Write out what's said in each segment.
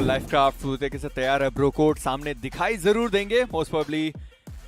Life craft पूरी तरीके से तैयार है। ब्रोकोड सामने दिखाई जरूर देंगे, मोस्ट प्रोबेबली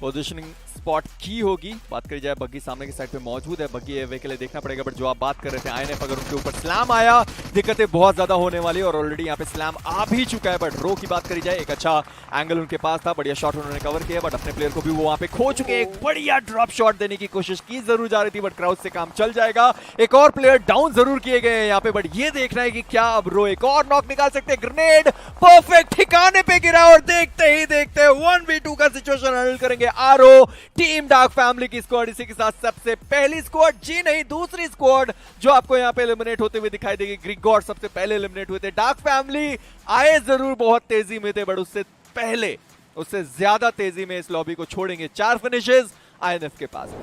पोजीशनिंग स्पॉट की होगी। बात करी जाए बग्गी सामने की साइड पे मौजूद है, बग्गी एवे के लिए देखना पड़ेगा। बट जो आप बात कर रहे थे आईएनएफ अगर उनके ऊपर स्लैम आया दिक्कतें बहुत ज्यादा होने वाली है और ऑलरेडी यहाँ पे स्लैम आ भी चुका है। बट रो की बात करी जाए एक अच्छा एंगल उनके पास था, बढ़िया शॉट उन्होंने कवर किया बट अपने प्लेयर को भी वो वहां पे खो चुके। एक बढ़िया ड्रॉप शॉट देने की कोशिश की जरूर जा रही थी बट क्राउड से काम चल जाएगा। एक और प्लेयर डाउन जरूर किए गए हैं यहाँ पे, बट ये देखना है कि क्या अब रो एक और नॉक निकाल सकते हैं। ग्रेनेड परफेक्ट ठिकाने पे गिरा और देखते ही देखते 1v2 का सिचुएशन हैंडल करेंगे आरओ टीम डार्क फैमिली की स्क्वाड। इसी के साथ सबसे पहली स्क्वाड, जी नहीं दूसरी स्क्वाड जो आपको यहाँ पे एलिमिनेट होते हुए दिखाई देगी। ग्रीक गॉड सबसे पहले एलिमिनेट हुए थे। डार्क फैमिली आए जरूर बहुत तेजी में थे बट उससे पहले उससे ज्यादा तेजी में इस लॉबी को छोड़ेंगे। 4 फिनिशेस आईएनएफ के पास।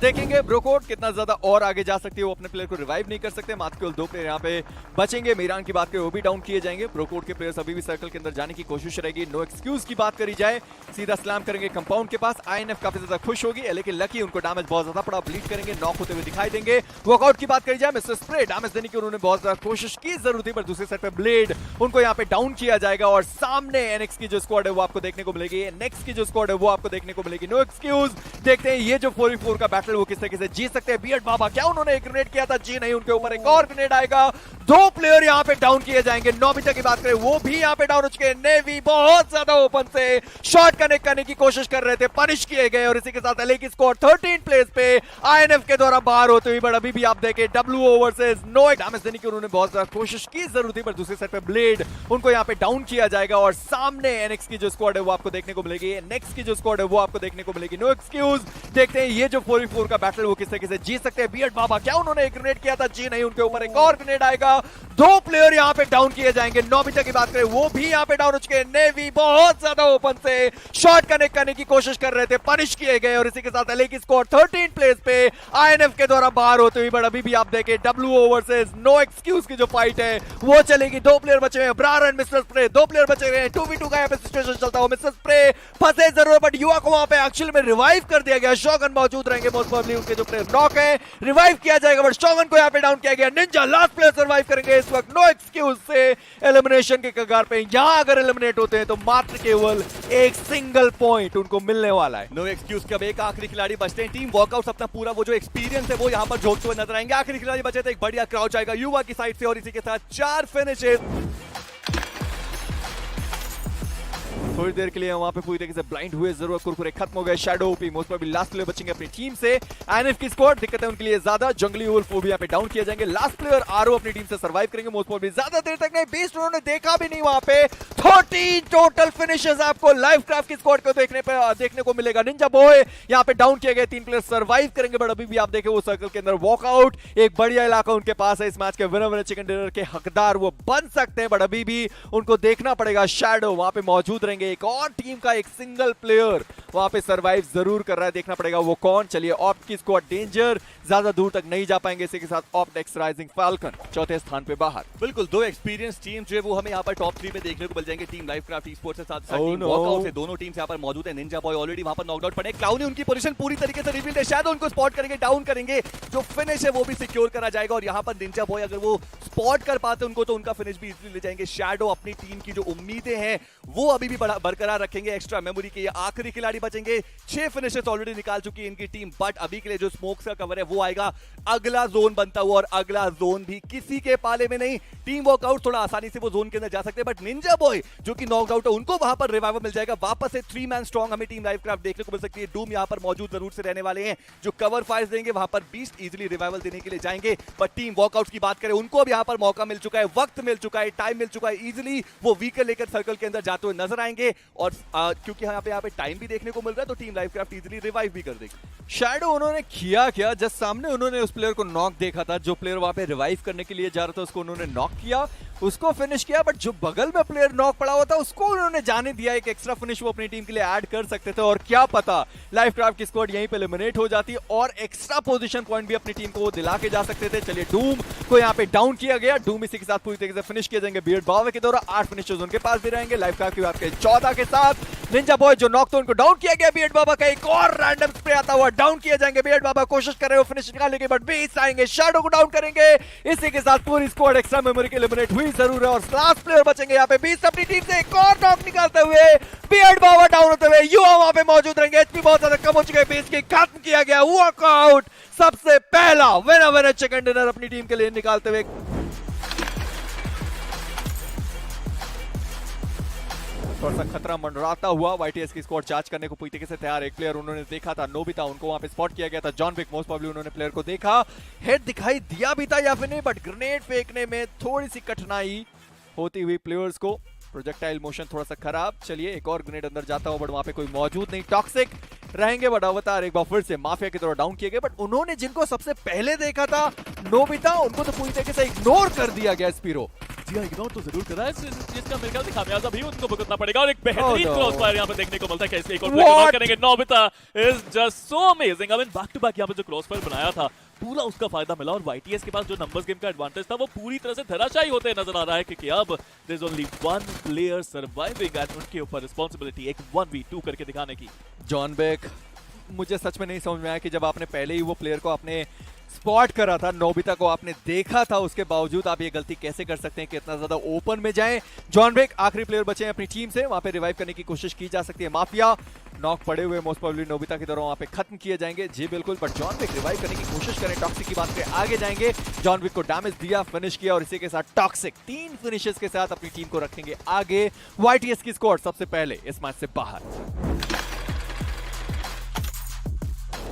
देखेंगे ब्रोकोड कितना ज्यादा और आगे जा सकती है। वो अपने प्लेयर को रिवाइव नहीं कर सकते, मात्र केवल 2 प्लेयर यहाँ पे बचेंगे। मीरान की बात करें वो भी डाउन किए जाएंगे। ब्रोकोड के प्लेयर्स अभी भी सर्कल के अंदर जाने की कोशिश रहेगी। नो एक्सक्यूज की बात करी जाए सीधा स्लैम करेंगे कंपाउंड के पास। आईएनएफ काफी ज्यादा खुश होगी लेकिन लकी उनको डैमेज बहुत ज्यादा पड़ा, ब्लीड करेंगे, नॉक होते हुए दिखाई देंगे। वॉकआउट की बात करी जाए मिस्टर स्प्रे डैमेज देने की उन्होंने बहुत ज्यादा कोशिश की जरूर थी, पर दूसरी साइड पे ब्लेड उनको यहाँ पे डाउन किया जाएगा और सामने एनएक्स की जो स्क्वाड है वो आपको देखने को मिलेगी। नेक्स्ट की जो स्क्वाड है वो आपको देखने को मिलेगी। No excuse. देखते हैं ये जो 4v4 का बैटल वो किस तरीके से जीत सकते हैं। बियर्ड बाबा क्या उन्होंने एक ग्रेनेड किया था, जी नहीं उनके ऊपर एक और ग्रेनेड आएगा। 2 प्लेयर यहाँ पे डाउन किए जाएंगे। नोबिता की बात करें वो भी यहाँ पे डाउन हो चुके हैं। नेवी बहुत ज्यादा ओपन से शॉट कनेक्ट करने की कोशिश कर रहे थे, पनिश किए गए और इसी के साथ एलए की स्कोर 13 प्लेस पे आईएनएफ के द्वारा बाहर होते हुए। बट अभी भी आप देखें डब्ल्यू वर्सेस नो डैमेज देने की उन्होंने बहुत ज्यादा कोशिश की जरूर थी, पर दूसरी साइड पे ब्लेड उनको यहाँ पे डाउन किया जाएगा और सामने एनएक्स की जो स्क्वाड है वो आपको देखने को मिलेगी। नेक्स्ट की जो स्क्वाड है वो आपको देखने को मिलेगी। No excuse. देखते हैं ये जो 4v4 का बैटल वो किस तरीके से जीत सकते हैं। बियर्ड बाबा क्या उन्होंने एक ग्रेनेड किया था, जी नहीं उनके ऊपर एक और ग्रेनेड आएगा। 2 प्लेयर यहाँ पे डाउन किए जाएंगे। नोबिता की बात करें वो भी यहाँ पे डाउन हो चुके हैं। नेवी बहुत ज्यादा ओपन से शॉट कनेक्ट करने की कोशिश कर रहे थे, पनिश किए गए और इसी के साथ एलए की स्कोर 13 प्लेस पे आईएनएफ के द्वारा बाहर होते हुए। बट अभी भी आप देखें डब्ल्यू वर्सेस नो एक्सक्यूज की जो फाइट है वो चलेगी। 2 प्लेयर बचे हुए हैं, Brar and mister spray 2 player बचे हुए हैं। 2v2 का यहाँ पे सिचुएशन चलता हुआ। मिस्टर स्प्रे फंसे जरूर बट युवा को वहां पे एक्चुअली में रिवाइव कर दिया गया। शॉगन मौजूद रहेंगे, मोस्ट प्रोबेबली उनके जो प्लेयर नॉक है रिवाइव किया जाएगा बट शॉगन को यहाँ पे डाउन किया गया। निंजा लास्ट प्लेयर सर्वाइव करेंगे इस वक्त। नो एक्सक्यूज से एलिमिनेशन के कगार पे यहां अगर एलिमिनेट होते हैं तो मात्र केवल एक सिंगल पॉइंट उनको मिलने वाला है। नो एक्सक्यूज के अब एक आखिरी खिलाड़ी बचते हैं। टीम वॉकआउट अपना पूरा वो जो एक्सपीरियंस है वो यहां पर झोंकते हुए नजर आएंगे। आखिरी खिलाड़ी बचे तो एक बढ़िया क्राउच आएगा युवा की साइड से और इसी के साथ 4 फिनिशेस। थोड़ी देर के लिए वहां पे पूरी तरीके से ब्लाइंड हुए जरूर, कुरकुरे खत्म हो गए। Shadow OP most probably last player बचेंगे अपनी टीम से। आईएनएफ की स्क्वाड दिक्कत है उनके लिए ज्यादा। जंगली वुल्फ वो भी यहाँ पे डाउन किए जाएंगे। लास्ट प्लेयर आरओ अपनी टीम से सर्वाइव करेंगे मोस्ट प्रोबेबली। ज्यादा देर तक नहीं, बेस्ट उन्होंने देखा भी नहीं वहां पे। 13 टोटल फिनिशेस आपको लाइफ क्राफ्ट की स्क्वाड को देखने को मिलेगा। निंजा बॉय यहाँ पे डाउन किए गए, 3 प्लेयर सर्वाइव करेंगे बट अभी भी आप देखें वो सर्कल के अंदर वॉकआउट। एक बढ़िया इलाका उनके पास है, इस मैच के विनर चिकन डिनर के हकदार वो बन सकते हैं बट अभी भी उनको देखना पड़ेगा। शैडो वहां पे मौजूद रहेंगे। एक और टीम का एक सिंगल प्लेयर वहां पे सरवाइव जरूर कर रहा है, देखना पड़ेगा वो कौन। चलिए ऑप्ट की स्क्वाड डेंजर ज्यादा दूर तक नहीं जा पाएंगे। इसी के साथ ऑप्ट एक्स राइजिंग फाल्कन 4थे स्थान पे बाहर। बिल्कुल 2 एक्सपीरियंस टीम जो है वो हमें यहाँ पर टॉप 3 में देखने को मिल जाएंगे। टीम लाइफ क्राफ्ट ई-स्पोर्ट्स के साथ टीम वॉकआउट से दोनों टीम्स यहाँ पर मौजूद है। निंजा बॉय ऑलरेडी वहां पर नॉकआउट पड़े। क्लाउनी उनकी पोजीशन पूरी तरीके से रिवील्ड है, शायद उनको स्पॉट करेंगे, डाउन करेंगे। जो फिनिश है वो भी सिक्योर करा जाएगा और यहाँ पर निंजा बॉय अगर वो स्पॉट कर पाते उनको तो उनका फिनिश भी इजीली ले जाएंगे। शैडो अपनी टीम की जो उम्मीदें हैं वो अभी भी बरकरार रखेंगे। एक्स्ट्रा मेमोरी के आखिरी खिलाड़ी बचेंगे। 6 फिनिशेस ऑलरेडी निकाल चुकी है इनकी टीम बट अभी के लिए जो स्मोक्स का कवर है वो आएगा। अगला जोन बनता हुआ और अगला जोन भी किसी के पाले में नहीं। टीम वॉकआउट थोड़ा आसानी से वो जोन के अंदर जा सकते हैं बट निंजा बॉय जो कि नॉकड आउट है उनको वहां पर रिवाइवल मिल जाएगा। वापस से 3 मैन स्ट्रॉन्ग हमें टीम लाइफ क्राफ्ट देखने को मिल सकती है। डूम यहां पर मौजूद जरूर से रहने वाले हैं जो कवर फायर्स देंगे, वहां पर बीस्ट इजीली रिवाइवल देने के लिए जाएंगे। बट टीम वॉकआउट की बात करें उनको अब यहां पर मौका मिल चुका है, वक्त मिल चुका है, टाइम मिल चुका है। इजीली वो व्हीकल लेकर सर्कल के अंदर जाते हुए नजर आएंगे और क्योंकि यहाँ पे टाइम भी देखने को मिल रहा है तो team life craft easily revive भी कर देगी। शैडो उन्होंने किया क्या, जस्ट सामने उन्होंने उस प्लेयर को नॉक देखा था, जो प्लेयर वहां पे रिवाइव करने के लिए जा रहा था उसको उन्होंने नॉक किया, उसको फिनिश किया। बट जो बगल में प्लेयर नॉक पड़ा हुआ था उसको उन्होंने जाने दिया। एक एक्स्ट्रा फिनिश वो अपनी टीम के लिए ऐड कर सकते थे और क्या पता लाइफ क्राफ्ट की स्क्वाड यहीं पे एलिमिनेट हो जाती और एक्स्ट्रा पोजीशन पॉइंट भी अपनी टीम को वो दिला के जा सकते थे। चलिए डूम को यहाँ पे डाउन किया गया। डूम इसी के साथ पूरी तरीके से फिनिश किए जाएंगे। बियर्ड बावे के द्वारा 8 फिनिशेस उनके पास भी रहेंगे। लाइफ क्राफ्ट की बात करें 14 के साथ निंजा बॉय जो नॉक, तो उनको डाउन किया गया। बीएड बाबा का एक और रैंडम स्प्रे आता हुआ, डाउन किए जाएंगे। बीएड बाबा कोशिश कर रहे हो फिनिश निकालने की, बट बीच आएंगे, शैडो को डाउन करेंगे। इसी के साथ पूरी स्क्वाड एक्स्ट्रा मेमोरी के एलिमिनेट हुई जरूर है, और लास्ट प्लेयर बचेंगे यहाँ पे। बीच अपनी टीम से एक और नॉक निकालते हुए बीएड बाबा डाउन होते हुए, युवा वहां पे मौजूद रहेंगे। एचपी बहुत ज्यादा कम हो चुके हैं, बीच की खत्म किया गया। वॉकआउट सबसे पहला विनर चिकन डिनर अपनी टीम के लिए निकालते हुए। थोड़ा सा खतरा मंडराता हुआ वाईटीएस की स्क्वाड चार्ज करने को पूरी तरीके से तैयार। एक प्लेयर उन्होंने देखा था, नोबिता, उनको वहां पे स्पॉट किया गया था। जॉन विक मोस्ट प्रोबेबली उन्होंने प्लेयर को देखा, हेड दिखाई दिया भी था या फिर नहीं, बट ग्रेनेड फेंकने में थोड़ी सी कठिनाई होती हुई प्लेयर्स को। प्रोजेक्टाइल मोशन थोड़ा सा खराब। चलिए एक और ग्रेनेड अंदर जाता हुआ, बट वहां पे कोई मौजूद नहीं। टॉक्सिक रहेंगे, बट अवतार एक बार फिर से माफिया की तरह डाउन किए गए। बट उन्होंने जिनको सबसे पहले देखा था, नोबिता, उनको तो पूरी तरीके से इग्नोर कर दिया गया स्पीरो। इग्नोर तो जरूर करा है, जिसका मेरे ख्याल से खामियाजा भी उनको भुगतना पड़ेगा। और एक बेहतरीन क्रॉस फायर यहाँ पे देखने को मिलता है। कैसे एक और प्लेयर करेंगे Nobita, is just so amazing. I mean back to back यहाँ पे जो क्रॉस फायर बनाया था, पूरा उसका फायदा मिला। और वाईटीएस के पास जो नंबर्स गेम का एडवांटेज था, वो पूरी तरह से धराशायी होते नजर आ रहा है, क्योंकि अब there is only one player surviving and उनके ऊपर रिस्पांसिबिलिटी एक 1v2 करके दिखाने की। जॉन बेक, मुझे सच में नहीं समझ में आया कि जब आपने पहले ही वो प्लेयर को आपने स्पॉट करा था, नोबिता को आपने देखा था, उसके बावजूद आप ये गलती कैसे कर सकते हैं कि इतना ज्यादा ओपन में जाएं। जॉन बेक आखिरी प्लेयर बचे हैं अपनी टीम से, वहां पे रिवाइव करने की कोशिश की जा सकती है। माफिया नॉक पड़े हुए मोस्ट प्रोबेबली नोबिता की तरह वहां पे खत्म किए जाएंगे। जी बिल्कुल, बट जॉन विक रिवाइव करने की कोशिश करें। टॉक्सिक की बात करें, आगे जाएंगे। जॉन विक को डैमेज दिया, फिनिश किया, और इसी के साथ टॉक्सिक 3 फिनिशेस के साथ अपनी टीम को रखेंगे आगे। वाईटीएस की स्क्वाड सबसे पहले इस मैच से बाहर।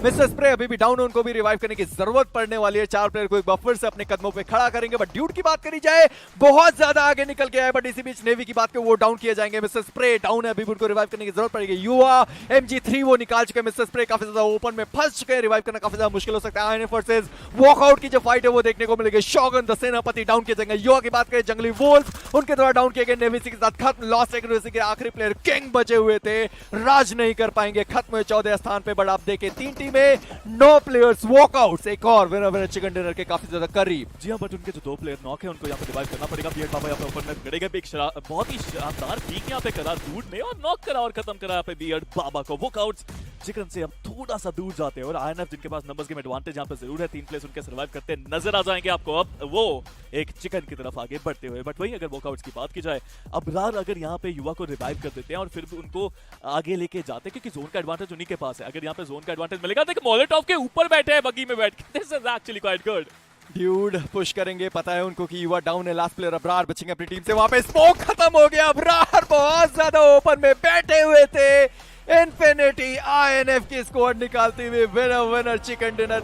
मिस्टर स्प्रे अभी भी डाउन, उनको भी रिवाइव करने की जरूरत पड़ने वाली है। 4 प्लेयर को एक बार फिर से अपने कदमों पे खड़ा करेंगे। बट ड्यूड की बात करी जाए, बहुत ज्यादा आगे निकल के आए, बट इसी बीच नेवी की बात करें, वो डाउन किए जाएंगे। मिस्टर स्प्रे डाउन है, अभी भी उनको रिवाइव करने की जरूरत पड़ेगी। युवा MG3 वो निकाल चुके हैं। मिस्टर स्प्रे काफी ज्यादा ओपन में फंस चुके हैं, रिवाइव करना काफी ज्यादा मुश्किल हो सकता है। आईएनएफ वर्सेस वॉकआउट की जो फाइट है वो देखने को मिलेगी। शॉगन द सेनापति डाउन किए जाएंगे। युवा की बात करें, जंगली वोल्फ उनके द्वारा डाउन किए गए। नेवी के साथ खत्म। लॉस्ट एक्यूरेसी के आखिरी प्लेयर किंग बचे हुए थे, राज नहीं कर पाएंगे, खत्म हुए 14 स्थान पे। बट आप देखें 3 टीमें, 9 प्लेयर्स वॉकआउट्स, एक और विनर चिकन डिनर के काफी ज्यादा करीब। जी हाँ, बट उनके जो 2 प्लेयर नॉक है, उनको यहाँ पे रिवाइव करना पड़ेगा। बीएड बाबा यहाँ पे ऊपर में करेगा, एक बहुत ही शानदार पीक यहाँ पे करा दूर ने, और नॉक करा और खत्म करा यहाँ पे बीएड बाबा को। वॉकआउट्स चिकन से हम थोड़ा सा दूर जाते हैं, और आईएनएफ जिनके पास नंबर्स गेम एडवांटेज यहाँ पे जरूर है, 3 प्लेयर्स उनके सर्वाइव करते नजर आ जाएंगे आपको। अब वो एक चिकन की तरफ आगे बढ़ते हुए। बट वहीं अगर वॉकआउट्स की बात की जाए, अबरार अगर यहाँ पे युवा को रिवाइव कर देते हैं और फिर भी उनको आगे लेके जाते हैं, क्योंकि जोन का एडवांटेज उन्हीं के पास है। अगर यहाँ पे जोन का एडवांटेज मिलेगा, देखिए मोलेटॉफ के ऊपर बैठे हैं, बगी में बैठ के, this is actually quite good. Dude push करेंगे, पता है उनको कि युवा डाउन है। लास्ट प्लेयर अबरार बचेंगे अपनी टीम से। वहां पे स्मोक खत्म हो गया, अबरार बहुत ज्यादा ओपन में बैठे हुए थे। इन्फिनिटी आईएनएफ की स्क्वाड निकालती हुई विनर चिकन डिनर।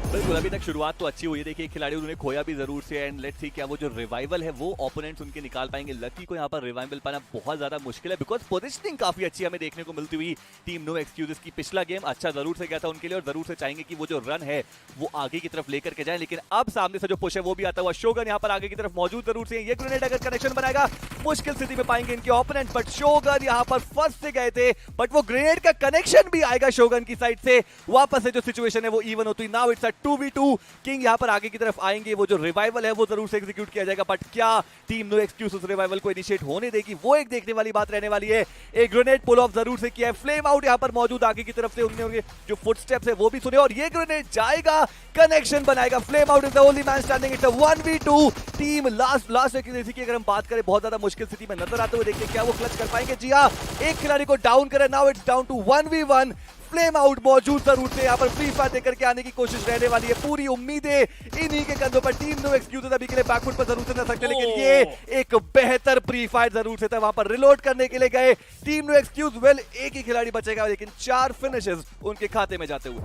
बिल्कुल, अभी तक शुरुआत तो अच्छी हुई है। देखिए खिलाड़ी उन्होंने खोया भी जरूर से, एंड लेट्स सी क्या वो जो रिवाइवल है वो ओपोनेंट्स उनके निकाल पाएंगे। लकी को यहाँ पर रिवाइवल पाना बहुत ज्यादा मुश्किल है, बिकॉज पोजिशनिंग काफी अच्छी हमें देखने को मिलती हुई टीम नो एक्सक्यूजेस की। पिछला गेम अच्छा जरूर से गया था उनके लिए, और जरूर से चाहेंगे कि वो जो रन है वो आगे की तरफ लेकर के जाए। लेकिन अब सामने से जो पुश है वो भी आता हुआ। शोगन यहाँ पर आगे की तरफ मौजूद जरूर से। ये ग्रेनेड अगर कनेक्शन बनाएगा, मुश्किल स्थिति में पाएंगे इनके ओपोनेंट, बट शोगन यहाँ पर फर्स्ट से गए थे, बट वो ग्रेनेड का कनेक्शन भी आएगा शोगन की साइड से। वापस से जो सिचुएशन है वो इवन होती। Now it's a 2v2। King यहाँ पर आगे की तरफ आएंगे, वो जो रिवाइवल है वो जरूर से एग्जीक्यूट किया जाएगा, बट क्या टीम नो एक्सक्यूज उस रिवाइवल को इनिशिएट होने देगी, वो एक देखने वाली बात रहने वाली है। एक ग्रेनेड पुल ऑफ जरूर से किया है, फ्लेम आउट यहाँ पर मौजूद आगे की तरफ से, उनके जो फुटस्टेप्स है वो भी सुने, और ये ग्रेनेड जाएगा, कनेक्शन बनाएगा। Flame out is the only man standing. It's a 1v2 team. Last accuracy की अगर हम बात करें, बहुत ज्यादा मुश्किल स्थिति में नजर आते हुए, देखते क्या वो क्लच कर पाएंगे। जी हाँ, एक खिलाड़ी को डाउन करे। Now it's down to 1v1। Flame out मौजूद जरूर से, यहाँ पर फ्री फायर देकर के आने की कोशिश रहने वाली है। पूरी उम्मीदें इन्हीं के कंधों पर। टीम नो एक्सक्यूजेस अभी के लिए बैकफुट पर जरूर से न सकते, लेकिन ये एक बेहतर प्री फायर जरूर से था। वहां पर रिलोड करने के लिए गए टीम नो एक्सक्यूज। वेल, एक ही खिलाड़ी बचेगा, लेकिन 4 फिनिशेस उनके खाते में जाते हुए।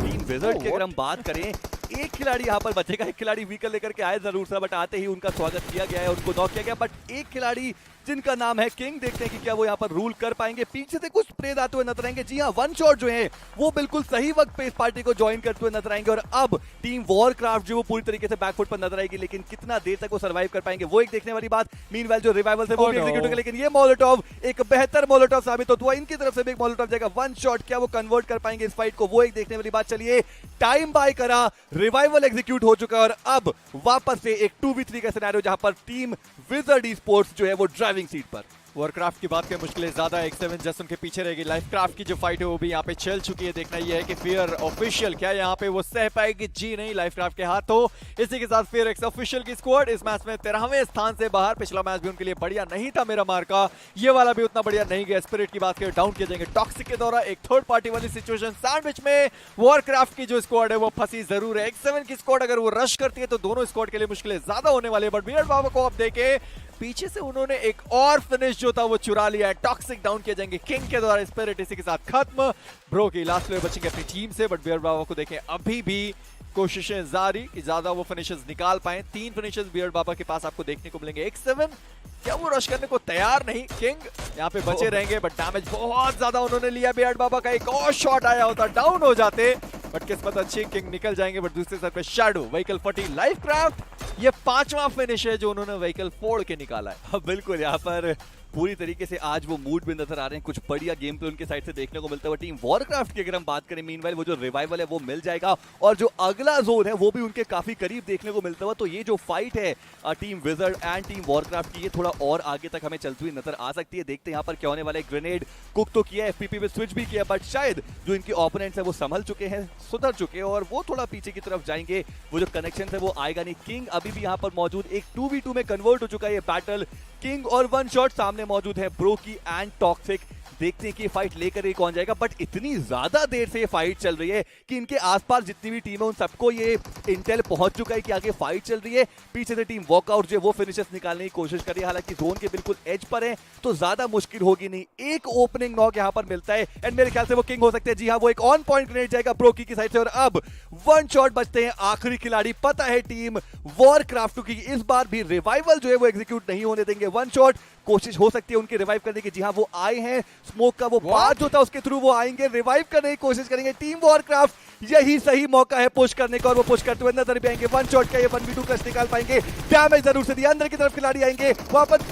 टीम विज़र्ड की अगर हम बात करें, एक खिलाड़ी यहाँ पर बचेगा। एक खिलाड़ी व्हीकल लेकर के आए जरूर सा, बट आते ही उनका स्वागत किया गया है, उनको नॉक किया गया। बट एक खिलाड़ी जिनका नाम है किंग। देखते हैं कि क्या वो यहाँ पर रूल कर पाएंगे। पीछे से कुछ स्प्रे आते हुए नजर आएंगे। जी हाँ, वन शॉट जो है वो बिल्कुल सही वक्त पे इस पार्टी को ज्वाइन करते हुए नजर आएंगे। और अब टीम वॉरक्राफ्ट जो वो पूरी तरीके से बैकफुट पर नजर आएगी, लेकिन कितना देर तक वो सर्वाइव कर पाएंगे वो एक देखने वाली बात। मीनवाइल जो रिवाइवल से वो भी एग्जीक्यूट होगा, लेकिन ये मोलोटोव एक बेहतर मोलोटोव साबित होता हुआ इनकी तरफ से भी एक मोलोटोव जाएगा। वन शॉट, क्या वो कन्वर्ट कर पाएंगे इस फाइट को, वो एक देखने वाली बात। चलिए, टाइम बाय करा, रिवाइवल एग्जीक्यूट हो चुका है और अब वापस से एक 2v3 का सिनेरियो जहां पर टीम विजर्ड ई-स्पोर्ट्स जो है वो ड्राइविंग सीट पर। वॉरक्राफ्ट की बात करें, मुश्किलें ज्यादा, X7 जस्ट उनके पीछे रहेगी। लाइफक्राफ्ट की जो फाइट है वो भी यहाँ पे चल चुकी है। देखना यह है कि फियर ऑफिशियल क्या यहाँ पे वो सह पाएगी। जी नहीं, लाइफक्राफ्ट के हाथ हो। इसी के साथ फियर एक्स ऑफिशियल की स्क्वाड इस मैच में 13वें स्थान से बाहर। पिछला मैच भी उनके लिए बढ़िया नहीं था मिरामार का, ये वाला भी उतना बढ़िया नहीं गया। स्पिरिट की बात करें, डाउन किए जाएंगे टॉक्सिक के द्वारा। एक थर्ड पार्टी वाली सिचुएशन सैंडविच में वॉरक्राफ्ट की जो स्क्वाड है वो फंसी जरूर है। X7 की स्क्वाड अगर वो रश करती है तो दोनों स्क्वाड के लिए मुश्किलें ज्यादा होने वाली है। बट वियर्ड बाबा को अब देखे, पीछे से उन्होंने एक और फिनिश जो था वो चुरा लिया है। टॉक्सिक डाउन किए जाएंगे किंग के द्वारा। स्पिरिट इसी के साथ खत्म। ब्रो की लास्ट प्लेयर बचेंगे अपनी टीम से। बट बियर्ड बाबा को देखें, अभी भी कोशिशें जारी कि ज्यादा वो फिनिशेस निकाल पाए। 3 फिनिशेस बियर्ड बाबा के पास आपको देखने को मिलेंगे। X7 क्या वो रश करने को तैयार नहीं। किंग यहाँ पे बचे रहेंगे, बट डैमेज बहुत ज्यादा उन्होंने लिया। बियर्ड बाबा का एक और शॉट आया होता, डाउन हो जाते, बट किस्मत अच्छी, किंग निकल जाएंगे। बट दूसरे साइड पे शैडो, व्हीकल फटी। लाइफक्राफ्ट ये 5वां फिनिश है जो उन्होंने व्हीकल फोड़ के निकाला है। बिल्कुल, यहाँ पर पूरी तरीके से आज वो मूड में नजर आ रहे हैं। कुछ बढ़िया गेम प्ले उनके साइड से देखने को मिलता है। टीम वॉरक्राफ्ट की अगर हम बात करें, मीनवाइल वो जो रिवाइवल है वो मिल जाएगा और जो अगला जोन है वो भी उनके काफी करीब देखने को मिलता हुआ। तो ये जो फाइट है team wizard and team Warcraft की, ये थोड़ा और आगे तक हमें चलती हुई नजर आ सकती है। देखते हैं यहाँ पर क्या होने वाला है। ग्रेनेड कुक तो किया, एफपीपी में स्विच भी किया, बट शायद जो इनके ओपोनेंट्स है वो संभल चुके हैं, सुधर चुके हैं और वो थोड़ा पीछे की तरफ जाएंगे। वो जो कनेक्शन है वो आएगा नहीं। किंग अभी भी यहाँ पर मौजूद, एक 2v2 में कन्वर्ट हो चुका है ये बैटल। किंग और वन शॉट सामने मौजूद है ब्रो की एंड टॉक्सिक। देखते हैं कि ये फाइट लेकर ही कौन जाएगा। बट इतनी ज्यादा देर से ये फाइट चल रही है कि इनके आसपास जितनी भी टीम है उन सबको ये इंटेल पहुंच चुका है कि आगे फाइट चल रही है। पीछे से टीम वॉकआउट जो है वो फिनिशेस निकालने की कोशिश कर रही है, हालांकि जोन के बिल्कुल एज पर है तो ज्यादा मुश्किल होगी नहीं। एक ओपनिंग नॉक यहाँ पर मिलता है एंड मेरे ख्याल से वो किंग हो सकते हैं। जी हाँ, वो एक ऑन पॉइंट ग्रेनेड जाएगा ब्रो की साइड से और अब वन शॉट बचते हैं। आखिरी खिलाड़ी पता है टीम वॉरक्राफ्ट की इस बार भी रिवाइवल जो है वो एग्जीक्यूट नहीं होने देंगे। वन शॉट कोशिश हो सकती है उनकी रिवाइव करने की। जी हाँ, वो आए हैं, स्मोक का वो बात जो था उसके थ्रू वो आएंगे, रिवाइव करने की कोशिश करेंगे। टीम वॉरक्राफ्ट यही सही मौका है पुश करने का और वो पुश करते हुए नजर भी आएंगे। वन शॉट का ये 1v2 कश निकाल पाएंगे। डैमेज जरूर से दिया, अंदर की तरफ खिलाड़ी आएंगे, वापस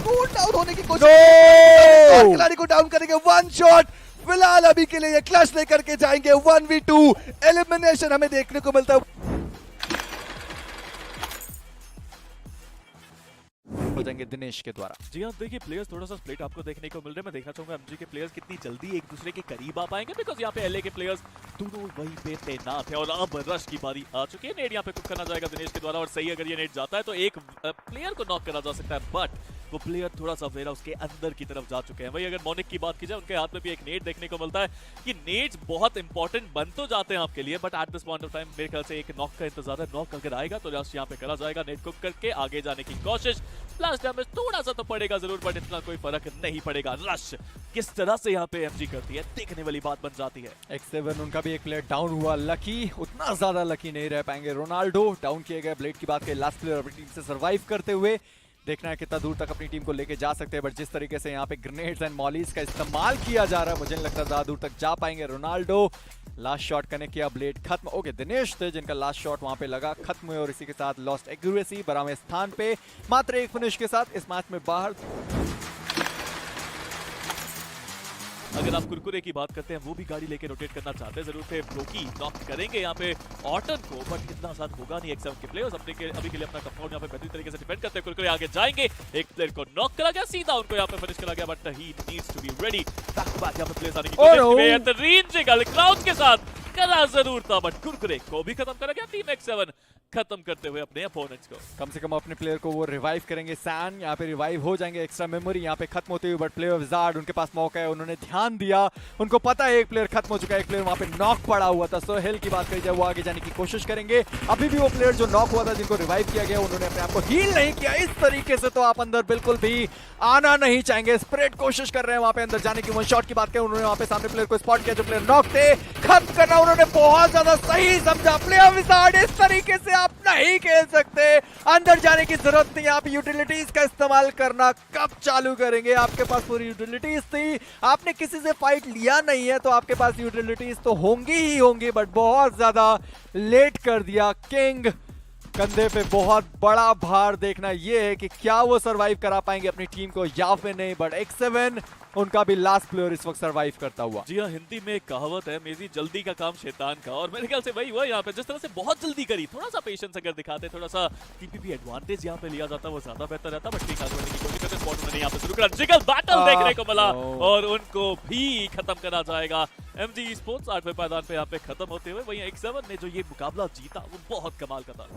डाउन होने की कोशिश, खिलाड़ी को डाउन करेंगे। वन शॉट फिलहाल अभी के लिए ये क्लच लेकर के जाएंगे। 1v2 एलिमिनेशन हमें देखने को मिलता है। हो जाएंगे दिनेश के द्वारा। जी हाँ, देखिए प्लेयर्स थोड़ा सा स्प्लिट आपको देखने को मिल रहा है। मैं देखना चाहूंगा एमजी के प्लेयर्स कितनी जल्दी एक दूसरे के करीब आ पाएंगे, बिकॉज यहाँ पे एलए के प्लेयर्स दोनों वहीं पे तैनात है और अब रश की बारी आ चुकी है। नेट यहाँ पे कुक करना जाएगा दिनेश के द्वारा और सही अगर ये नेट जाता है तो एक प्लेयर को नॉक करा जा सकता है, बट वो प्लेयर थोड़ा सा वेरा उसके अंदर की तरफ जा चुके हैं। वही अगर मोनिक की बात की जाए, उनके हाथ में भी एक नेट देखने को मिलता है कि नेट्स बहुत इंपॉर्टेंट बन तो जाते हैं आपके लिए, but at this point of time मेरे ख्याल से एक नॉक का इंतजार है। नॉक अगर आएगा तो जस्ट यहाँ पे करा जाएगा, नेट कुक करके आगे जाने की कोशिश। प्लस डैमेज थोड़ा सा तो पड़ेगा जरूर, बट इतना कोई फर्क नहीं पड़ेगा। रश किस तरह से यहाँ पे एमजी करती है देखने वाली बात बन जाती है। X7 उनका भी एक प्लेयर डाउन हुआ। लकी उतना ज्यादा लकी नहीं रह पाएंगे। रोनाल्डो डाउन किए गए। ब्लेड की बात करें, लास्ट प्लेयर अपनी टीम से सर्वाइव करते हुए। देखना है कितना दूर तक अपनी टीम को लेके जा सकते हैं, बट जिस तरीके से यहाँ पे ग्रेनेड्स एंड मॉलीज का इस्तेमाल किया जा रहा है, मुझे नहीं लगता ज्यादा दूर तक जा पाएंगे। रोनाल्डो लास्ट शॉट कनेक्ट किया, ब्लेड खत्म। ओके, दिनेश थे जिनका लास्ट शॉट वहां पे लगा, खत्म हुए और इसी के साथ लॉस्ट एक्यूरेसी 12वें स्थान पे मात्र एक फिनिश के साथ इस मैच में बाहर। अगर आप कुरकुरे की बात करते हैं, वो भी गाड़ी लेके रोटेट करना चाहते हैं जरूर थे। ब्रोकी नॉक करेंगे यहाँ पे ऑटन को, बट इतना साथ होगा नहीं। X7 के प्लेयर्स अभी के लिए अपना कंपाउंड यहाँ पे बेहतरीन तरीके से डिफेंड करते हैं। कुरकुरे आगे जाएंगे, एक प्लेयर को नॉक करा गया, सीधा उनको यहाँ पे फिनिश करा गया, but he needs to be ready. Back to back यहाँ पे प्लेयर्स आने की कोशिश में बेहतरीन जगह क्लाउड के साथ करा जरूर था, बट कुरकुरे को भी खत्म करा गया टीम X7 खत्म करते हुए अपने अपोनेंट्स को। कम से कम अपने प्लेयर को वो रिवाइव करेंगे। सैन यहाँ पे रिवाइव हो जाएंगे। एक्स्ट्रा मेमोरी यहाँ पे खत्म होती हुई, बट प्लेयर विजार्ड उनके पास मौका है, उन्होंने ध्यान दिया, उनको पता है एक प्लेयर खत्म हो चुका है, एक प्लेयर वहाँ पे नॉक पड़ा हुआ था। सोहेल की बात करी जाए, वो आगे जाने की कोशिश करेंगे। अभी भी वो प्लेयर जो नॉक हुआ था, जिनको रिवाइव किया गया, उन्होंने अपने आप को हील नहीं किया। इस तरीके से तो आप अंदर बिल्कुल भी आना नहीं चाहेंगे। स्प्रेड कोशिश कर रहे हैं वहाँ पे अंदर जाने की। वन शॉट की बात करें, उन्होंने वहाँ पे सामने प्लेयर को स्पॉट किया, जो प्लेयर नॉक थे, खत्म करना उन्होंने बहुत ज्यादा सही समझा। प्लेयर विजार्ड इस तरीके से आप नहीं खेल सकते, अंदर जाने की जरूरत नहीं, आप यूटिलिटीज का इस्तेमाल करना कब चालू करेंगे? आपके पास पूरी यूटिलिटीज थी, आपने किसी से फाइट लिया नहीं है तो आपके पास यूटिलिटीज तो होंगी ही होंगी, बट बहुत ज्यादा लेट कर दिया। किंग कंधे पे बहुत बड़ा भार देखना ये है कि क्या वो सरवाइव करा पाएंगे अपनी टीम को या फिर नहीं, बट X7 उनका भी लास्ट प्लेयर इस वक्त सरवाइव करता हुआ। जी हाँ, हिंदी में एक कहावत है, मेरी जल्दी का काम शैतान का, और मेरे ख्याल से वही हुआ यहाँ पे। जिस तरह से बहुत जल्दी करी, थोड़ा सा पेशेंस अगर दिखाते, थोड़ा सा टीपीपी एडवांटेज यहाँ पे लिया जाता वो ज्यादा बेहतर रहता, बट ठीक है, की कोशिश करते, स्पॉट उन्होंने यहाँ पे शुरू करा, जिगल बैटल देखने को मिला और उनको भी खत्म करा जाएगा। एमजी स्पोर्ट्स 8वें पायदान पे यहाँ पे खत्म होते हुए, वहीं X7 ने जो ये मुकाबला जीता वो बहुत कमाल का था।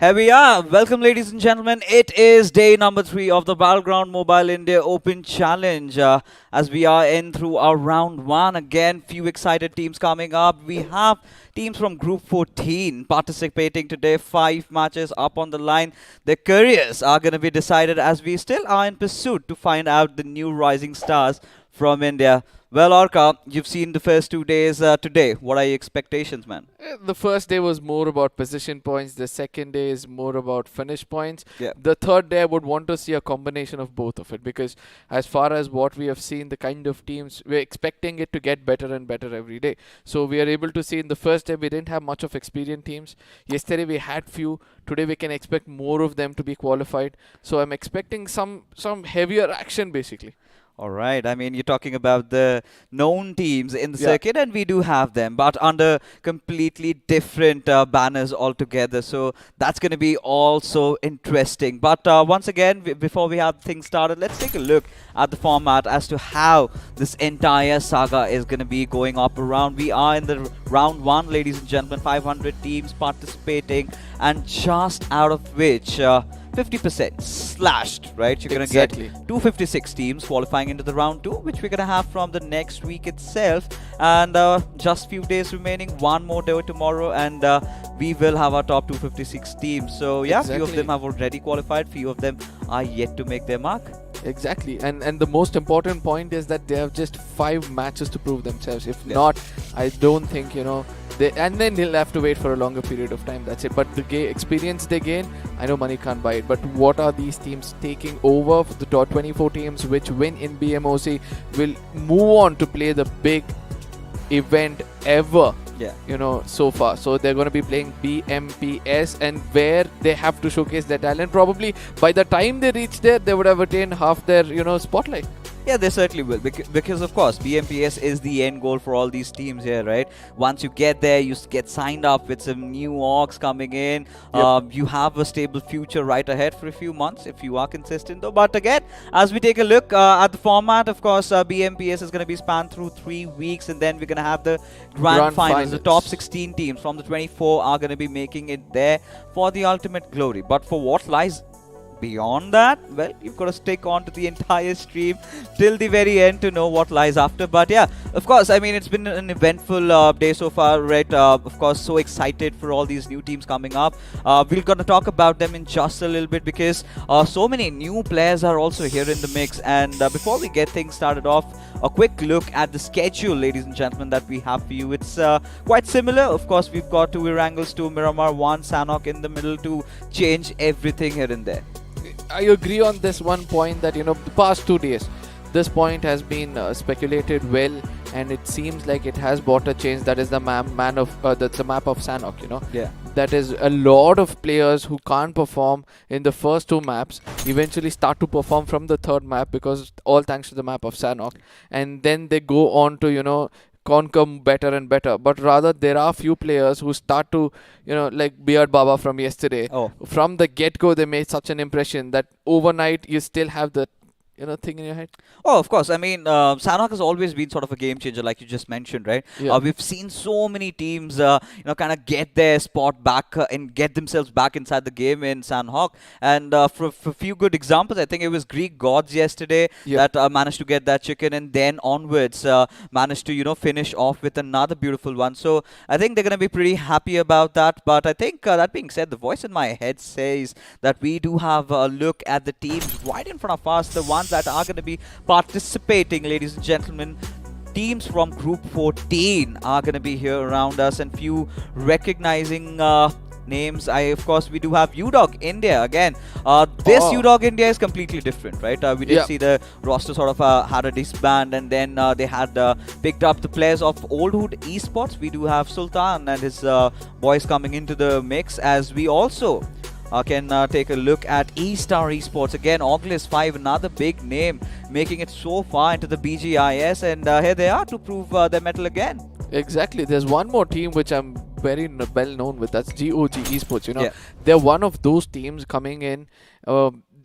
Here we are. Welcome, ladies and gentlemen. It is day number 3 of the Battleground Mobile India Open Challenge. As we are in through our round 1. Again, few excited teams coming up. We have teams from Group 14 participating today. 5 matches up on the line. Their careers are going to be decided as we still are in pursuit to find out the new rising stars from India. Well, Orca, you've seen the first 2 days today. What are your expectations, man? The first day was more about position points. The second day is more about finish points. Yeah. The third day, I would want to see a combination of both of it, because as far as what we have seen, the kind of teams, we're expecting it to get better and better every day. So we are able to see in the first day, we didn't have much of experienced teams. Yesterday, we had few. Today, we can expect more of them to be qualified. So I'm expecting some heavier action, basically. All right. I mean, you're talking about the known teams in the circuit, and we do have them, but under completely different banners altogether. So that's going to be also interesting. But once again, before we have things started, let's take a look at the format as to how this entire saga is going to be going up around. We are in the round 1, ladies and gentlemen, 500 teams participating, and just out of which 50% slashed, right? You're going to get 256 teams qualifying into the round 2, which we're going to have from the next week itself. And just few days remaining, one more day tomorrow, and we will have our top 256 teams. So yeah, few of them have already qualified, few of them are yet to make their mark. Exactly, and the most important point is that they have just 5 matches to prove themselves. If not, I don't think, you know, and then they'll have to wait for a longer period of time. That's it. But the experience they gain, I know money can't buy it. But what are these teams taking over? The top 24 teams which win in BMOC will move on to play the big event ever. Yeah. You know, so far. So they're going to be playing BMPS, and where they have to showcase their talent. Probably by the time they reach there, they would have attained half their, you know, spotlight. Yeah, they certainly will, because of course BMPS is the end goal for all these teams here, right? Once you get there, you get signed up with some new orgs coming in. You have a stable future right ahead for a few months if you are consistent though. But again, as we take a look at the format, of course BMPS is going to be spanned through 3 weeks, and then we're going to have the grand finals. The top 16 teams from the 24 are going to be making it there for the ultimate glory. But for what lies beyond that, well, you've got to stick on to the entire stream till the very end to know what lies after. But yeah, of course, I mean, it's been an eventful day so far, right? Of course, so excited for all these new teams coming up. We're going to talk about them in just a little bit, because so many new players are also here in the mix. And before we get things started off, a quick look at the schedule, ladies and gentlemen, that we have for you. It's quite similar. Of course, we've got 2 Erangels, 2 Miramar, 1 Sanhok in the middle to change everything here and there. I agree on this one point that, you know, the past 2 days, this point has been speculated well, and it seems like it has brought a change. That is the that's the map of Sanhok, you know. Yeah. That is a lot of players who can't perform in the first 2 maps eventually start to perform from the 3rd map, because all thanks to the map of Sanhok, and then they go on to, you know, conquer better and better. But rather, there are few players who start to, you know, like Beard Baba from yesterday. Oh. From the get-go, they made such an impression that overnight you still have the thing in your head? Oh, of course. I mean, Sanhok has always been sort of a game changer, like you just mentioned, right? Yeah. We've seen so many teams, kind of get their spot back and get themselves back inside the game in Sanhok. And for a few good examples, I think it was Greek Gods yesterday Yeah. that managed to get that chicken, and then onwards managed to, finish off with another beautiful one. So I think they're going to be pretty happy about that. But I think that being said, the voice in my head says that we do have a look at the teams right in front of us, the ones that are going to be participating, ladies and gentlemen. Teams from Group 14 are going to be here around us, and few recognizing names. Of course, we do have UDOG India again. This UDOG India is completely different, right? We did see the roster sort of had a disband, and then they had picked up the players of Oldwood Esports. We do have Sultan and his boys coming into the mix, as we also can take a look at E-Star Esports. Again, Oculus 5, another big name, making it so far into the BGIS, and here they are to prove their mettle again. Exactly. There's one more team which I'm very well known with. That's GOG Esports. Yeah. They're one of those teams coming in.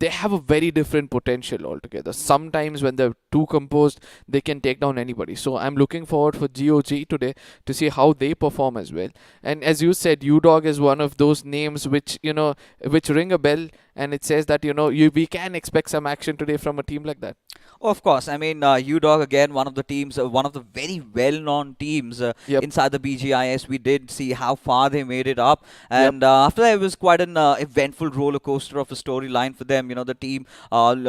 They have a very different potential altogether. Sometimes when they're too composed, they can take down anybody. So I'm looking forward for GOG today to see how they perform as well. And as you said, UDOG is one of those names which which ring a bell, and it says that we can expect some action today from a team like that. Oh, of course. I mean, UDOG again, one of the teams, one of the very well-known teams inside the BGIS. We did see how far they made it up, and after that, it was quite an eventful roller coaster of a storyline for them. The team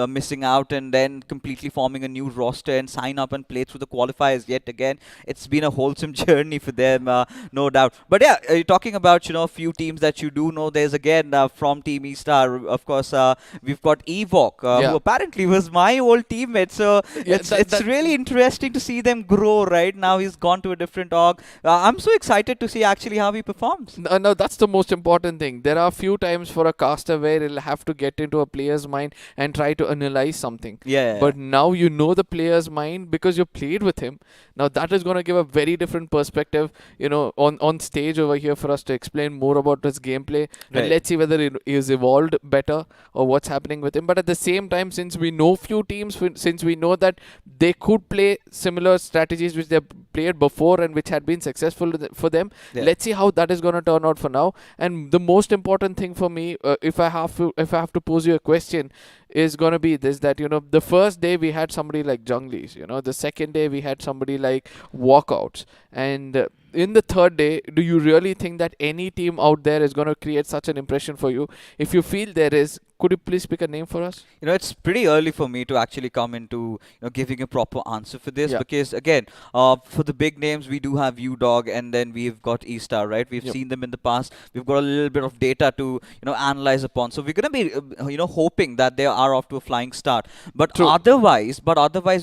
missing out and then completely forming a new roster and sign up and play through the qualifiers yet again. It's been a wholesome journey for them, no doubt. But yeah, you're talking about a few teams that you do know. There's again from Team E-Star, of course, we've got Evok, who apparently was my old teammate. So it's really interesting to see them grow. Right now, he's gone to a different org. I'm so excited to see actually how he performs. No, that's the most important thing. There are a few times for a caster where he'll have to get into a player's mind and try to analyze something. But now you know the player's mind because you played with him. Now that is going to give a very different perspective, on stage over here for us to explain more about his gameplay. And let's see whether he is evolved better or what's happening with him. But at the same time, since we know few teams, since we know that they could play similar strategies which they played before and which had been successful for them, let's see how that is going to turn out for now. And the most important thing for me, if I have to pose you a question, is going to be this, that the first day we had somebody like Junglies, the second day we had somebody like Walkouts, and in the third day, do you really think that any team out there is going to create such an impression for you? If you feel there is, could you please pick a name for us? It's pretty early for me to actually come into giving a proper answer for this, because again, for the big names, we do have UDOG, and then we've got E-Star, right? We've seen them in the past. We've got a little bit of data to analyze upon. So we're going to be hoping that they are off to a flying start. But otherwise,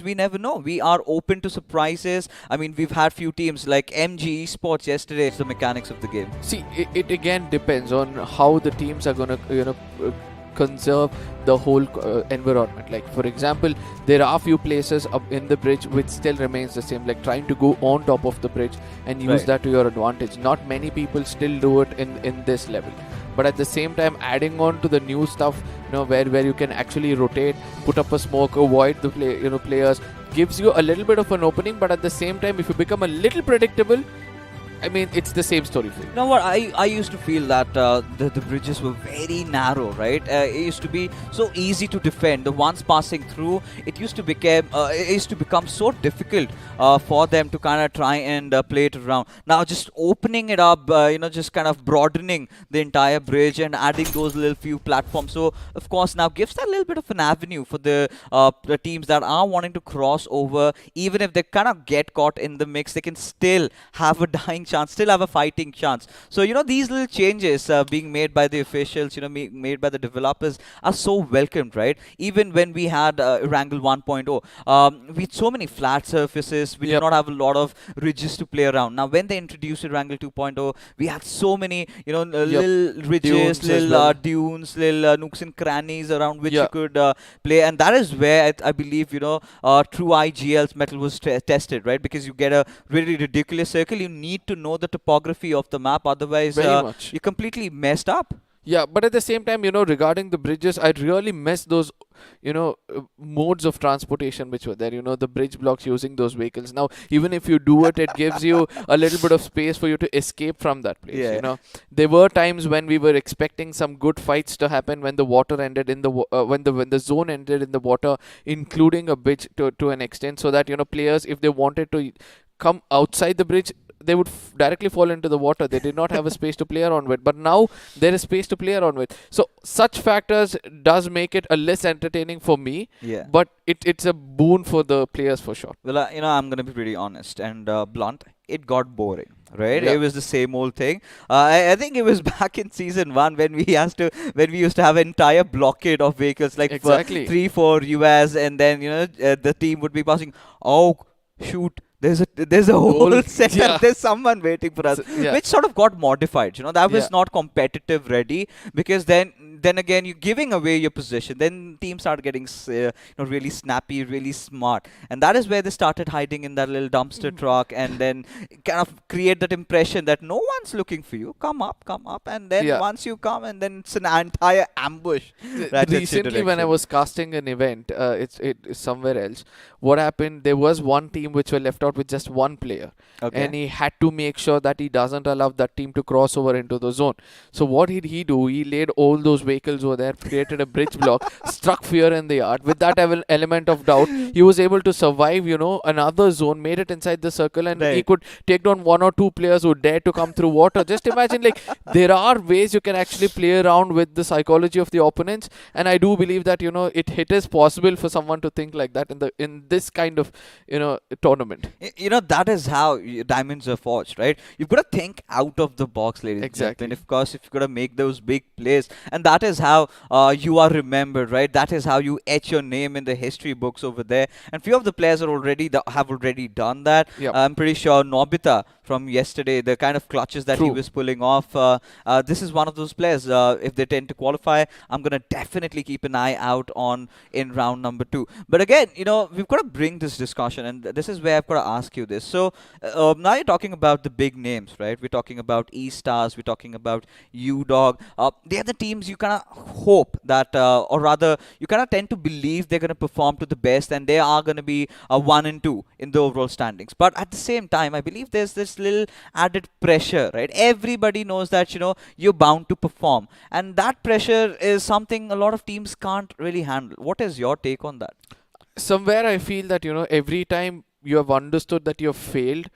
we never know. We are open to surprises. I mean, we've had few teams like MG Esports yesterday. It's the mechanics of the game. See, it again depends on how the teams are going to conserve the whole environment. Like for example, there are a few places up in the bridge which still remains the same, like trying to go on top of the bridge and use that to your advantage. Not many people still do it in this level, but at the same time adding on to the new stuff, where you can actually rotate, put up a smoke, avoid the players, gives you a little bit of an opening. But at the same time, if you become a little predictable, I mean, it's the same story for you. You know what? I used to feel that the bridges were very narrow, right? It used to be so easy to defend. The ones passing through, it used to become so difficult for them to kind of try and play it around. Now, just opening it up, just kind of broadening the entire bridge and adding those little few platforms. So, of course, now gives that little bit of an avenue for the teams that are wanting to cross over. Even if they kind of get caught in the mix, they can still have a dying chance, still have a fighting chance. So these little changes being made by the officials, made by the developers, are so welcomed, right? Even when we had Erangel 1.0, we had so many flat surfaces. We did not have a lot of ridges to play around. Now when they introduced Erangel 2.0, we had so many little ridges, little dunes, little nooks and crannies around which you could play, and that is where I believe true IGL's metal was tested, right? Because you get a really ridiculous circle, you need to know the topography of the map, otherwise you're completely messed up. Yeah, but at the same time, regarding the bridges, I really miss those, modes of transportation which were there. The bridge blocks using those vehicles. Now, even if you do it, it gives you a little bit of space for you to escape from that place. Yeah. There were times when we were expecting some good fights to happen when the water ended in the when the zone ended in the water, including a bridge to an extent, so that players, if they wanted to come outside the bridge, they would directly fall into the water. They did not have a space to play around with. But now there is space to play around with. So such factors does make it a less entertaining for me. Yeah. But it's a boon for the players for sure. Well, I'm going to be pretty honest and blunt. It got boring, right? Yeah. It was the same old thing. I think it was back in season 1 when we used to have an entire blockade of vehicles, like Exactly. 3-4 US, and then the team would be passing. Oh, shoot! There's a whole set. Yeah. There's someone waiting for us, Yeah. which sort of got modified. That was Yeah. not competitive ready, because then again you're giving away your position. Then teams start getting really snappy, really smart, and that is where they started hiding in that little dumpster truck, and then kind of create that impression that no one's looking for you. Come up, and then Yeah. once you come, and then it's an entire ambush. Right at your Recently, when I direction. was casting an event, it's somewhere else. What happened? There was one team which were left out with just one player, Okay. and he had to make sure that he doesn't allow that team to cross over into the zone. So what did he do? He laid all those vehicles over there, created a bridge block, struck fear in the yard. With that element of doubt, he was able to survive, another zone, made it inside the circle, and he Right. could take down 1 or 2 players who dared to come through water. Just imagine, like, there are ways you can actually play around with the psychology of the opponents, and I do believe that it is possible for someone to think like that in this kind of tournament. That is how diamonds are forged, right? You've got to think out of the box, ladies Exactly. and gentlemen. Of course, if you've got to make those big plays, and that is how you are remembered, right? That is how you etch your name in the history books over there. And few of the players have already done that. Yep. I'm pretty sure Nobita from yesterday, the kind of clutches that he True. was pulling off, this is one of those players. If they tend to qualify, I'm gonna definitely keep an eye out on in round number 2. But again, we've got to bring this discussion, and this is where I've got to ask you this. So now you're talking about the big names, right? We're talking about E-Stars, we're talking about U-Dog. They're the teams you kind of hope that, or rather, you kind of tend to believe they're going to perform to the best, and they are going to be 1 and 2 in the overall standings. But at the same time, I believe there's this little added pressure, right? Everybody knows that, you're bound to perform, and that pressure is something a lot of teams can't really handle. What is your take on that? Somewhere I feel that every time you have understood that you have failed,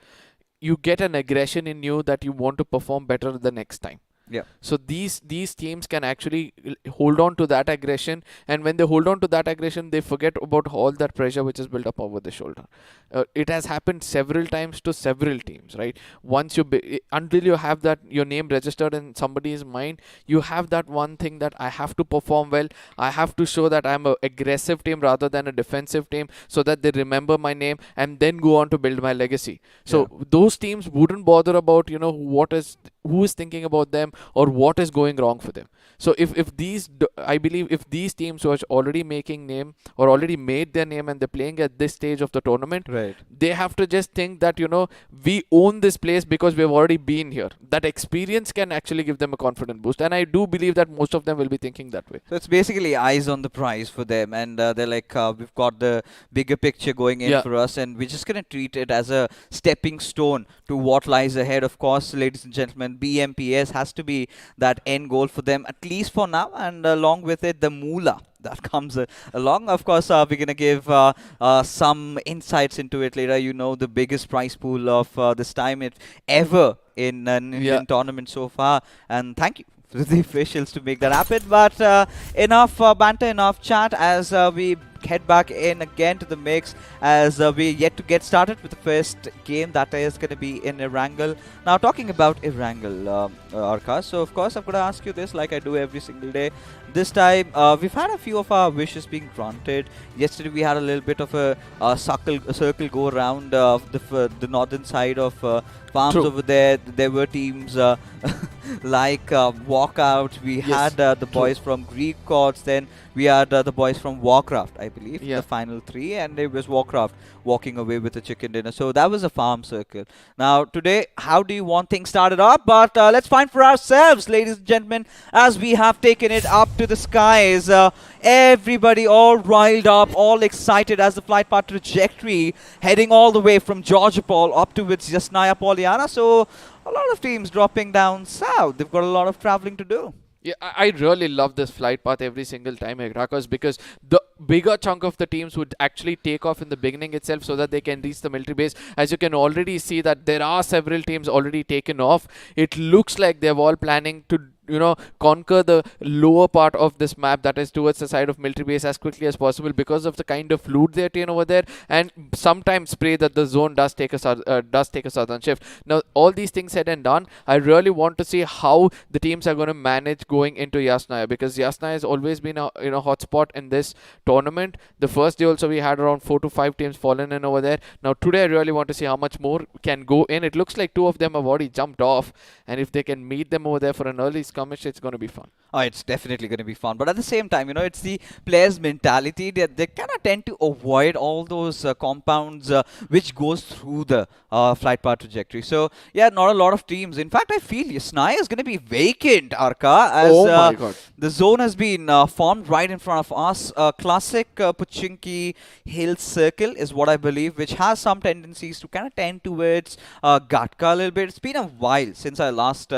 you get an aggression in you that you want to perform better the next time. Yeah. So these teams can actually hold on to that aggression, and when they hold on to that aggression, they forget about all that pressure which is built up over the shoulder. It has happened several times to several teams, right? Once until you have that your name registered in somebody's mind, you have that one thing that I have to perform well. I have to show that I'm an aggressive team rather than a defensive team, so that they remember my name and then go on to build my legacy. So those teams wouldn't bother about who is thinking about them or what is going wrong for them. So I believe if these teams who are already making name or already made their name and they're playing at this stage of the tournament, Right. they have to just think that we own this place because we've already been here. That experience can actually give them a confident boost, and I do believe that most of them will be thinking that way. So it's basically eyes on the prize for them, and they're like, we've got the bigger picture going in Yeah. for us, and we're just going to treat it as a stepping stone to what lies ahead. Of course, ladies and gentlemen, BMPS has to be that end goal for them, at least for now, and along with it, the moolah that comes along. Of course, we're going to give some insights into it later. The biggest prize pool of this time ever in an Indian tournament so far, and thank you to the officials to make that happen. But enough banter, enough chat, as we head back in again to the mix, as we're yet to get started with the first game that is going to be in Erangel. Now, talking about Erangel, Arka, so of course I've got to ask you this, like I do every single day. This time, we've had a few of our wishes being granted. Yesterday we had a little bit of a circle go around the northern side of farms. True. Over there. There were teams like Walkout. We had the boys from Greek Gods. Then we had the boys from Warcraft, I believe, the final three, and it was Warcraft walking away with a chicken dinner. So that was a farm circle. Now today, how do you want things started up? But let's find for ourselves, ladies and gentlemen, as we have taken it up to the skies. Everybody all riled up, all excited as the flight path trajectory heading all the way from Georgopol up towards Yasnaya Polyana. So a lot of teams dropping down south. They've got a lot of traveling to do. Yeah, I really love this flight path every single time, Rakas, because the bigger chunk of the teams would actually take off in the beginning itself so that they can reach the military base. As you can already see that there are several teams already taken off. It looks like they're all planning to conquer the lower part of this map, that is towards the side of military base, as quickly as possible because of the kind of loot they attain over there, and sometimes pray that the zone does take a southern shift. Now, all these things said and done, I really want to see how the teams are going to manage going into Yasnaya, because Yasnaya has always been a hotspot in this tournament. The first day also we had around 4 to 5 teams fallen in over there. Now today I really want to see how much more can go in. It looks like 2 of them have already jumped off, and if they can meet them over there for an early skirmish, it's going to be fun. Oh, it's definitely going to be fun. But at the same time, it's the players' mentality. They kind of tend to avoid all those compounds which goes through the flight path trajectory. So, yeah, not a lot of teams. In fact, I feel Yasnaya is going to be vacant, Arka, as my God. the zone has been formed right in front of us. Classic Pochinki Hill Circle is what I believe, which has some tendencies to kind of tend towards Gatka a little bit. It's been a while since I last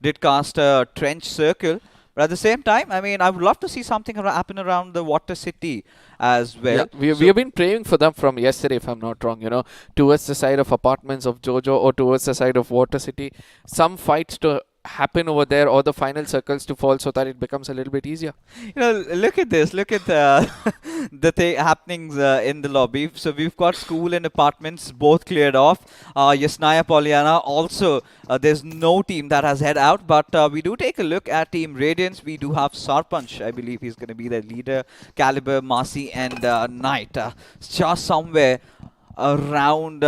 did cast a trench circle. But at the same time, I mean, I would love to see something happen around the Water City as well. Yeah, we have been praying for them from yesterday, if I'm not wrong, towards the side of apartments of Jojo or towards the side of Water City. Some fights to happen over there, or the final circles to fall, so that it becomes a little bit easier. Look at this. Look at the happenings in the lobby. So we've got school and apartments both cleared off. Yasnaya Polyana also, there's no team that has head out, but we do take a look at Team Radiance. We do have Sarpanch, I believe he's going to be the leader, Caliber, Marcy and Knight. Just somewhere around,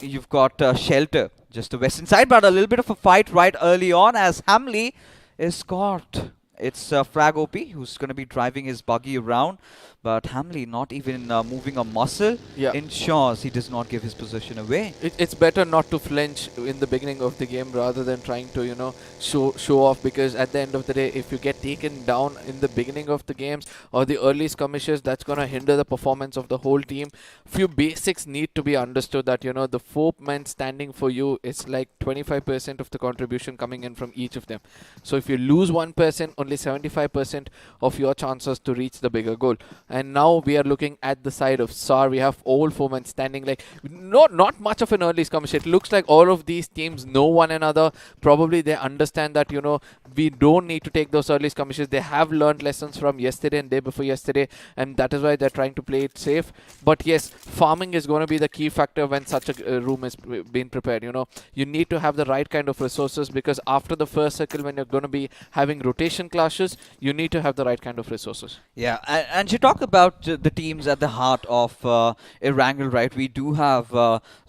you've got Shelter, just the western side, but a little bit of a fight right early on as Hamley is caught. It's Frag OP who's going to be driving his buggy around, but Hamley not even moving a muscle ensures he does not give his position away. It's better not to flinch in the beginning of the game rather than trying to show off, because at the end of the day, if you get taken down in the beginning of the games or the early skirmishes, that's going to hinder the performance of the whole team. Few basics need to be understood, that the 4 men standing for you is like 25% of the contribution coming in from each of them. So if you lose 1%, only 75% of your chances to reach the bigger goal. And now we are looking at the side of SAR. We have all 4 men standing, like not much of an early skirmish. It looks like all of these teams know one another. Probably they understand that we don't need to take those early skirmishes. They have learned lessons from yesterday and day before yesterday, and that is why they're trying to play it safe. But yes, farming is going to be the key factor when such a room is being prepared. You need to have the right kind of resources, because after the first circle, when you're going to be having rotation clashes, you need to have the right kind of resources. Yeah, and you talk about the teams at the heart of Erangel, right? We do have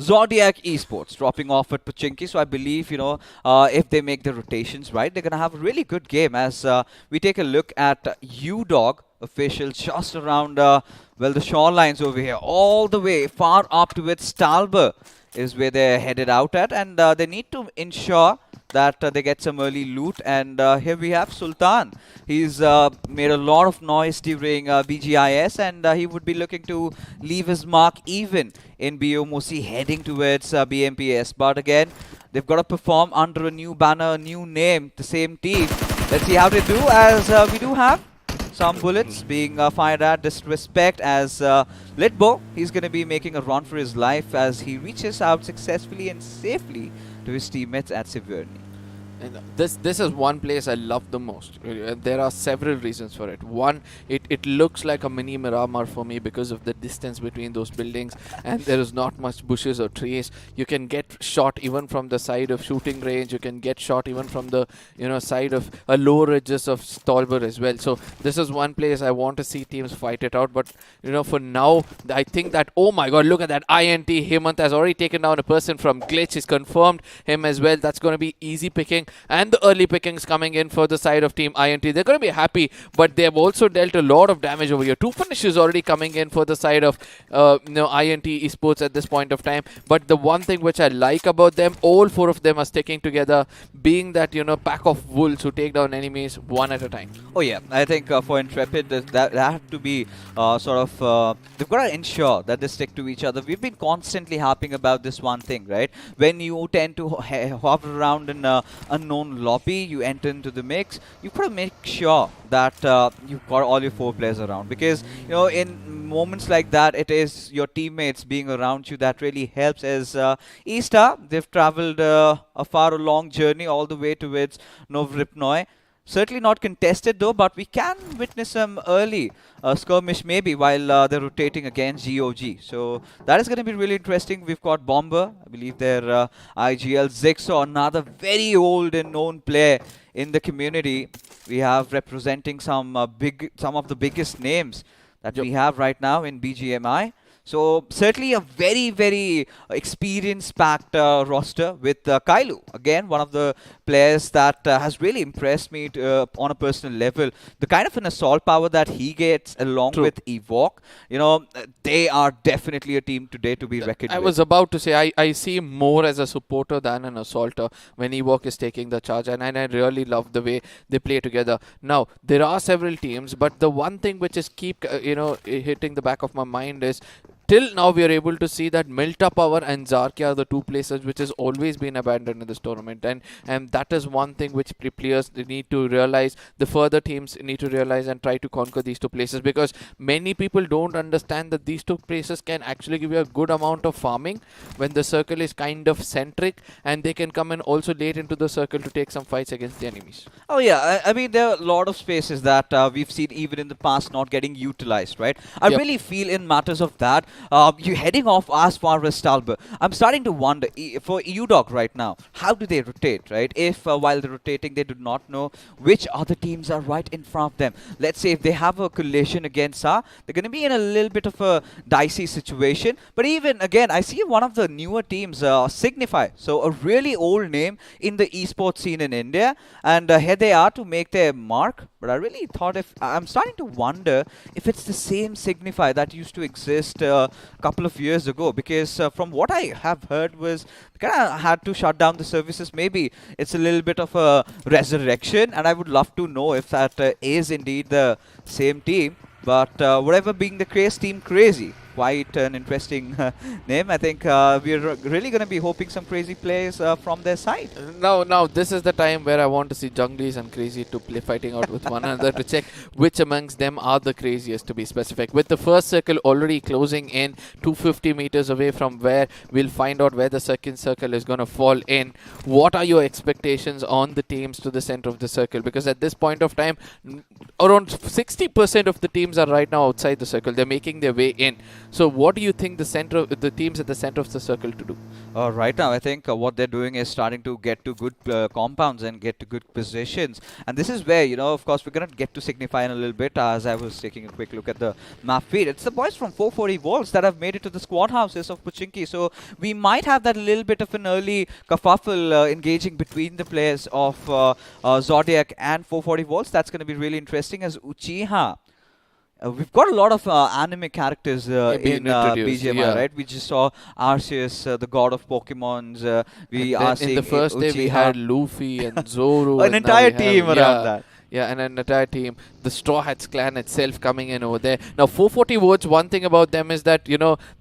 Zodiac Esports dropping off at Pochinki, so I believe, if they make the rotations right, they're going to have a really good game. As we take a look at UDOG officials just around, the shorelines over here, all the way far up towards Stalber is where they're headed out at, and they need to ensure that they get some early loot. And here we have Sultan. He's made a lot of noise during BGIS, and he would be looking to leave his mark even in BMOC heading towards BMPS. But again, they've got to perform under a new banner, a new name, the same team. Let's see how they do, as we do have some bullets being fired at. Disrespect as Litbo, he's going to be making a run for his life as he reaches out successfully and safely to his teammates at Severny. And this is one place I love the most. There are several reasons for it. One, it looks like a mini Miramar for me because of the distance between those buildings, and there is not much bushes or trees. You can get shot even from the side of shooting range. You can get shot even from the side of lower ridges of Stolber as well. So this is one place I want to see teams fight it out. But for now, I think that, oh my God, look at that INT. Hemant has already taken down a person from Glitch. He's confirmed him as well. That's going to be easy picking. and the early pickings coming in for the side of Team INT. They're going to be happy, but they have also dealt a lot of damage over here. 2 finishes already coming in for the side of INT Esports at this point of time. But the one thing which I like about them, all 4 of them are sticking together, being that, pack of wolves who take down enemies one at a time. Oh yeah, I think for Intrepid, that have to be they've got to ensure that they stick to each other. We've been constantly harping about this one thing, right? When you tend to hover around in an unknown lobby, you enter into the mix, you've got to make sure that you've got all your 4 players around, because in moments like that, it is your teammates being around you that really helps. As Easter, they've traveled a long journey all the way towards Novripnoy. Certainly not contested though, but we can witness some early skirmish maybe while they're rotating against GOG. So that is going to be really interesting. We've got Bomber, I believe they're IGL, Zixo, another very old and known player in the community. We have representing some of the biggest names that we have right now in BGMI. So certainly a very, very experience-packed roster with Kailu. Again, one of the players that has really impressed me on a personal level. The kind of an assault power that he gets along with Evoke, they are definitely a team today to be reckoned with. I was about to say, I see him more as a supporter than an assaulter when Evoke is taking the charge, and I really love the way they play together. Now, there are several teams, but the one thing which is hitting the back of my mind is, till now, we are able to see that Milta Power and Zarkia are the 2 places which has always been abandoned in this tournament. And that is one thing which players need to realize, the further teams need to realize and try to conquer these 2 places. Because many people don't understand that these 2 places can actually give you a good amount of farming when the circle is kind of centric. And they can come in also late into the circle to take some fights against the enemies. Oh yeah, I mean, there are a lot of spaces that we've seen even in the past not getting utilized, right? I really feel in matters of that, you're heading off as far as Stalber. I'm starting to wonder, for EUDOG right now, how do they rotate, right? If while they're rotating, they do not know which other teams are right in front of them. Let's say if they have a collision against they're going to be in a little bit of a dicey situation. But even, again, I see one of the newer teams, Signify. So a really old name in the esports scene in India. And here they are to make their mark. But I really thought I'm starting to wonder if it's the same Signify that used to exist couple of years ago, because from what I have heard was they kind of had to shut down the services. Maybe it's a little bit of a resurrection, and I would love to know if that is indeed the same team. But whatever being the case, Team Crazy, quite an interesting name. I think we're really going to be hoping some crazy plays from their side. Now, this is the time where I want to see Junglies and Crazy to play fighting out with one another to check which amongst them are the craziest, to be specific. With the first circle already closing in 250 meters away from where we'll find out where the second circle is going to fall in. What are your expectations on the teams to the center of the circle? Because at this point of time, around 60% of the teams are right now outside the circle. They're making their way in. So what do you think the teams at the center of the circle to do? Right now, I think what they're doing is starting to get to good compounds and get to good positions. And this is where, of course, we're going to get to Signify in a little bit as I was taking a quick look at the map feed. It's the boys from 440 Volts that have made it to the squad houses of Pochinki. So we might have that little bit of an early kerfuffle engaging between the players of Zodiac and 440 Volts. That's going to be really interesting as Uchiha. We've got a lot of anime characters in BGMI, right? We just saw Arceus, the god of Pokemons. We are seeing in the first Uchiha. day we had Luffy and Zoro. An entire team around that. Yeah, and an entire team. The Straw Hats clan itself coming in over there. Now, 440 Words, one thing about them is that,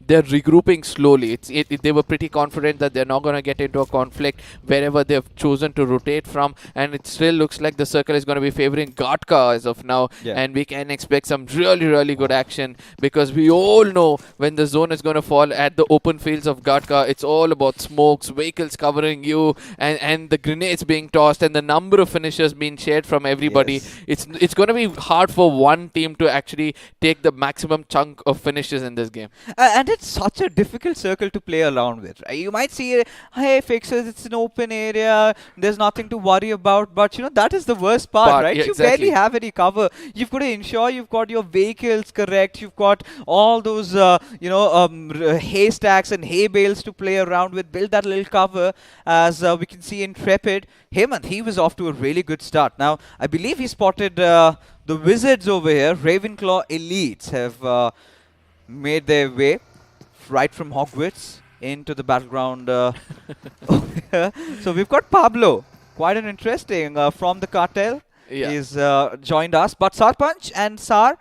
they're regrouping slowly. They were pretty confident that they're not going to get into a conflict wherever they've chosen to rotate from. And it still looks like the circle is going to be favoring Gatka as of now. Yeah. And we can expect some really, really good action, because we all know when the zone is going to fall at the open fields of Gatka, it's all about smokes, vehicles covering you, and the grenades being tossed, and the number of finishers being shared from everybody. everybody. It's going to be hard for one team to actually take the maximum chunk of finishes in this game. And it's such a difficult circle to play around with, right? You might see, hey, Fixers, it's an open area, there's nothing to worry about, but that is the worst part, right? Yeah, you exactly. barely have any cover. You've got to ensure you've got your vehicles correct, you've got all those, haystacks and hay bales to play around with, build that little cover, as we can see Intrepid. Hemant, he was off to a really good start. Now, I believe he spotted the Wizards over here. Ravenclaw Elites have made their way right from Hogwarts into the battleground over here. So we've got Pablo, quite an interesting from the cartel. Yeah. He's joined us. But Sarpanch and Sar,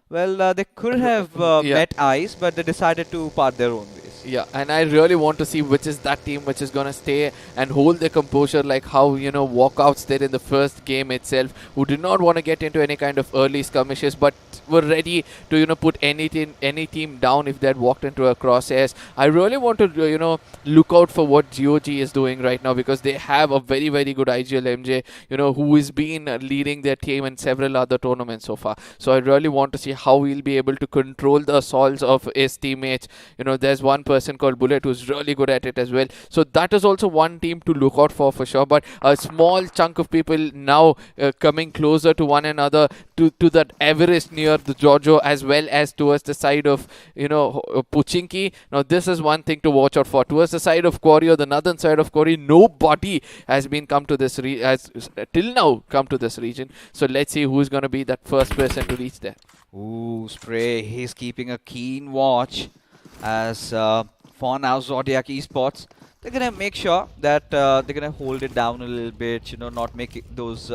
well, they could have met eyes, but they decided to part their own ways. Yeah, and I really want to see which is that team which is going to stay and hold their composure, like how, walkouts did in the first game itself, who did not want to get into any kind of early skirmishes, but were ready to, put any team down if they had walked into a crosshairs. I really want to, look out for what GOG is doing right now, because they have a very, very good IGL MJ, who has been leading their team in several other tournaments so far. So I really want to see how we'll be able to control the assaults of his teammates. There's one person called Bullet who's really good at it as well. So that is also one team to look out for sure. But a small chunk of people now coming closer to one another, to that Everest near the Giorgio, as well as towards the side of Puchinki. Now this is one thing to watch out for. Towards the side of Quarry, or the northern side of Quarry, nobody has been come to this till now come to this region. So let's see who's going to be that first person to reach there. Ooh, Spray, he's keeping a keen watch as for now Zodiac Esports. They're going to make sure that they're going to hold it down a little bit, not make those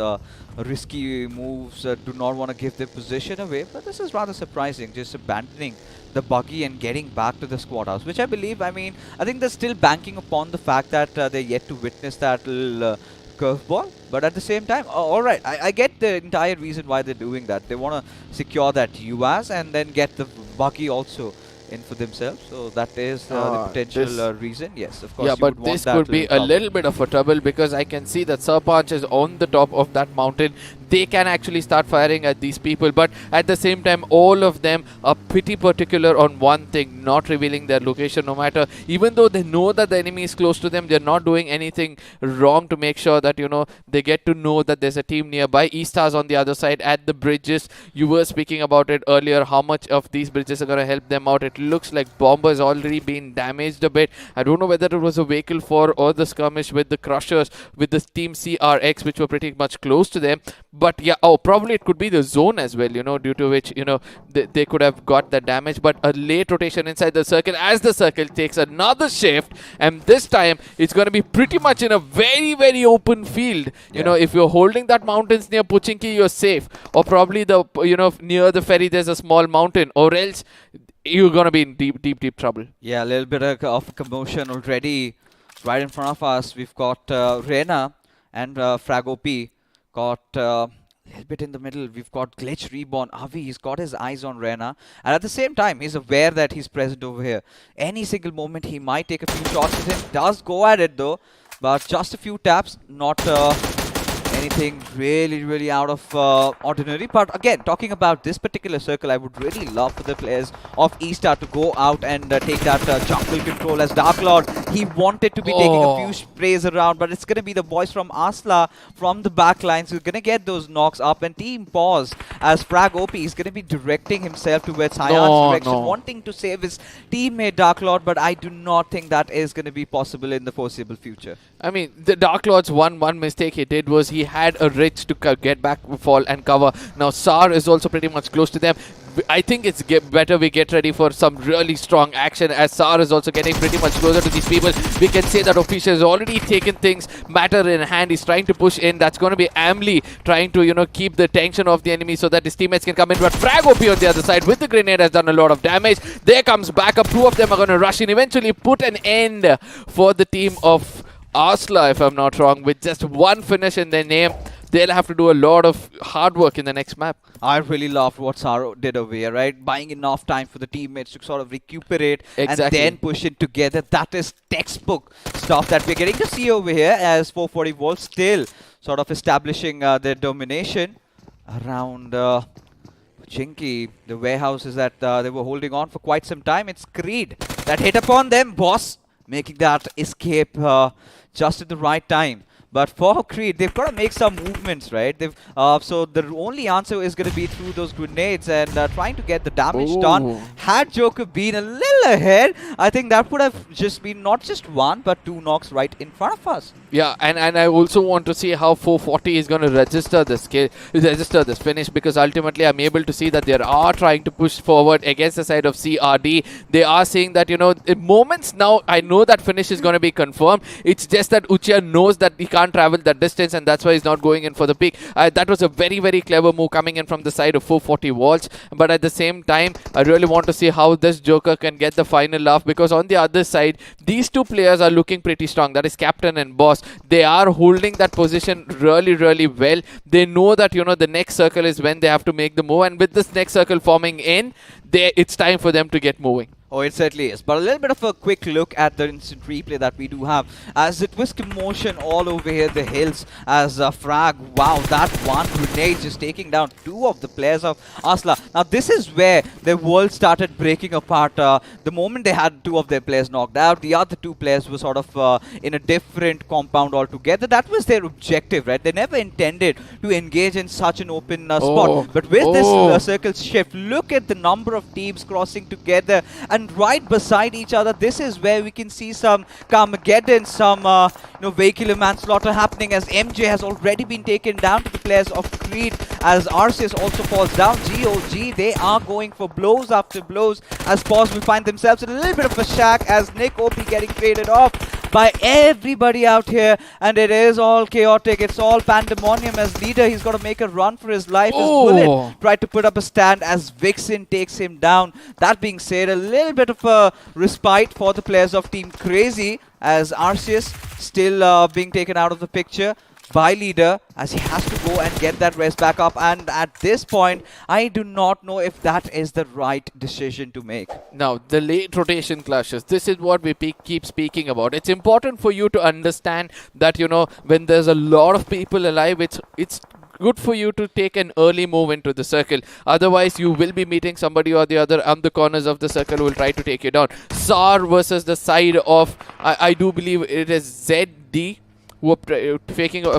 risky moves, do not want to give their position away. But this is rather surprising, just abandoning the buggy and getting back to the squad house, which I think they're still banking upon the fact that they're yet to witness that little curveball. But at the same time, alright, I get the entire reason why they're doing that. They want to secure that UAS and then get the buggy also in for themselves. So that is the potential reason. Yes, of course. Yeah, you but would want this that could be a trouble. little bit of a trouble, because I can see that Sarpanch is on the top of that mountain. They can actually start firing at these people, but at the same time, all of them are pretty particular on one thing, not revealing their location, no matter, even though they know that the enemy is close to them, they're not doing anything wrong to make sure that, they get to know that there's a team nearby. E-Stars on the other side at the bridges. You were speaking about it earlier, how much of these bridges are going to help them out. It looks like Bomber has already been damaged a bit. I don't know whether it was a vehicle for or the skirmish with the Crushers, with the team CRX, which were pretty much close to them. But yeah, probably it could be the zone as well, due to which, they could have got that damage. But a late rotation inside the circle as the circle takes another shift. And this time, it's going to be pretty much in a very, very open field. Yeah. If you're holding that mountains near Puchinki, you're safe. Or probably near the ferry, there's a small mountain. Or else, you're going to be in deep, deep, deep trouble. Yeah, a little bit of commotion already right in front of us. We've got Rena and Frag-OP. Got a little bit in the middle. We've got Glitch Reborn. Avi, he's got his eyes on Rena. And at the same time, he's aware that he's present over here. Any single moment, he might take a few shots at him. Does go at it though. But just a few taps. Not anything really, really out of ordinary. But again, talking about this particular circle, I would really love for the players of E-Star to go out and take that jungle control as Dark Lord. He wanted to be taking a few sprays around, but it's going to be the boys from Asla from the back lines who's going to get those knocks up. And Team Pause as Frag-OP is going to be directing himself towards Hyan's direction, wanting to save his teammate Dark Lord, but I do not think that is going to be possible in the foreseeable future. I mean, the Dark Lord's one mistake he did was he had a Rich to get back, fall and cover. Now Sar is also pretty much close to them. I think it's better we get ready for some really strong action, as Sar is also getting pretty much closer to these people. We can say that Official has already taken things matter in hand. He's trying to push in. That's going to be Amli trying to, keep the tension of the enemy so that his teammates can come in. But Frag-OP on the other side with the grenade has done a lot of damage. There comes backup. Two of them are going to rush in, eventually put an end for the team of Asla, if I'm not wrong, with just one finish in their name. They'll have to do a lot of hard work in the next map. I really loved what Saro did over here, right? Buying enough time for the teammates to sort of recuperate and then push it together. That is textbook stuff that we're getting to see over here, as 440 Volts still sort of establishing their domination. around Chinky. The warehouses that they were holding on for quite some time. It's Creed that hit upon them. Boss making that escape just at the right time. But for Creed, they've got to make some movements, right? They've so the only answer is going to be through those grenades and trying to get the damage done. Had Joker been a little ahead, I think that would have just been not just one but two knocks right in front of us. Yeah, and I also want to see how 440 is going to register this finish, because ultimately I'm able to see that they are trying to push forward against the side of CRD. They are saying that, you know, in moments now, I know that finish is going to be confirmed. It's just that Uchiha knows that he can't travel that distance, and that's why he's not going in for the peak. That was a very, very clever move coming in from the side of 440 Waltz. But at the same time, I really want to see how this Joker can get the final laugh, because on the other side, these two players are looking pretty strong. That is Captain and Boss. They are holding that position really, really well. They know that, you know, the next circle is when they have to make the move, and with this next circle forming in, it's time for them to get moving. Oh, it certainly is. But a little bit of a quick look at the instant replay that we do have, as it was commotion all over here, the hills, as Frag, wow, that one grenade just taking down two of the players of Asla. Now, this is where the world started breaking apart. The moment they had two of their players knocked out, the other two players were sort of in a different compound altogether. That was their objective, right? They never intended to engage in such an open spot. But with this circle shift, look at the number of teams crossing together and right beside each other. This is where we can see some Carmageddon, some vehicular manslaughter happening, as MJ has already been taken down to the players of Creed, as Arceus also falls down. GOG, they are going for blows after blows, as Pause will find themselves in a little bit of a shack, as Nick OP getting traded off by everybody out here, and it is all chaotic. It's all pandemonium. As leader, he's got to make a run for his life. As Bullet tried to put up a stand, as Vixen takes him down. That being said, a little bit of a respite for the players of Team Crazy, as Arceus still being taken out of the picture by leader, as he has to go and get that rest back up. And at this point, I do not know if that is the right decision to make. Now, the late rotation clashes, this is what we keep speaking about. It's important for you to understand that, you know, when there's a lot of people alive, it's good for you to take an early move into the circle. Otherwise, you will be meeting somebody or the other on the corners of the circle who will try to take you down. SAR versus the side of, I do believe it is ZD, who are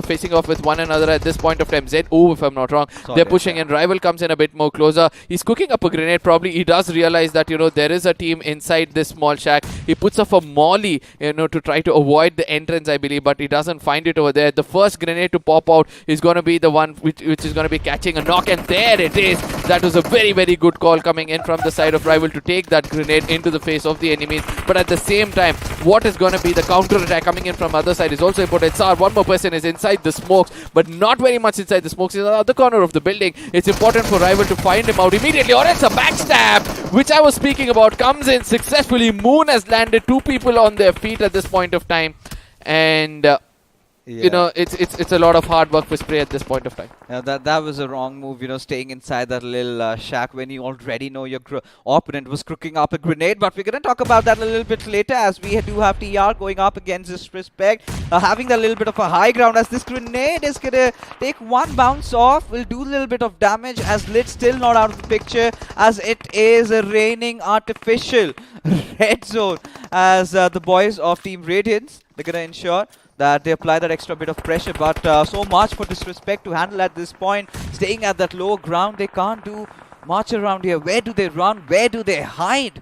facing off with one another at this point of time. ZO, if I'm not wrong. They're pushing in. Rival comes in a bit more closer. He's cooking up a grenade. Probably he does realize that, you know, there is a team inside this small shack. He puts up a molly, you know, to try to avoid the entrance, I believe, but he doesn't find it over there. The first grenade to pop out is going to be the one which is going to be catching a knock, and there it is. That was a very, very good call coming in from the side of Rival to take that grenade into the face of the enemies. But at the same time, what is going to be the counter attack coming in from other side is also important. SAR, one more person is inside the smokes, but not very much inside the smokes. He's on the other corner of the building. It's important for Rival to find him out immediately, or it's a backstab, which I was speaking about, comes in successfully. Moon has landed two people on their feet at this point of time, and you know, it's a lot of hard work for Spray at this point of time. Yeah, that was a wrong move, you know, staying inside that little shack when you already know your opponent was crooking up a grenade. But we're going to talk about that a little bit later, as we do have TR going up against Disrespect, having that little bit of a high ground, as this grenade is going to take one bounce off, will do a little bit of damage, as Lit still not out of the picture, as it is a raining artificial red zone, as the boys of Team Radiance, they're going to ensure that they apply that extra bit of pressure. But so much for Disrespect to handle at this point. Staying at that lower ground, they can't do much around here. Where do they run? Where do they hide?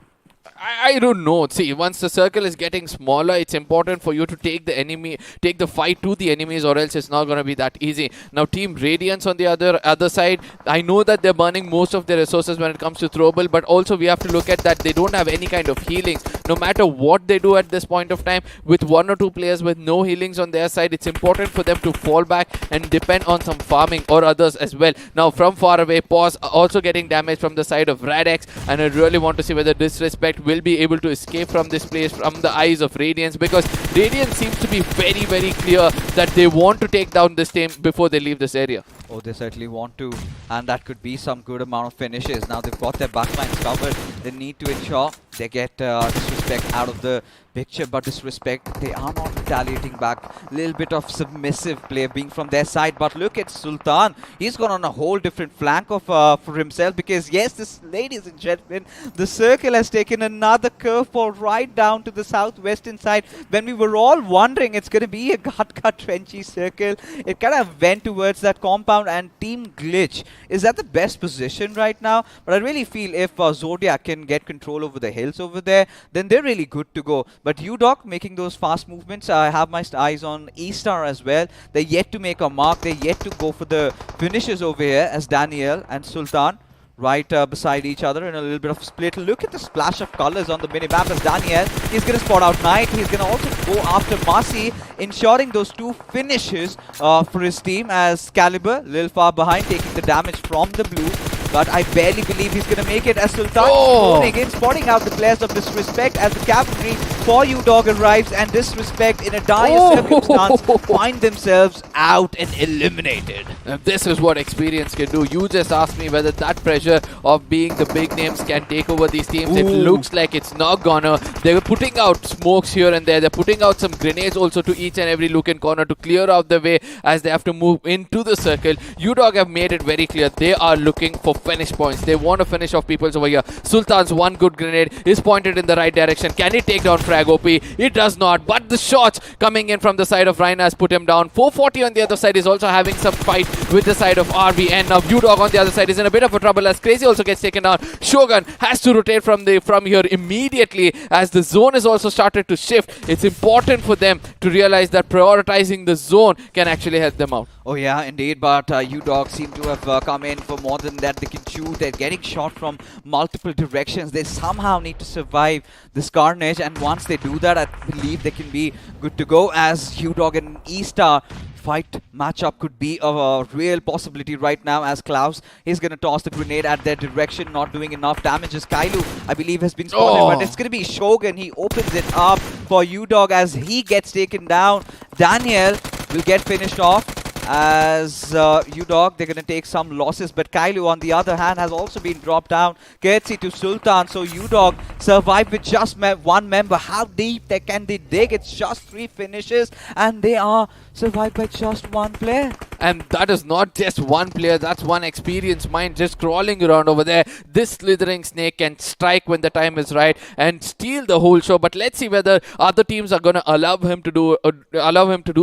I don't know. See, once the circle is getting smaller, it's important for you to take the fight to the enemies, or else it's not going to be that easy. Now, Team Radiance on the other side, I know that they're burning most of their resources when it comes to throwable, but also we have to look at that they don't have any kind of healings. No matter what they do at this point of time, with one or two players with no healings on their side, it's important for them to fall back and depend on some farming or others as well. Now, from far away, Pause also getting damage from the side of Radex, and I really want to see whether Disrespect will be able to escape from this place from the eyes of Radiance, because Radiance seems to be very, very clear that they want to take down this team before they leave this area. Oh, they certainly want to, and that could be some good amount of finishes. Now they've got their backlines covered. They need to ensure they get Disrespect Disrespect out of the picture, but Disrespect, they are not retaliating back. Little bit of submissive play being from their side, but look at Sultan. He's gone on a whole different flank of for himself, because yes, this, ladies and gentlemen, the circle has taken another curveball right down to the southwestern side. When we were all wondering it's going to be a gut trenchy circle, it kind of went towards that compound, and Team Glitch is at the best position right now. But I really feel if Zodiac can get control over the hills over there, then they're really good to go. But UDOC making those fast movements. I have my eyes on E-Star as well. They're yet to make a mark. They're yet to go for the finishes over here, as Daniel and Sultan right beside each other in a little bit of split. Look at the splash of colors on the minimap as Daniel. He's going to spot out Knight. He's going to also go after Marcy, ensuring those two finishes for his team, as Caliber, a little far behind, taking the damage from the blue. But I barely believe he's going to make it, as Sultan is again spotting out the players of Disrespect as the cavalry for UDOG arrives, and Disrespect in a dire circumstance find themselves out and eliminated. This is what experience can do. You just asked me whether that pressure of being the big names can take over these teams. It looks like it's not gonna. They're putting out smokes here and there. They're putting out some grenades also to each and every nook and corner to clear out the way as they have to move into the circle. UDOG have made it very clear they are looking for finish points. They want to finish off peoples over here. Sultan's one good grenade is pointed in the right direction. Can he take down Frag OP? It does not, but the shots coming in from the side of Rhino has put him down. 440 on the other side is also having some fight with the side of RB, and now UDOG on the other side is in a bit of a trouble as Crazy also gets taken down. Shogun has to rotate from here immediately as the zone is also started to shift. It's important for them to realize that prioritizing the zone can actually help them out. Oh yeah, indeed, but UDOG seem to have come in for more than that. They can chew. They're getting shot from multiple directions. They somehow need to survive this carnage, and once they do that, I believe they can be good to go, as UDOG and E-Star fight matchup could be a real possibility right now, as Klaus is going to toss the grenade at their direction, not doing enough damage, as Kailu, I believe, has been spotted, but it's going to be Shogun. He opens it up for UDOG as he gets taken down. Daniel will get finished off, as UDOG, they're going to take some losses, but Kailu on the other hand has also been dropped down. Courtesy to Sultan, so UDOG survived with just one member. How deep can they dig? It's just 3 finishes, and they are survived by just one player. And that is not just one player, that's one experienced mind just crawling around over there. This slithering snake can strike when the time is right and steal the whole show. But let's see whether other teams are going to allow him to do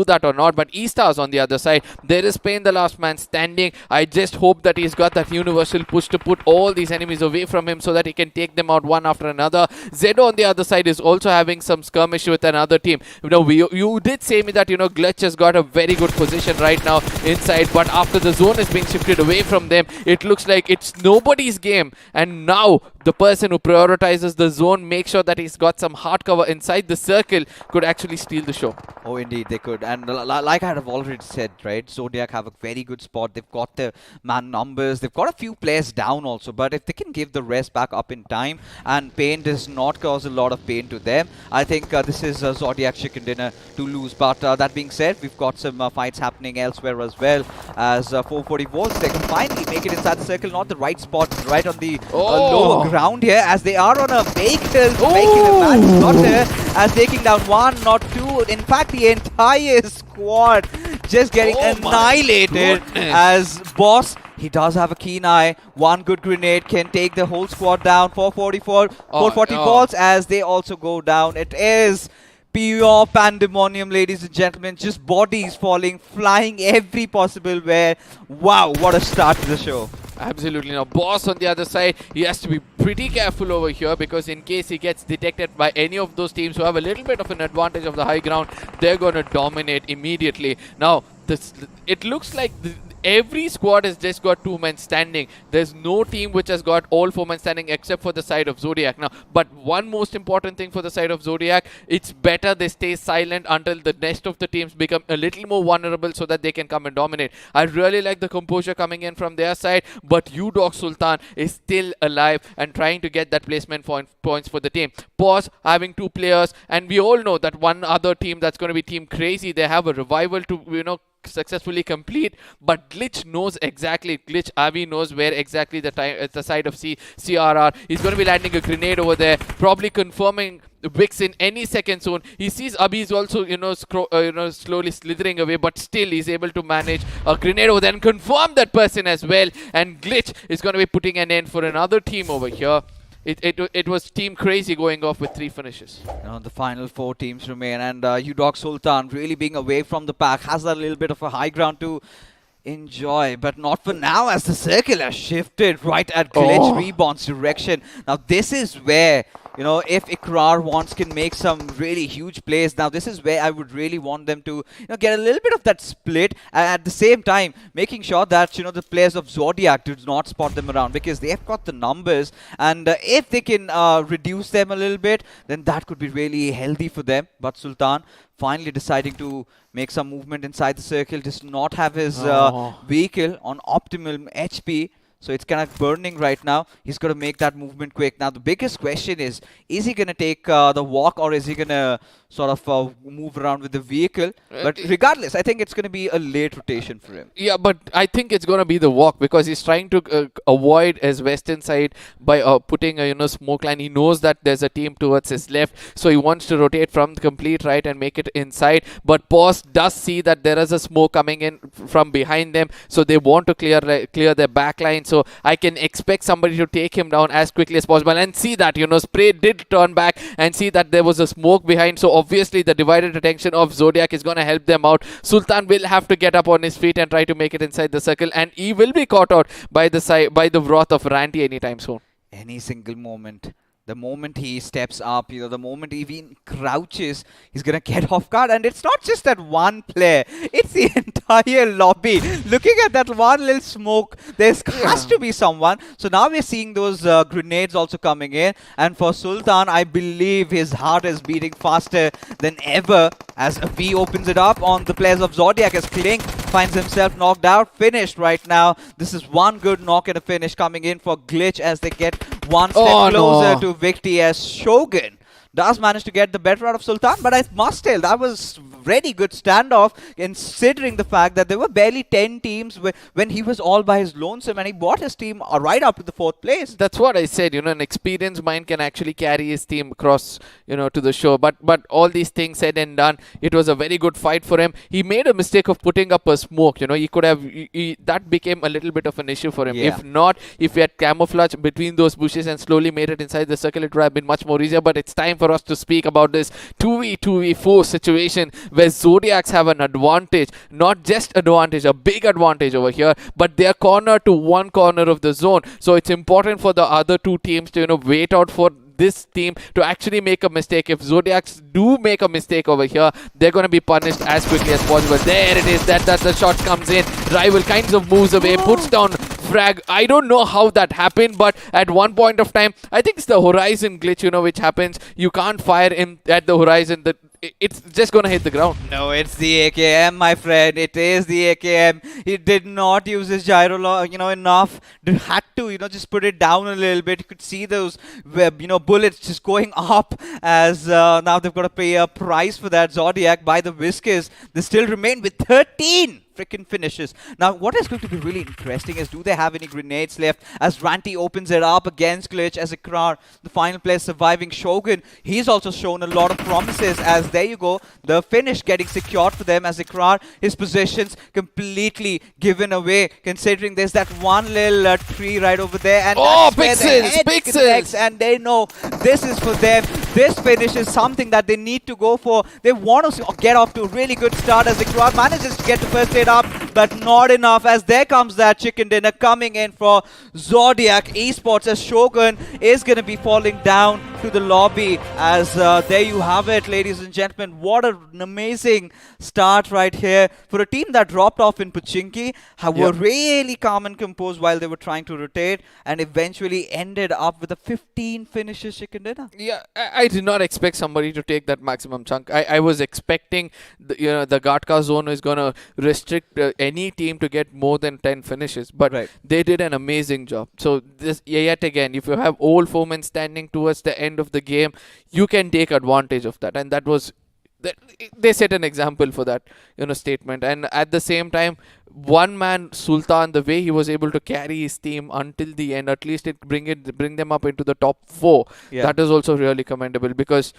that or not. But E-Stars on the other side, there is Pain, the last man standing. I just hope that he's got that universal push to put all these enemies away from him so that he can take them out one after another. Zedo on the other side is also having some skirmish with another team. You did say me that Glitch has got a very good position right now inside, but after the zone is being shifted away from them, it looks like it's nobody's game, and now the person who prioritizes the zone, make sure that he's got some hard cover inside the circle, could actually steal the show. Oh, indeed, they could. And like I have already said, right, Zodiac have a very good spot. They've got the man numbers. They've got a few players down also. But if they can give the rest back up in time, and pain does not cause a lot of pain to them, I think this is Zodiac chicken dinner to lose. But that being said, we've got some fights happening elsewhere as well, as 440 volts. They can finally make it inside the circle. Not the right spot, right on the lower ground here, as they are on a vehicle making a man slaughter, as taking down 1, not 2, in fact the entire squad just getting annihilated, as Boss, he does have a keen eye. One good grenade can take the whole squad down. 440 volts as they also go down. It is pure pandemonium, ladies and gentlemen. Just bodies falling, flying every possible way. Wow, what a start to the show. Absolutely. Now, Boss on the other side, he has to be pretty careful over here, because in case he gets detected by any of those teams who have a little bit of an advantage of the high ground, they're going to dominate immediately. Now, it looks like every squad has just got 2 men standing. There's no team which has got all 4 men standing except for the side of Zodiac. Now, but one most important thing for the side of Zodiac, it's better they stay silent until the rest of the teams become a little more vulnerable so that they can come and dominate. I really like the composure coming in from their side, but UDOG Sultan is still alive and trying to get that placement points for the team. Pause having 2 players, and we all know that one other team that's going to be Team Crazy, they have a revival to, successfully complete, but Glitch knows exactly, Glitch Avi knows where exactly the side of CRR. He's going to be landing a grenade over there, probably confirming Wix in any second zone. He sees Abhi is also, slowly slithering away, but still he's able to manage a grenade over there and confirm that person as well. And Glitch is going to be putting an end for another team over here. It was Team Crazy going off with 3 finishes. The final 4 teams remain, and UDOG Sultan really being away from the pack has that little bit of a high ground to enjoy, but not for now, as the circle has shifted right at Glitch Reborn's direction. Now this is where, if Ikrar can make some really huge plays, now this is where I would really want them to, get a little bit of that split, and at the same time making sure that, the players of Zodiac do not spot them around, because they've got the numbers, and if they can reduce them a little bit, then that could be really healthy for them. But Sultan finally deciding to make some movement inside the circle, does not have his vehicle on optimal HP. So it's kind of burning right now. He's got to make that movement quick. Now the biggest question is he going to take the walk, or is he going to sort of move around with the vehicle? But regardless, I think it's going to be a late rotation for him. Yeah, but I think it's going to be the walk, because he's trying to avoid his western side by putting a smoke line. He knows that there's a team towards his left, so he wants to rotate from the complete right and make it inside. But Boss does see that there is a smoke coming in from behind them, so they want to clear their back line. So I can expect somebody to take him down as quickly as possible, and see that Spray did turn back and see that there was a smoke behind. So obviously the divided attention of Zodiac is going to help them out. Sultan will have to get up on his feet and try to make it inside the circle, and he will be caught out by the wrath of Randy anytime soon. Any single moment. The moment he steps up, the moment he even crouches, he's going to get off guard. And it's not just that one player. It's the entire lobby. Looking at that one little smoke, there has to be someone. So now we're seeing those grenades also coming in. And for Sultan, I believe his heart is beating faster than ever as V opens it up on the players of Zodiac, as Klink finds himself knocked out. Finished right now. This is one good knock and a finish coming in for Glitch as they get one step closer to victory, as Shogun does manage to get the better out of Sultan. But I must tell, that was very good standoff, considering the fact that there were barely 10 teams when he was all by his lonesome, and he brought his team right up to the 4th place. That's what I said, an experienced mind can actually carry his team across, to the show. But all these things said and done, it was a very good fight for him. He made a mistake of putting up a smoke, he could have, that became a little bit of an issue for him. Yeah. If not, if he had camouflaged between those bushes and slowly made it inside the circle, it would have been much more easier. But it's time for us to speak about this 2v4 situation where Zodiacs have an advantage, not just advantage, a big advantage over here, but they are cornered to one corner of the zone. So it's important for the other 2 teams to wait out for this team to actually make a mistake. If Zodiacs do make a mistake over here, they're going to be punished as quickly as possible. There it is, that the shot comes in. Rival kinds of moves away, puts down frag. I don't know how that happened, but at one point of time, I think it's the horizon glitch, which happens. You can't fire him at the horizon. It's just going to hit the ground. No, it's the AKM, my friend. It is the AKM. He did not use his gyro, enough. Had to, just put it down a little bit. You could see those, bullets just going up, as now they've got to pay a price for that. Zodiac by the Whiskers. They still remain with 13 freaking finishes. Now, what is going to be really interesting is, do they have any grenades left? As Ranty opens it up against Glitch, as Ikrar, the final player surviving Shogun, he's also shown a lot of promises, as there you go, the finish getting secured for them, as Ikrar, his positions completely given away, considering there's that one little tree right over there, and Pixels! And they know this is for them. This finish is something that they need to go for. They want to get off to a really good start, as Ikrar manages to get the first aid up, but not enough, as there comes that chicken dinner coming in for Zodiac Esports, as Shogun is going to be falling down to the lobby, as there you have it, ladies and gentlemen. What an amazing start right here for a team that dropped off in Pochinki, were really calm and composed while they were trying to rotate, and eventually ended up with a 15 finishes chicken dinner. Yeah, I did not expect somebody to take that maximum chunk. I was expecting the Gatka zone is going to restrict any team to get more than 10 finishes, but they did an amazing job. So this, yet again, if you have old foemen standing towards the end of the game, you can take advantage of that, and that was they set an example for that, statement. And at the same time, one man Sultan, the way he was able to carry his team until the end, at least bring them up into the top 4. Yeah. That is also really commendable, because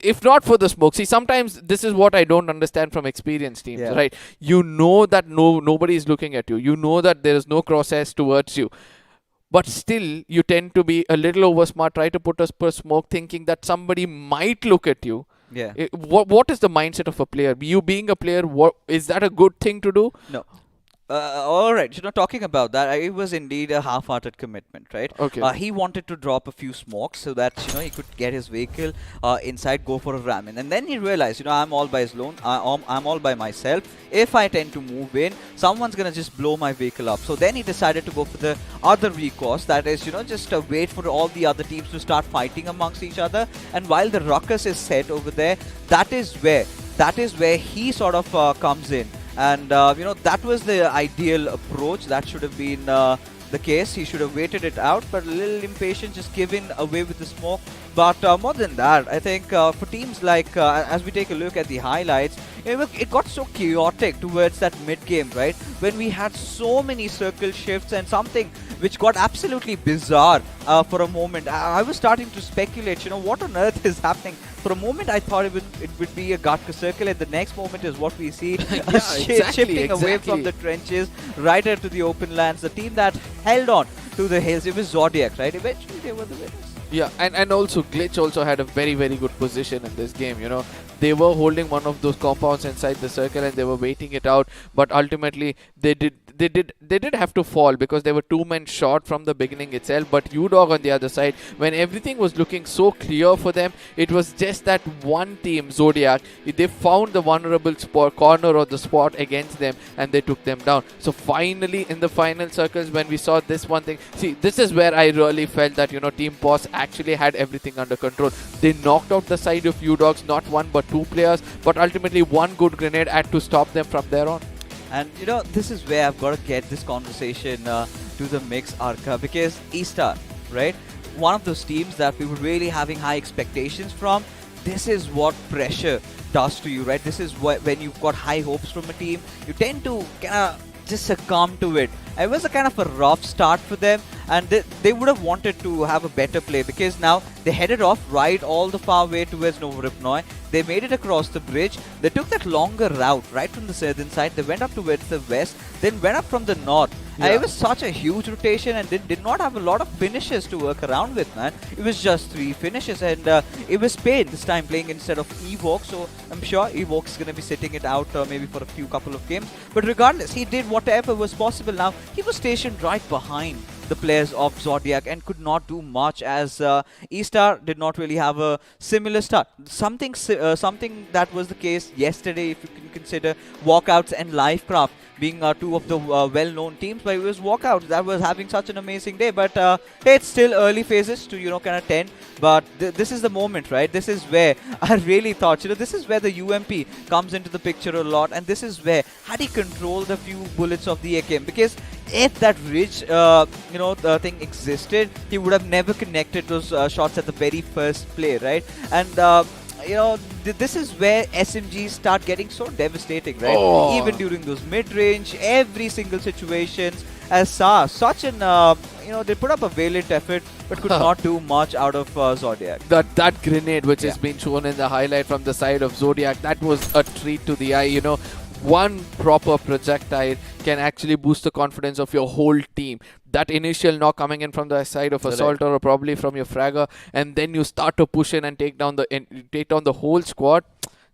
if not for the smoke, see, sometimes this is what I don't understand from experienced teams, Yeah. right? You know that nobody is looking at you. You know that there is no crosshairs towards you. But still, you tend to be a little over smart, try to put us per smoke, thinking that somebody might look at you. Yeah. What is the mindset of a player? You being a player, is that a good thing to do? No. All right, talking about that, it was indeed a half-hearted commitment, right? Okay. He wanted to drop a few smokes so that, he could get his vehicle inside, go for a ramming. And then he realized, I'm all by his own, I'm all by myself. If I tend to move in, someone's going to just blow my vehicle up. So then he decided to go for the other recourse, that is, just wait for all the other teams to start fighting amongst each other. And while the ruckus is set over there, that is where he sort of comes in. And, that was the ideal approach. That should have been the case. He should have waited it out, but a little impatient, just giving away with the smoke. But more than that, I think for teams like, as we take a look at the highlights, it got so chaotic towards that mid-game, right? When we had so many circle shifts and something which got absolutely bizarre for a moment. I was starting to speculate, what on earth is happening? For a moment, I thought it would be a Gatka circle, and the next moment is what we see, shifting away from the trenches right into the open lands. The team that held on to the hills, it was Zodiac, right? Eventually, they were the winners. Yeah, and also Glitch also had a very, very good position in this game, They were holding one of those compounds inside the circle and they were waiting it out, but ultimately they did have to fall because they were 2 men short from the beginning itself. But UDOG on the other side, when everything was looking so clear for them, it was just that one team, Zodiac, they found the vulnerable corner or the spot against them and they took them down. So finally in the final circles, when we saw this one thing, see, this is where I really felt that, Team Boss actually had everything under control. They knocked out the side of UDOGs, not one but 2 players, but ultimately one good grenade had to stop them from there on. And this is where I've got to get this conversation to the mix, Arka, because E-Star, right? One of those teams that we were really having high expectations from. This is what pressure does to you, right? This is when you've got high hopes from a team, you tend to kind of just succumb to it. It was a kind of a rough start for them, and they would have wanted to have a better play, because now they headed off right all the far way towards Novoripnoi. They made it across the bridge. They took that longer route right from the southern side. They went up towards the west, then went up from the north. Yeah. And it was such a huge rotation, and they did not have a lot of finishes to work around with, man. It was just 3 finishes, and it was Spain this time playing instead of Evoke, so I'm sure Evoke's going to be sitting it out maybe for a couple of games. But regardless, he did whatever was possible. Now, he was stationed right behind the players of Zodiac and could not do much, as E-Star did not really have a similar start. Something that was the case yesterday, if you can consider Walkouts and Lifecraft being 2 of the well-known teams, but it was Walkouts that was having such an amazing day. But it's still early phases to kind of 10. But this is the moment, right? This is where I really thought, this is where the UMP comes into the picture a lot, and this is where had he controlled a few bullets of the AKM, because if that ridge the thing existed, he would have never connected those shots at the very first play, right? And this is where SMGs start getting so devastating, right? Oh. Even during those mid-range, every single situations, as such an they put up a valiant effort but could not do much out of Zodiac. That grenade which has been shown in the highlight from the side of Zodiac, that was a treat to the eye. One proper projectile can actually boost the confidence of your whole team. That initial knock coming in from the side of Assaulter or probably from your fragger, and then you start to push in and take down the whole squad.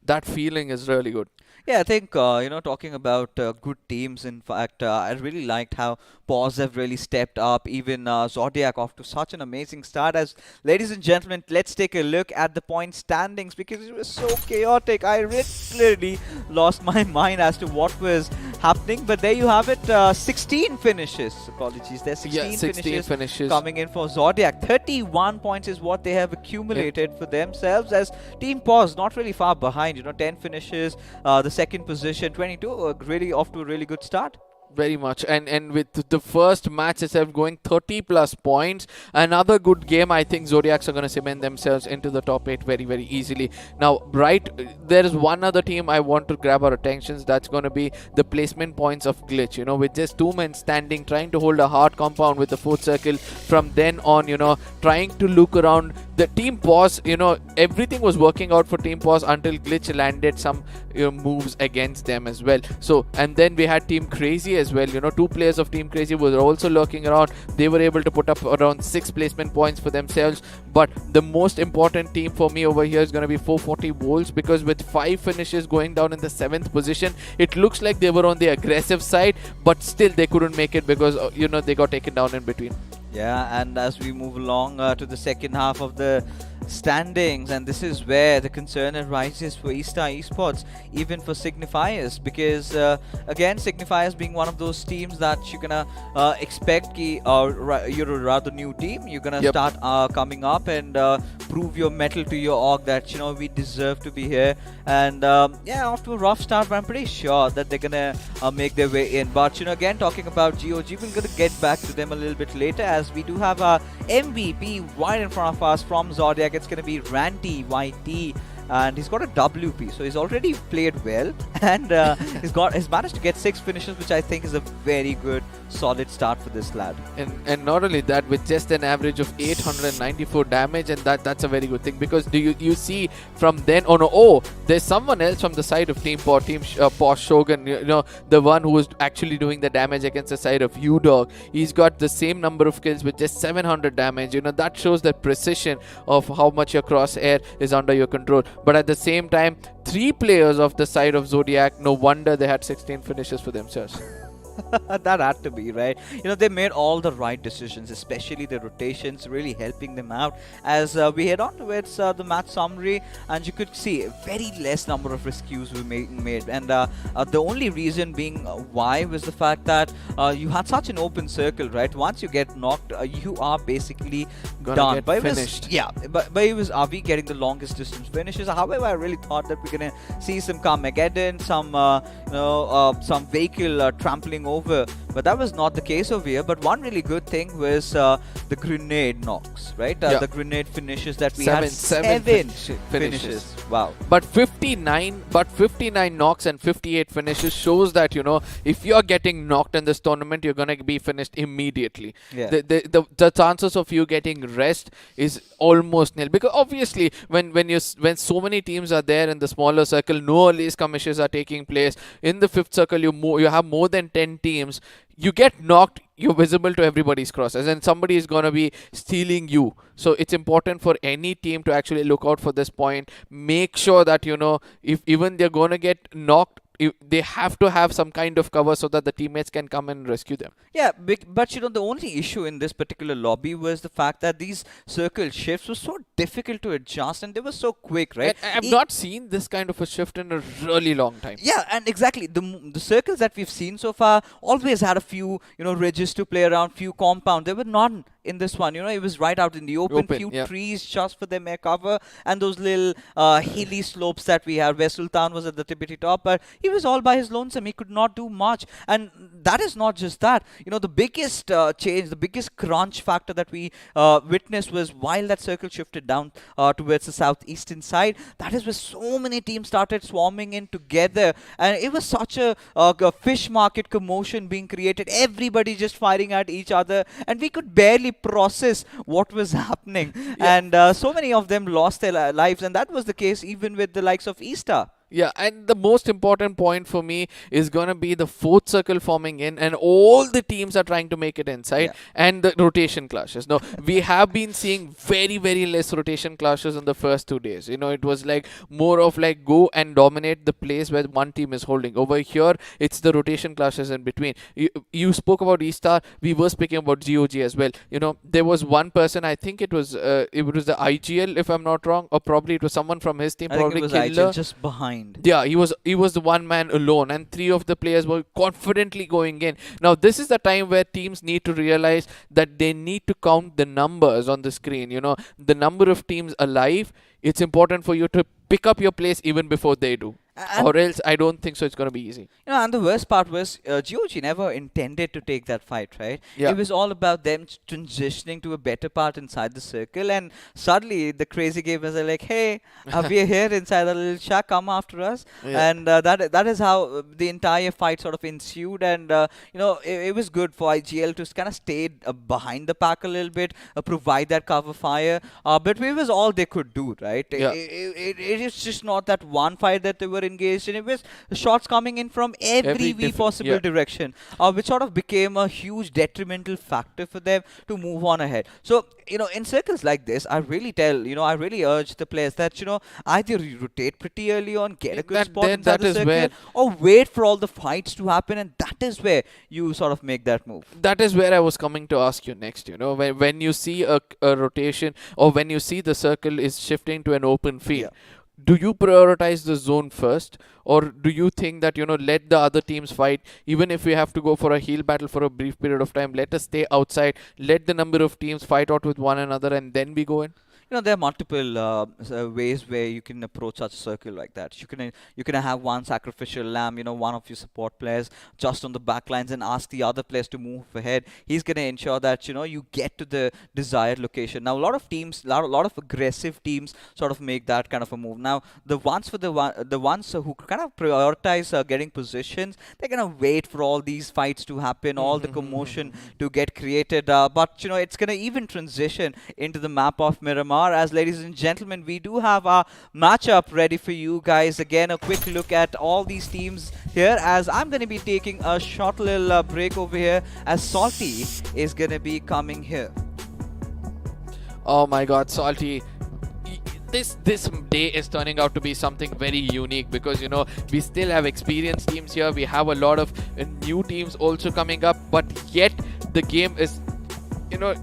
That feeling is really good. Yeah, I think, talking about good teams, in fact, I really liked how Paws have really stepped up, even Zodiac off to such an amazing start. As ladies and gentlemen, let's take a look at the point standings, because it was so chaotic. I literally lost my mind as to what was happening, but there you have it, 16 finishes. Apologies, there's 16 finishes coming in for Zodiac. 31 points is what they have accumulated for themselves, as Team Paws not really far behind, 10 finishes, the second position, 22, really off to a really good start. Very much, and with the first match itself going 30 plus points, another good game. I think Zodiacs are going to cement themselves into the top 8 very, very easily. Now, right, there is one other team I want to grab our attentions. That's going to be the placement points of Glitch. You know, with just 2 men standing, trying to hold a hard compound with the 4th circle. From then on, you know, trying to look around. The team pause, you know, everything was working out for team pause until Glitch landed some moves against them as well. So, and then we had Team Crazy as well. You know, 2 players of Team Crazy were also lurking around. They were able to put up around 6 placement points for themselves. But the most important team for me over here is going to be 440 Volts, because with 5 finishes going down in the 7th position, it looks like they were on the aggressive side, but still they couldn't make it because you know, they got taken down in between. Yeah, and as we move along to the second half of the standings, and this is where the concern arises for Eastar Esports, even for Signifiers, because again, Signifiers being one of those teams that you're gonna expect you're a rather new team, you're gonna start coming up and prove your mettle to your org that, you know, we deserve to be here. And yeah, after a rough start, but I'm pretty sure that they're gonna make their way in. But you know, again, talking about GOG, we're gonna get back to them a little bit later, as we do have our MVP right in front of us from Zodiac. It's gonna be Ranty YT, and he's got a WP, so he's already played well, and he's managed to get 6 finishes, which I think is a very good, solid start for this lad. And not only that, with just an average of 894 damage, and that's a very good thing, because you see from then on, there's someone else from the side of Team Posh Shogun, you know, the one who was actually doing the damage against the side of U-Dog. He's got the same number of kills with just 700 damage. You know, that shows the precision of how much your crosshair is under your control. But at the same time, 3 players of the side of Zodiac, no wonder they had 16 finishes for themselves. That had to be, right? You know, they made all the right decisions, especially the rotations, really helping them out. As we head on towards the match summary, and you could see very less number of rescues were made. And the only reason being why was the fact that you had such an open circle, right? Once you get knocked, you are basically done. Get but finished. But it was, are we getting the longest distance finishes? However, I really thought that we're going to see some Carmageddon, some, some vehicle trampling over, but that was not the case over here. But one really good thing was the grenade knocks, right? The grenade finishes that we had 7 finishes. Wow. But 59 knocks and 58 finishes shows that, you know, if you're getting knocked in this tournament, you're gonna be finished immediately. The chances of you getting rest is almost nil, because obviously when so many teams are there in the smaller circle, no early skirmishes are taking place. In the 5th circle, you have more than 10 teams. You get knocked, you're visible to everybody's crosses, and somebody is going to be stealing you. So it's important for any team to actually look out for this point. Make sure that, you know, if even they're going to get knocked, they have to have some kind of cover so that the teammates can come and rescue them. Yeah, but you know, the only issue in this particular lobby was the fact that these circle shifts were so difficult to adjust, and they were so quick, right? I've not seen this kind of a shift in a really long time. Yeah, and exactly, the circles that we've seen so far always had a few, you know, ridges to play around, few compound. There were none in this one. You know, it was right out in the open, few trees just for them air cover, and those little hilly slopes that we had where Sultan was at the tippity top, but he was all by his lonesome. He could not do much. And that is not just that. You know, the biggest change, the biggest crunch factor that we witnessed was while that circle shifted down towards the southeastern side, that is where so many teams started swarming in together, and it was such a fish market commotion being created, everybody just firing at each other, and we could barely process what was happening. And so many of them lost their lives, and that was the case even with the likes of Eastar. Yeah, and the most important point for me is going to be the 4th circle forming in, and all the teams are trying to make it inside, and the rotation clashes. No, we have been seeing very, very less rotation clashes in the first 2 days. You know, it was like more of like go and dominate the place where one team is holding. Over here, it's the rotation clashes in between. You spoke about Eastar, we were speaking about GOG as well. You know, there was one person, I think it was the IGL, if I'm not wrong, or probably it was someone from his team, probably Killer. IGL just behind. Yeah, he was the one man alone, and 3 of the players were confidently going in. Now, this is the time where teams need to realize that they need to count the numbers on the screen. You know, the number of teams alive. It's important for you to pick up your place even before they do. And or else I don't think so it's going to be easy. you know, and the worst part was GOG never intended to take that fight, right? Yeah. It was all about them transitioning to a better part inside the circle, and suddenly the crazy gamers are like, "Hey, we're here inside the little shack. Come after us." Yeah. And that is how the entire fight sort of ensued. And you know, it was good for IGL to kind of stay behind the pack a little bit, provide that cover fire. But it was all they could do, right? Yeah. It is just not that one fight that they were engaged in. It was shots coming in from every possible direction, which sort of became a huge detrimental factor for them to move on ahead. So, you know, in circles like this, I really urge the players that, you know, either you rotate pretty early on, get a good spot inside the circle, or wait for all the fights to happen, and that is where you sort of make that move. That is where I was coming to ask you next. You know, when you see a rotation, or when you see the circle is shifting to an open field, do you prioritize the zone first, or do you think that, you know, let the other teams fight, even if we have to go for a heal battle for a brief period of time, let us stay outside, let the number of teams fight out with one another, and then we go in? You know, there are multiple ways where you can approach such a circle like that. You can have one sacrificial lamb, you know, one of your support players just on the back lines, and ask the other players to move ahead. He's going to ensure that, you know, you get to the desired location. Now, a lot of teams, lot of aggressive teams sort of make that kind of a move. Now, the ones who kind of prioritize getting positions, they're going to wait for all these fights to happen, all the commotion to get created. But, you know, it's going to even transition into the map of Miramar. As ladies and gentlemen, we do have our matchup ready for you guys. Again, a quick look at all these teams here, as I'm going to be taking a short little break over here, as Salty is going to be coming here. Oh my god, Salty. This day is turning out to be something very unique, because, you know, we still have experienced teams here. We have a lot of new teams also coming up, but yet the game is, you know,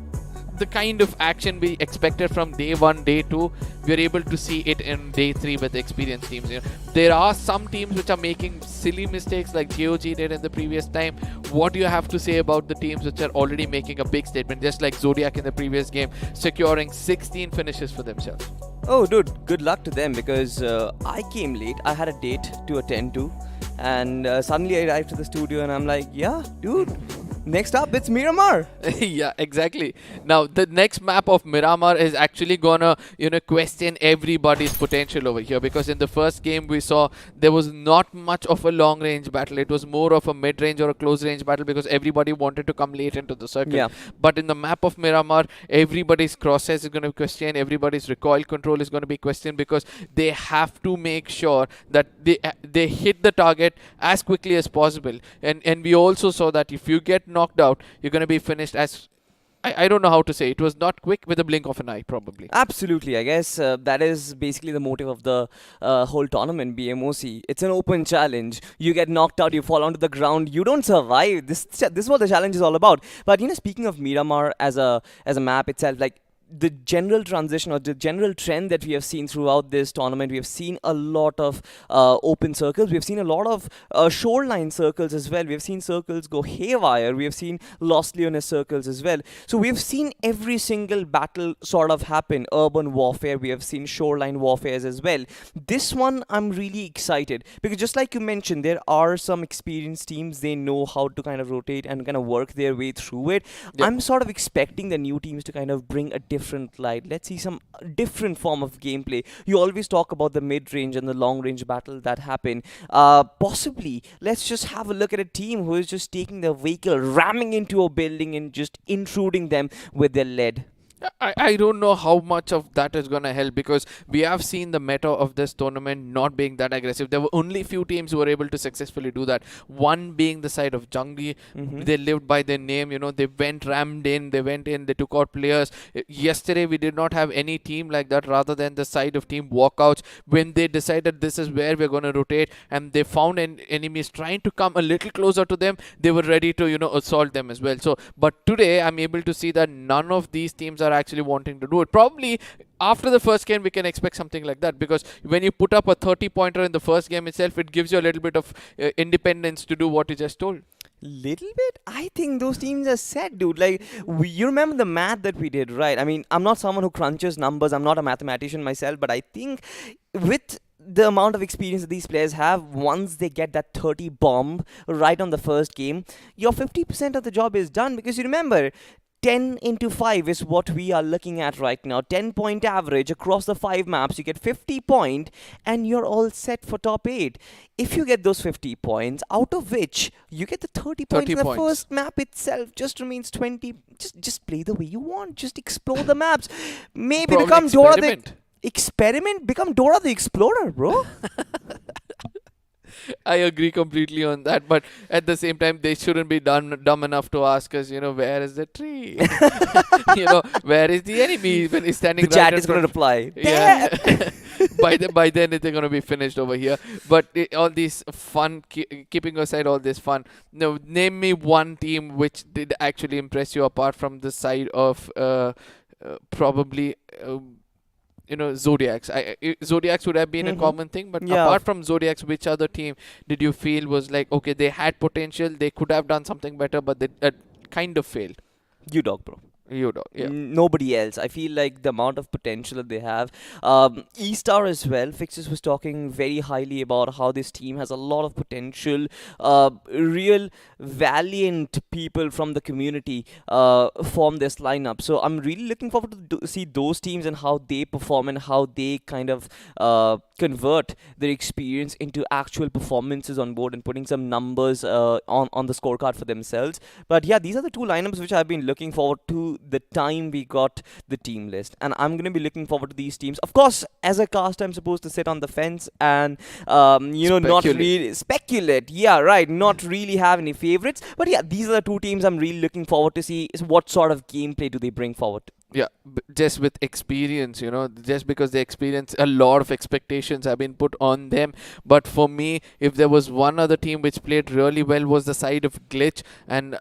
the kind of action we expected from day 1, day 2, we're able to see it in day 3 with experienced teams. You know, there are some teams which are making silly mistakes like GOG did in the previous time. What do you have to say about the teams which are already making a big statement, just like Zodiac in the previous game, securing 16 finishes for themselves? Oh, dude, good luck to them, because I came late. I had a date to attend to, and suddenly I arrived to the studio and I'm like, yeah, dude, next up it's Miramar. Yeah, exactly. Now, the next map of Miramar is actually gonna, you know, question everybody's potential over here, because in the first game we saw there was not much of a long range battle. It was more of a mid range or a close range battle, because everybody wanted to come late into the circle. Yeah. But in the map of Miramar, everybody's crosshairs is going to be questioned, everybody's recoil control is going to be questioned, because they have to make sure that they hit the target as quickly as possible. And we also saw that if you get knocked out, you're going to be finished as, I don't know how to say, it was not quick, with a blink of an eye probably. Absolutely, I guess that is basically the motive of the whole tournament, BMOC. It's an open challenge. You get knocked out, you fall onto the ground, you don't survive. This is what the challenge is all about. But, you know, speaking of Miramar as a map itself, like, the general transition or the general trend that we have seen throughout this tournament, we have seen a lot of open circles. We have seen a lot of shoreline circles as well. We have seen circles go haywire. We have seen Los Leones circles as well. So we have seen every single battle sort of happen. Urban warfare. We have seen shoreline warfares as well. This one, I'm really excited, because just like you mentioned, there are some experienced teams. They know how to kind of rotate and kind of work their way through it. Yep. I'm sort of expecting the new teams to kind of bring a different light. Let's see some different form of gameplay. You always talk about the mid-range and the long-range battle that happen. Possibly, let's just have a look at a team who is just taking their vehicle, ramming into a building and just intruding them with their lead. I don't know how much of that is going to help, because we have seen the meta of this tournament not being that aggressive. There were only few teams who were able to successfully do that. One being the side of Jungli. They lived by their name, you know, they went rammed in, they went in, they took out players. Yesterday we did not have any team like that, rather than the side of team walkouts. When they decided this is where we're going to rotate, and they found enemies trying to come a little closer to them, they were ready to, you know, assault them as well. So, but today I'm able to see that none of these teams are actually wanting to do it. Probably after the first game we can expect something like that, because when you put up a 30-pointer in the first game itself, it gives you a little bit of independence to do what you just told. Little bit? I think those teams are set, dude. Like, you remember the math that we did, right? I mean, I'm not someone who crunches numbers. I'm not a mathematician myself, but I think with the amount of experience that these players have, once they get that 30 bomb right on the first game, your 50% of the job is done. Because you remember, 10 into 5 is what we are looking at right now. 10-point average across the 5 maps. You get 50 point and you're all set for top 8. If you get those 50 points, out of which you get the 30 points in the first map itself, just remains 20. Just play the way you want. Just explore the maps. Maybe become Dora the Experiment. Become Dora the Explorer, bro. I agree completely on that, but at the same time, they shouldn't be dumb enough to ask us, where is the tree? Where is the enemy when he's standing The right chat is going to reply. Yeah. by then, they're going to be finished over here. But all these fun, keeping aside all this fun, name me one team which did actually impress you apart from the side of probably... Zodiacs. Zodiacs would have been a common thing, but apart from Zodiacs, which other team did you feel was like, okay, they had potential, they could have done something better, but they kind of failed? U-Dog, bro. U-Dog, yeah. Nobody else. I feel like the amount of potential that they have. E-Star as well. Fixes was talking very highly about how this team has a lot of potential. Real valiant people from the community form this lineup. So I'm really looking forward to see those teams and how they perform and how they kind of convert their experience into actual performances on board and putting some numbers on the scorecard for themselves. But yeah, these are the two lineups which I've been looking forward to the time we got the team list, and I'm going to be looking forward to these teams. Of course, as a cast, I'm supposed to sit on the fence and not really speculate. Yeah, right. Not really have any favorites, but yeah, these are the two teams I'm really looking forward to see. Is what sort of gameplay do they bring forward? Yeah, just with experience, just because they experience, a lot of expectations have been put on them. But for me, if there was one other team which played really well, was the side of Glitch, and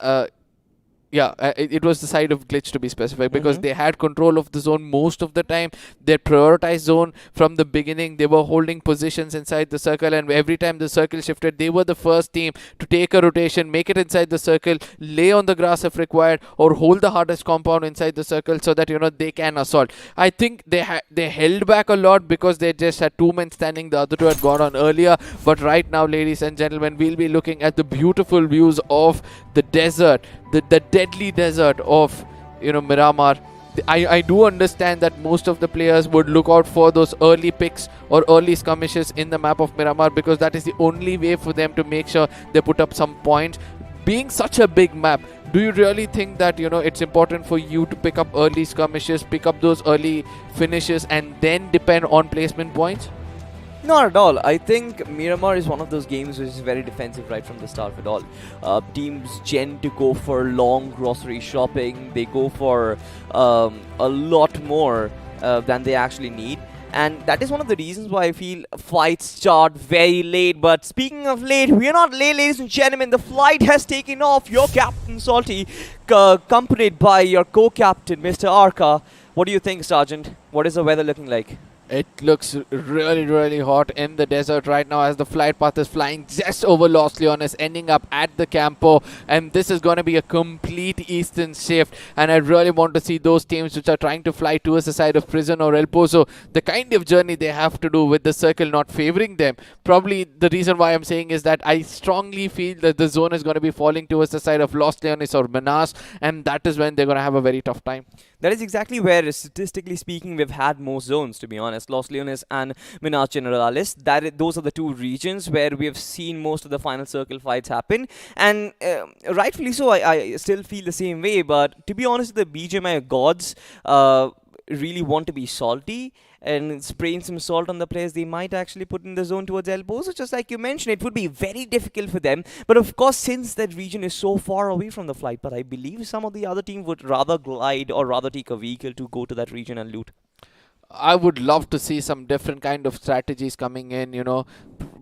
it was the side of Glitch, to be specific, because they had control of the zone most of the time. They prioritized zone from the beginning. They were holding positions inside the circle, and every time the circle shifted, they were the first team to take a rotation, make it inside the circle, lay on the grass if required, or hold the hardest compound inside the circle so that they can assault. I think they held back a lot because they just had 2 men standing. The other 2 had gone on earlier. But right now, ladies and gentlemen, we'll be looking at the beautiful views of the desert, the deadly desert of Miramar. I do understand that most of the players would look out for those early picks or early skirmishes in the map of Miramar, because that is the only way for them to make sure they put up some points. Being such a big map, do you really think that it's important for you to pick up early skirmishes, pick up those early finishes, and then depend on placement points? Not at all. I think Miramar is one of those games which is very defensive right from the start of it all. Teams tend to go for long grocery shopping. They go for a lot more than they actually need. And that is one of the reasons why I feel fights start very late. But speaking of late, we are not late, ladies and gentlemen. The flight has taken off. Your captain, Salty, accompanied by your co-captain, Mr. Arca. What do you think, Sergeant? What is the weather looking like? It looks really, really hot in the desert right now as the flight path is flying just over Los Leones, ending up at the Campo. And this is going to be a complete eastern shift. And I really want to see those teams which are trying to fly towards the side of Prison or El Pozo, the kind of journey they have to do with the circle not favoring them. Probably the reason why I'm saying is that I strongly feel that the zone is going to be falling towards the side of Los Leones or Minas, and that is when they're going to have a very tough time. That is exactly where, statistically speaking, we've had most zones, to be honest. Los Leones and Minas Generalis. Those are the two regions where we have seen most of the final circle fights happen. And rightfully so, I still feel the same way. But to be honest, the BGMI gods really want to be salty and spraying some salt on the players they might actually put in the zone towards El Pozo. Just like you mentioned, it would be very difficult for them. But of course, since that region is so far away from the flight, but I believe some of the other team would rather glide or rather take a vehicle to go to that region and loot. I would love to see some different kind of strategies coming in,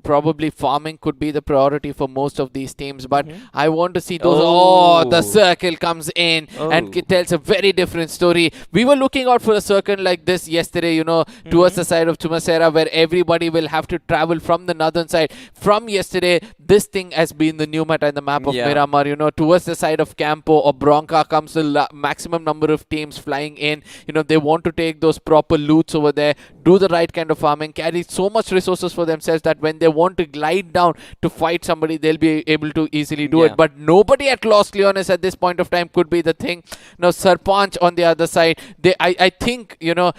probably farming could be the priority for most of these teams, but I want to see those, the circle comes in and it tells a very different story. We were looking out for a circle like this yesterday, towards the side of Tumasera, where everybody will have to travel from the northern side. From yesterday, this thing has been the new meta in the map of Miramar, towards the side of Campo or Bronca comes the maximum number of teams flying in. They want to take those proper loot loots over there, do the right kind of farming, carry so much resources for themselves that when they want to glide down to fight somebody, they'll be able to easily do it. But nobody at Los Leones at this point of time could be the thing. Now Sarpanch on the other side, I think, you know,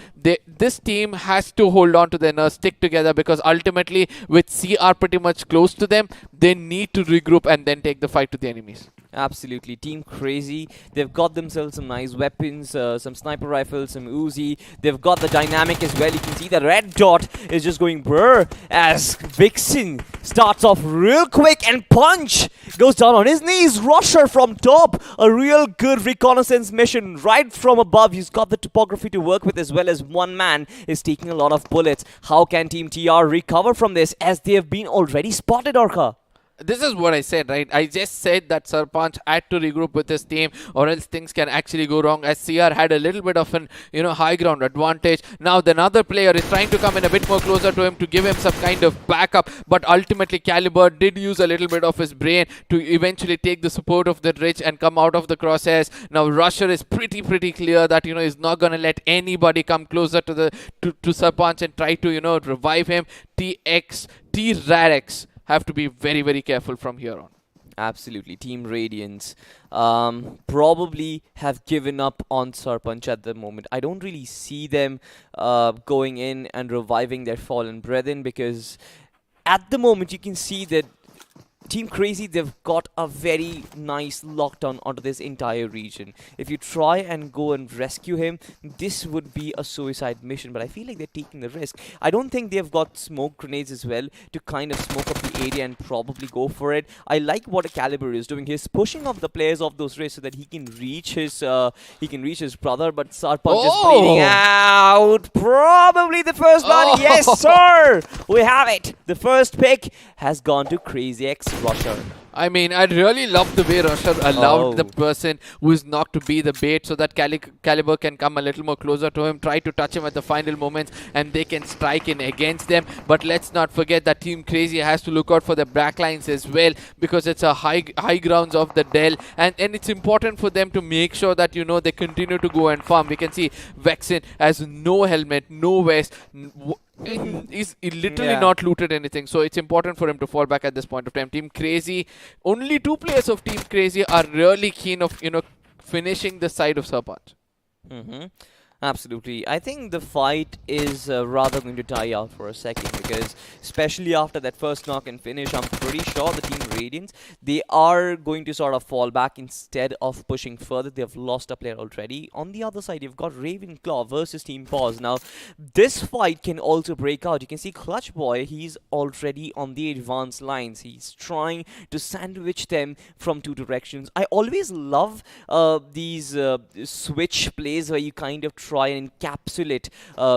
this team has to hold on to their nerves, stick together, because ultimately with CR pretty much close to them, they need to regroup and then take the fight to the enemies. Absolutely. Team Crazy, they've got themselves some nice weapons, some sniper rifles, some Uzi. They've got the dynamic as well. You can see the red dot is just going brr as Vixen starts off real quick and Punch goes down on his knees. Rusher from top, a real good reconnaissance mission right from above. He's got the topography to work with, as well as one man is taking a lot of bullets. How can Team TR recover from this, as they have been already spotted, Orca? This is what I said, right? I just said that Sarpanch had to regroup with his team, or else things can actually go wrong, as CR had a little bit of an, you know, high ground advantage. Now the another player is trying to come in a bit more closer to him to give him some kind of backup, but ultimately Caliber did use a little bit of his brain to eventually take the support of the Rich and come out of the crosshairs. Now Rusher is pretty clear that, you know, he's not going to let anybody come closer to the to Sarpanch and try to, you know, revive him. T-Rarex have to be very careful from here on. Absolutely. Team Radiance probably have given up on Sarpanch at the moment. I don't really see them going in and reviving their fallen brethren, because at the moment you can see that Team Crazy, they've got a very nice lockdown onto this entire region. If you try and go and rescue him, this would be a suicide mission, but I feel like they're taking the risk. I don't think they've got smoke grenades as well to kind of smoke up the area and probably go for it. I like what a Caliber is doing. He's pushing off the players off those risks so that he can reach his brother, but Sarpanch is bleeding out. Probably the first blood. Yes, sir! We have it. The first pick has gone to Crazy X Rusher. I mean, I really love the way Rusher allowed the person who is knocked to be the bait, so that Caliber can come a little more closer to him, try to touch him at the final moments, and they can strike in against them. But let's not forget that Team Crazy has to look out for the backlines as well, because it's a high grounds of the Dell, and it's important for them to make sure that, you know, they continue to go and farm. We can see Vexen has no helmet, no vest. He's literally not looted anything, so it's important for him to fall back at this point of time. Team Crazy, only 2 players of Team Crazy are really keen of, you know, finishing the side of Sarpanch. Absolutely. I think the fight is rather going to die out for a second, because especially after that first knock and finish, I'm pretty sure the Team Radiance, they are going to sort of fall back instead of pushing further. They've lost a player already. On the other side, you've got Ravenclaw versus Team Pause. Now, this fight can also break out. You can see Clutch Boy, he's already on the advanced lines. He's trying to sandwich them from 2 directions. I always love these switch plays where you kind of try and encapsulate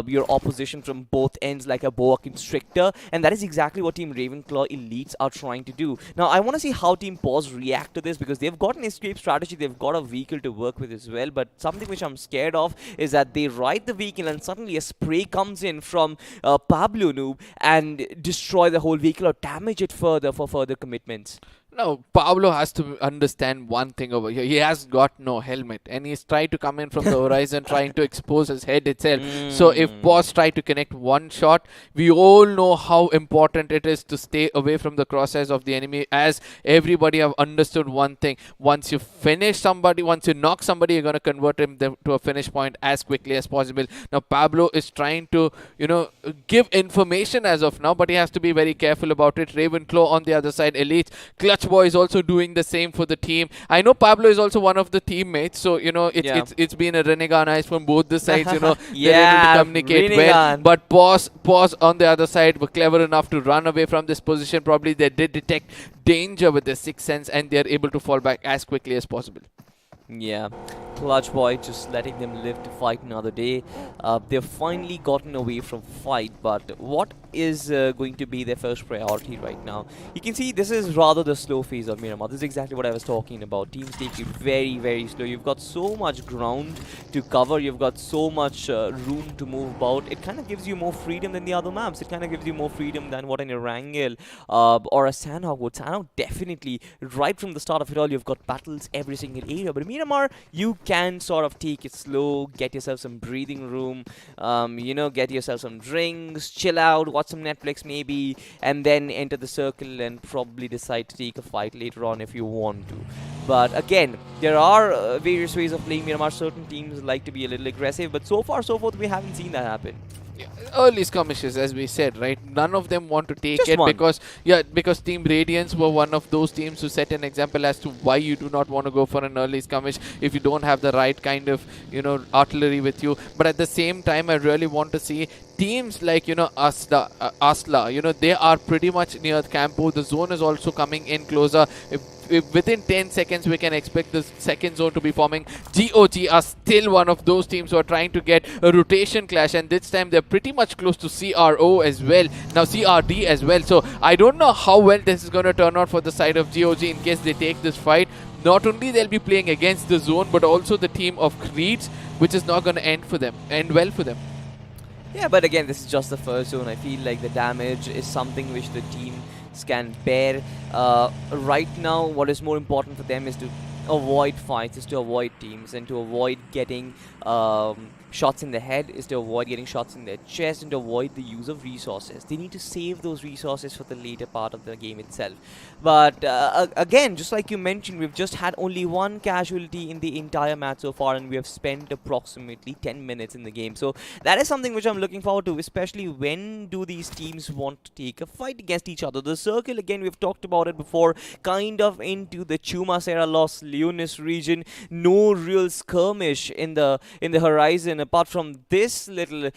your opposition from both ends like a boa constrictor, and that is exactly what Team Ravenclaw elites are trying to do. Now I want to see how Team Pause react to this, because they've got an escape strategy, they've got a vehicle to work with as well, but something which I'm scared of is that they ride the vehicle and suddenly a spray comes in from Pablo Noob and destroy the whole vehicle or damage it further for further commitments. No, Pablo has to understand one thing over here. He has got no helmet, and he's trying to come in from the horizon, trying to expose his head itself. So if Boss try to connect one shot, we all know how important it is to stay away from the crosshairs of the enemy, as everybody have understood one thing. Once you finish somebody, once you knock somebody, you're going to convert him to a finish point as quickly as possible. Now Pablo is trying to, you know, give information as of now, but he has to be very careful about it. Ravenclaw on the other side, Elite. Clutch Boy is also doing the same for the team. I know Pablo is also one of the teammates, so, you know, it's been a Renegan eyes from both the sides, you know. They're able to communicate well. But Pause on the other side were clever enough to run away from this position. Probably they did detect danger with their sixth sense, and they're able to fall back as quickly as possible. Yeah, Clutch Boy just letting them live to fight another day. They've finally gotten away from fight, but what is going to be their first priority right now? You can see this is rather the slow phase of Miramar. This is exactly what I was talking about. Teams take it very slow. You've got so much ground to cover. You've got so much room to move about. It kind of gives you more freedom than the other maps. It kind of gives you more freedom than what an Erangel or a Sanhok would. Sanhok definitely, right from the start of it all, you've got battles every single area. But Miramar, you can sort of take it slow, get yourself some breathing room, get yourself some drinks, chill out, watch some Netflix maybe, and then enter the circle and probably decide to take a fight later on if you want to. But again, there are various ways of playing Miramar. Certain teams like to be a little aggressive, but so far so forth we haven't seen that happen. Early skirmishes, as we said, right? None of them want to take Just it one. because Team Radiance were one of those teams who set an example as to why you do not want to go for an early skirmish if you don't have the right kind of artillery with you. But at the same time, I really want to see teams like Asla. They are pretty much near Campo. The zone is also coming in closer. If within 10 seconds we can expect the second zone to be forming. GOG are still one of those teams who are trying to get a rotation clash, and this time they're pretty much close to CRO as well. Now CRD as well. So I don't know how well this is going to turn out for the side of GOG in case they take this fight. Not only they'll be playing against the zone, but also the team of Creeds, which is not going to end well for them. Yeah, but again, this is just the first zone. I feel like the damage is something which the team can bear. Right now, what is more important for them is to avoid fights, is to avoid teams, and to avoid getting shots in the head, is to avoid getting shots in their chest, and to avoid the use of resources. They need to save those resources for the later part of the game itself. But again, just like you mentioned, we've just had only one casualty in the entire match so far, and we have spent approximately 10 minutes in the game. So that is something which I'm looking forward to, especially when do these teams want to take a fight against each other. The circle, again, we've talked about it before, kind of into the Chuma-Serra Los Leones region. No real skirmish in the horizon apart from this little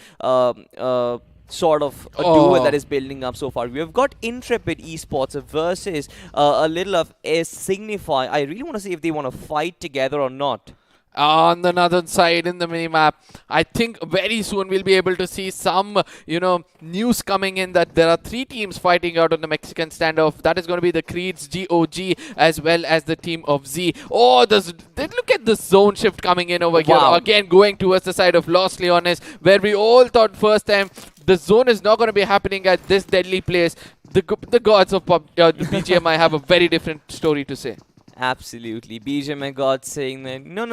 sort of a duel that is building up so far. We have got Intrepid Esports versus a little of Signify. I really want to see if they want to fight together or not. On the northern side in the minimap, I think very soon we'll be able to see some, news coming in that there are 3 teams fighting out on the Mexican standoff. That is going to be the Creeds, GOG, as well as the team of Z. Oh, look at the zone shift coming in over here. Again, going towards the side of Los Leones, where we all thought first time the zone is not going to be happening at this deadly place. The gods of BGMI have a very different story to say. Absolutely. BGMI God saying that no,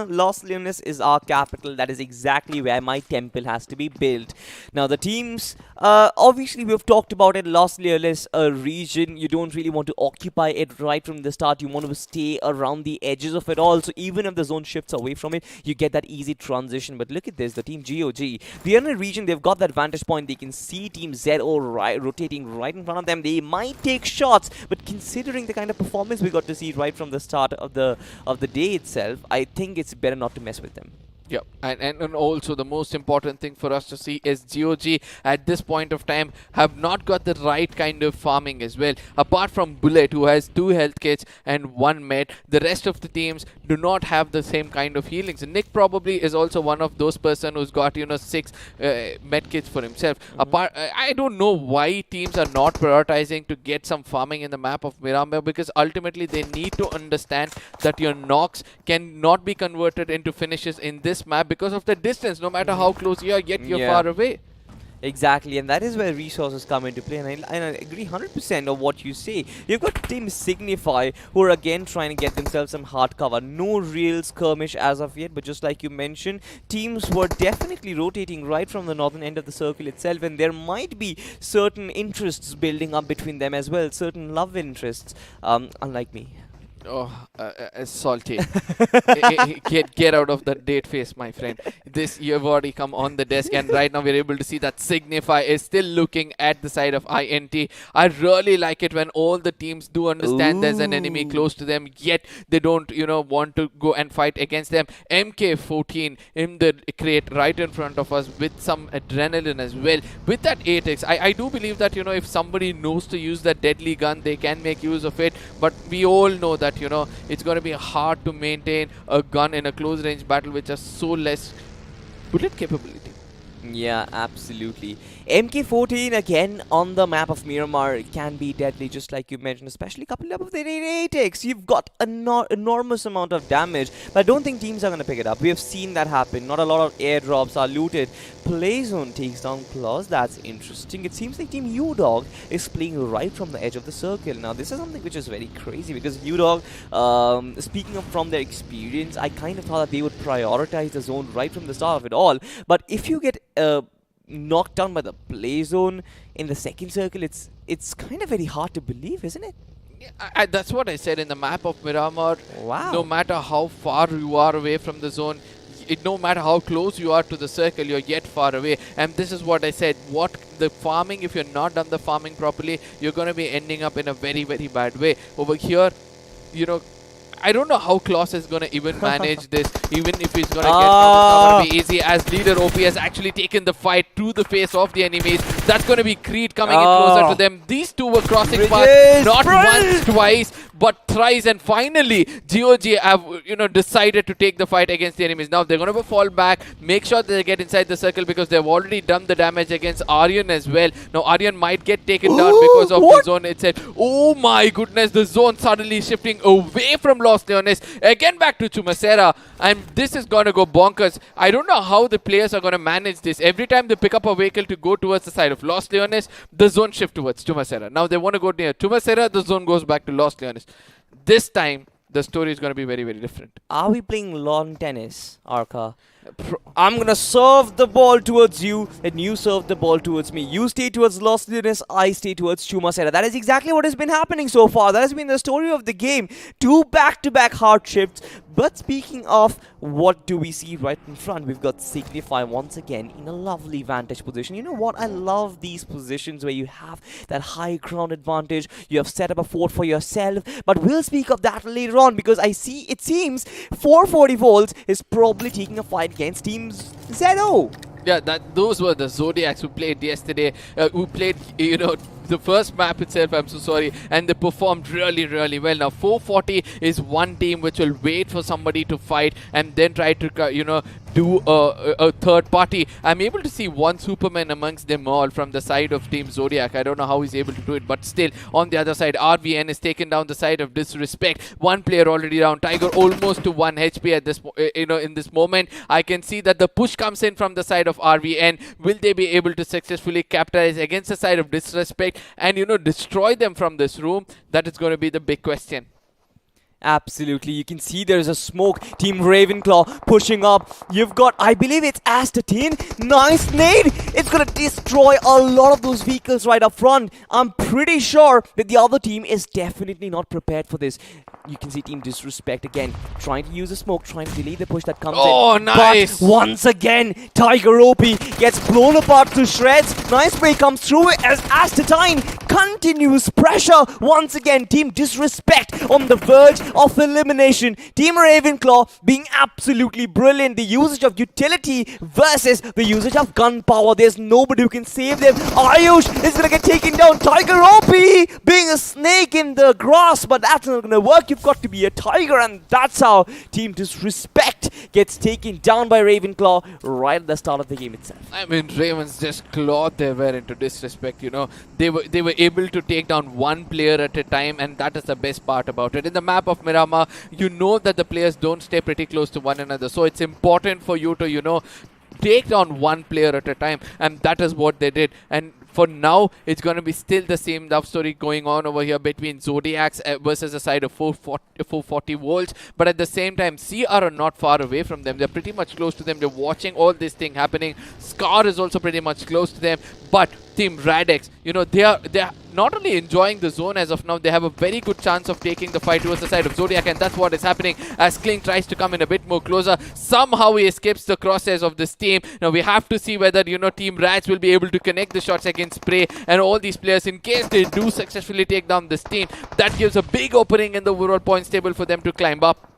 Los Leones is our capital. That is exactly where my temple has to be built. Now the teams, obviously we've talked about it. Los Leones, a region, you don't really want to occupy it right from the start. You want to stay around the edges of it all. So even if the zone shifts away from it, you get that easy transition. But look at this, the team GOG. They are in a region, they've got that vantage point. They can see Team ZO rotating right in front of them. They might take shots, but considering the kind of performance we got to see right from the start of the day itself, I think it's better not to mess with them. Yeah, and also the most important thing for us to see is GOG at this point of time have not got the right kind of farming as well. Apart from Bullet, who has 2 health kits and 1 med, the rest of the teams do not have the same kind of healings. And Nick probably is also one of those person who's got 6 med kits for himself. I don't know why teams are not prioritizing to get some farming in the map of Miramar, because ultimately they need to understand that your knocks cannot be converted into finishes in this map because of the distance. No matter how close you are, yet you're far away. Exactly, and that is where resources come into play, and I agree 100% of what you say. You've got Team Signify, who are again trying to get themselves some hard cover. No real skirmish as of yet, but just like you mentioned, teams were definitely rotating right from the northern end of the circle itself, and there might be certain interests building up between them as well, certain love interests, unlike me. Oh, salty. Get out of that date face, my friend. This, you've already come on the desk, and right now we're able to see that Signify is still looking at the side of INT. I really like it when all the teams do understand there's an enemy close to them, yet they don't, want to go and fight against them. MK14 in the crate right in front of us with some adrenaline as well. With that 8x, I do believe that, if somebody knows to use that deadly gun, they can make use of it. But we all know that it's going to be hard to maintain a gun in a close range battle which has so less bullet capability. Yeah, absolutely. MK14 again on the map of Miramar can be deadly, just like you mentioned, especially coupled up with the 8x. You've got an enormous amount of damage, but I don't think teams are going to pick it up. We have seen that happen. Not a lot of airdrops are looted. Playzone takes down Claws. That's interesting. It seems like Team UDog is playing right from the edge of the circle. Now, this is something which is very crazy because UDog, speaking of from their experience, I kind of thought that they would prioritize the zone right from the start of it all. But if you get knocked down by the play zone in the second circle, it's kind of very hard to believe, isn't it? Yeah, that's what I said in the map of Miramar. Wow. No matter how far you are away from the zone, no matter how close you are to the circle, you're yet far away. And this is what I said. What the farming, if you're not done the farming properly, you're going to be ending up in a very, very bad way. Over here, you know, I don't know how Klaus is going to even manage this. Even if he's going to get down, it's not going to be easy. As leader OP has actually taken the fight to the face of the enemies. That's going to be Creed coming in closer to them. These two were crossing paths, not once, twice, but thrice. And finally, GOG have decided to take the fight against the enemies. Now they're going to fall back, make sure that they get inside the circle because they've already done the damage against Aryan as well. Now Aryan might get taken down because of the zone itself. Oh my goodness, the zone suddenly shifting away from Los Leones. Again back to Chumacera. And this is going to go bonkers. I don't know how the players are going to manage this. Every time they pick up a vehicle to go towards the side of Los Leones, the zone shift towards Chumacera. Now they want to go near Chumacera, the zone goes back to Los Leones. This time, the story is going to be very, very different. Are we playing lawn tennis, Arka? I'm gonna serve the ball towards you, and you serve the ball towards me. You stay towards Los Leones, I stay towards Chumacera. That is exactly what has been happening so far. That has been the story of the game. 2 back-to-back hard shifts. But speaking of, what do we see right in front? We've got Signify once again in a lovely vantage position. You know what? I love these positions where you have that high ground advantage. You have set up a fort for yourself. But we'll speak of that later on because it seems 440 volts is probably taking a fight against Team ZO. Yeah, those were the Zodiacs who played yesterday, who played, the first map itself, I'm so sorry, and they performed really, really well. Now, 440 is one team which will wait for somebody to fight and then try to, do a third party. I'm able to see one Superman amongst them all from the side of Team Zodiac. I don't know how he's able to do it, but still, on the other side, RVN is taken down the side of Disrespect. One player already down. Tiger almost to 1 HP at this, in this moment. I can see that the push comes in from the side of RVN. Will they be able to successfully capitalize against the side of Disrespect and, destroy them from this room? That is going to be the big question. Absolutely. You can see there's a smoke. Team Ravenclaw pushing up. You've got, I believe it's Astatine. Nice nade. It's going to destroy a lot of those vehicles right up front. I'm pretty sure that the other team is definitely not prepared for this. You can see Team Disrespect again trying to use a smoke, trying to delay the push that comes in. Oh, nice. But once again, Tiger OP gets blown apart to shreds. Nice play comes through as Astatine continues pressure. Once again, Team Disrespect on the verge of elimination. Team Ravenclaw being absolutely brilliant. The usage of utility versus the usage of gunpowder. There's nobody who can save them. Ayush is going to get taken down. Tiger OP being a snake in the grass, but that's not going to work. You've got to be a tiger, and that's how Team Disrespect gets taken down by Ravenclaw right at the start of the game itself. I mean, Ravens just clawed their way into Disrespect, They were able to take down one player at a time, and that is the best part about it. In the map of Miramar, you know that the players don't stay pretty close to one another. So it's important for you to, take down one player at a time. And that is what they did. And for now, it's going to be still the same love story going on over here between Zodiacs versus the side of 440 volts. But at the same time, CR are not far away from them. They're pretty much close to them. They're watching all this thing happening. Scar is also pretty much close to them. But Team Radex, they are not only enjoying the zone as of now, they have a very good chance of taking the fight towards the side of Zodiac, and that's what is happening as Kling tries to come in a bit more closer. Somehow he escapes the crosshairs of this team. Now we have to see whether, Team Rats will be able to connect the shots against Spray and all these players in case they do successfully take down this team. That gives a big opening in the overall points table for them to climb up.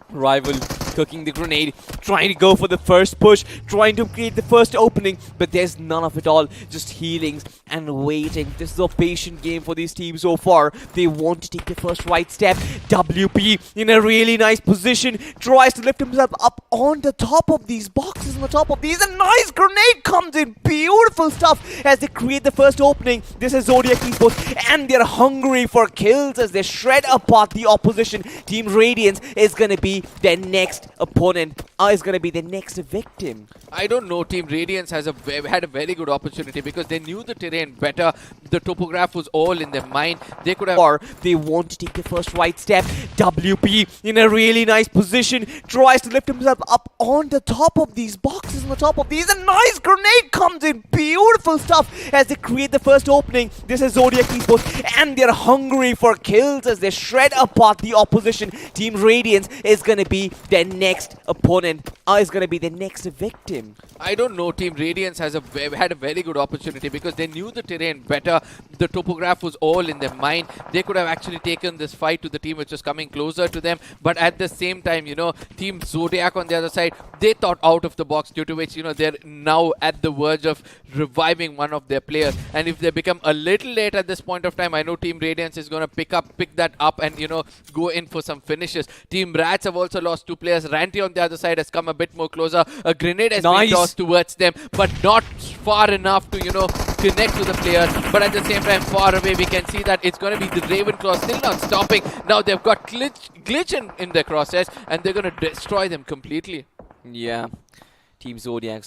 Rival cooking the grenade, trying to go for the first push, trying to create the first opening, but there's none of it all. Just healings and waiting. This is a patient game for these teams so far. They want to take the first right step. WP in a really nice position, tries to lift himself up on the top of these boxes, on the top of these. A nice grenade comes in. Beautiful stuff as they create the first opening. This is Zodiac Esports, and they're hungry for kills as they shred apart the opposition. Team Radiance is going to be their next opponent, is going to be their next victim. I don't know. Team Radiance had a very good opportunity because they knew the terrain better. The topograph was all in their mind. They could have. Or they want to take the first right step. WP in a really nice position, tries to lift himself up on the top of these boxes, on the top of these. A nice grenade comes in. Beautiful stuff as they create the first opening. This is Zodiac Esports, and they're hungry for kills as they shred apart the opposition. Team Radiance is going to be their next opponent, is going to be their next victim. I don't know. Team Radiance had a very good opportunity because they knew the terrain better. The topograph was all in their mind. They could have actually taken this fight to the team which was coming closer to them. But at the same time, Team Zodiac on the other side, they thought out of the box, due to which, they're now at the verge of reviving one of their players. And if they become a little late at this point of time, I know Team Radiance is going to pick that up and, go in for some finishes. Team Rats have also lost 2 players. Ranty on the other side has come a bit more closer. A grenade has been tossed towards them, but not far enough to, connect to the players. But at the same time, far away, we can see that it's going to be the Ravenclaw still not stopping. Now they've got glitch in their crosshairs, and they're going to destroy them completely. Yeah, Team Zodiac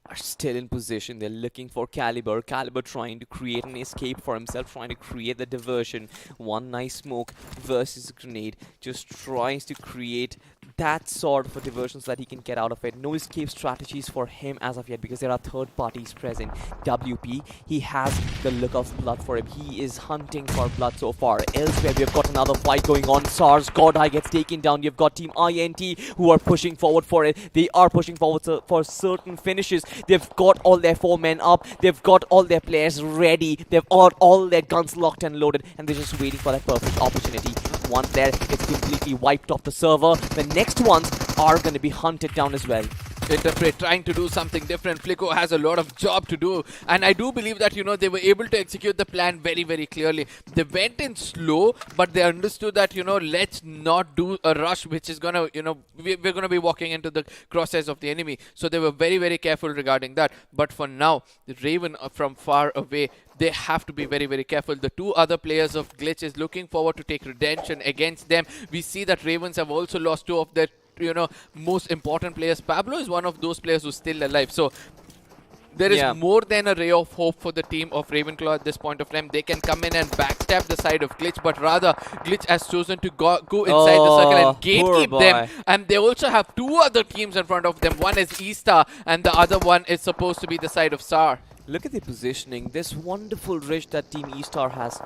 are still in position. They're looking for Caliber. Caliber trying to create an escape for himself, trying to create the diversion. One nice smoke versus a grenade. Just tries to create that sort of a diversion so that he can get out of it. No escape strategies for him as of yet because there are third parties present. WP, he has the look of blood for him. He is hunting for blood so far. Elsewhere, we've got another fight going on. SARS Godhigh gets taken down. You've got Team INT who are pushing forward for it. They are pushing forward for certain finishes. They've got all their 4 men up. They've got all their players ready. They've got all their guns locked and loaded, and they're just waiting for that perfect opportunity. Once there, it's completely wiped off the server. The next ones are going to be hunted down as well. Interpret trying to do something different. Flico has a lot of job to do, and I do believe that they were able to execute the plan very, very clearly. They went in slow, but they understood that let's not do a rush which is gonna we're gonna be walking into the crosshairs of the enemy. So they were very, very careful regarding that. But for now, the Raven from far away, they have to be very, very careful. The 2 other players of Glitch is looking forward to take redemption against them. We see that Ravens have also lost 2 of their most important players. Pablo is one of those players who's still alive. So there is more than a ray of hope for the team of Ravenclaw at this point of time. They can come in and backstab the side of Glitch, but rather Glitch has chosen to go inside the circle and gatekeep them. And they also have 2 other teams in front of them. One is E-Star and the other one is supposed to be the side of SAR. Look at the positioning. This wonderful ridge that Team E-Star has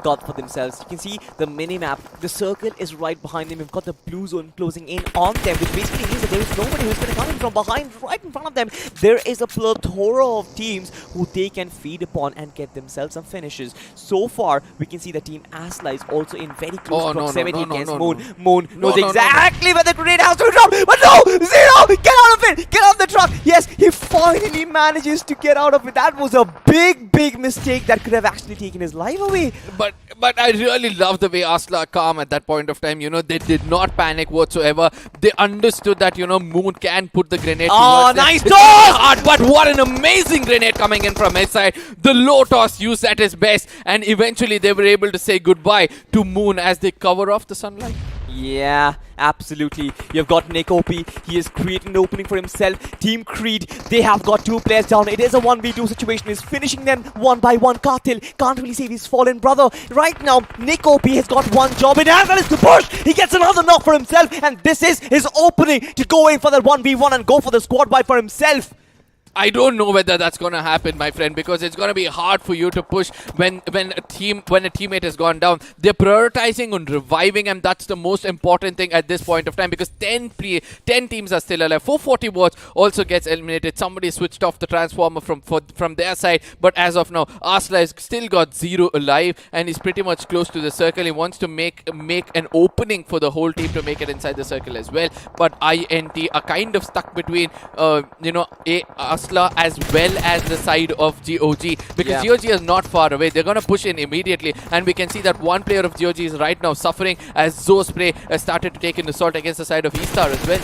got for themselves. You can see the mini-map. The circle is right behind them. We've got the blue zone closing in on them, which basically means that there is nobody who's going to come in from behind, right in front of them. There is a plethora of teams who they can feed upon and get themselves some finishes. So far, we can see the Team Asla is also in very close proximity against Moon. Moon knows exactly where the grenade has to drop, but no! Zero! Get out of it! Get out of the truck! Yes, he finally manages to get out of it. That was a big mistake that could have actually taken his life away. But I really love the way Asla are calm at that point of time. They did not panic whatsoever. They understood that Moon can put the grenade. Oh, nice toss! But what an amazing grenade coming in from his side. The low toss used at his best, and eventually they were able to say goodbye to Moon as they cover off the sunlight. Yeah, absolutely. You've got Nick OP. He is creating an opening for himself. Team Creed, they have got 2 players down. It is a 1v2 situation. He's finishing them one by one. Karthil can't really save his fallen brother. Right now, Nick OP has got one job, and that is to push. He gets another knock for himself, and this is his opening to go in for that 1v1 and go for the squad wipe for himself. I don't know whether that's going to happen, my friend, because it's going to be hard for you to push when a teammate has gone down. They're prioritizing on reviving him. That's the most important thing at this point of time, because 10 teams are still alive. 440 watts also gets eliminated. Somebody switched off the transformer from their side, but as of now, Arsla has still got 0 alive, and he's pretty much close to the circle. He wants to make an opening for the whole team to make it inside the circle as well. But INT are kind of stuck between, Arsla as well as the side of GOG, because GOG is not far away. They're going to push in immediately, and we can see that one player of GOG is right now suffering as Zo Spray has started to take an assault against the side of E-Star as well.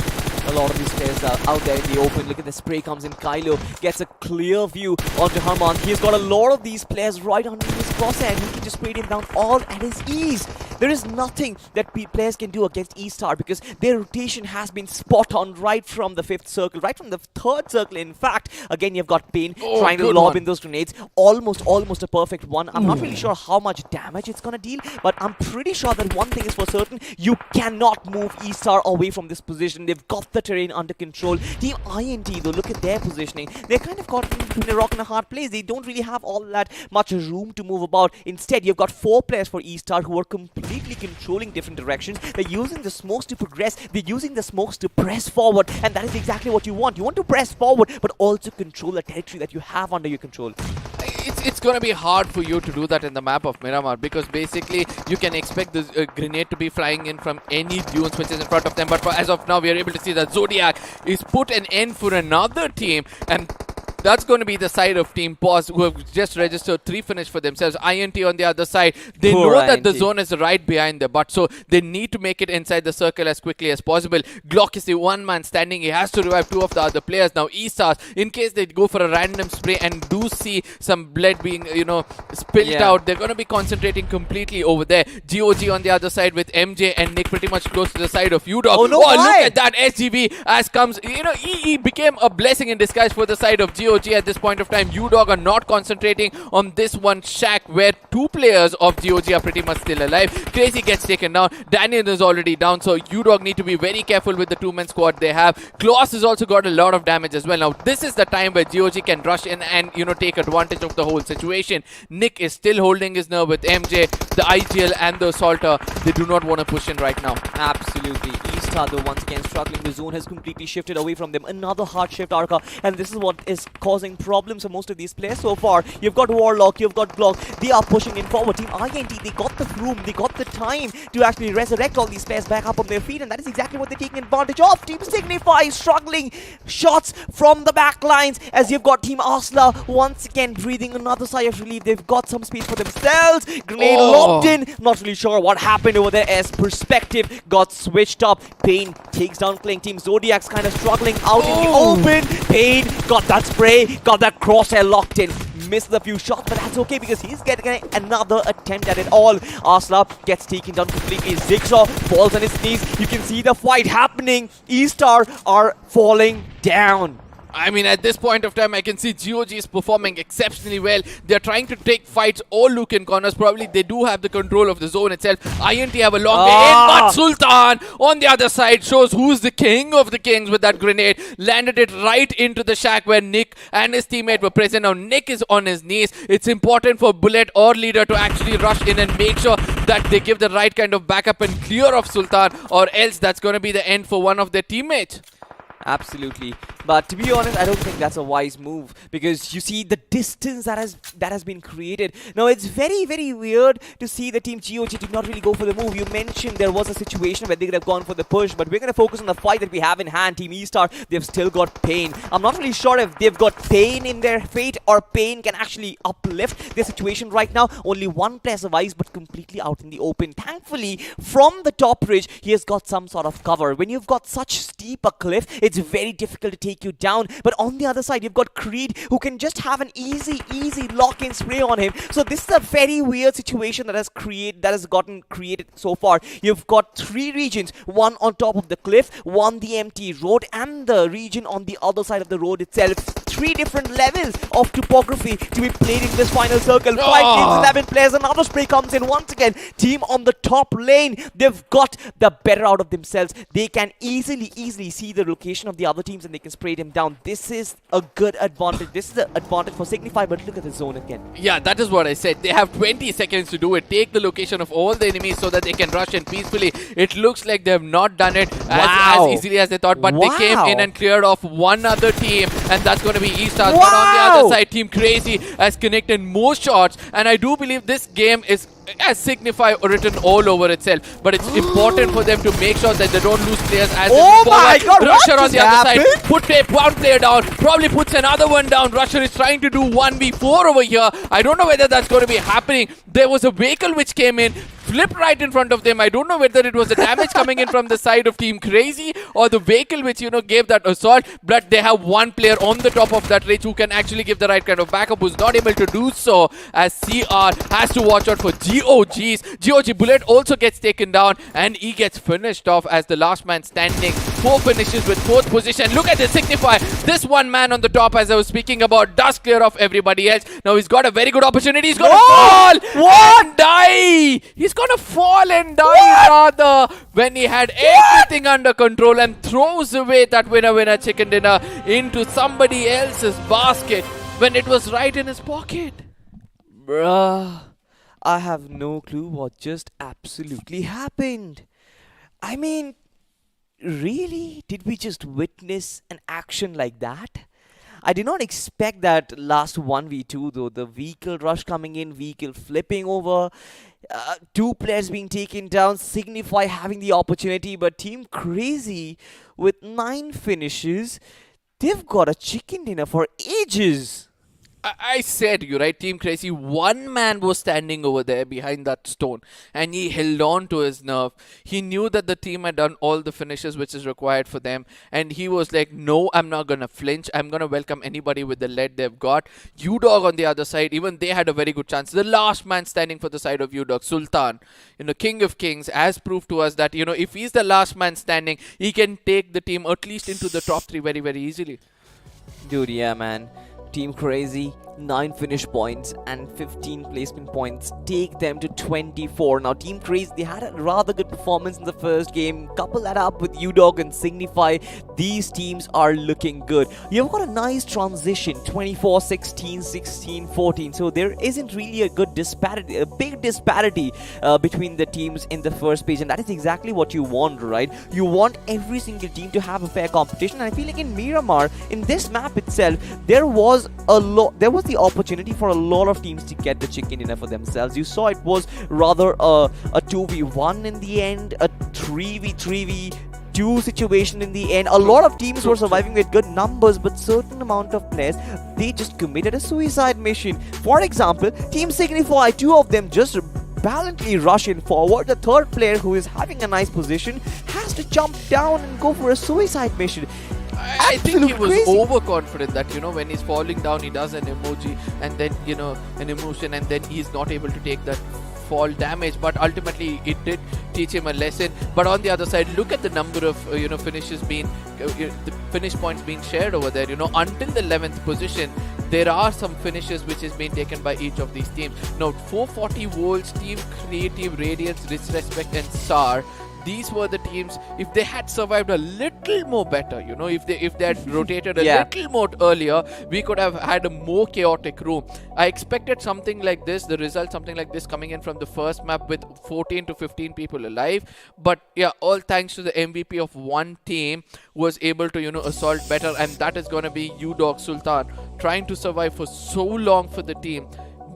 A lot of these players are out there in the open. Look at the spray comes in. Kylo gets a clear view onto Harman. He's got a lot of these players right under his crosshair, and he can just spray him down all at his ease. There is nothing that players can do against E-Star, because their rotation has been spot on right from the 5th circle, right from the 3rd circle. In fact, again, you've got Pain trying to lob in those grenades. Almost a perfect one. I'm not really sure how much damage it's going to deal, but I'm pretty sure that one thing is for certain. You cannot move E-Star away from this position. They've got the terrain under control. Team INT, though, look at their positioning. They're kind of caught between a rock and a hard place. They don't really have all that much room to move about. Instead, you've got 4 players for E-Star who are completely controlling different directions. They're using the smokes to progress. They're using the smokes to press forward, and that is exactly what you want. You want to press forward, but also control the territory that you have under your control. It's going to be hard for you to do that in the map of Miramar, because basically you can expect the grenade to be flying in from any dunes which is in front of them. But as of now, we are able to see that Zodiac is put an end for another team, and that's going to be the side of Team Pause, who have just registered 3 finish for themselves. INT on the other side, they know that the zone is right behind their butt, so they need to make it inside the circle as quickly as possible. Glock is the one man standing. He has to revive 2 of the other players. Now E-Stars, in case they go for a random spray and do see some blood being, spilled out, they're going to be concentrating completely over there. GOG on the other side with MJ and Nick pretty much close to the side of UDOG. Oh, no, look at that SGV as comes. EE became a blessing in disguise for the side of GOG at this point of time. UDOG are not concentrating on this one shack where 2 players of GOG are pretty much still alive. Crazy gets taken down. Daniel is already down, so UDOG need to be very careful with the 2-man squad they have. Klaus has also got a lot of damage as well. Now, this is the time where GOG can rush in and, take advantage of the whole situation. Nick is still holding his nerve with MJ, the IGL and the Assaulter. They do not want to push in right now. Absolutely. E-Star, though, once again struggling. The zone has completely shifted away from them. Another hard shift, Arca, and this is what is causing problems for most of these players so far. You've got Warlock, you've got Glock. They are pushing in forward. Team INT, they got the room, they got the time to actually resurrect all these players back up on their feet, and that is exactly what they're taking advantage of. Team Signify struggling. Shots from the back lines as you've got Team Arsla once again breathing another sigh of relief. They've got some space for themselves. Grenade locked in. Not really sure what happened over there as perspective got switched up. Pain takes down playing Team Zodiac's kind of struggling out in the open. Pain got that spray, got that crosshair locked in. Missed a few shots, but that's okay because he's getting another attempt at it all. Arsla gets taken down completely. Zigzaw falls on his knees. You can see the fight happening. E-Star are falling down. I mean, at this point of time, I can see GOG is performing exceptionally well. They're trying to take fights all look in corners. Probably they do have the control of the zone itself. INT have a long way in, but Sultan on the other side shows who's the king of the kings with that grenade. Landed it right into the shack where Nick and his teammate were present. Now Nick is on his knees. It's important for Bullet or Leader to actually rush in and make sure that they give the right kind of backup and clear off Sultan, or else that's going to be the end for one of their teammates. Absolutely. But to be honest, I don't think that's a wise move, because you see the distance that has been created. Now, it's very, very weird to see the team GOG did not really go for the move. You mentioned there was a situation where they could have gone for the push, but we're going to focus on the fight that we have in hand. Team E-Star, they've still got Pain. I'm not really sure if they've got Pain in their fate or Pain can actually uplift their situation right now. Only one player survives, but completely out in the open. Thankfully, from the top ridge, he has got some sort of cover. When you've got such steep a cliff, it's very difficult to take you down. But on the other side, you've got Creed, who can just have an easy lock-in spray on him. So this is a very weird situation that has gotten created so far. You've got 3 regions, one on top of the cliff, one the empty road, and the region on the other side of the road itself. 3 different levels of topography to be played in this final circle. 5 games, 11 players. Another spray comes in once again. Team on the top lane, they've got the better out of themselves. They can easily see the location location of the other teams and they can spray them down. This is a good advantage. This is the advantage for Signify, but look at the zone again. Yeah, that is what I said. They have 20 seconds to do it. Take the location of all the enemies so that they can rush in peacefully. It looks like they have not done it as easily as they thought, but they came in and cleared off one other team, and that's going to be E-Stars. But on the other side, Team Crazy has connected more shots, and I do believe this game is as Signify written all over itself, but it's important for them to make sure that they don't lose players as they move forward. God, Rusher on the other side, put one player down, probably puts another one down. Rusher is trying to do 1v4 over here. I don't know whether that's going to be happening. There was a vehicle which came in, flipped right in front of them. I don't know whether it was the damage coming in from the side of Team Crazy or the vehicle which, gave that assault, but they have one player on the top of that ridge who can actually give the right kind of backup, who's not able to do so, as CR has to watch out for GOGs. GOG Bullet also gets taken down, and he gets finished off as the last man standing. 4 finishes with 4th position. Look at this Signify. This one man on the top, as I was speaking about, does clear off everybody else. Now he's got a very good opportunity. He's going to fall and die. He's going to fall and die rather when he had everything under control, and throws away that winner chicken dinner into somebody else's basket when it was right in his pocket. Bruh, I have no clue what just absolutely happened. I mean, really? Did we just witness an action like that? I did not expect that last 1v2 though. The vehicle rush coming in, vehicle flipping over, 2 players being taken down, Signify having the opportunity, but Team Crazy with 9 finishes, they've got a chicken dinner for ages. I said you, right? Team Crazy, one man was standing over there behind that stone, and he held on to his nerve. He knew that the team had done all the finishes which is required for them, and he was like, no, I'm not gonna flinch. I'm gonna welcome anybody with the lead they've got. UDog on the other side, even they had a very good chance. The last man standing for the side of UDog, Sultan, King of Kings, has proved to us that, if he's the last man standing, he can take the team at least into the top 3 very, very easily. Dude, yeah, man. Team Crazy, 9 finish points and 15 placement points. Take them to 24. Now, Team Crazy, they had a rather good performance in the first game. Couple that up with UDog and Signify. These teams are looking good. You've got a nice transition, 24-16, 16-14. So there isn't really a good disparity, a big disparity between the teams in the first page. And that is exactly what you want, right? You want every single team to have a fair competition. And I feel like in Miramar, in this map itself, there was the opportunity for a lot of teams to get the chicken dinner for themselves. You saw it was rather a 2v1 in the end, a 3v2 situation in the end. A lot of teams were surviving with good numbers, but certain amount of players, they just committed a suicide mission. For example, Team Signify, 2 of them just valiantly rush in forward. The third player, who is having a nice position, has to jump down and go for a suicide mission. I think he was overconfident that, when he's falling down, he does an emoji and then, an emotion, and then he's not able to take that fall damage. But ultimately, it did teach him a lesson. But on the other side, look at the number of, finishes being, the finish points being shared over there. Until the 11th position, there are some finishes which is being taken by each of these teams. Now, 440 volts, Team Creative, Radiance, Disrespect, and SAR. These were the teams, if they had survived a little more better, if they had rotated a little more earlier, we could have had a more chaotic room. I expected something like this, the result something like this coming in from the first map with 14 to 15 people alive. But yeah, all thanks to the MVP of one team who was able to, assault better, and that is going to be UDog Sultan, trying to survive for so long for the team.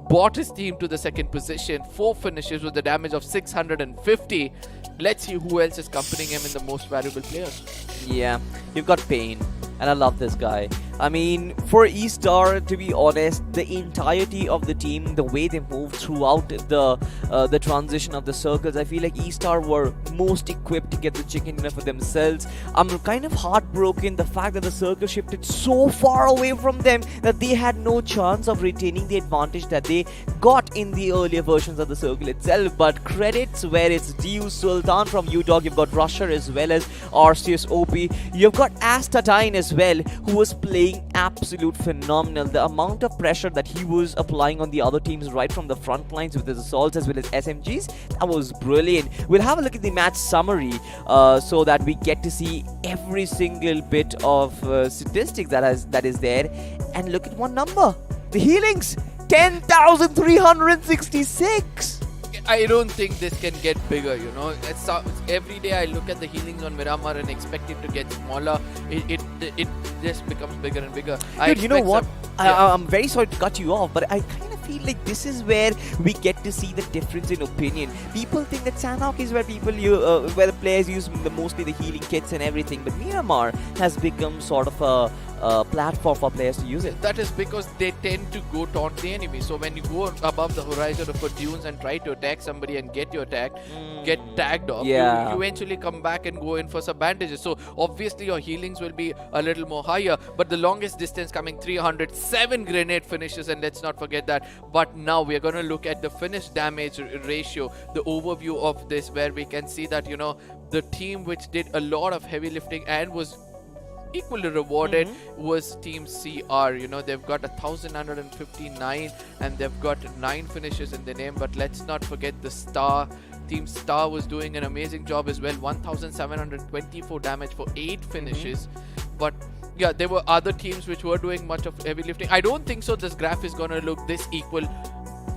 Brought his team to the 2nd position, 4 finishes with a damage of 650. Let's see who else is accompanying him in the most valuable players. Yeah, you've got Pain, and I love this guy. I mean, for E-Star, to be honest, the entirety of the team, the way they moved throughout the transition of the circles, I feel like E-Star were most equipped to get the chicken dinner for themselves. I'm kind of heartbroken the fact that the circle shifted so far away from them that they had no chance of retaining the advantage that they got in the earlier versions of the circle itself. But credits where it's due. Sultan from UDog, you've got Rusher as well as Arceus OP. You've got Astatine as well, who was playing being absolute phenomenal. The amount of pressure that he was applying on the other teams right from the front lines with his assaults as well as SMGs, that was brilliant. We'll have a look at the match summary so that we get to see every single bit of statistics that is there. And look at one number, the healings, 10,366. I don't think this can get bigger, you know. Every day I look at the healings on Miramar and expect it to get smaller. It just becomes bigger and bigger. Dude, you know what? Yeah. I'm very sorry to cut you off, but I kind of feel like this is where we get to see the difference in opinion. People think that Sanhok is where where the players use mostly the healing kits and everything, but Miramar has become sort of a platform for players to use it. That is because they tend to go taunt the enemy. So when you go above the horizon of a dunes and try to attack somebody and get your attack, get tagged off, you eventually come back and go in for some bandages. So obviously your healings will be a little more higher, but the longest distance coming 307 grenade finishes, and let's not forget that. But now we are going to look at the finish damage ratio, the overview of this, where we can see that, you know, the team which did a lot of heavy lifting and was equally rewarded was Team CR. You know, they've got 1,959 and they've got 9 finishes in the name. But let's not forget the Star. Team Star was doing an amazing job as well. 1,724 damage for 8 finishes. But yeah, there were other teams which were doing much of heavy lifting. I don't think so this graph is going to look this equal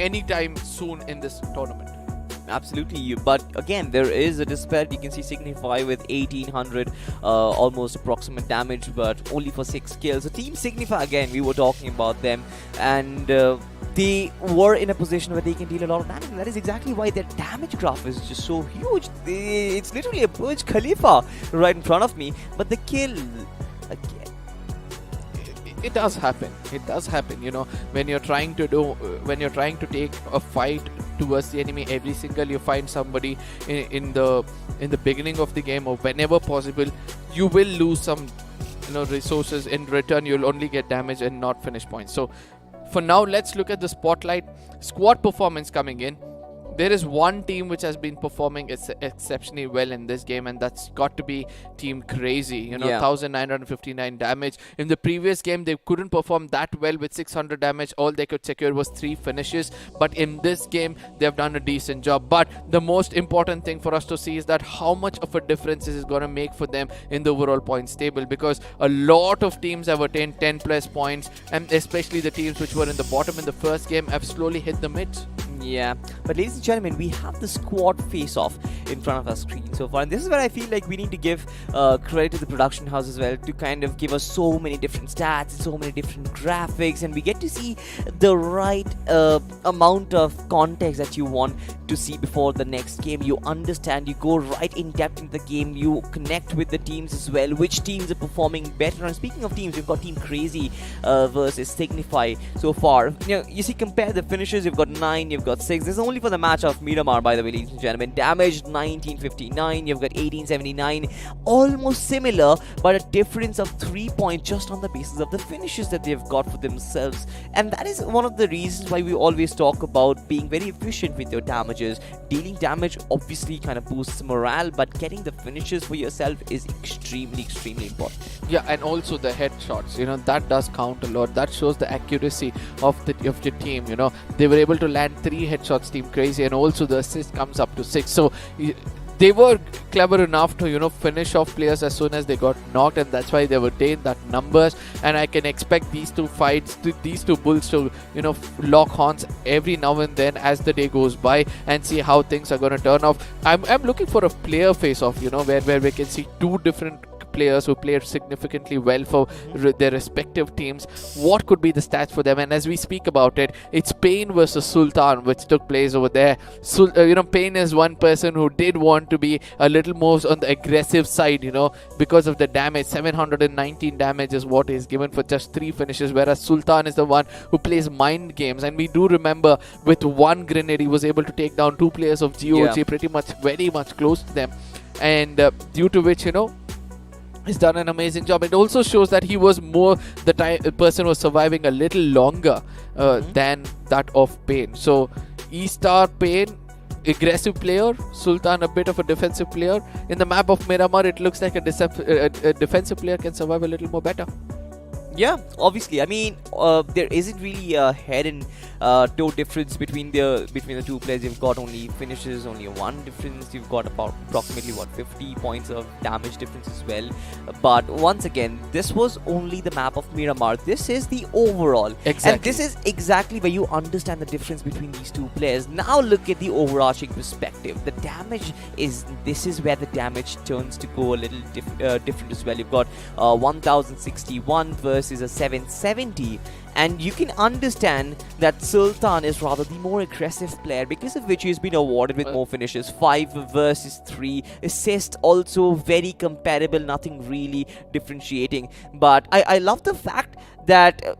anytime soon in this tournament. Absolutely, but again, there is a disparity. You can see Signify with 1,800 almost approximate damage, but only for 6 kills. So Team Signify, again, we were talking about them, and they were in a position where they can deal a lot of damage, and that is exactly why their damage graph is just so huge. It's literally a Burj Khalifa right in front of me, but the kill, again, it does happen. It does happen. You know, when you're trying to take a fight towards the enemy, every single you find somebody in the beginning of the game or whenever possible, you will lose some, you know, resources. In return, you'll only get damage and not finish points. So for now, let's look at the spotlight squad performance coming in. There is one team which has been performing exceptionally well in this game, and that's got to be Team Crazy. You know, 1,959 damage. In the previous game, they couldn't perform that well with 600 damage. All they could secure was 3 finishes. But in this game, they've done a decent job. But the most important thing for us to see is that how much of a difference this is going to make for them in the overall points table, because a lot of teams have attained 10 plus points, and especially the teams which were in the bottom in the first game have slowly hit the mids. Yeah, but ladies and gentlemen, we have the squad face-off in front of our screen so far, and this is where I feel like we need to give credit to the production house as well to kind of give us so many different stats, so many different graphics, and we get to see the right amount of context that you want to see before the next game. You understand, you go right in depth into the game, you connect with the teams as well, which teams are performing better. And speaking of teams, we've got Team Crazy versus Signify so far. You see, compare the finishes, you've got 9, you've got 6. This is only for the match of Miramar, by the way, ladies and gentlemen. Damage 1959, you've got 1879. Almost similar, but a difference of 3 points just on the basis of the finishes that they've got for themselves. And that is one of the reasons why we always talk about being very efficient with your damages. Dealing damage obviously kind of boosts morale, but getting the finishes for yourself is extremely, extremely important. Yeah, and also the headshots, you know, that does count a lot. That shows the accuracy of the team. You know, they were able to land 3 headshots, Team Crazy, and also the assist comes up to 6. So they were clever enough to, you know, finish off players as soon as they got knocked, and that's why they've attained that numbers. And I can expect these two fights, these two bulls to, you know, lock horns every now and then as the day goes by, and see how things are going to turn off. I'm looking for a player face-off, you know, where we can see 2 different players who played significantly well for their respective teams. What could be the stats for them? And as we speak about it, it's Pain versus Sultan which took place over there. You know, Pain is one person who did want to be a little more on the aggressive side, you know, because of the damage. 719 damage is what is given for just 3 finishes, whereas Sultan is the one who plays mind games. And we do remember with 1 grenade he was able to take down 2 players of GOG, pretty much very much close to them, and due to which, you know, he's done an amazing job. It also shows that he was more the person was surviving a little longer than that of Pain. So E-Star, Pain, aggressive player, Sultan a bit of a defensive player. In the map of Miramar, it looks like a defensive player can survive a little more better. Yeah, obviously. I mean, there isn't really a head and toe difference between the two players. You've got only finishes, only one difference. You've got about approximately 50 points of damage difference as well. But once again, this was only the map of Miramar. This is the overall, Exactly. and this is exactly where you understand the difference between these two players. Now look at the overarching perspective. The damage this is where the damage turns to go a little different as well. You've got 1061 versus a 770, and you can understand that Sultan is rather the more aggressive player, because of which he's been awarded with more finishes. 5 versus 3 assist, also very comparable, nothing really differentiating. But I love the fact that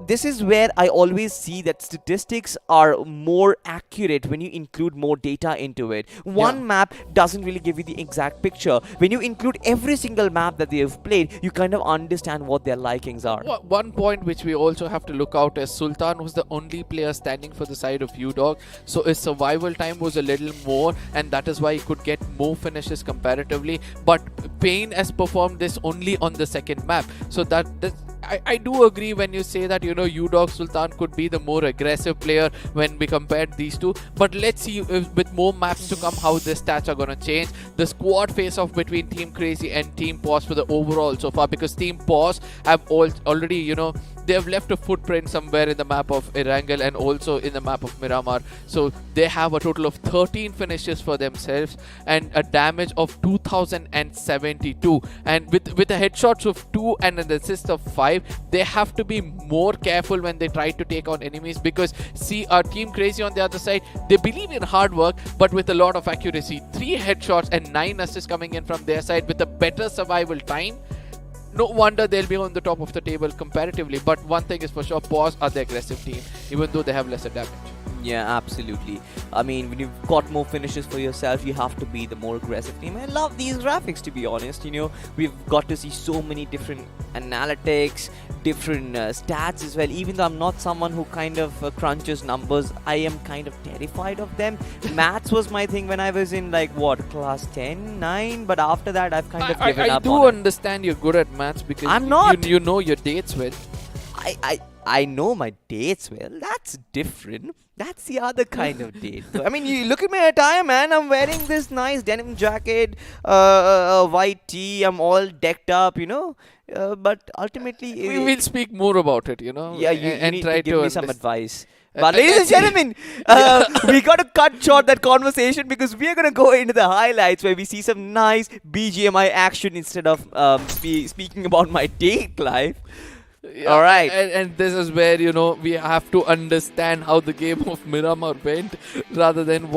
this is where I always see that statistics are more accurate when you include more data into it. One map doesn't really give you the exact picture. When you include every single map that they have played, you kind of understand what their likings are. One point which we also have to look out is Sultan was the only player standing for the side of UDog, so his survival time was a little more, and that is why he could get more finishes comparatively. But Pain has performed this only on the second map, so that I do agree when you say that UDog Sultan could be the more aggressive player when we compared these two. But let's see with more maps to come how the stats are gonna change. The squad face-off between Team Crazy and Team Pause for the overall so far, because Team Pause have already they have left a footprint somewhere in the map of Erangel and also in the map of Miramar. So they have a total of 13 finishes for themselves and a damage of 2072. And with a headshots of 2 and an assist of 5, they have to be more careful when they try to take on enemies, because see, our Team Crazy on the other side, they believe in hard work but with a lot of accuracy. 3 headshots and 9 assists coming in from their side with a better survival time. No wonder they'll be on the top of the table comparatively. But one thing is for sure, Pause are the aggressive team, even though they have lesser damage. Yeah, absolutely. I mean, when you've got more finishes for yourself, you have to be the more aggressive team. I love these graphics, to be honest. We've got to see so many different analytics, different stats as well. Even though I'm not someone who kind of crunches numbers, I am kind of terrified of them. Maths was my thing when I was in class 10, 9, but after that I've kind of given up. I do understand you're good at maths because I'm not. You know your dates well. I know my dates well. That's different. That's the other kind of date. I mean, you look at my attire, man. I'm wearing this nice denim jacket, white tee. I'm all decked up, but ultimately, We will speak more about it, Yeah, you and need try to give me some understand. advice. But ladies and gentlemen, we got to cut short that conversation because we are going to go into the highlights where we see some nice BGMI action instead of speaking about my date life. Yeah, All right. And this is where, we have to understand how the game of Miramar went rather than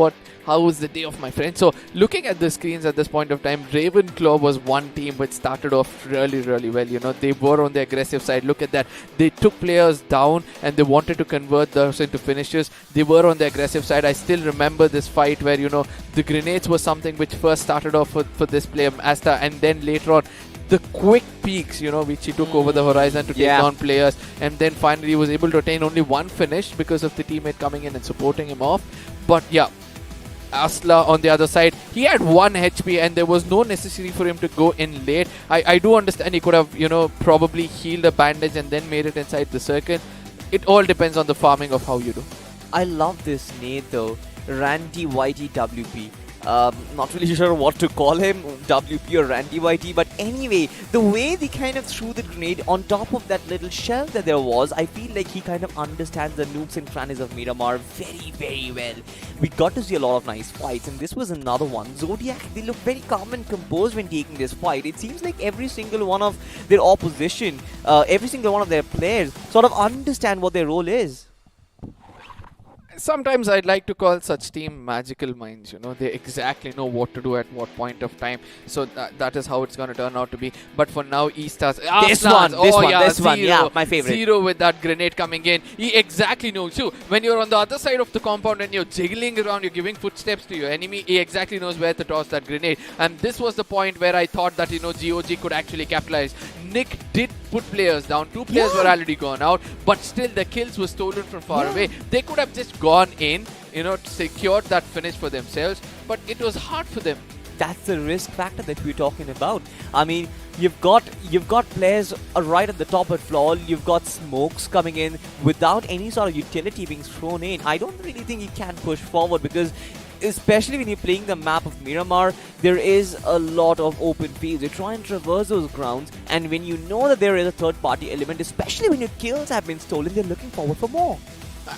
how was the day of my friend. So looking at the screens at this point of time, Ravenclaw was one team which started off really, really well. They were on the aggressive side. Look at that. They took players down and they wanted to convert those into finishes. They were on the aggressive side. I still remember this fight where, the grenades was something which first started off for this player, Asta, and then later on, the quick peaks, which he took over the horizon to take down players, and then finally he was able to attain only one finish because of the teammate coming in and supporting him off. But yeah, Asla on the other side, he had 1 HP and there was no necessity for him to go in late. I do understand he could have, probably healed a bandage and then made it inside the circle. It all depends on the farming of how you do. I love this name though. Randy Whitey WP. Not really sure what to call him, WP or Randy YT, but anyway, the way they kind of threw the grenade on top of that little shell that there was, I feel like he kind of understands the nooks and crannies of Miramar very, very well. We got to see a lot of nice fights, and this was another one. Zodiac, they look very calm and composed when taking this fight. It seems like every single one of their opposition, every single one of their players sort of understand what their role is. Sometimes I'd like to call such team magical minds, they exactly know what to do at what point of time. So that is how it's going to turn out to be. But for now, E-Stars... This one, my favorite. Zero with that grenade coming in. He exactly knows. So when you're on the other side of the compound and you're jiggling around, you're giving footsteps to your enemy, he exactly knows where to toss that grenade. And this was the point where I thought that, GOG could actually capitalize. Nick did put players down. 2 players were already gone out, but still the kills were stolen from far away. They could have just gone in, secured that finish for themselves, but it was hard for them. That's the risk factor that we're talking about. I mean, You've got players right at the top of floor. You've got smokes coming in without any sort of utility being thrown in. I don't really think you can push forward because, especially when you're playing the map of Miramar, there is a lot of open fields. You try and traverse those grounds, and when you know that there is a third-party element, especially when your kills have been stolen, they're looking forward for more.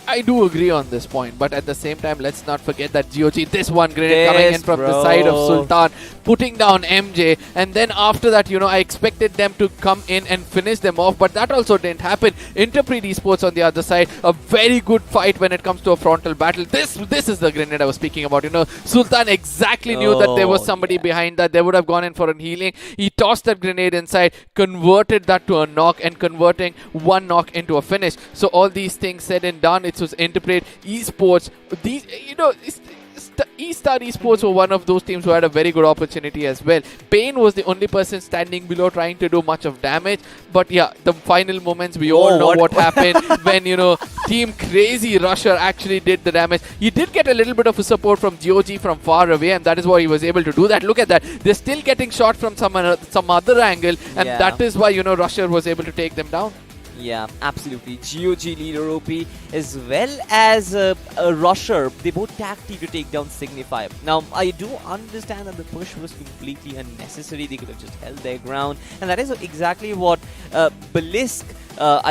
I do agree on this point, but at the same time, let's not forget that GOG, this one grenade coming in from the side of Sultan, putting down MJ, and then after that, I expected them to come in and finish them off, but that also didn't happen. Interpret Esports on the other side, a very good fight when it comes to a frontal battle. This is the grenade I was speaking about. Sultan exactly knew that there was somebody behind that. They would have gone in for a healing. He tossed that grenade inside, converted that to a knock, and converting one knock into a finish. So all these things said and done, it was Interpret Esports. These, E-Star Esports were one of those teams who had a very good opportunity as well. Pain was the only person standing below trying to do much of damage. But yeah, the final moments, we all know what happened when, Team Crazy Rusher actually did the damage. He did get a little bit of a support from GOG from far away, and that is why he was able to do that. Look at that. They're still getting shot from some other angle, and that is why, Rusher was able to take them down. Yeah, absolutely. GOG leader OP as well as a Rusher. They both tag team to take down Signify. Now, I do understand that the push was completely unnecessary. They could have just held their ground. And that is exactly what Belisk,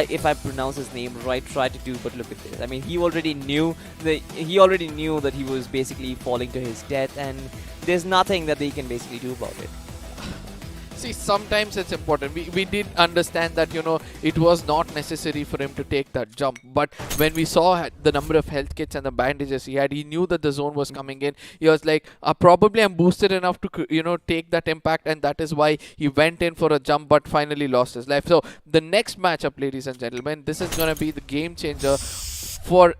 if I pronounce his name right, tried to do. But look at this. I mean, he already knew that he was basically falling to his death. And there's nothing that they can basically do about it. See, sometimes it's important. We did understand that, it was not necessary for him to take that jump. But when we saw the number of health kits and the bandages he had, he knew that the zone was coming in. He was like, probably I'm boosted enough to, take that impact. And that is why he went in for a jump, but finally lost his life. So the next matchup, ladies and gentlemen, this is going to be the game changer for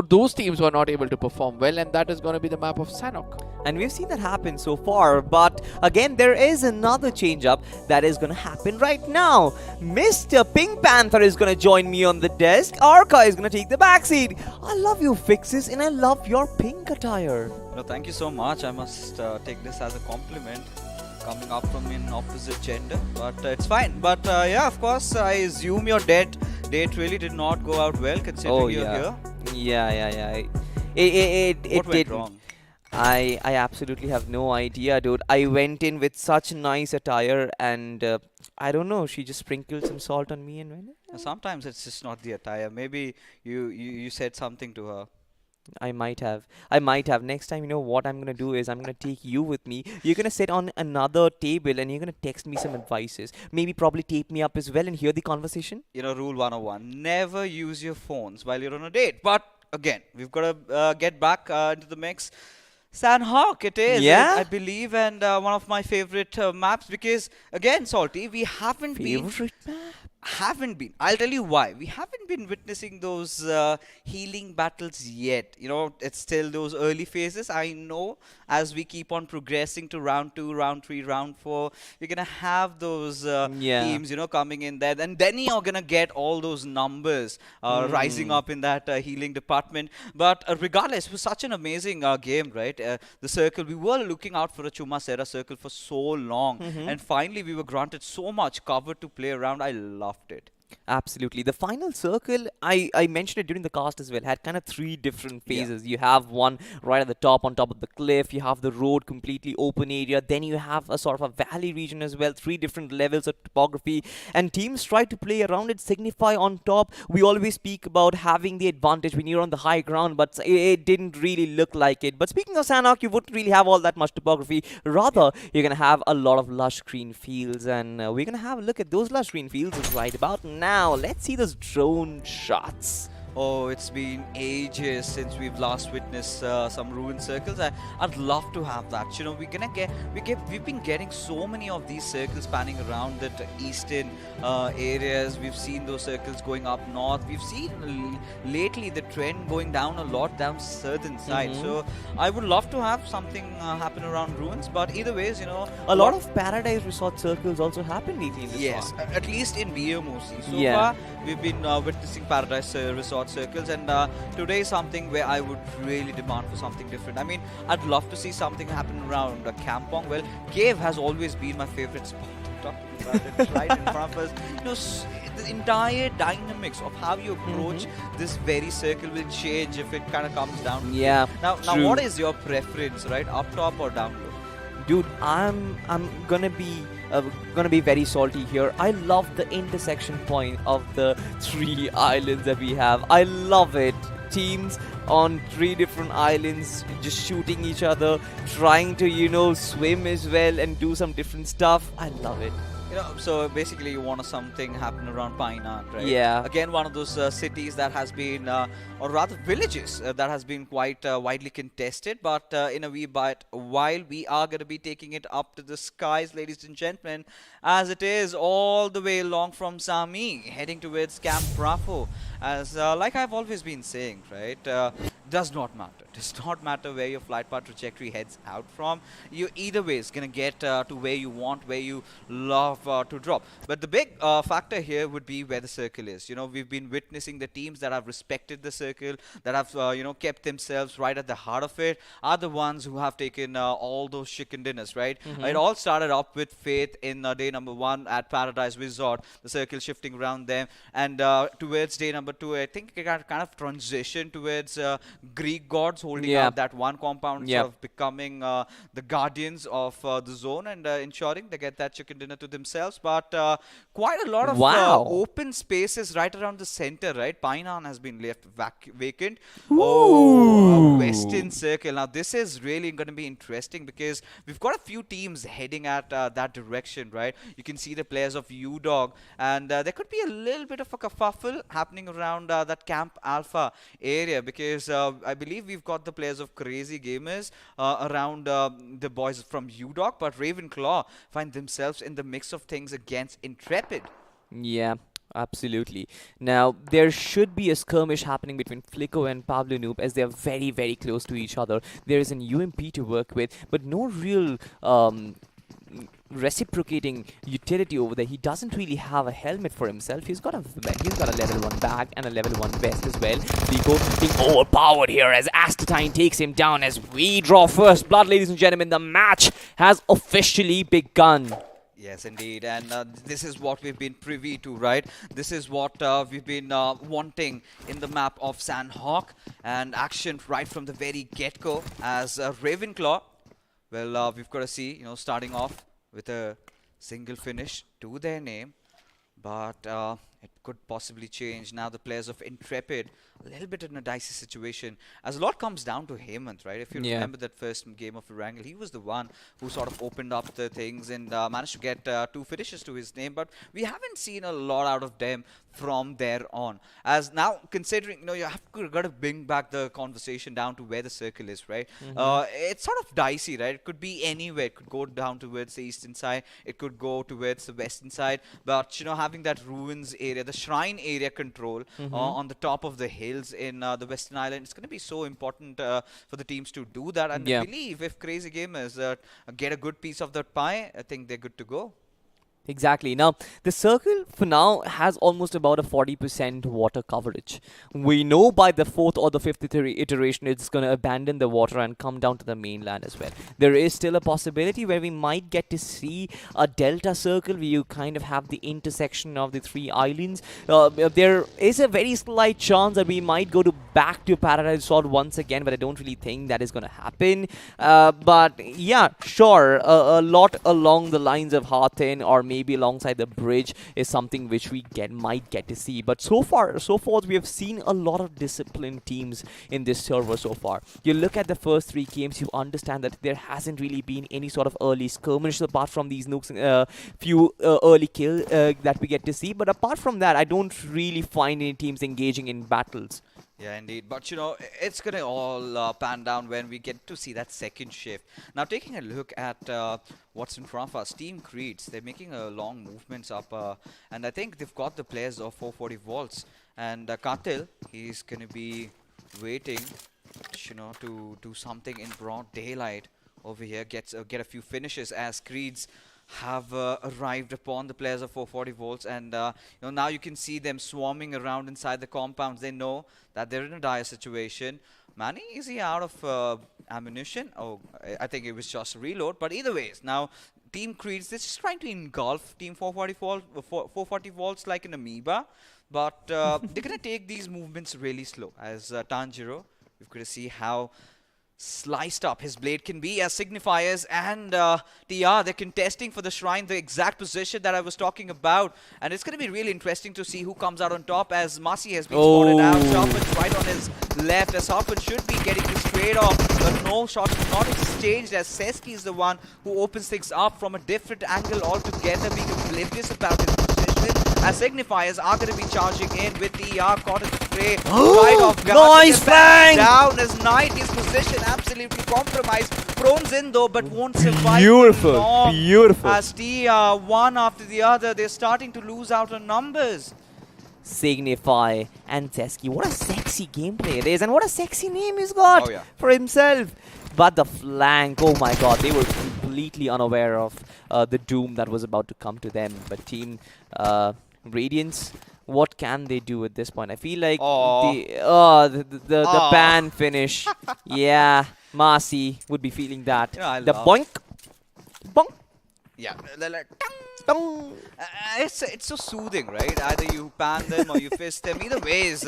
those teams who are not able to perform well, and that is going to be the map of Sanhok. And we've seen that happen so far, but again, there is another change-up that is going to happen right now. Mr. Pink Panther is going to join me on the desk. Arca is going to take the backseat. I love your fixes and I love your pink attire. No, thank you so much. I must take this as a compliment, coming up from an opposite gender, but it's fine. But yeah, of course, I assume your date really did not go out well, considering you're here. Yeah. It What went did wrong? I absolutely have no idea, dude. I went in with such nice attire and I don't know, she just sprinkled some salt on me and went. Sometimes it's just not the attire. Maybe you said something to her. I might have. Next time, what I'm gonna do is I'm gonna take you with me. You're gonna sit on another table and you're gonna text me some advices. Maybe probably tape me up as well and hear the conversation. Rule 101: never use your phones while you're on a date. But again, we've got to get back into the mix. Sanhok it is, Yeah? I believe, and one of my favorite maps, because again, Salty, we haven't been, I'll tell you why. We haven't been witnessing those healing battles yet. It's still those early phases. I know as we keep on progressing to round 2, round 3, round 4, we're going to have those teams, coming in there. And then you're going to get all those numbers rising up in that healing department. But regardless, it was such an amazing game, right? The circle, we were looking out for a Chuma Serra circle for so long. And finally, we were granted so much cover to play around. I loved it. Absolutely. The final circle, I mentioned it during the cast as well, had kind of 3 different phases. You have one right at the top, on top of the cliff. You have the road, completely open area. Then you have a sort of a valley region as well. 3 different levels of topography. And teams try to play around it. Signify on top. We always speak about having the advantage when you're on the high ground, but it didn't really look like it. But speaking of Sanhok, you wouldn't really have all that much topography. Rather, you're going to have a lot of lush green fields. And we're going to have a look at those lush green fields right about now. Let's see those drone shots. Oh, it's been ages since we've last witnessed some ruined circles. I'd love to have that. We've been getting so many of these circles spanning around the eastern areas. We've seen those circles going up north. We've seen lately the trend going down a lot down southern side. So I would love to have something happen around ruins. But either ways, a lot of Paradise Resort circles also happen lately in this yes, one. at least in BMOC. So Yeah. far, we've been witnessing Paradise Resort circles, and today is something where I would really demand for something different. I mean, I'd love to see something happen around Kampong. Well, Cave has always been my favorite spot. talking about it. It's right in front of us. The entire dynamics of how you approach this very circle will change if it kind of comes down to Yeah, it. Now, true. what is your preference, right? Up top or down low? Dude, I'm gonna be very salty here. I love the intersection point of the 3 islands that we have. I love it. Teams on 3 different islands just shooting each other, trying to swim as well and do some different stuff. I love it. So basically you want something happen around Painan, right? Yeah. Again, one of those cities that has been, or rather villages that has been quite widely contested, but in a wee bit while we are going to be taking it up to the skies, ladies and gentlemen, as it is all the way along from Sami, heading towards Camp Bravo. As like I've always been saying, right? Does not matter. Does not matter where your flight path trajectory heads out from. You either way is gonna get to where you want, where you love to drop. But the big factor here would be where the circle is. We've been witnessing the teams that have respected the circle, that have kept themselves right at the heart of it, are the ones who have taken all those chicken dinners, right? It all started up with Faith in day number 1 at Paradise Resort. The circle shifting around them, and towards day number 2, I think it got kind of transitioned towards Greek gods holding Yeah. out that one compound, Yeah. sort of becoming the guardians of the zone and ensuring they get that chicken dinner to themselves. But quite a lot of Wow. open spaces right around the center, right? Painan has been left vacant. Ooh. Western circle. Now this is really going to be interesting because we've got a few teams heading at that direction, right? You can see the players of U-Dog, and there could be a little bit of a kerfuffle happening around that Camp Alpha area, because I believe we've got the players of Crazy Gamers around the boys from U-Dog, but Ravenclaw find themselves in the mix of things against Intrepid. Yeah, absolutely. Now, there should be a skirmish happening between Flico and Pablo Noob, as they are very, very close to each other. There is an UMP to work with, but no real reciprocating utility over there. He doesn't really have a helmet for himself. He's got a level 1 bag and a level 1 vest as well. Flico being overpowered here as Astatine takes him down as we draw first blood, ladies and gentlemen. The match has officially begun. Yes, indeed. And this is what we've been privy to, right? This is what we've been wanting in the map of Sanhok, and action right from the very get-go as Ravenclaw. Well, we've got to see, starting off with a single finish to their name, but it could possibly change. Now the players of Intrepid, a little bit in a dicey situation, as a lot comes down to Hemant, right? If you Yeah. remember that first game of Erangel, he was the one who sort of opened up the things and managed to get 2 finishes to his name, but we haven't seen a lot out of them from there on. As now, considering, you have got to bring back the conversation down to where the circle is, right? It's sort of dicey, right? It could be anywhere. It could go down towards the eastern side. It could go towards the western side. But, having that ruins area, the shrine area control on the top of the hills in the Western Island, it's going to be so important for the teams to do that. And Yeah. I believe if Crazy Gamers get a good piece of that pie, I think they're good to go. Exactly. Now, the circle for now has almost about a 40% water coverage. We know by the 4th or the 5th iteration it's going to abandon the water and come down to the mainland as well. There is still a possibility where we might get to see a delta circle where you kind of have the intersection of the 3 islands. There is a very slight chance that we might go back to Paradise Resort once again, but I don't really think that is going to happen. But yeah, sure, a lot along the lines of Harthen or maybe alongside the bridge is something which we might get to see. But so forth, we have seen a lot of disciplined teams in this server so far. You look at the first 3 games, you understand that there hasn't really been any sort of early skirmish apart from these nukes, few early kill that we get to see. But apart from that, I don't really find any teams engaging in battles. Yeah, indeed. But, it's going to all pan down when we get to see that second shift. Now, taking a look at what's in front of us, Team Creeds, they're making long movements up. And I think they've got the players of 440 volts. And Katil, he's going to be waiting, to do something in broad daylight over here. Get a few finishes as Creeds have arrived upon the players of 440 volts, and now you can see them swarming around inside the compounds. They know that they're in a dire situation. Manny, is he out of ammunition? Oh, I think it was just reload, but either ways, now Team Creeds, they're just trying to engulf Team 440 volts like an amoeba. But they're going to take these movements really slow. As Tanjiro, we've got to see how sliced up his blade can be as signifiers and TR, they're contesting for the shrine, the exact position that I was talking about, and it's going to be really interesting to see who comes out on top as Masi has been spotted out. Sharpen's right on his left as Harpen should be getting this trade off, but no shots were not exchanged as Seski is the one who opens things up from a different angle altogether, being oblivious about his position as signifiers are going to be charging in with TR caught in the fray right off guard. Nice flank! Down as Knight, his position absolutely compromised. Prones in though, but won't survive Beautiful, long. beautiful. As TR, one after the other, they're starting to lose out on numbers. Signify and Seski. What a sexy gameplay it is, and what a sexy name he's got Oh, yeah. for himself. But the flank, oh my god, they were completely unaware of the doom that was about to come to them. But Team Radiance, what can they do at this point? I feel like the ban finish. Yeah, Masi would be feeling that. You know, I the love- boink, bonk, Yeah, they're like, dong. it's so soothing, right? Either you pan them or you fist them. Either ways.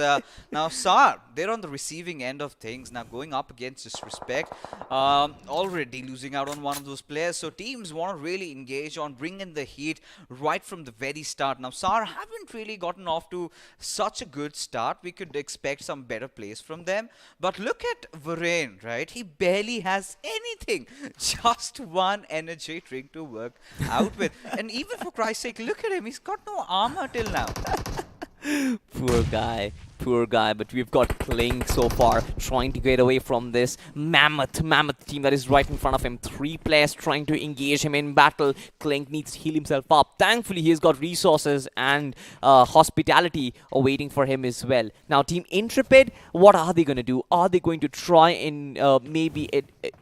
Now, SAR, they're on the receiving end of things. Now, going up against Disrespect, already losing out on one of those players. So, teams want to really engage on bringing the heat right from the very start. Now, SAR haven't really gotten off to such a good start. We could expect some better plays from them. But look at Varane, right? He barely has anything. Just one energy drink to work out with. And even for Christ's sake, look at him. He's got no armor till now. Poor guy, poor guy. But we've got Clink so far trying to get away from this mammoth team that is right in front of him. 3 players trying to engage him in battle. Clink needs to heal himself up. Thankfully, he's got resources and hospitality awaiting for him as well. Now, Team Intrepid, what are they going to do? Are they going to try and maybe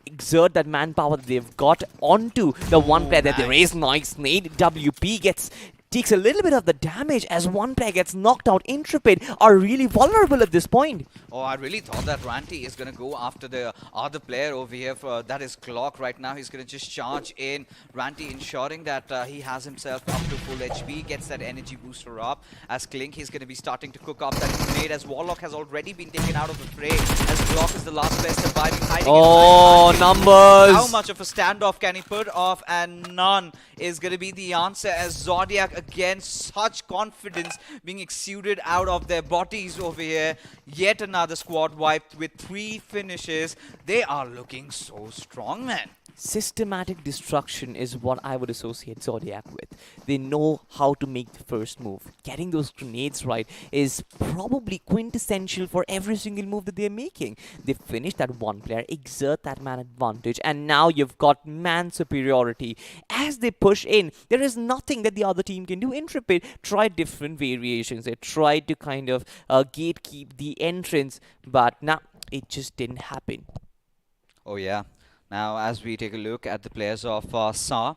exert that manpower that they've got onto the one player that there is? Nice nade. WP takes a little bit of the damage as one player gets knocked out. Intrepid are really vulnerable at this point. Oh, I really thought that Ranty is going to go after the other player over here. That is Clock right now. He's going to just charge in. Ranty ensuring that he has himself up to full HP, gets that energy booster up. As Clink, he's going to be starting to cook up that grenade as Warlock has already been taken out of the fray. As Clock is the last player surviving, hiding inside. Numbers! How much of a standoff can he put off? And none is going to be the answer as Zodiac again, such confidence being exuded out of their bodies over here. Yet another squad wiped with 3 finishes. They are looking so strong, man. Systematic destruction is what I would associate Zodiac with. They know how to make the first move. Getting those grenades right is probably quintessential for every single move that they're making. They finish that one player, exert that man advantage, and now you've got man superiority. As they push in, there is nothing that the other team can do. Intrepid tried different variations. They tried to kind of gatekeep the entrance, but nah, it just didn't happen. Oh, yeah. Now, as we take a look at the players of Sa,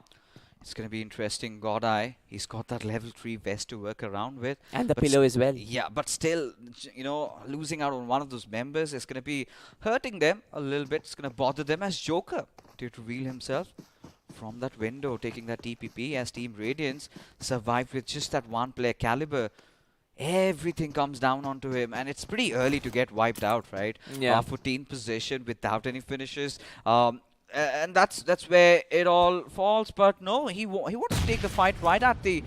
it's going to be interesting. Godeye, he's got that level 3 vest to work around with. And the But pillow as well. Yeah, but still, you know, losing out on one of those members is going to be hurting them a little bit. It's going to bother them as Joker to reveal himself from that window, taking that TPP as Team Radiance survived with just that one player caliber. Everything comes down onto him, and it's pretty early to get wiped out, right? Yeah. 14th position without any finishes. And that's where it all falls. But no, he wants to take the fight right at the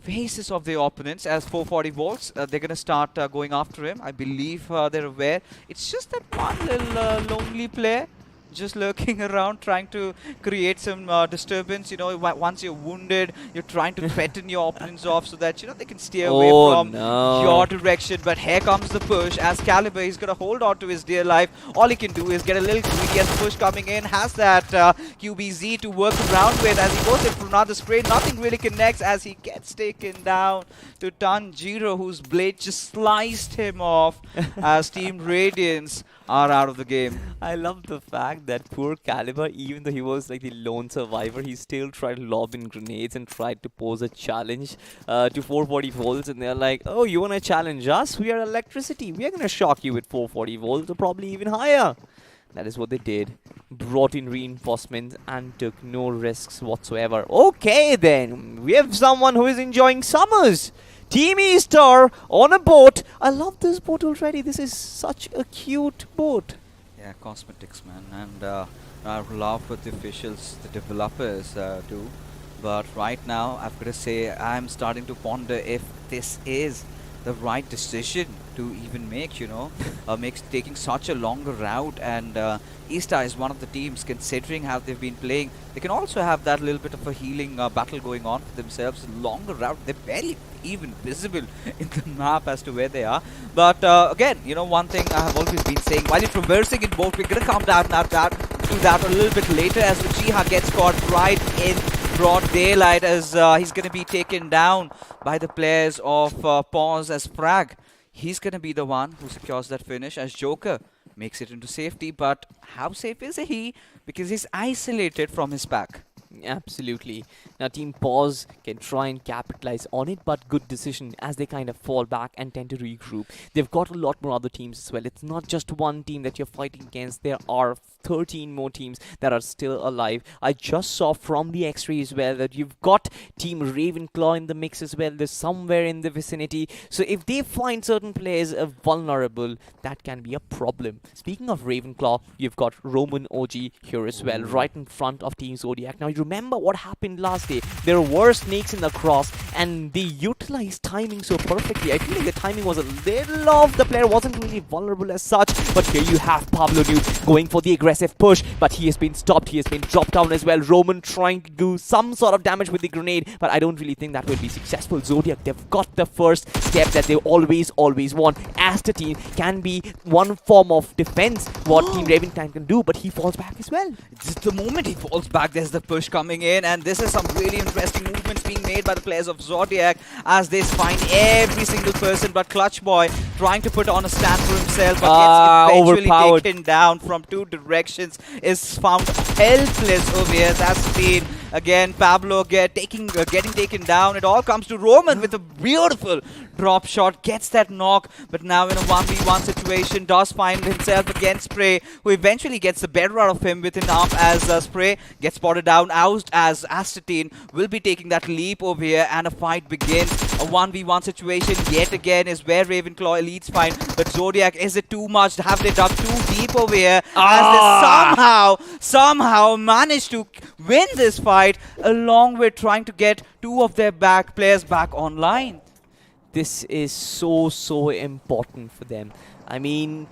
faces of the opponents as 440 volts. They're going to start going after him. I believe they're aware. It's just that one little lonely player just lurking around, trying to create some disturbance. You know, once you're wounded, you're trying to threaten your opponents off so that, you know, they can steer away from your direction. But here comes the push as Caliber. He's going to hold on to his dear life. All he can do is get a little greedy as the push coming in. Has that QBZ to work around with as he goes in for another spray. Nothing really connects as he gets taken down to Tanjiro, whose blade just sliced him off as Team Radiance are out of the game. I love the fact that poor Caliber, even though he was like the lone survivor, he still tried to lob in grenades and tried to pose a challenge to 440 volts. And they're like, oh, you want to challenge us? We are electricity. We are going to shock you with 440 volts or probably even higher. That is what they did. Brought in reinforcements and took no risks whatsoever. Okay then, we have someone who is enjoying summers. Team Easter on a boat. I love this boat already. This is such a cute boat. Yeah, cosmetics, man. And I love what the officials, the developers do. But right now, I've got to say, I'm starting to ponder if this is the right decision to even make, taking such a longer route. And Easter is one of the teams, considering how they've been playing. They can also have that little bit of a healing battle going on for themselves. Longer route, they're barely even visible in the map as to where they are. But again, one thing I have always been saying, while you're traversing in boat, we're going to come down to that a little bit later as Uchiha gets caught right in broad daylight as he's going to be taken down by the players of Pause as Frag. He's going to be the one who secures that finish as Joker makes it into safety. But how safe is he? Because he's isolated from his pack. Absolutely. Now Team Pause can try and capitalize on it, but good decision as they kind of fall back and tend to regroup. They've got a lot more other teams as well. It's not just one team that you're fighting against. There are 13 more teams that are still alive. I just saw from the X-ray as well that you've got Team Ravenclaw in the mix as well. They're somewhere in the vicinity. So if they find certain players vulnerable, that can be a problem. Speaking of Ravenclaw, you've got Roman OG here as well, right in front of Team Zodiac. Now you remember what happened last day. There were snakes in the cross and they utilized timing so perfectly. I feel like the timing was a little off. The player wasn't really vulnerable as such. But here you have Pablo Newt going for the aggressive push, but he has been stopped. He has been dropped down as well. Roman trying to do some sort of damage with the grenade, but I don't really think that will be successful. Zodiac, they've got the first step that they always want. As the team can be one form of defense, what Team Raventime can do, but he falls back as well. Just the moment he falls back, there's the push coming in, and this is some really interesting movements being made by the players of Zodiac as they find every single person but Clutch Boy trying to put on a stand for himself, but gets eventually taken down from two directions, is found helpless over here. That's been again Pablo getting taken down. It all comes to Roman with a beautiful drop shot, gets that knock, but now in a 1v1 situation does find himself against Spray, who eventually gets the better out of him with an arm as Spray gets spotted down out as Astatine will be taking that leap over here, and a fight begins. A 1v1 situation yet again is where Ravenclaw elites find, but Zodiac, is it too much? Have they dug too deep over here as they somehow managed to win this fight along with trying to get two of their back players back online? This is so important for them. I mean,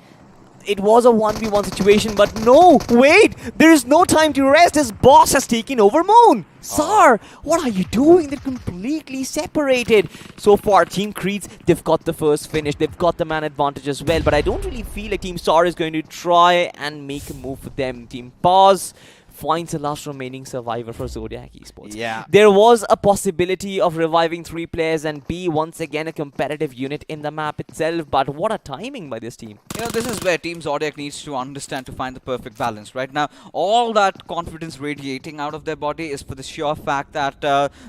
it was a 1v1 situation, but no, wait, there is no time to rest. His boss has taken over Moon. Sar, what are you doing? They're completely separated. So far, Team Creeds, they've got the first finish. They've got the man advantage as well, but I don't really feel like Team Sar is going to try and make a move for them. Team Pause finds the last remaining survivor for Zodiac Esports. Yeah. There was a possibility of reviving 3 players and be once again a competitive unit in the map itself, but what a timing by this team. This is where Team Zodiac needs to understand to find the perfect balance. Right now, all that confidence radiating out of their body is for the sheer fact that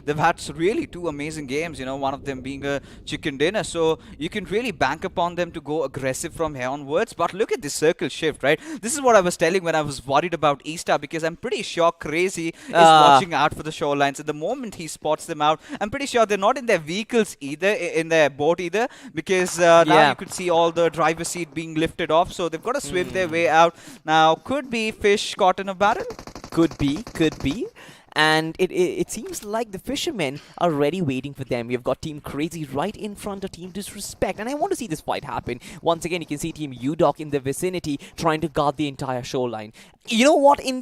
they've had really 2 amazing games, one of them being a chicken dinner. So you can really bank upon them to go aggressive from here onwards. But look at this circle shift, right? This is what I was telling when I was worried about Easter, because I'm pretty sure Crazy is watching out for the shorelines. At the moment he spots them out, I'm pretty sure they're not in their vehicles either, in their boat either, because now you could see all the driver's seat being lifted off, so they've got to swim their way out. Now, could be fish caught in a barrel? Could be. And it seems like the fishermen are already waiting for them. We've got Team Crazy right in front of Team Disrespect, and I want to see this fight happen. Once again, you can see Team UDOC in the vicinity trying to guard the entire shoreline. You know what? In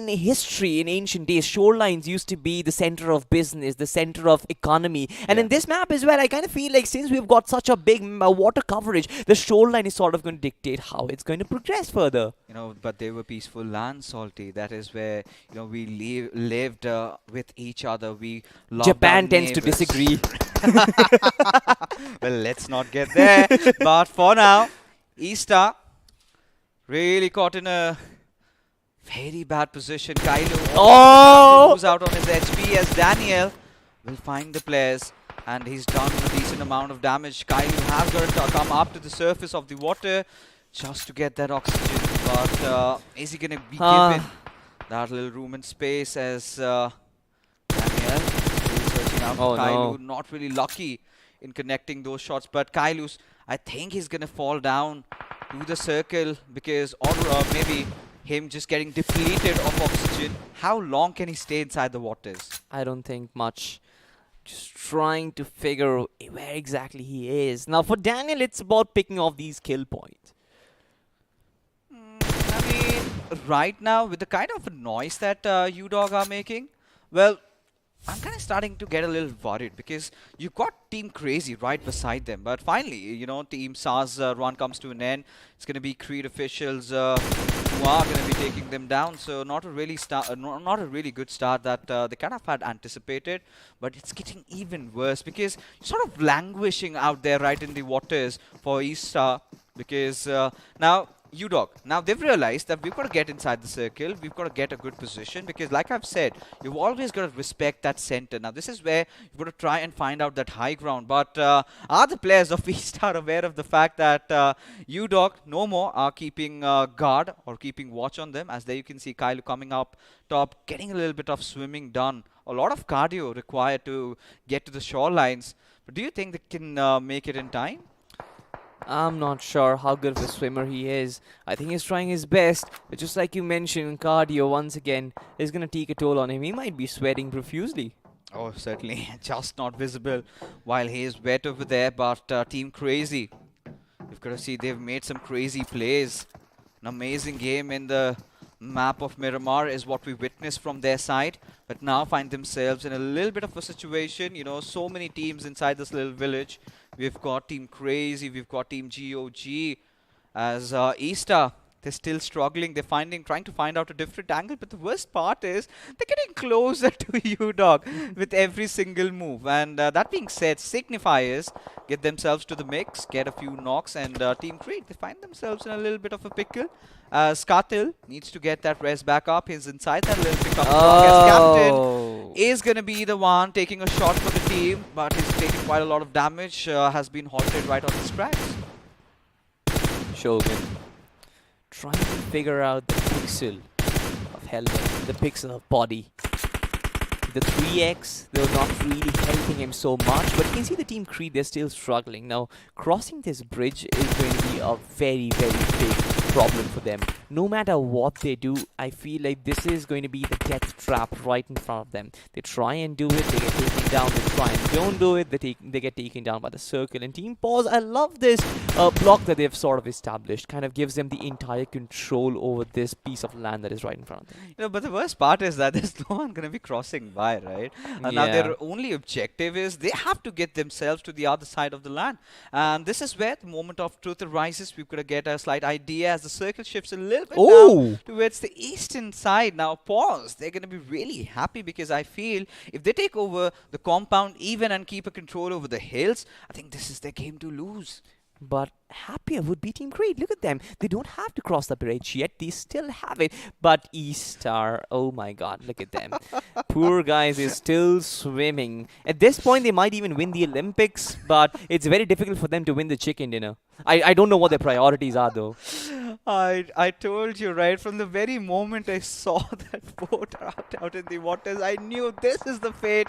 history, in ancient days, shorelines used to be the center of business, the center of economy. And in this map as well, I kind of feel like since we've got such a big water coverage, the shoreline is sort of going to dictate how it's going to progress further. But they were peaceful lands, Salty. That is where we lived with each other. We loved Japan tends to disagree. Well, let's not get there. But for now, Easter really caught in a very bad position. Kailu moves out on his HP as Daniel will find the players, and he's done a decent amount of damage. Kailu has got to come up to the surface of the water just to get that oxygen. But is he going to be Ah. given that little room and space as Daniel is searching out Oh, for Kailu? no. Not really lucky in connecting those shots. But Kailu's, I think he's going to fall down to the circle because, or maybe him just getting depleted of oxygen. How long can he stay inside the waters? I don't think much. Just trying to figure where exactly he is. Now, for Daniel, it's about picking off these kill points. I mean, right now, with the kind of noise that U-Dog are making, well, I'm kind of starting to get a little worried because you've got Team Crazy right beside them. But finally, you know, Team SAR's run comes to an end. It's going to be Creed officials who are going to be taking them down. So not a really not a really good start that they kind of had anticipated. But it's getting even worse because you're sort of languishing out there right in the waters for East Star because now U-Dog. Now they've realized that we've got to get inside the circle. We've got to get a good position because, like I've said, you've always got to respect that center. Now this is where you've got to try and find out that high ground. But are the players of East are aware of the fact that U-Dog no more are keeping guard or keeping watch on them? As there you can see Kailu coming up top, getting a little bit of swimming done. A lot of cardio required to get to the shorelines. But do you think they can make it in time? I'm not sure how good of a swimmer he is. I think he's trying his best, but just like you mentioned, cardio once again is going to take a toll on him. He might be sweating profusely. Oh, certainly. Just not visible while he is wet over there. But Team Crazy, you've got to see they've made some crazy plays. An amazing game in the map of Miramar is what we witnessed from their side. But now find themselves in a little bit of a situation. You know, so many teams inside this little village. We've got Team Crazy, we've got Team GOG. As Easta, they're still struggling. They're trying to find out a different angle. But the worst part is they're getting closer to U-Dog with every single move. And that being said, Signifiers get themselves to the mix, get a few knocks, and Team Creed, they find themselves in a little bit of a pickle. Skatil needs to get that res back up. He's inside that little pickup block as captain. Is going to be the one taking a shot for the team, but he's taking quite a lot of damage. Has been halted right on his tracks. Shogun trying to figure out the pixel of helmet, the pixel of body. The 3x, they're not really helping him so much, but you can see the Team Creed, they're still struggling. Now, crossing this bridge is going to be a very, very big problem for them. No matter what they do, I feel like this is going to be the death trap right in front of them. They try and do it, they get taken down. They try and don't do it, they get taken down by the circle. And Team Pause, I love this block that they've sort of established. Kind of gives them the entire control over this piece of land that is right in front of them. You know, but the worst part is that there's no one going to be crossing by, right? Now Yeah. their only objective is they have to get themselves to the other side of the land. And this is where the moment of truth arises. We've got to get a slight idea as the circle shifts a little bit down towards the eastern side. Now, Pause, they're going to be really happy because I feel if they take over the compound even and keep a control over the hills, I think this is their game to lose. But happier would be Team Creed. Look at them. They don't have to cross the bridge yet. They still have it. But Eastar, oh my god, look at them. Poor guys is still swimming. At this point, they might even win the Olympics, but it's very difficult for them to win the chicken dinner. I don't know what their priorities are, though. I told you, right, from the very moment I saw that boat out in the waters, I knew this is the fate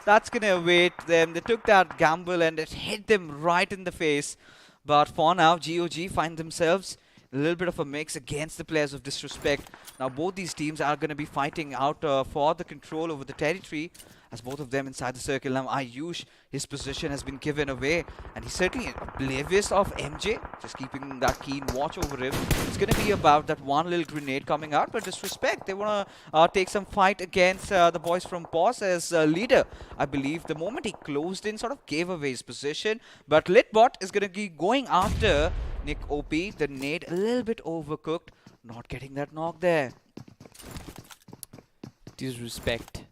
that's going to await them. They took that gamble and it hit them right in the face. But for now, GOG find themselves a little bit of a mix against the players of Disrespect. Now both these teams are going to be fighting out for the control over the territory, as both of them inside the circle. Now Ayush, his position has been given away, and he's certainly oblivious of MJ, just keeping that keen watch over him. It's going to be about that one little grenade coming out, but Disrespect, they want to take some fight against the boys from Pause as leader. I believe the moment he closed in, sort of gave away his position, but Litbot is going to be going after Nick OP. The nade a little bit overcooked, not getting that knock there. Disrespect.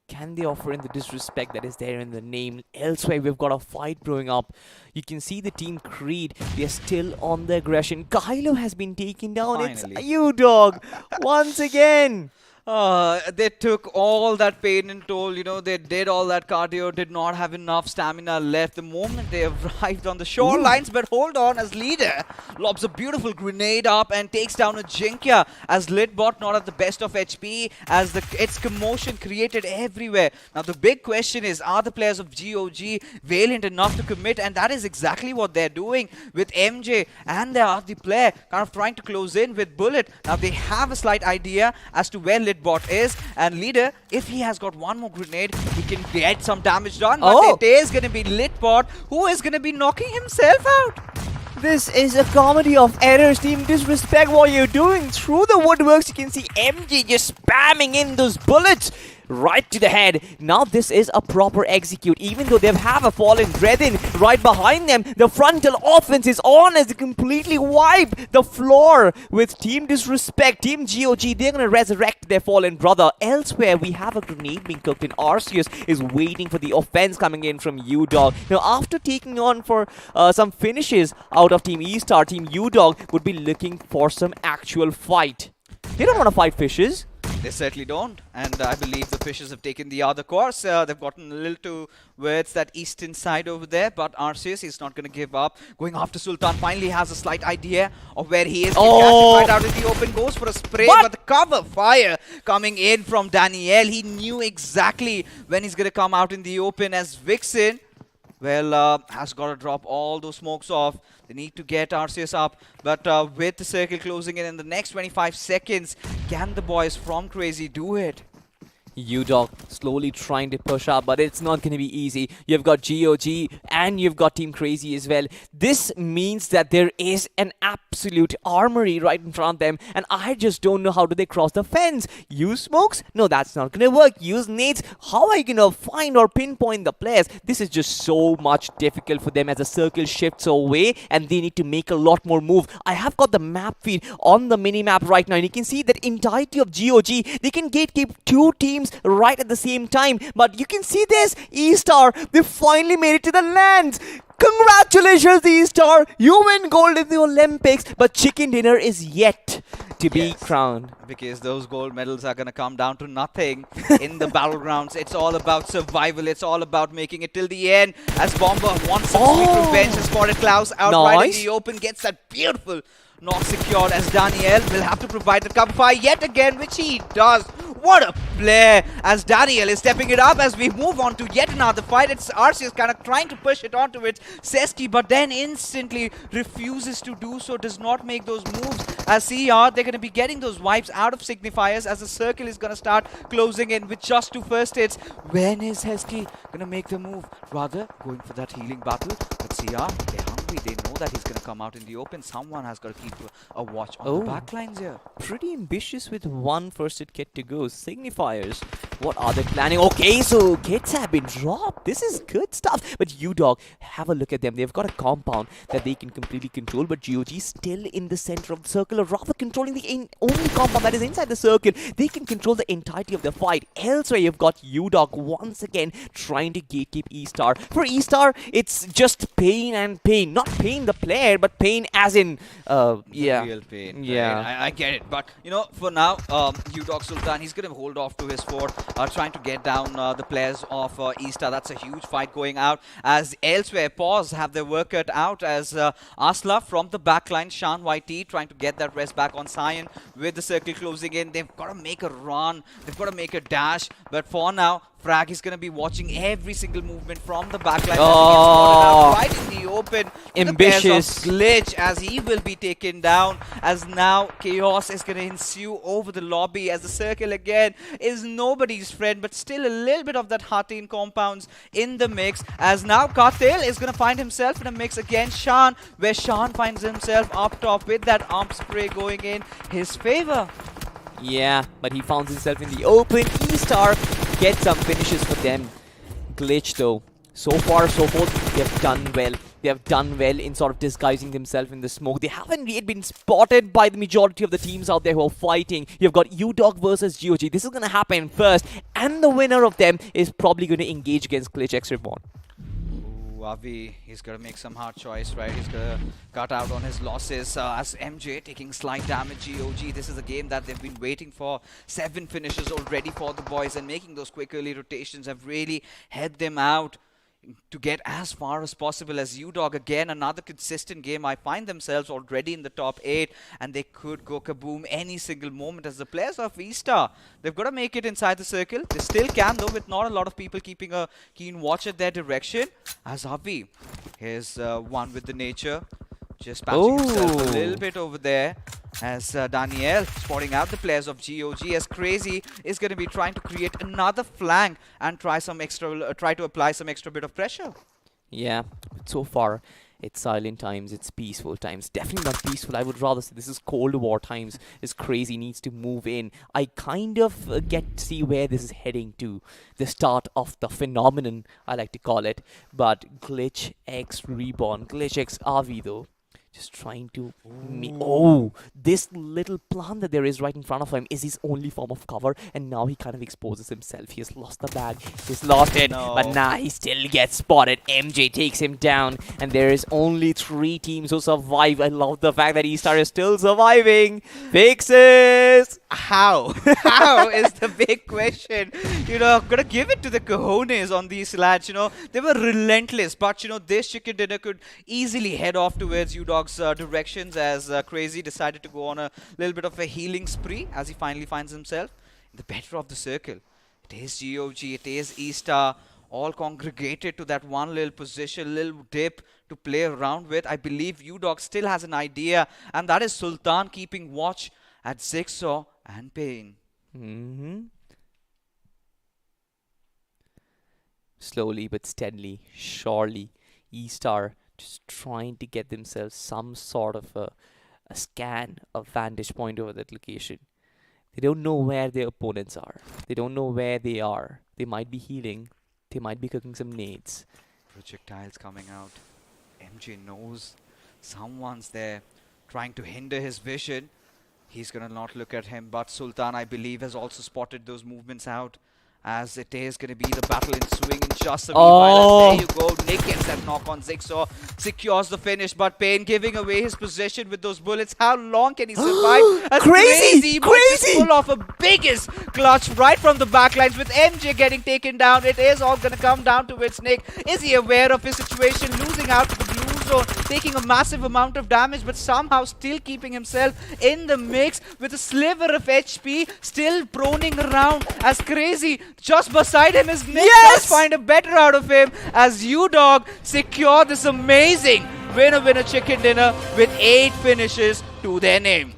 Can they offer in the disrespect that is there in the name? Elsewhere, we've got a fight brewing up. You can see the Team Creed. They're still on the aggression. Kylo has been taken down. Finally. It's you, dog. Once again. They took all that pain and toll, you know, they did all that cardio, did not have enough stamina left the moment they arrived on the shorelines. But hold on, as leader lobs a beautiful grenade up and takes down a Jinkia, as Lidbot not at the best of HP, as its commotion created everywhere. Now the big question is, are the players of GOG valiant enough to commit? And that is exactly what they're doing with MJ and they are the player kind of trying to close in with Bullet. Now they have a slight idea as to where Lidbot is, and leader, if he has got one more grenade, he can get some damage done. But it is going to be Lidbot who is going to be knocking himself out. This is a comedy of errors. Team Disrespect, what you're doing. Through the woodworks, you can see MG just spamming in those bullets right to the head. Now this is a proper execute. Even though they have a fallen brethren right behind them, the frontal offense is on as they completely wipe the floor with Team Disrespect. Team GOG, they're going to resurrect their fallen brother. Elsewhere, we have a grenade being cooked in. Arceus is waiting for the offense coming in from UDog. Now, after taking on for some finishes out of Team E-Star, Team UDog would be looking for some actual fight. They don't want to fight fishes. They certainly don't, and I believe the Fishes have taken the other course. They've gotten a little towards that eastern side over there, but Arceus is not going to give up. Going after Sultan, finally has a slight idea of where he is. Right out in the open, goes for a spray, but the cover fire coming in from Daniel. He knew exactly when he's going to come out in the open, as Vixen, well, has got to drop all those smokes off. They need to get Arceus up, but with the circle closing in the next 25 seconds, can the boys from Crazy do it? UDog slowly trying to push up, but it's not going to be easy. You've got GOG and you've got Team Crazy as well. This means that there is an absolute armory right in front of them, and I just don't know how do they cross the fence. Use smokes? No, that's not going to work. Use nades? How are you going to find or pinpoint the players? This is just so much difficult for them as the circle shifts away and they need to make a lot more move. I have got the map feed on the mini map right now, and you can see that entirety of GOG, they can gatekeep two teams right at the same time. But you can see this, E-Star, they finally made it to the lands. Congratulations, E-Star, you win gold in the Olympics, but chicken dinner is yet to be crowned. Because those gold medals are going to come down to nothing in the battlegrounds. It's all about survival. It's all about making it till the end. As Bomber wants some sweet revenge, has spotted Klaus out right in the open, gets that beautiful knock secured, as Daniel will have to provide the cover fire yet again, which he does. What a play, as Daniel is stepping it up as we move on to yet another fight. It's Arceus kind of trying to push it onto its Seski, but then instantly refuses to do so, does not make those moves. As CR, they're going to be getting those wipes out of signifiers as the circle is going to start closing in with just 2 first hits. When is Hesky going to make the move? Rather, going for that healing battle. But CR, they're hungry. They know that he's going to come out in the open. Someone has got to keep a watch on the backlines here. Pretty ambitious with 1 first hit kit to go. Signifiers, what are they planning? Okay, so kits have been dropped. This is good stuff. But UDog, have a look at them. They've got a compound that they can completely control, but GOG still in the center of the circle, or rather controlling the only compound that is inside the circle. They can control the entirety of the fight. Elsewhere, you've got UDog once again trying to gatekeep E-Star. For E-Star, it's just pain and pain. Not pain the player, but pain as in, Real pain. Yeah. Right? I get it. But, you know, for now, UDog Sultan, he's going to hold off to his fort, trying to get down the players of E-Star. That's a huge fight going out. As elsewhere, Paws have their work cut out, as Asla from the backline, Shan YT trying to get that rest back on Cyan with the circle closing in. They've got to make a run. They've got to make a dash. But for now, Frag is going to be watching every single movement from the backline. Right in the open. Ambitious. Glitch, as he will be taken down. As now chaos is going to ensue over the lobby, as the circle again is nobody's friend, but still a little bit of that Hatin compounds in the mix. As now Katil is going to find himself in a mix against Shan, where Shan finds himself up top with that arm spray going in his favor. Yeah, but he found himself in the open. E-Star get some finishes for them. Glitch though, so far so forth, they've done well. They have done well in sort of disguising themselves in the smoke. They haven't yet been spotted by the majority of the teams out there who are fighting. You've got UDog versus GOG. This is going to happen first, and the winner of them is probably going to engage against Glitch X Reborn. Ooh, Avi, he's got to make some hard choice, right? He's got to cut out on his losses. As MJ taking slight damage, GOG, this is a game that they've been waiting for. 7 finishes already for the boys, and making those quick early rotations have really helped them out to get as far as possible. As UDOG, again, another consistent game. I find themselves already in the top 8, and they could go kaboom any single moment. As the players of V-Star, they've got to make it inside the circle. They still can, though, with not a lot of people keeping a keen watch at their direction. As Avi, here's one with the nature, just patching himself a little bit over there. As Daniel spotting out the players of GOG, as Crazy is going to be trying to create another flank and try to apply some extra bit of pressure. Yeah, so far it's silent times, it's peaceful times. Definitely not peaceful. I would rather say this is Cold War times. This Crazy needs to move in. I kind of get to see where this is heading to. The start of the phenomenon, I like to call it. But Glitch X Reborn, Glitch X RV though, just trying to this little plant that there is right in front of him is his only form of cover, and now he kind of exposes himself. He has lost the bag, he's lost it, but now he still gets spotted. MJ takes him down, and there is only 3 teams who survive. I love the fact that E-Star is still surviving. Fixes! How? How is the big question. You know, gotta give it to the cojones on these lads. You know, they were relentless, but you know, this chicken dinner could easily head off towards UDOG's directions, as Crazy decided to go on a little bit of a healing spree as he finally finds himself in the better of the circle. It is GOG, it is E-Star, all congregated to that one little position, little dip to play around with. I believe UDOG still has an idea, and that is Sultan keeping watch at Zigsaw and Pain. Slowly but steadily, surely, E-Star just trying to get themselves some sort of a scan, a vantage point over that location. They don't know where their opponents are. They don't know where they are. They might be healing. They might be cooking some nades. Projectiles coming out. MJ knows someone's there trying to hinder his vision. He's gonna not look at him, but Sultan, I believe, has also spotted those movements out, as it is going to be the battle in swing in just a while. There you go. Nick gets that knock on Zigsaw, secures the finish, but Pain giving away his position with those bullets. How long can he survive? As Crazy pull off a biggest clutch right from the backlines, with MJ getting taken down. It is all going to come down to its Nick. Is he aware of his situation? Losing out to the blue zone, taking a massive amount of damage, but somehow still keeping himself in the mix with a sliver of HP, still proning around, as Crazy just beside him is Nick. Does find a better out of him, as UDOG secure this amazing winner chicken dinner with 8 finishes to their name.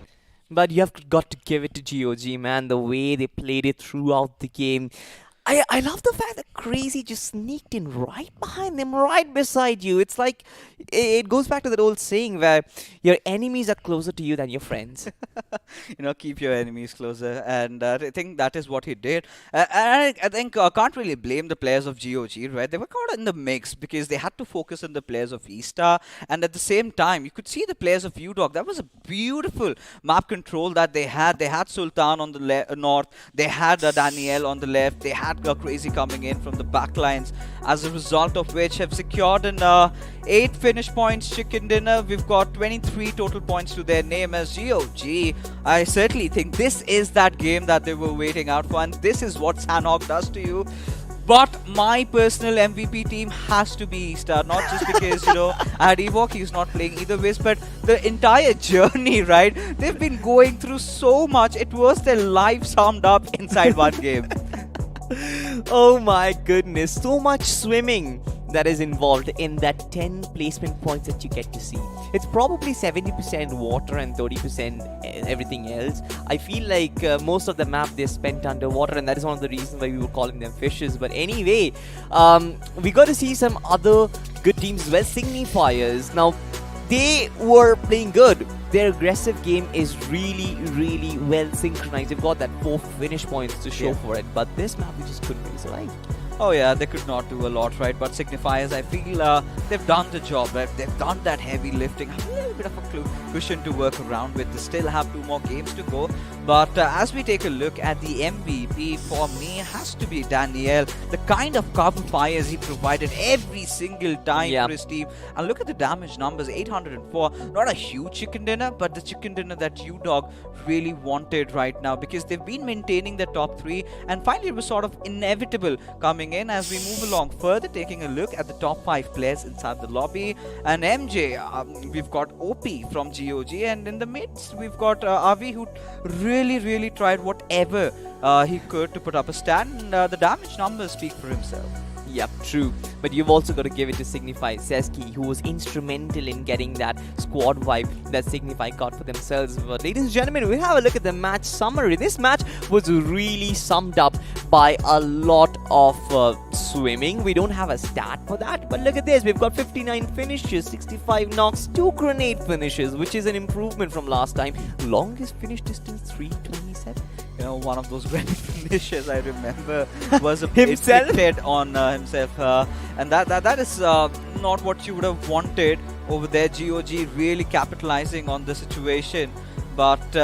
But you have got to give it to GOG, man. The way they played it throughout the game. I love the fact that Crazy just sneaked in right behind them, right beside you. It's like, it goes back to that old saying where your enemies are closer to you than your friends. You know, keep your enemies closer, and I think that is what he did. And I think can't really blame the players of GOG, right? They were caught in the mix because they had to focus on the players of E-Star, and at the same time, you could see the players of UDOG. That was a beautiful map control that they had. They had Sultan on the north, they had Daniel on the left, they had Crazy coming in from the backlines, as a result of which have secured an 8 finish points chicken dinner. We've got 23 total points to their name as GOG. I certainly think this is that game that they were waiting out for, and this is what Sanhok does to you. But my personal MVP team has to be E-Star, not just because, you know, I had Ewok, he's not playing either ways, but the entire journey, right? They've been going through so much. It was their life summed up inside one game. Oh my goodness, so much swimming that is involved in that 10 placement points that you get to see. It's probably 70% water and 30% everything else. I feel like most of the map they spent underwater, and that is one of the reasons why we were calling them fishes. But anyway, we got to see some other good teams as well. Signifiers. Now, they were playing good. Their aggressive game is really, really well synchronized. They've got that 4 finish points to show for it. But this map, we just couldn't really survive. Oh yeah, they could not do a lot, right? But Signifiers, I feel they've done the job, right? They've done that heavy lifting, have a little bit of a cushion to work around with. They still have 2 more games to go, But as we take a look at the MVP, for me, has to be Daniel. The kind of carbon fires he provided every single time for his team. And look at the damage numbers, 804. Not a huge chicken dinner, but the chicken dinner that UDOG really wanted right now, because they've been maintaining the top 3, and finally it was sort of inevitable coming in. As we move along further, taking a look at the top 5 players inside the lobby. And MJ, we've got OP from GOG, and in the midst we've got Avi, who really tried whatever he could to put up a stand, and the damage numbers speak for himself. Yep, true. But you've also got to give it to Signify Seski, who was instrumental in getting that squad vibe that Signify got for themselves. But ladies and gentlemen, we have a look at the match summary. This match was really summed up by a lot of swimming. We don't have a stat for that, but look at this. We've got 59 finishes, 65 knocks, 2 grenade finishes, which is an improvement from last time. Longest finish distance, 327. You know, one of those grenade finishes I remember was a Himself? hit on himself, and that is not what you would have wanted over there. GOG really capitalizing on the situation. But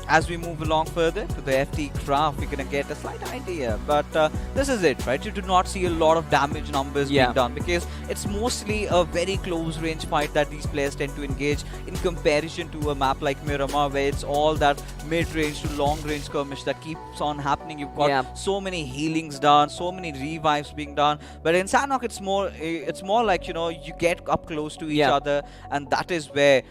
as we move along further to the FT craft, we're gonna get a slight idea. But this is it, right? You do not see a lot of damage numbers being done, because it's mostly a very close range fight that these players tend to engage, in comparison to a map like Miramar, where it's all that mid-range to long-range skirmish that keeps on happening. You've got so many healings done, so many revives being done. But in Sanhok, it's more like, you know, you get up close to each other, and that is where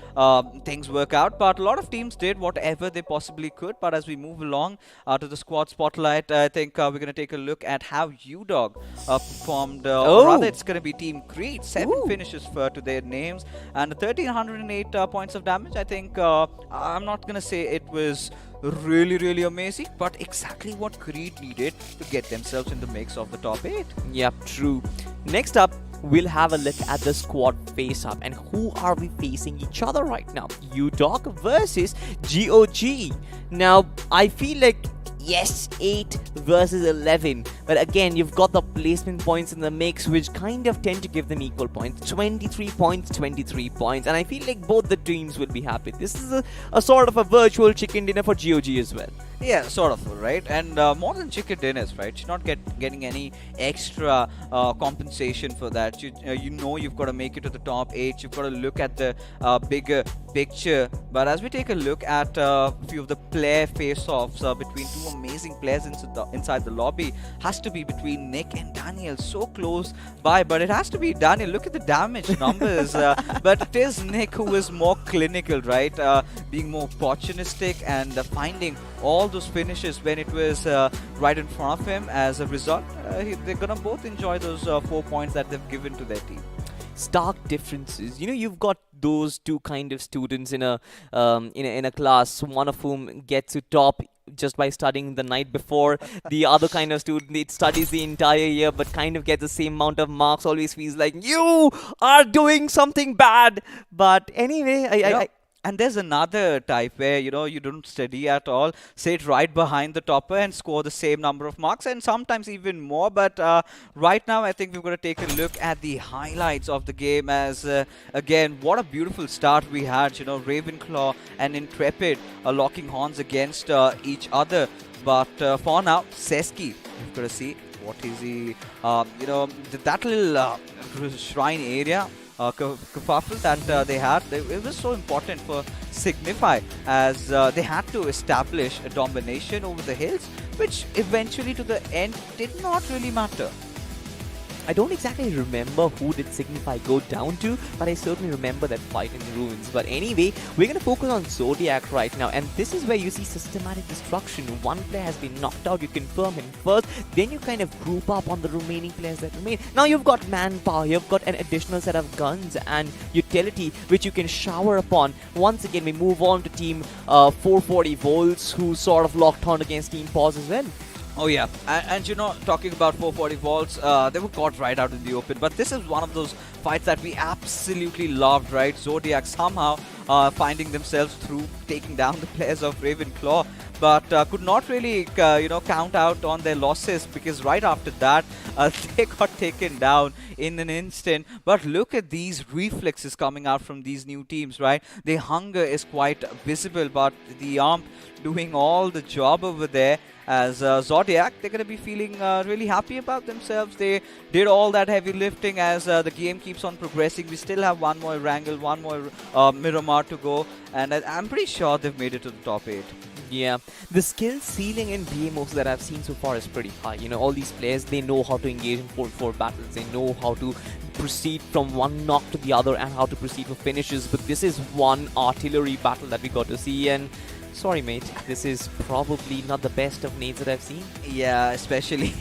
things work out. But a lot of teams did whatever they possibly could. But as we move along to the squad spotlight, I think we're going to take a look at how UDOG performed. Or rather, it's going to be Team Creed. 7 finishes to their names, and 1308 points of damage. I think I'm not going to say it was really amazing, but exactly what Creed needed to get themselves in the mix of the top 8. Yep, true. Next up, we'll have a look at the squad face-up, and who are we facing each other right now? UDOG versus GOG. Now, I feel like, yes, 8 versus 11, but again, you've got the placement points in the mix, which kind of tend to give them equal points. 23 points, 23 points, and I feel like both the teams will be happy. This is a sort of a virtual chicken dinner for GOG as well. Yeah, sort of, right? And more than chicken dinners, right? You're not getting any extra compensation for that. You know you've got to make it to the top 8. You've got to look at the bigger picture. But as we take a look at a few of the player face-offs between 2 amazing players inside the lobby, has to be between Nick and Daniel. So close by, but it has to be Daniel. Look at the damage numbers. But it is Nick who is more clinical, right? Being more opportunistic and finding all those finishes when it was right in front of him. As a result, they're gonna both enjoy those 4 points that they've given to their team. Stark differences. You know, you've got those 2 kind of students in a class, one of whom gets to top just by studying the night before. The other kind of student, it studies the entire year but kind of gets the same amount of marks, always feels like you are doing something bad. But anyway, and there's another type where, you know, you don't study at all, sit right behind the topper and score the same number of marks, and sometimes even more. But right now, I think we're going to take a look at the highlights of the game. As again, what a beautiful start we had. You know, Ravenclaw and Intrepid locking horns against each other. But for now, Seski, we've got to see what is he. You know, that little shrine area, kerfuffle that they had, it was so important for Signify, as they had to establish a domination over the hills, which eventually to the end did not really matter. I don't exactly remember who did Signify go down to, but I certainly remember that fight in the ruins. But anyway, we're going to focus on Zodiac right now, and this is where you see systematic destruction. One player has been knocked out, you confirm him first, then you kind of group up on the remaining players that remain. Now you've got manpower, you've got an additional set of guns and utility which you can shower upon. Once again, we move on to team 440 volts, who sort of locked on against Team Pause as well. Oh yeah, and you know, talking about 440 volts, they were caught right out in the open. But this is one of those fights that we absolutely loved, right? Zodiac somehow finding themselves through taking down the players of Ravenclaw, but could not really, count out on their losses because right after that, they got taken down in an instant. But look at these reflexes coming out from these new teams, right? The hunger is quite visible, but the AMP doing all the job over there. As Zodiac, they're going to be feeling really happy about themselves. They did all that heavy lifting as the game keeps on progressing. We still have one more Erangel, one more Miramar to go, and I'm pretty sure they've made it to the top 8. Yeah, the skill ceiling in BMOC that I've seen so far is pretty high. You know, all these players, they know how to engage in 4-4 battles. They know how to proceed from one knock to the other and how to proceed for finishes. But this is one artillery battle that we got to see, and sorry, mate, this is probably not the best of nades that I've seen. Yeah, especially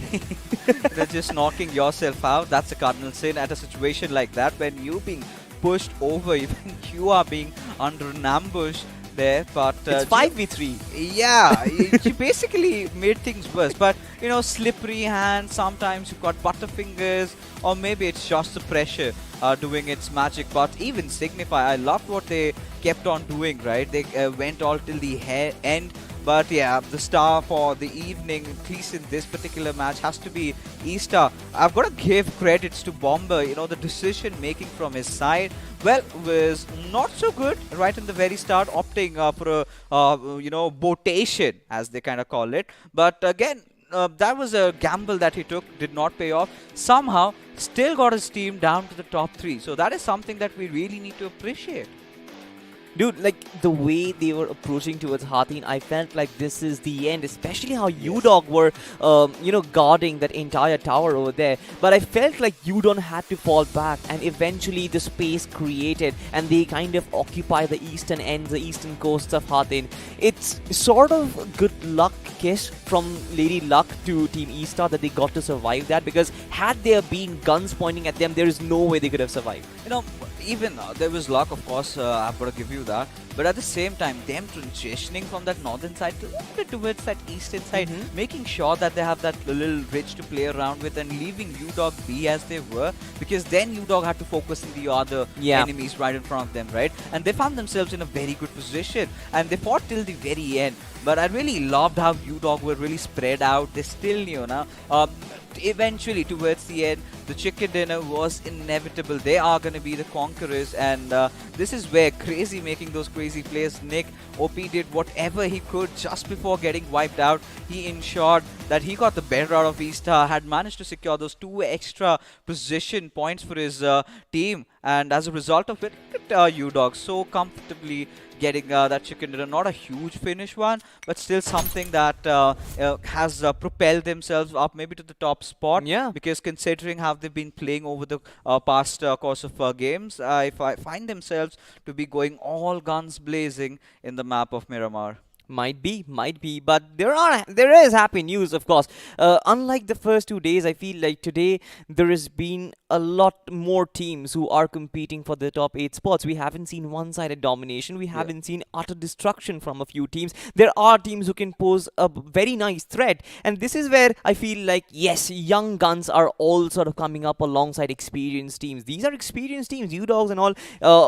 just knocking yourself out. That's a cardinal sin at a situation like that when you're being pushed over, even you are being under an ambush there. But It's 5v3. yeah, you basically made things worse. But you know, slippery hands. Sometimes you've got butterfingers, or maybe it's just the pressure doing its magic. But even Signify, I loved what they kept on doing. Right, they went all till the end. But yeah, the star for the evening, at least in this particular match, has to be Easter. I've got to give credits to Bomber. You know, the decision making from his side, well, was not so good right in the very start, opting for a, botation, as they kind of call it. But again, that was a gamble that he took, did not pay off. Somehow, still got his team down to the top 3. So that is something that we really need to appreciate. Dude, like the way they were approaching towards Hatin, I felt like this is the end, especially how UDog were, guarding that entire tower over there. But I felt like UDon had to fall back, and eventually the space created, and they kind of occupy the eastern ends, the eastern coasts of Hatin. It's sort of a good luck kiss from Lady Luck to Team E-Star that they got to survive that, because had there been guns pointing at them, there is no way they could have survived. You know, even there was luck, of course, I've got to give you that. But at the same time, them transitioning from that northern side to a little bit towards that eastern side, making sure that they have that little ridge to play around with and leaving UDog be as they were, because then UDog had to focus on the other enemies right in front of them, right? And they found themselves in a very good position, and they fought till the very end. But I really loved how UDog were really spread out. They still knew, eventually towards the end, the chicken dinner was inevitable. They are going to be the conquerors, and this is where Crazy making those crazy plays. Nick OP did whatever he could just before getting wiped out. He ensured that he got the better out of Easter, had managed to secure those 2 extra position points for his team, and as a result of it, UDog so comfortably getting that chicken dinner. Not a huge finish one, but still something that has propelled themselves up maybe to the top spot. Yeah. Because considering how they've been playing over the past course of games, if I find themselves to be going all guns blazing in the map of Miramar. Might be, but there is happy news, of course. Unlike the first 2 days, I feel like today there has been a lot more teams who are competing for the top 8 spots. We haven't seen one-sided domination. We haven't seen utter destruction from a few teams. There are teams who can pose a very nice threat, and this is where I feel like, yes, young guns are all sort of coming up alongside experienced teams. These are experienced teams, U-Dogs and all,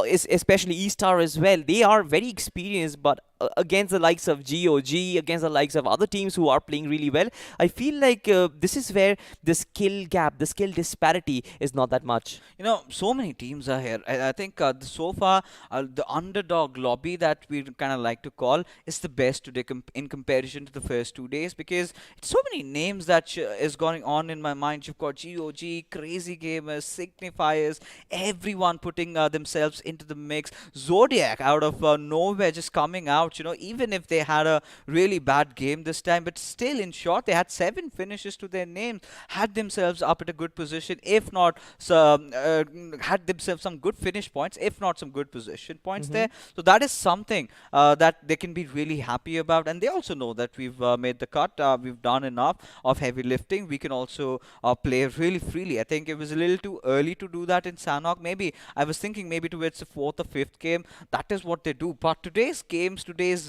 especially E-Star as well. They are very experienced, but against the likes of GOG, against the likes of other teams who are playing really well, I feel like this is where the skill gap, the skill disparity is not that much. You know, so many teams are here. I think so far, the underdog lobby that we kind of like to call is the best today in comparison to the first 2 days, because it's so many names that is going on in my mind. You've got GOG, Crazy Gamers, Signifiers, everyone putting themselves into the mix. Zodiac out of nowhere just coming out. You know, even if they had a really bad game this time, but still, in short, they had 7 finishes to their names, had themselves up at a good position, if not had themselves some good finish points, if not some good position points there. So that is something that they can be really happy about, and they also know that we've made the cut, we've done enough of heavy lifting, we can also play really freely. I think it was a little too early to do that in Sanhok. Maybe I was thinking maybe towards the 4th or 5th game, that is what they do. But today's games, today's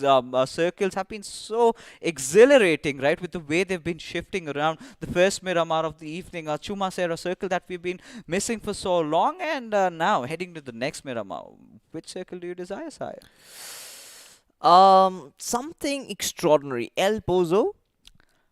circles have been so exhilarating, right? With the way they've been shifting around. The first Miramar of the evening, Chumasera circle that we've been missing for so long, and now heading to the next Miramar. Which circle do you desire, Sai? Something extraordinary. El Pozo.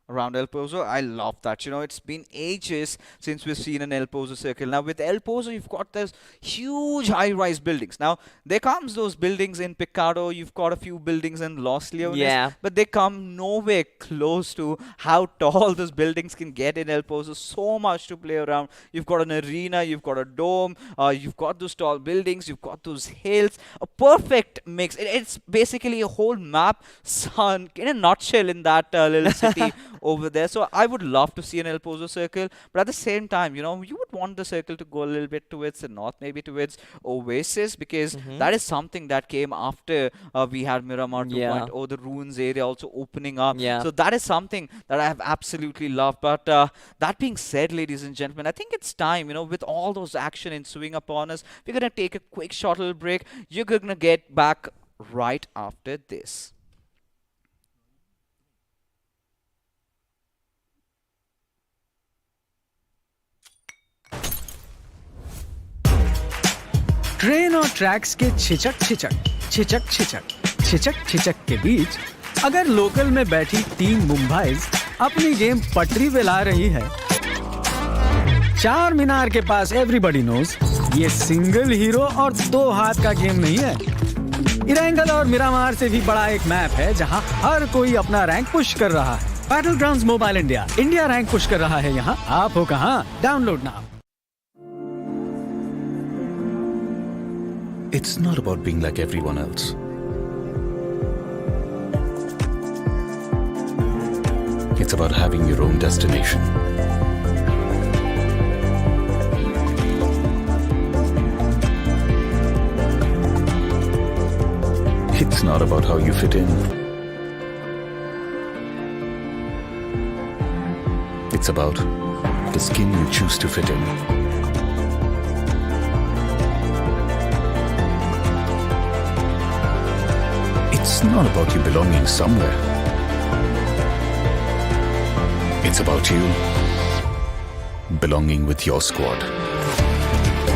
Around El Pozo, I love that. You know, it's been ages since we've seen an El Pozo circle. Now, with El Pozo, you've got those huge high-rise buildings. Now, there comes those buildings in Picado. You've got a few buildings in Los Leones. Yeah. But they come nowhere close to how tall those buildings can get in El Pozo. So much to play around. You've got an arena. You've got a dome. You've got those tall buildings. You've got those hills. A perfect mix. It's basically a whole map in a nutshell in that little city over there. So I would love to see an El Pozo circle, but at the same time, you know, you would want the circle to go a little bit towards the north, maybe towards Oasis, because that is something that came after we had Miramar 2.0, the ruins area also opening up. So that is something that I have absolutely loved. But that being said, ladies and gentlemen, I think it's time, you know, with all those action ensuing upon us, we're going to take a quick short little break. You're going to get back right after this. Train और tracks के छिचक छिचक के बीच अगर local में बैठी team Mumbai's अपनी game पटरी पे ला रही है, चार मीनार के पास एवरीबॉडी नोज ये सिंगल हीरो और दो हाथ का गेम नहीं है। इरेंगल और मिरामार से भी बड़ा एक मैप है जहां हर कोई अपना रैंक पुश कर रहा है। Battlegrounds mobile India rank push कर रहा है यहाँ। आप हो कहाँ? Download now. It's not about being like everyone else. It's about having your own destination. It's not about how you fit in. It's about the skin you choose to fit in. It's not about you belonging somewhere. It's about you belonging with your squad.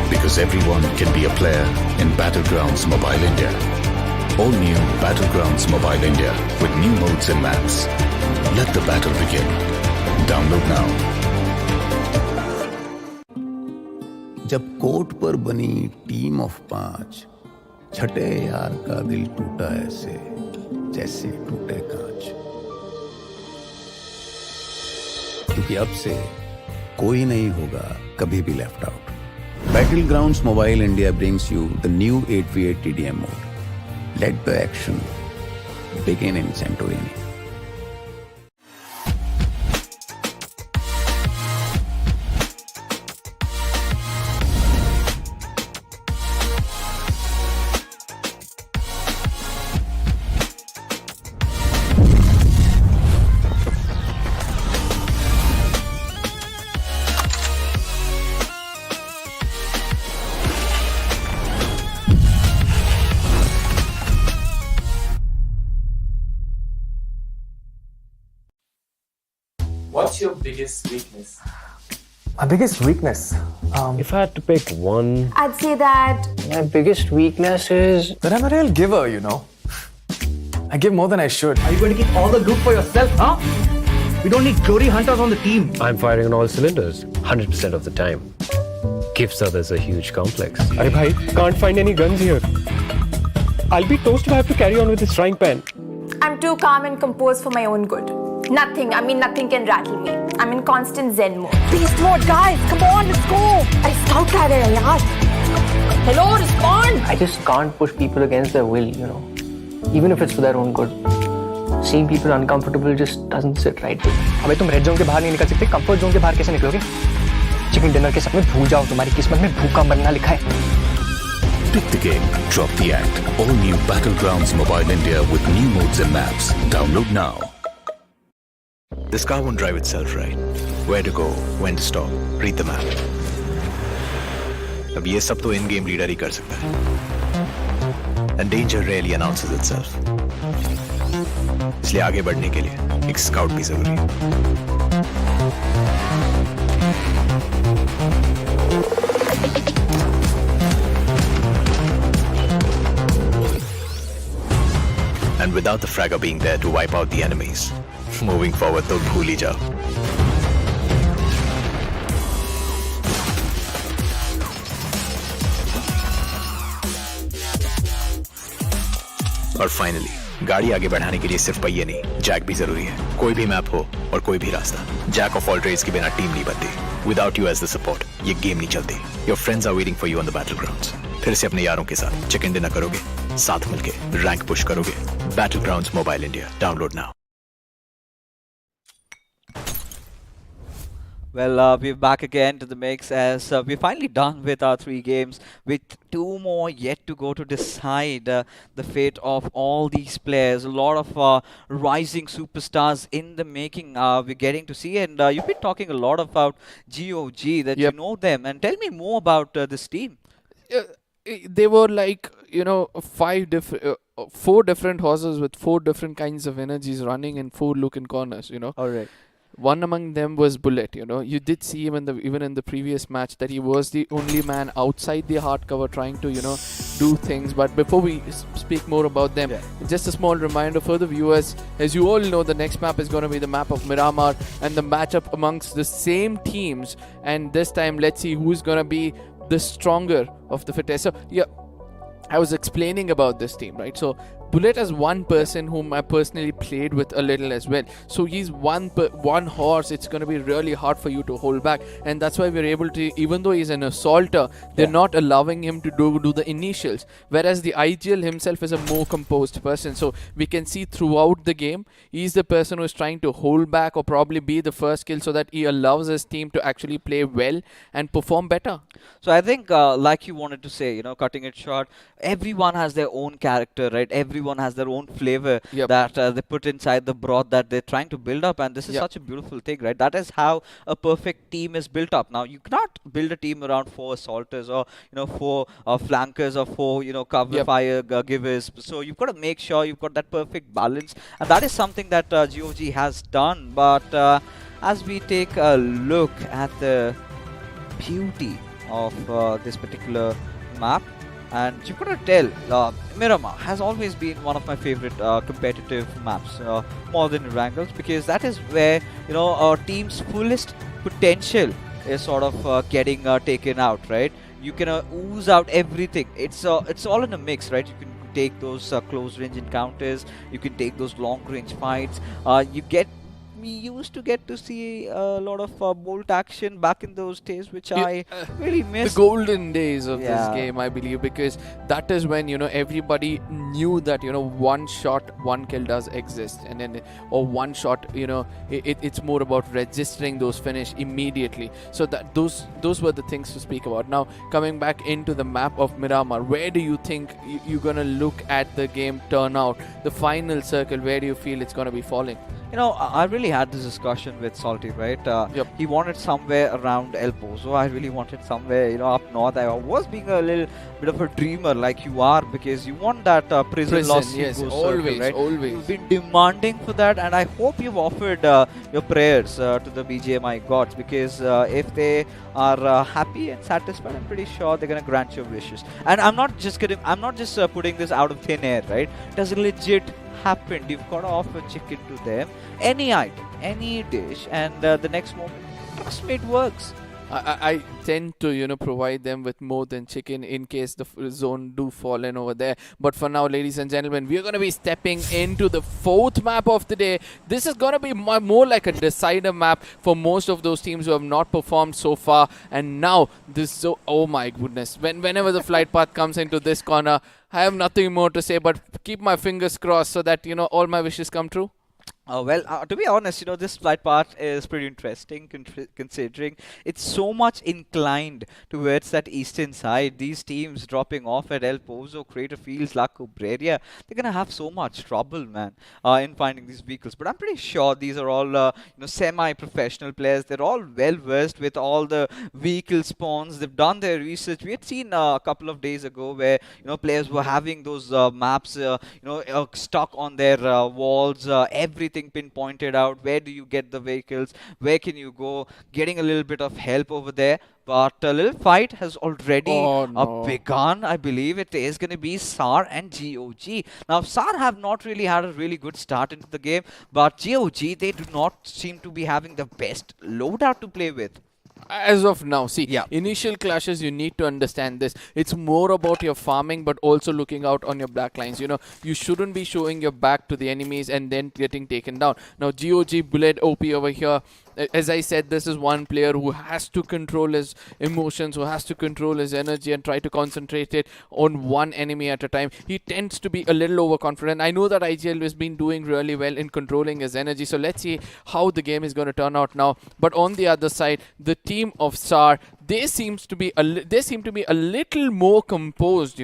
Because everyone can be a player in Battlegrounds Mobile India. All new Battlegrounds Mobile India with new modes and maps. Let the battle begin. Download now. जब court पर बनी team of 5, छठे यार का दिल टूटा ऐसे जैसे टूटे कांच। क्योंकि अब से कोई नहीं होगा कभी भी left out. Battlegrounds Mobile India brings you the new 8v8 TDM mode. Let the action begin in Santorini. What's your biggest weakness? My biggest weakness? If I had to pick one, I'd say that My biggest weakness is that I'm a real giver, you know. I give more than I should. are you going to keep all the loot for yourself, huh? We don't need glory hunters on the team. I'm firing on all cylinders, 100% of the time. Gives others a huge complex. Arey bhai, Can't find any guns here. I'll be toast if I have to carry on with this frying pan. I'm too calm and composed for my own good. Nothing can rattle me. I'm in constant zen mode. Beast mode, guys! Come on, let's go! I scout कर रहे हैं यार. Hello, respond! I just can't push people against their will, you know. Even if it's for their own good. Seeing people uncomfortable just doesn't sit right with me. अबे तुम red zone के बाहर नहीं निकल सकते, कंफर्ट जोन के बाहर कैसे निकलोगे? चिकन डिनर के सपने भूल जाओ, तुम्हारी किस्मत में भूखा मरना लिखा है. Pick the game, drop the act. All new Battlegrounds Mobile India with new modes and maps. Download now. This car won't drive itself, right? Where to go, when to stop, read the map. अब ये सब तो in-game leader ही कर सकता है. And danger rarely announces itself. इसलिए आगे बढ़ने के लिए एक स्काउट भी जरूरी है। And without the fragger being there to wipe out the enemies, moving forward तो भूल ही जाओ। और फाइनली गाड़ी आगे बढ़ाने के लिए सिर्फ पहिए नहीं, जैक भी जरूरी है। कोई भी मैप हो और कोई भी रास्ता, जैक ऑफ ऑल ट्रेड्स के बिना टीम नहीं बनती। Without you as the support ये गेम नहीं चलती। Your friends are waiting for you on the battlegrounds. फिर से अपने यारों के साथ चिकन डिनर करोगे, साथ मिलके रैंक पुश करोगे। Battlegrounds mobile India, download now. Well, we're back again to the mix as we're finally done with our 3 games, with 2 more yet to go to decide the fate of all these players. A lot of rising superstars in the making we're getting to see, and you've been talking a lot about GOG, that you know them, and tell me more about this team. They were like, you know, 4 different horses with 4 different kinds of energies running in 4 looking corners, you know. All right. One among them was Bullet, you know. You did see him even in the previous match that he was the only man outside the hard cover trying to, you know, do things. But before we speak more about them, just a small reminder for the viewers. As you all know, the next map is going to be the map of Miramar and the matchup amongst the same teams. And this time, let's see who's going to be the stronger of the fittest. So, yeah, I was explaining about this team, right? So Bullet is one person whom I personally played with a little as well. So he's one horse. It's going to be really hard for you to hold back, and that's why we're able to. Even though he's an assaulter, they're not allowing him to do the initials. Whereas the IGL himself is a more composed person. So we can see throughout the game, he's the person who's trying to hold back or probably be the first kill, so that he allows his team to actually play well and perform better. So I think, like you wanted to say, you know, cutting it short, everyone has their own character, right? Everyone has their own flavor that they put inside the broth that they're trying to build up, and this is such a beautiful thing, right? That is how a perfect team is built up. Now, you cannot build a team around 4 assaulters or, you know, 4 flankers or 4, you know, cover fire givers. So you've got to make sure you've got that perfect balance, and that is something that GOG has done. But as we take a look at the beauty of this particular map, and you've got to tell, Miramar has always been one of my favorite competitive maps, more than Erangels, because that is where, you know, our team's fullest potential is sort of getting taken out, right? You can ooze out everything. It's all in a mix, right? You can take those close range encounters, you can take those long range fights. We used to get to see a lot of bolt action back in those days, which I really miss. The golden days of this game, I believe, because that is when, you know, everybody knew that, you know, one shot, one kill does exist, and then, or one shot, you know, it's more about registering those finish immediately. So that those were the things to speak about. Now, coming back into the map of Miramar, where do you think you're gonna look at the game turn out? The final circle, where do you feel it's gonna be falling? You know, I really had this discussion with Salty, right? He wanted somewhere around El Pozo. I really wanted somewhere, you know, up north. I was being a little bit of a dreamer like you are, because you want that prison lost yes, circle, always, right? always. You've been demanding for that, and I hope you've offered your prayers to the BGMI gods, because if they are happy and satisfied, I'm pretty sure they're gonna grant your wishes. And I'm not just putting this out of thin air, right? It has legit happened. You've got to offer chicken to them, any item, any dish, and the next moment, trust me, it works. I tend to, you know, provide them with more than chicken in case the zone do fall in over there. But for now, ladies and gentlemen, we are going to be stepping into the 4th map of the day. This is going to be more like a decider map for most of those teams who have not performed so far. And now, oh my goodness, whenever the flight path comes into this corner, I have nothing more to say but keep my fingers crossed so that, you know, all my wishes come true. To be honest, this flight path is pretty interesting considering it's so much inclined towards that eastern side. These teams dropping off at El Pozo, Crater Fields, La Cubreria, they're gonna have so much trouble, man, in finding these vehicles. But I'm pretty sure these are all, semi-professional players. They're all well versed with all the vehicle spawns. They've done their research. We had seen a couple of days ago where players were having those maps, stuck on their walls, everything pinpointed out. Where do you get the vehicles? Where can you go? Getting a little bit of help over there. But a little fight has already begun. I believe it is going to be SAR and GOG. Now, SAR have not really had a really good start into the game, but GOG, they do not seem to be having the best loadout to play with. As of now, see, initial clashes, you need to understand this. It's more about your farming, but also looking out on your back lines. You shouldn't be showing your back to the enemies and then getting taken down. Now, GOG Bullet OP over here. As I said, this is one player who has to control his emotions, who has to control his energy and try to concentrate it on one enemy at a time. He tends to be a little overconfident. I know that IGL has been doing really well in controlling his energy, so let's see how the game is going to turn out now. But on the other side, the team of SAR, they seem to be a little more composed,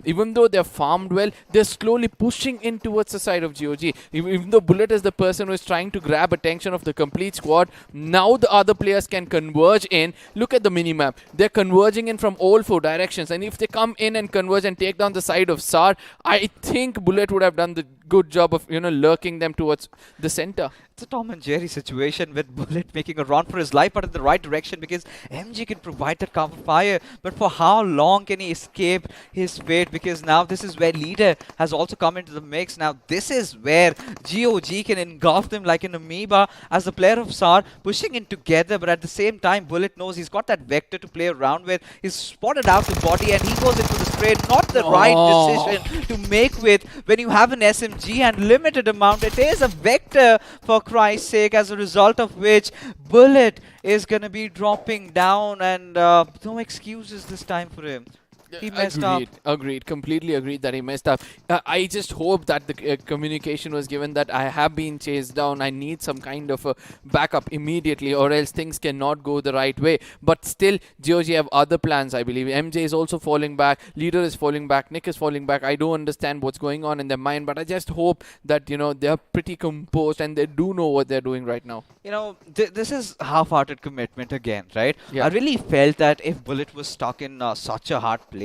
Even though they're farmed well, they're slowly pushing in towards the side of GOG. Even though Bullet is the person who is trying to grab attention of the complete squad, now the other players can converge in. Look at the minimap. They're converging in from all four directions. And if they come in and converge and take down the side of SAR, I think Bullet would have done the good job of, lurking them towards the center. It's a Tom and Jerry situation with Bullet making a run for his life, but in the right direction because MG can provide that cover fire. But for how long can he escape his fate? Because now this is where Leader has also come into the mix. Now this is where GOG can engulf them like an amoeba as the player of SAR pushing in together. But at the same time, Bullet knows he's got that vector to play around with. He's spotted out the body and he goes in for the spray. Not the right decision to make with when you have an SMG and limited amount. It is a vector for Christ's sake, as a result of which Bullet is going to be dropping down and no excuses this time for him. He messed up. Agreed. Completely agreed that he messed up. I just hope that the communication was given that I have been chased down. I need some kind of a backup immediately, or else things cannot go the right way. But still, GOG have other plans, I believe. MJ is also falling back. Leader is falling back. Nick is falling back. I don't understand what's going on in their mind, but I just hope that, they're pretty composed and they do know what they're doing right now. This is half-hearted commitment again, right? Yeah. I really felt that if Bullet was stuck in such a hard place,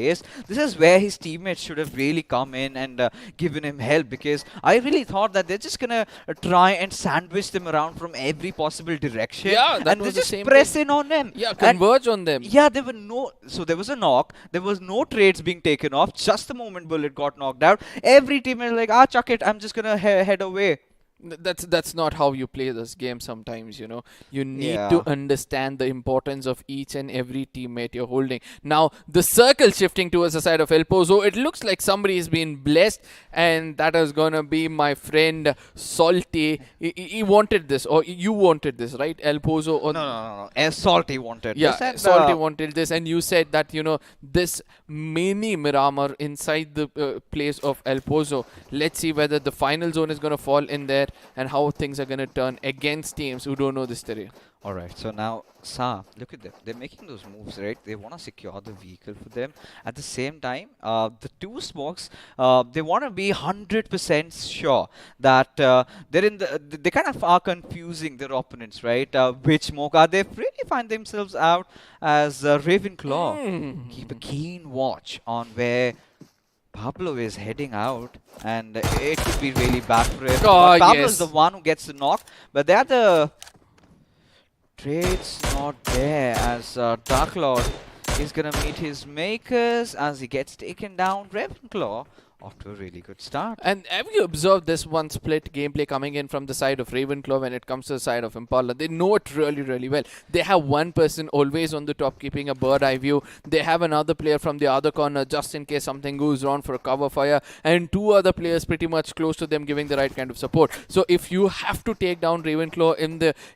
this is where his teammates should have really come in and given him help, because I really thought that they're just gonna try and sandwich them around from every possible direction. Yeah, that and was they the just same press thing. in on them. Yeah, converge on them. Yeah, there was a knock. There was no trades being taken off. Just the moment Bullet got knocked out, every teammate was like, chuck it, I'm just gonna head away. That's not how you play this game sometimes, You need to understand the importance of each and every teammate you're holding. Now, the circle shifting towards the side of El Pozo, it looks like somebody is being blessed, and that is going to be my friend Salty. He wanted this, or you wanted this, right? El Pozo. No. Salty wanted this. And Salty wanted this, and you said that, this mini Miramar inside the place of El Pozo. Let's see whether the final zone is going to fall in there, and how things are going to turn against teams who don't know this terrain. Alright, so now SAR, look at them. They're making those moves, right? They want to secure the vehicle for them. At the same time, the two smokes, they want to be 100% sure that they're in they kind of are confusing their opponents, right? Which smoke are they? Really find themselves out as Ravenclaw. Keep a keen watch on where Pablo is heading out, and it could be really bad for him. Pablo is the one who gets the knock, but the other trade's not there, as Dark Lord is going to meet his makers as he gets taken down. Ravenclaw off to a really good start. And have you observed this one split gameplay coming in from the side of Ravenclaw when it comes to the side of Impala? They know it really, really well. They have one person always on the top keeping a bird eye view. They have another player from the other corner just in case something goes wrong for a cover fire, and two other players pretty much close to them giving the right kind of support. So if you have to take down Ravenclaw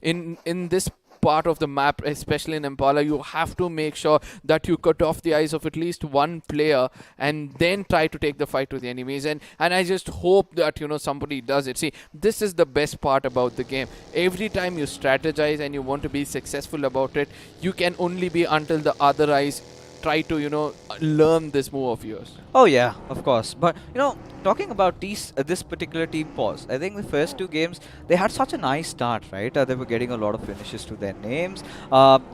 in this part of the map, especially in Impala, you have to make sure that you cut off the eyes of at least one player and then try to take the fight to the enemies. And I just hope that, you know, somebody does it. See, this is the best part about the game. Every time you strategize and you want to be successful about it, you can only be until the other eyes try to, you know, learn this move of yours. Oh yeah, of course. But you know, talking about this particular team pause, I think the first two games they had such a nice start, right? They were getting a lot of finishes to their names.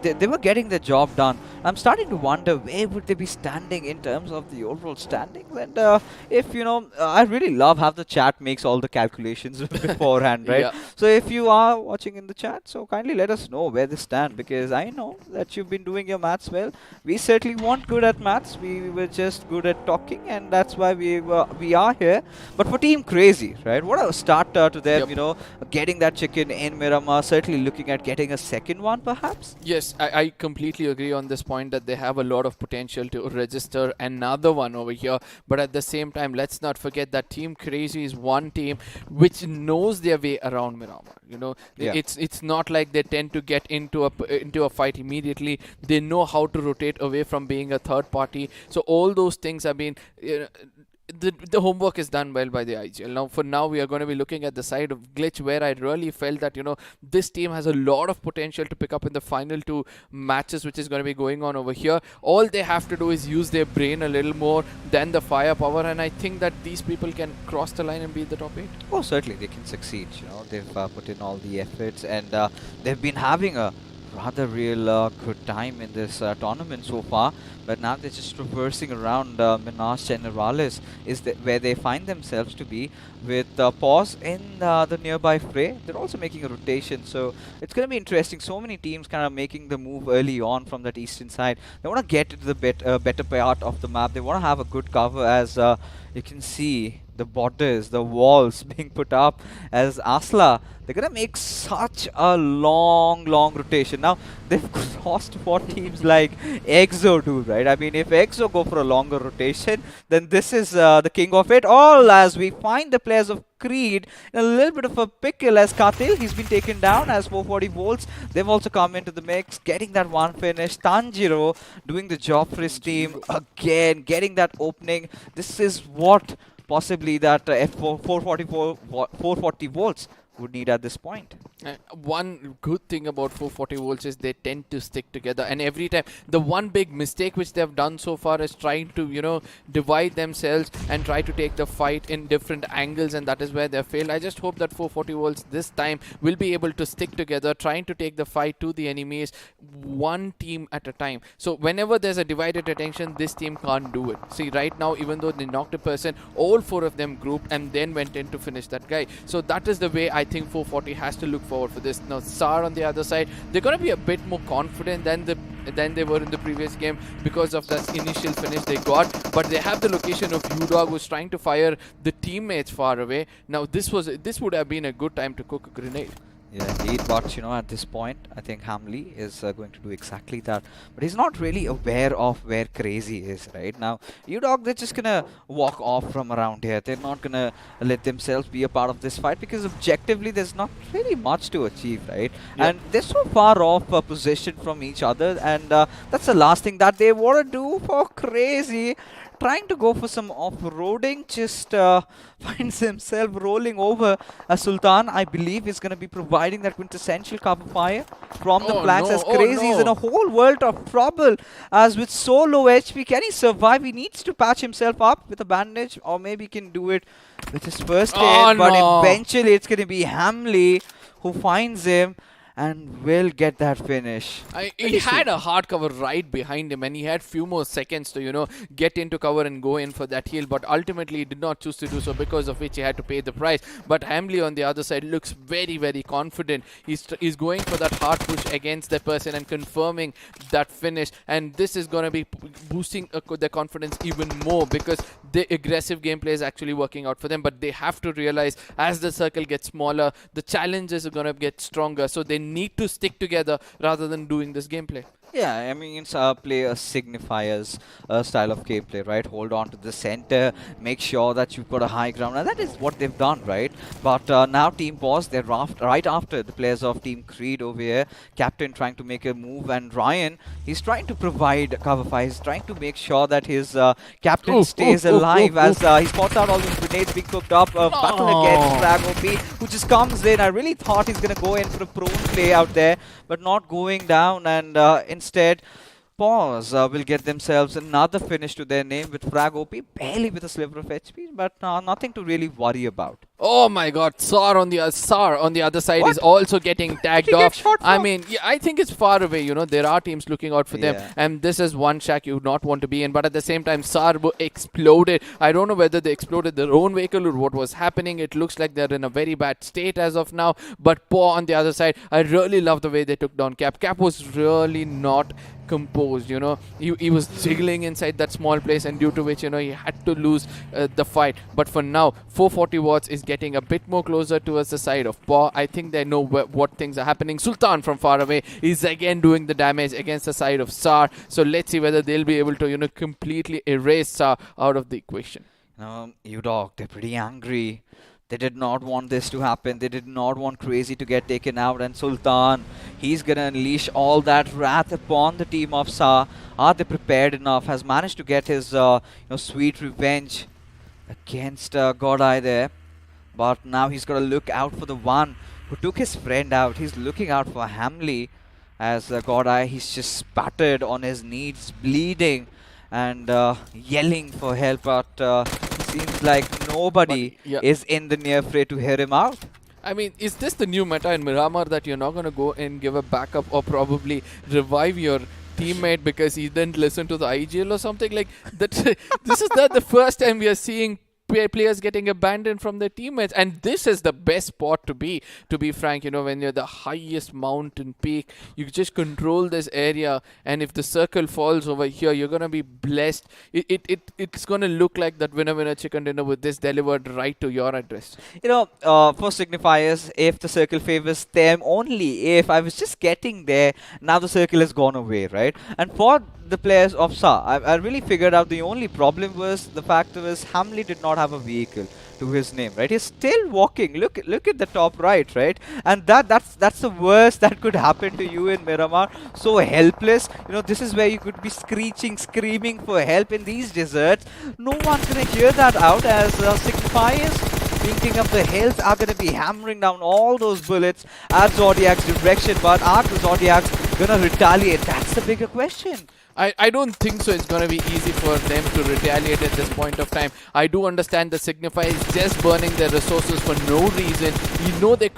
They were getting the job done. I'm starting to wonder where would they be standing in terms of the overall standings. And if you know, I really love how the chat makes all the calculations beforehand, right? Yeah. So if you are watching in the chat, so kindly let us know where they stand, because I know that you've been doing your maths well. We certainly weren't good at maths. We were just good at talking, and that's why we are here. But for Team Crazy, right? What a start to them, Yep. you know, getting that chicken in Miramar, certainly looking at getting a second one perhaps. Yes, I completely agree on this point that they have a lot of potential to register another one over here. But at the same time, let's not forget that Team Crazy is one team which knows their way around Miramar. You know, Yeah. it's not like they tend to get into a fight immediately. They know how to rotate away from being a third party. So all those things have been. The homework is done well by the IGL. Now, for now, we are going to be looking at the side of Glitch, where I really felt that, you know, this team has a lot of potential to pick up in the final two matches, which is going to be going on over here. All they have to do is use their brain a little more than the firepower, and I think that these people can cross the line and be the top 8. Oh, certainly they can succeed. You know, they've put in all the efforts, and they've been having a rather real good time in this tournament so far. But now they're just traversing around Minas Generales is where they find themselves to be, with pause in the nearby fray. They're also making a rotation, so it's going to be interesting. So many teams kind of making the move early on from that eastern side. They want to get into the better part of the map. They want to have a good cover, as you can see the borders, the walls being put up as Asla. They're going to make such a long rotation. Now, they've crossed for teams like EXO do, right? I mean, if EXO go for a longer rotation, then this is the king of it all, as we find the players of Creed in a little bit of a pickle, as Katil, he's been taken down as 440 volts. They've also come into the mix, getting that one finish. Tanjiro doing the job for his team again, getting that opening. This is what possibly that 440 volts would need at this point. One good thing about 440 volts is they tend to stick together, and every time the one big mistake which they've done so far is trying to, you know, divide themselves and try to take the fight in different angles, and that is where they failed. I just hope that 440 volts this time will be able to stick together, trying to take the fight to the enemies one team at a time. So whenever there's a divided attention, this team can't do it. See, right now, even though they knocked a person, all 4 of them grouped and then went in to finish that guy. So that is the way I think 440 has to look forward for this. Now, SAR on the other side, they're going to be a bit more confident than they were in the previous game because of that initial finish they got. But they have the location of U-Dog, who's trying to fire the teammates far away. Now, this would have been a good time to cook a grenade. Yeah, indeed, but you know, at this point, I think Hamley is going to do exactly that. But he's not really aware of where Crazy is right now. U-Dog, they're just gonna walk off from around here. They're not gonna let themselves be a part of this fight, because objectively, there's not really much to achieve, right? Yep. And they're so far off position from each other, and that's the last thing that they want to do for Crazy. Trying to go for some off-roading, just finds himself rolling over a Sultan. I believe is going to be providing that quintessential cover fire from the flanks, as Crazy is in a whole world of trouble. As with so low HP, can he survive? He needs to patch himself up with a bandage, or maybe he can do it with his first aid. But eventually it's going to be Hamley who finds him and will get that finish. He had a hard cover right behind him, and he had few more seconds to, you know, get into cover and go in for that heal, but ultimately he did not choose to do so, because of which he had to pay the price. But Hamley on the other side looks very confident. He's going for that hard push against the person and confirming that finish, and this is going to be boosting their confidence even more, because the aggressive gameplay is actually working out for them. But they have to realize, as the circle gets smaller, the challenges are going to get stronger, so they need to stick together rather than doing this gameplay. Yeah, I mean, it's play a signifiers style of gameplay, right? Hold on to the center, make sure that you've got a high ground, and that is what they've done, right? But now Team Boss, they're right after the players of Team Creed over here. Captain trying to make a move, and Ryan, he's trying to provide cover fire. He's trying to make sure that his captain stays alive as he spots out all those grenades being cooked up. Battle against Frag OP, who just comes in. I really thought he's going to go in for a prone play out there, but not going down, and instead, Pause will get themselves another finish to their name with Frag OP, barely with a sliver of HP, but nothing to really worry about. Oh my god, Sar on the other side is also getting tagged off. I mean, yeah, I think it's far away, you know, there are teams looking out for them, and this is one shack you would not want to be in, but at the same time, Sar exploded. I don't know whether they exploded their own vehicle or what was happening. It looks like they're in a very bad state as of now, but Paw on the other side, I really love the way they took down Cap. Cap was really not composed, you know. He was jiggling inside that small place, and due to which, you know, he had to lose the fight. But for now, 440 watts is getting a bit more closer towards the side of Paw. I think they know what things are happening. Sultan from far away is again doing the damage against the side of Sar. So let's see whether they'll be able to, you know, completely erase Sar out of the equation. U-Dog, they're pretty angry. They did not want this to happen. They did not want Crazy to get taken out. And Sultan, he's going to unleash all that wrath upon the team of Sa. Are they prepared enough? Has managed to get his sweet revenge against Godai there. But now he's got to look out for the one who took his friend out. He's looking out for Hamley as Godai. He's just spattered on his knees, bleeding and yelling for help. But seems like nobody is in the near fray to hear him out. I mean, is this the new meta in Miramar that you're not going to go and give a backup or probably revive your teammate because he didn't listen to the IGL or something like that? This is the first time we are seeing players getting abandoned from their teammates, and this is the best spot to be frank. You know, when you're the highest mountain peak, you just control this area, and if the circle falls over here, you're gonna be blessed. It's gonna look like that winner chicken dinner with this delivered right to your address. You know, for signifiers, if the circle favors them only, if I was just getting there, now the circle has gone away, right? And for the players of Sa, I really figured out the only problem was the fact was Hamley did not have a vehicle to his name, right? He's still walking. Look at the top right, right? And that's the worst that could happen to you in Miramar. So helpless. You know, this is where you could be screeching, screaming for help in these deserts. No one's gonna hear that out as signifiers thinking of the hills are going to be hammering down all those bullets at Zodiac's direction, but are the Zodiacs going to retaliate? That's the bigger question. I don't think so. It's going to be easy for them to retaliate at this point of time. I do understand the Signify is just burning their resources for no reason. You know, they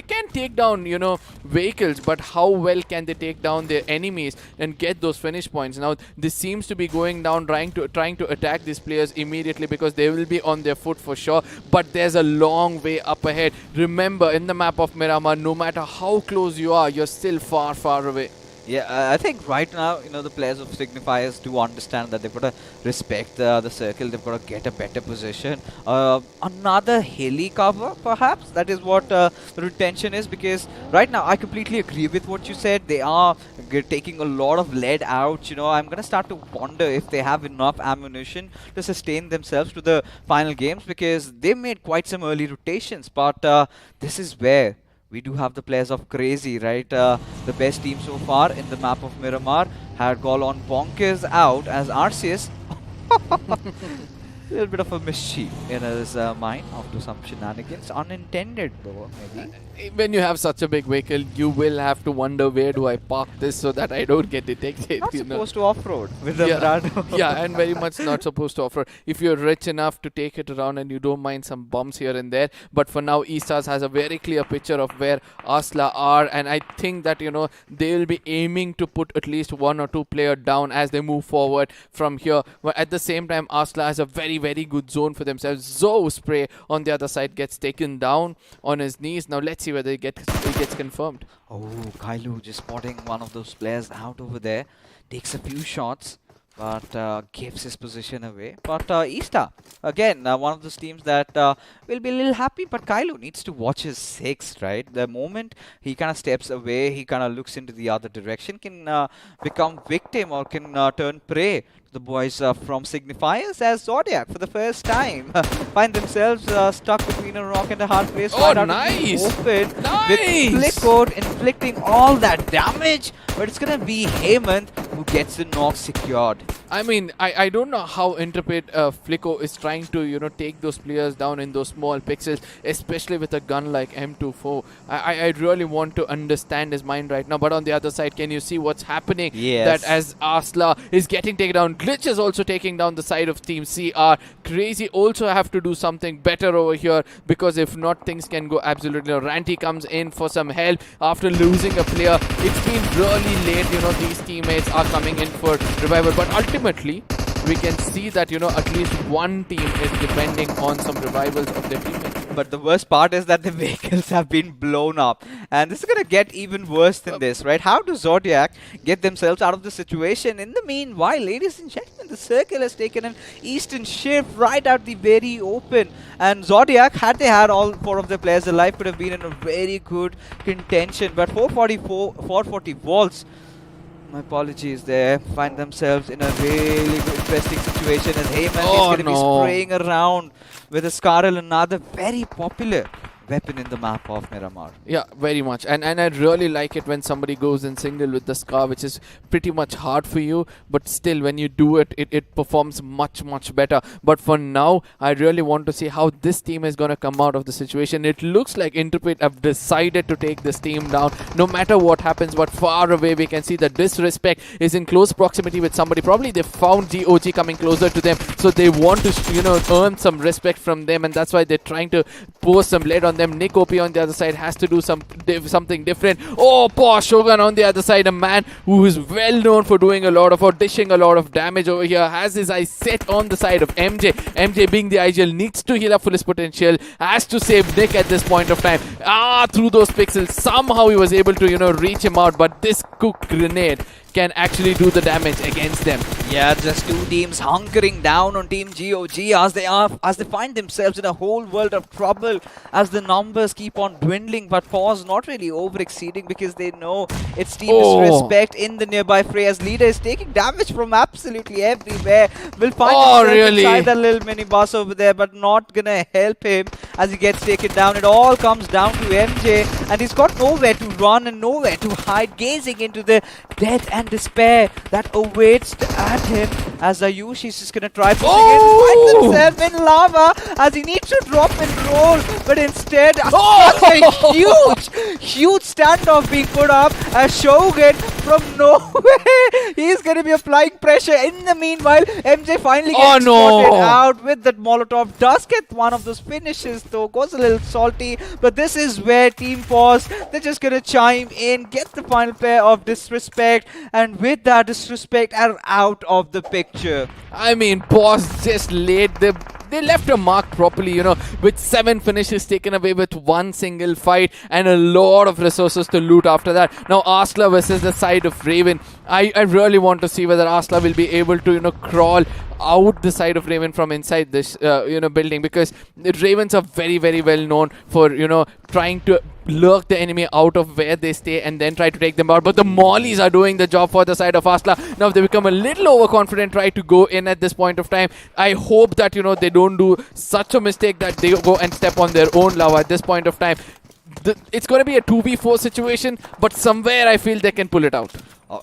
can take down, you know, vehicles, but how well can they take down their enemies and get those finish points? Now, this seems to be going down, trying to attack these players immediately because they will be on their foot for sure, but there's a long way up ahead. Remember, in the map of Miramar, no matter how close you are, you're still far, far away. Yeah, I think right now, you know, the players of Signifiers do understand that they've got to respect the circle. They've got to get a better position. Another hilly cover, perhaps. That is what the retention is, because right now I completely agree with what you said. They are taking a lot of lead out. You know, I'm going to start to wonder if they have enough ammunition to sustain themselves to the final games, because they made quite some early rotations. But this is where we do have the players of Crazy, right? The best team so far in the map of Miramar had gone on bonkers out as Arceus. A little bit of a mischief in his mind after some shenanigans. Unintended though, maybe. When you have such a big vehicle, you will have to wonder, where do I park this so that I don't get detected? Not supposed to off-road with the Brado. Yeah, and very much not supposed to off-road. If you're rich enough to take it around and you don't mind some bumps here and there. But for now, Eastars has a very clear picture of where Asla are, and I think that, you know, they will be aiming to put at least one or two players down as they move forward from here. But at the same time, Asla has a very, very good zone for themselves. Zo Spray on the other side gets taken down on his knees. Now let's see whether he gets confirmed. Oh, Kailu just spotting one of those players out over there. Takes a few shots, but gives his position away. But Easta, again, one of those teams that will be a little happy, but Kylo needs to watch his 6, right? The moment he kind of steps away, he kind of looks into the other direction, can become victim or can turn prey to the boys from Signifiers, as Zodiac for the first time find themselves stuck between a rock and a hard place. Oh, nice! Open with Flick Code inflicting all that damage, but it's gonna be Hemant who gets the knock secured. I mean, I don't know how Intrepid Flicko is trying to, you know, take those players down in those small pixels, especially with a gun like M24. I really want to understand his mind right now, but on the other side, can you see what's happening? Yes. That as Asla is getting taken down, Glitch is also taking down the side of Team CR. Crazy also have to do something better over here, because if not, things can go absolutely. Ranty comes in for some help after losing a player. It's been really late, you know, these teammates are coming in for revival, but ultimately we can see that, you know, at least one team is depending on some revivals of their teammates. But the worst part is that the vehicles have been blown up, and this is gonna get even worse than this, right? How do Zodiac get themselves out of the situation? In the meanwhile, ladies and gentlemen, the Circle has taken an eastern shift right out the very open, and Zodiac, had they had all 4 of their players alive, could have been in a very good contention. But 440 volts, my apologies, there, find themselves in a really good, interesting situation as Heyman is going to be spraying around with a Scarl, another very popular weapon in the map of Miramar. Yeah, very much. And I really like it when somebody goes in single with the Scar, which is pretty much hard for you, but still when you do it, it performs much better. But for now, I really want to see how this team is going to come out of the situation. It looks like Intrepid have decided to take this team down no matter what happens, but far away we can see the disrespect is in close proximity with somebody. Probably they found GOG coming closer to them, so they want to, you know, earn some respect from them, and that's why they're trying to pour some lead on them. Nick OP on the other side has to do something different. Oh, poor Shogun on the other side, a man who is well known for doing a lot of, or dishing a lot of damage over here, has his eyes set on the side of MJ. MJ being the IGL needs to heal up full his potential, has to save Nick at this point of time. Through those pixels, somehow he was able to, you know, reach him out, but this cook grenade can actually do the damage against them. Yeah, just 2 teams hunkering down on Team GOG as they find themselves in a whole world of trouble as the numbers keep on dwindling, but Pause not really over-exceeding because they know it's Team Disrespect in the nearby fray as Leader is taking damage from absolutely everywhere. Will find himself inside that little mini boss over there, but not gonna help him as he gets taken down. It all comes down to MJ, and he's got nowhere to run and nowhere to hide, gazing into the death and despair that awaits at him as Ayush is just gonna try pushing in, finds himself in lava as he needs to drop and roll, but instead a huge standoff being put up as Shogun from nowhere, he's gonna be applying pressure. In the meanwhile, MJ finally gets spotted out with that Molotov. Does get one of those finishes though, goes a little salty, but this is where Team Pause, they're just gonna chime in, get the final pair of Disrespect, and with that, Disrespect are out of the picture. I mean, Pause just laid the... They left a mark properly, you know, with 7 finishes taken away with 1 single fight and a lot of resources to loot after that. Now, Arsla versus the side of Raven. I really want to see whether Arsla will be able to, you know, crawl out the side of Raven from inside this, you know, building, because the Ravens are very well known for, you know, trying to lurk the enemy out of where they stay and then try to take them out. But the Mollies are doing the job for the side of Asla. Now, if they become a little overconfident, try to go in at this point of time, I hope that, you know, they don't do such a mistake that they go and step on their own lava at this point of time. It's going to be a 2v4 situation, but somewhere I feel they can pull it out.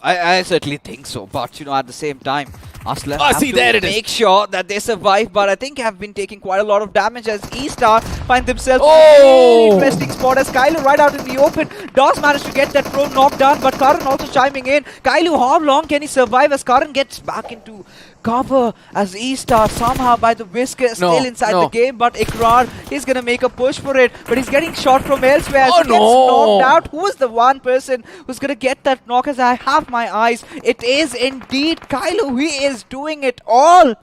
I certainly think so, but you know, at the same time, Asla have see, to there it is. make sure that they survive, but I think have been taking quite a lot of damage as E-Star find themselves in a really interesting spot as Kylo right out in the open does manage to get that throw knocked down, but Karan also chiming in. Kylo, how long can he survive as Karan gets back into cover as E-Star somehow by the Whisker still inside the game, but Ikrar is gonna make a push for it, but he's getting shot from elsewhere as he gets knocked out. Who is the one person who's gonna get that knock? As I have my eyes, it is indeed Kylo. He is doing it all.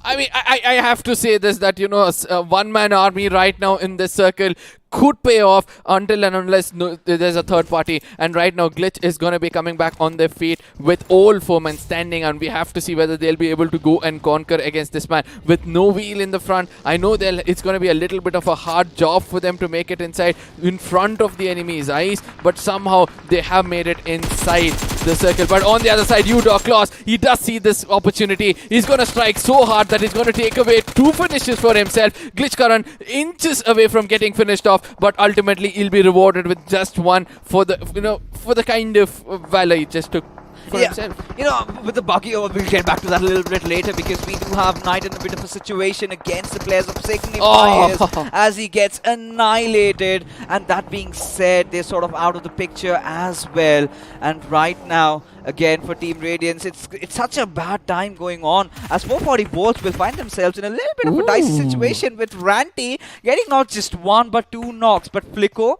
I mean, I have to say this, that, you know, a one-man army right now in this circle could pay off until and unless there's a third party. And right now, Glitch is going to be coming back on their feet with all 4 men standing, and we have to see whether they'll be able to go and conquer against this man. With no wheel in the front, I know it's going to be a little bit of a hard job for them to make it inside in front of the enemy's eyes, but somehow they have made it inside the circle. But on the other side, Claus, he does see this opportunity. He's going to strike so hard that he's going to take away 2 finishes for himself. Glitch Karan inches away from getting finished off, but ultimately he'll be rewarded with just 1 for the kind of valor he just took for himself. With the buggy over, we'll get back to that a little bit later, because we do have Knight in a bit of a situation against the players of Signifiers as he gets annihilated. And that being said, they're sort of out of the picture as well. And right now, again, for Team Radiance, it's such a bad time going on, as 440 Bolts will find themselves in a little bit of a dicey situation, with Ranty getting not just 1 but 2 knocks. But Flicko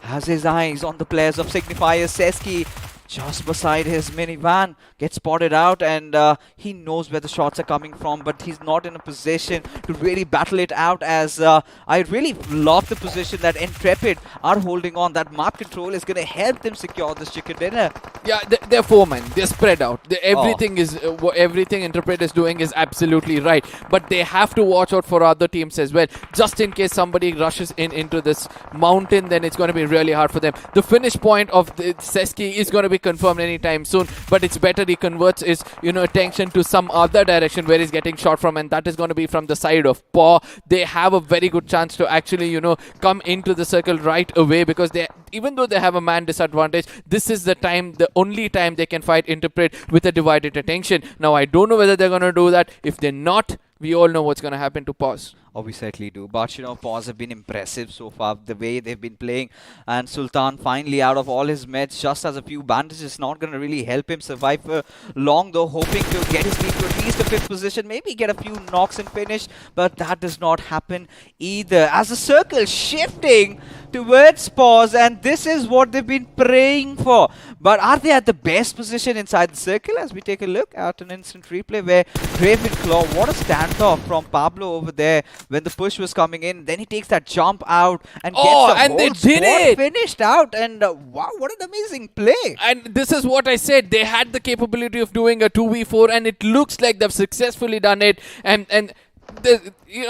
has his eyes on the players of Signifiers. Seski just beside his minivan gets spotted out, and he knows where the shots are coming from, but he's not in a position to really battle it out, as I really love the position that Intrepid are holding on. That map control is going to help them secure this chicken dinner. Yeah, they're 4 men. They're spread out. Everything Intrepid is doing is absolutely right, but they have to watch out for other teams as well, just in case somebody rushes into this mountain. Then it's going to be really hard for them. The finish point of the Seski is going to be confirmed anytime soon, but it's better he converts his attention to some other direction where he's getting shot from, and that is going to be from the side of Paw. They have a very good chance to actually come into the circle right away, because even though they have a man disadvantage, this is the only time they can fight Interpret with a divided attention. Now I don't know whether they're going to do that. If they're not, we all know what's going to happen to Paws. Oh, we certainly do. But, Paws have been impressive so far, the way they've been playing. And Sultan finally out of all his meds, just has a few bandages, not going to really help him survive for long, though, hoping to get his team to at least a 5th position, maybe get a few knocks and finish. But that does not happen either, as the circle shifting towards Paws, and this is what they've been praying for. But are they at the best position inside the circle? As we take a look at an instant replay where Ravenclaw, what a standoff from Pablo over there when the push was coming in. Then he takes that jump out and gets the whole squad finished out. And wow, what an amazing play. And this is what I said. They had the capability of doing a 2v4, and it looks like they've successfully done it. And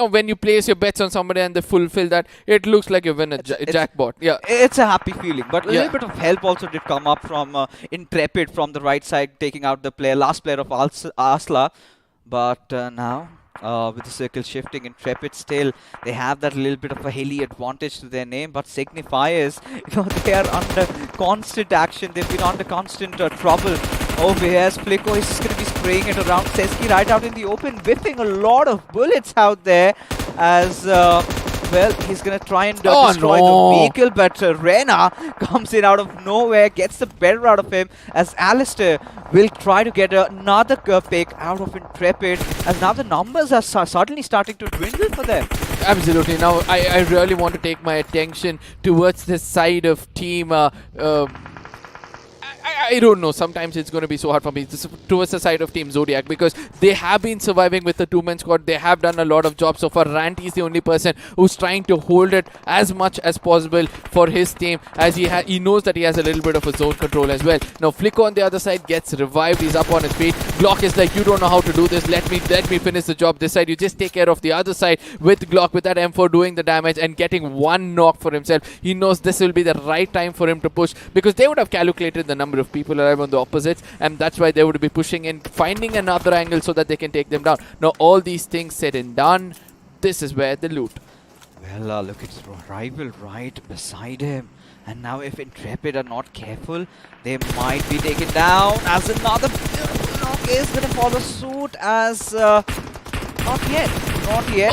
when you place your bets on somebody and they fulfill that, it looks like you win a jackpot. Yeah, it's a happy feeling. But a little bit of help also did come up from Intrepid from the right side, taking out the last player of Asla. But now, with the circle shifting, Intrepid still, they have that little bit of a hilly advantage to their name. But Signifiers, they are under constant action. They've been under constant trouble over here, as Flicko is just going to be spraying it around. Seski right out in the open, whipping a lot of bullets out there, as well, he's going to try and destroy the vehicle, but Rena comes in out of nowhere, gets the better out of him, as Alistair will try to get another pick out of Intrepid, as now the numbers are suddenly starting to dwindle for them. Absolutely. Now, I really want to take my attention towards this side of team I don't know. Sometimes it's going to be so hard for me towards the side of Team Zodiac, because they have been surviving with the 2-man squad. They have done a lot of jobs so far. Ranty is the only person who's trying to hold it as much as possible for his team, as he knows that he has a little bit of a zone control as well. Now Flicko on the other side gets revived. He's up on his feet. Glock is like, you don't know how to do this. Let me finish the job this side. You just take care of the other side. With Glock, with that M4 doing the damage and getting one knock for himself, he knows this will be the right time for him to push, because they would have calculated the number of people alive on the opposites, and that's why they would be pushing in, finding another angle so that they can take them down. Now all these things said and done, this is where the loot. Well, look, it's rival right beside him. And now if Intrepid are not careful, they might be taken down, as another knock is going to follow suit, as not yet.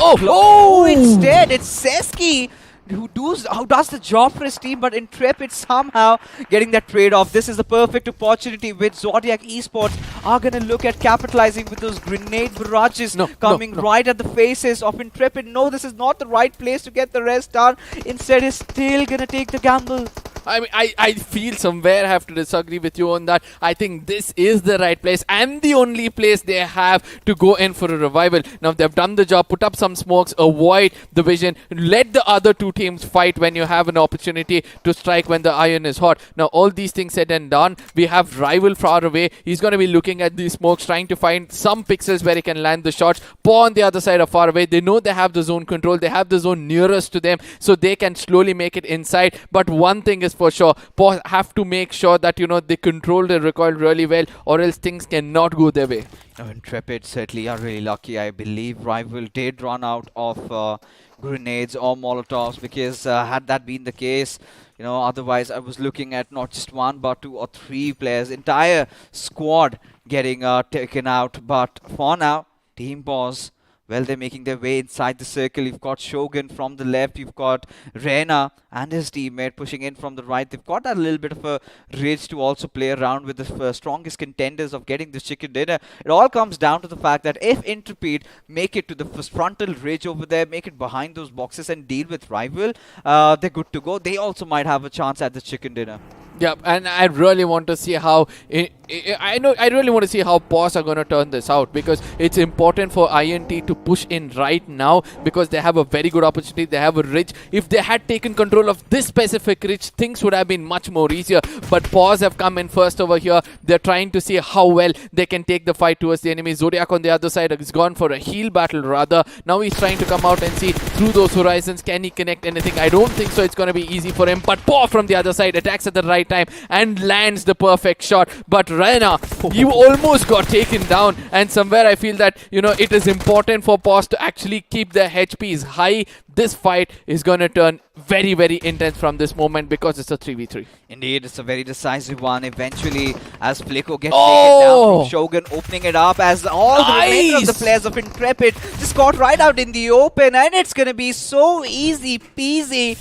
Oh, instead it's Seski who does the job for his team, but Intrepid somehow getting that trade-off. This is the perfect opportunity which Zodiac Esports are going to look at capitalizing with those grenade barrages coming right at the faces of Intrepid. No, this is not the right place to get the rest done. Instead, he's still going to take the gamble. I mean, I feel somewhere I have to disagree with you on that. I think this is the right place and the only place they have to go in for a revival. Now they've done the job, put up some smokes, avoid the vision, let the other two teams fight when you have an opportunity to strike when the iron is hot. Now all these things said and done, we have rival far away. He's going to be looking at these smokes, trying to find some pixels where he can land the shots. Paw on the other side are far away. They know they have the zone control. They have the zone nearest to them, so they can slowly make it inside. But one thing is for sure, Paw have to make sure that, they control the recoil really well, or else things cannot go their way. Intrepid certainly are really lucky. I believe Rival did run out of grenades or molotovs, because had that been the case, otherwise I was looking at not just one but 2 or 3 players, entire squad getting taken out. But for now, Team Boss, well, they're making their way inside the circle. You've got Shogun from the left. You've got Rena and his teammate pushing in from the right. They've got that little bit of a ridge to also play around with the strongest contenders of getting this chicken dinner. It all comes down to the fact that if Intrepid make it to the frontal ridge over there, make it behind those boxes and deal with Rival, they're good to go. They also might have a chance at the chicken dinner. Yeah, and I really want to see how I really want to see how Paws are going to turn this out, because it's important for INT to push in right now, because they have a very good opportunity. They have a ridge. If they had taken control of this specific ridge, things would have been much more easier. But Paws have come in first over here. They're trying to see how well they can take the fight towards the enemy. Zodiac on the other side has gone for a heal battle rather. Now he's trying to come out and see through those horizons, can he connect anything? I don't think so. It's going to be easy for him. But Paw from the other side attacks at the right time and lands the perfect shot. But Rena, you almost got taken down, and somewhere I feel that it is important for Paws to actually keep their HPs high. This fight is going to turn very, very intense from this moment, because it's a 3v3. Indeed, it's a very decisive one. Eventually, as Flicko gets taken down from Shogun, opening it up as all the remainder of the players of Intrepid just got right out in the open, and it's going to be so easy peasy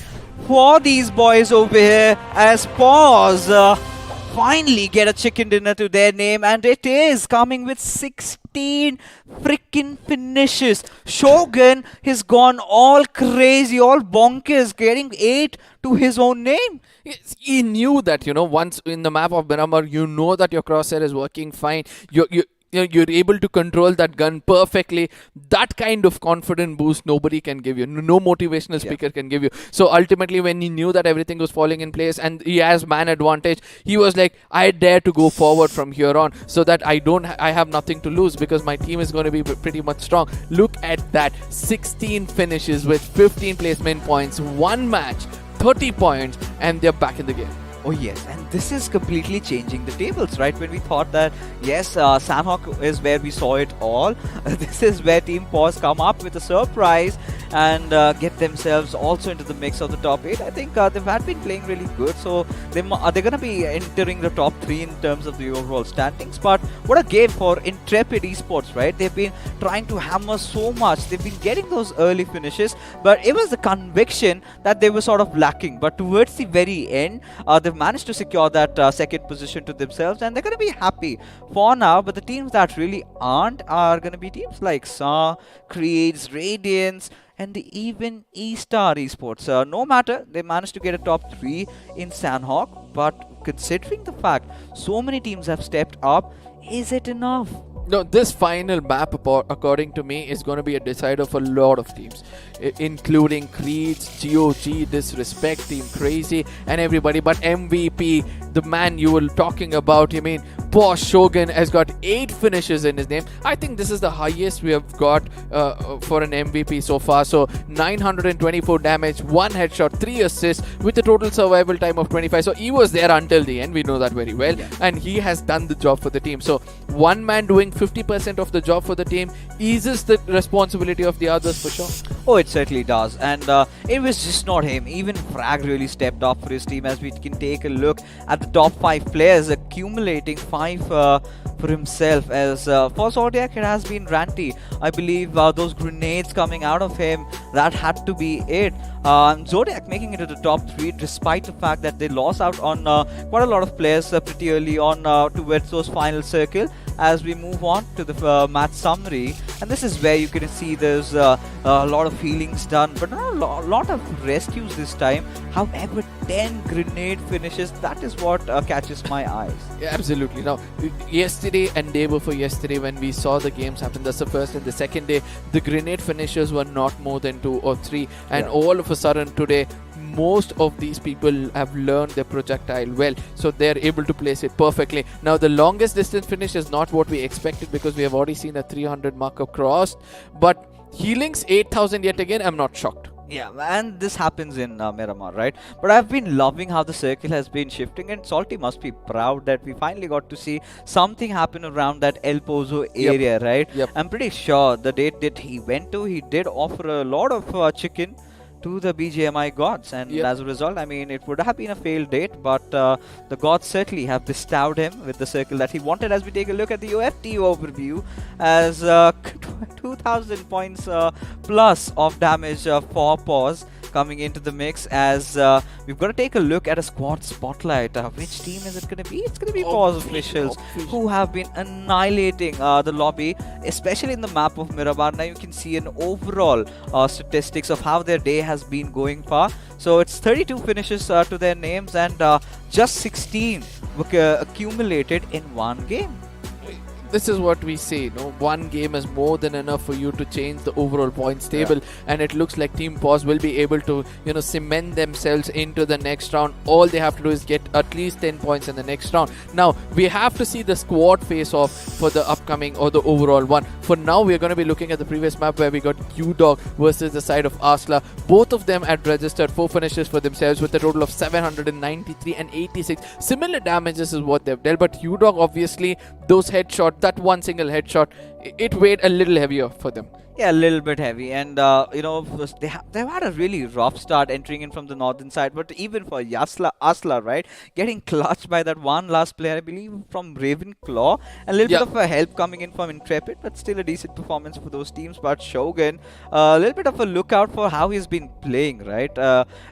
for these boys over here as Paws finally get a chicken dinner to their name, and it is coming with 16 freaking finishes. Shogun has gone all crazy, all bonkers, getting 8 to his own name. He knew that, once in the map of Miramar, that your crosshair is working fine. You're able to control that gun perfectly. That kind of confident boost nobody can give you. No motivational speaker can give you. So ultimately, when he knew that everything was falling in place and he has man advantage, he was like, I dare to go forward from here on, so that I have nothing to lose, because my team is going to be pretty much strong. Look at that, 16 finishes with 15 placement points, 1 match, 30 points, and they're back in the game. Oh yes, and this is completely changing the tables, right? When we thought that, yes, Sanhok is where we saw it all. This is where Team Paws come up with a surprise and get themselves also into the mix of the top 8. I think they've had been playing really good, so they're going to be entering the top 3 in terms of the overall standings. But what a game for Intrepid Esports, right? They've been trying to hammer so much. They've been getting those early finishes, but it was the conviction that they were sort of lacking. But towards the very end, they've managed to secure that second position to themselves, and they're going to be happy for now. But the teams that really aren't are going to be teams like Sa, Creeds, Radiance, and even E-Star Esports. No matter, they managed to get a top 3 in Sanhok, but considering the fact so many teams have stepped up, is it enough? No, this final map, according to me, is going to be a decider for a lot of teams, including Creeds, GOG, Disrespect, Team Crazy, and everybody. But MVP, the man you were talking about, Boss Shogun has got 8 finishes in his name. I think this is the highest we have got for an MVP so far. So 924 damage, 1 headshot, 3 assists with a total survival time of 25. So he was there until the end. We know that very well. Yeah. And he has done the job for the team. So one man doing 50% of the job for the team eases the responsibility of the others for sure. Oh, it certainly does. And it was just not him. Even Frag really stepped up for his team, as we can take a look at the top 5 players accumulating 5 for himself. As for Zodiac, it has been Ranty. I believe those grenades coming out of him, that had to be it. Zodiac making it to the top 3 despite the fact that they lost out on quite a lot of players pretty early on towards those final circle. As we move on to the match summary, and this is where you can see there's a lot of healings done, but not a lot of rescues this time. However, 10 grenade finishes. That is what catches my eyes. Yeah, absolutely. Now, yesterday and day before yesterday, when we saw the games happen, that's the first and the second day, the grenade finishers were not more than 2 or 3. And all of a sudden today, most of these people have learned their projectile well, so they're able to place it perfectly. Now, the longest distance finish is not what we expected, because we have already seen a 300 marker crossed. But Healing's 8,000 yet again, I'm not shocked. Yeah, and this happens in Miramar, right? But I've been loving how the circle has been shifting, and Salty must be proud that we finally got to see something happen around that El Pozo area, right? I'm pretty sure the date that he went to, he did offer a lot of chicken to the BGMI gods, and as a result, I mean, it would have been a failed date, but the gods certainly have bestowed him with the circle that he wanted. As we take a look at the OFT overview, as 2,000 points plus of damage for Pause coming into the mix, as we've got to take a look at a squad spotlight. Which team is it going to be? It's going to be Pause officials, who have been annihilating the lobby, especially in the map of Miramar. Now you can see an overall statistics of how their day has been going far. So it's 32 finishes to their names, and just 16 accumulated in one game. This is what we say, no? One game is more than enough for you to change the overall points table, and it looks like Team Pause will be able to, cement themselves into the next round. All they have to do is get at least 10 points in the next round. Now, we have to see the squad face-off for the upcoming or the overall one. For now, we're going to be looking at the previous map where we got U-Dog versus the side of Arsla. Both of them had registered 4 finishes for themselves with a total of 793 and 86. Similar damages is what they've dealt, but U-Dog, obviously, those headshots, that one single headshot, it weighed a little heavier for them. Yeah, a little bit heavy, and they've had a really rough start entering in from the northern side. But even for Asla, right, getting clutched by that one last player, I believe from Ravenclaw, a little bit of a help coming in from Intrepid, but still a decent performance for those teams. But Shogun, a little bit of a lookout for how he's been playing, right?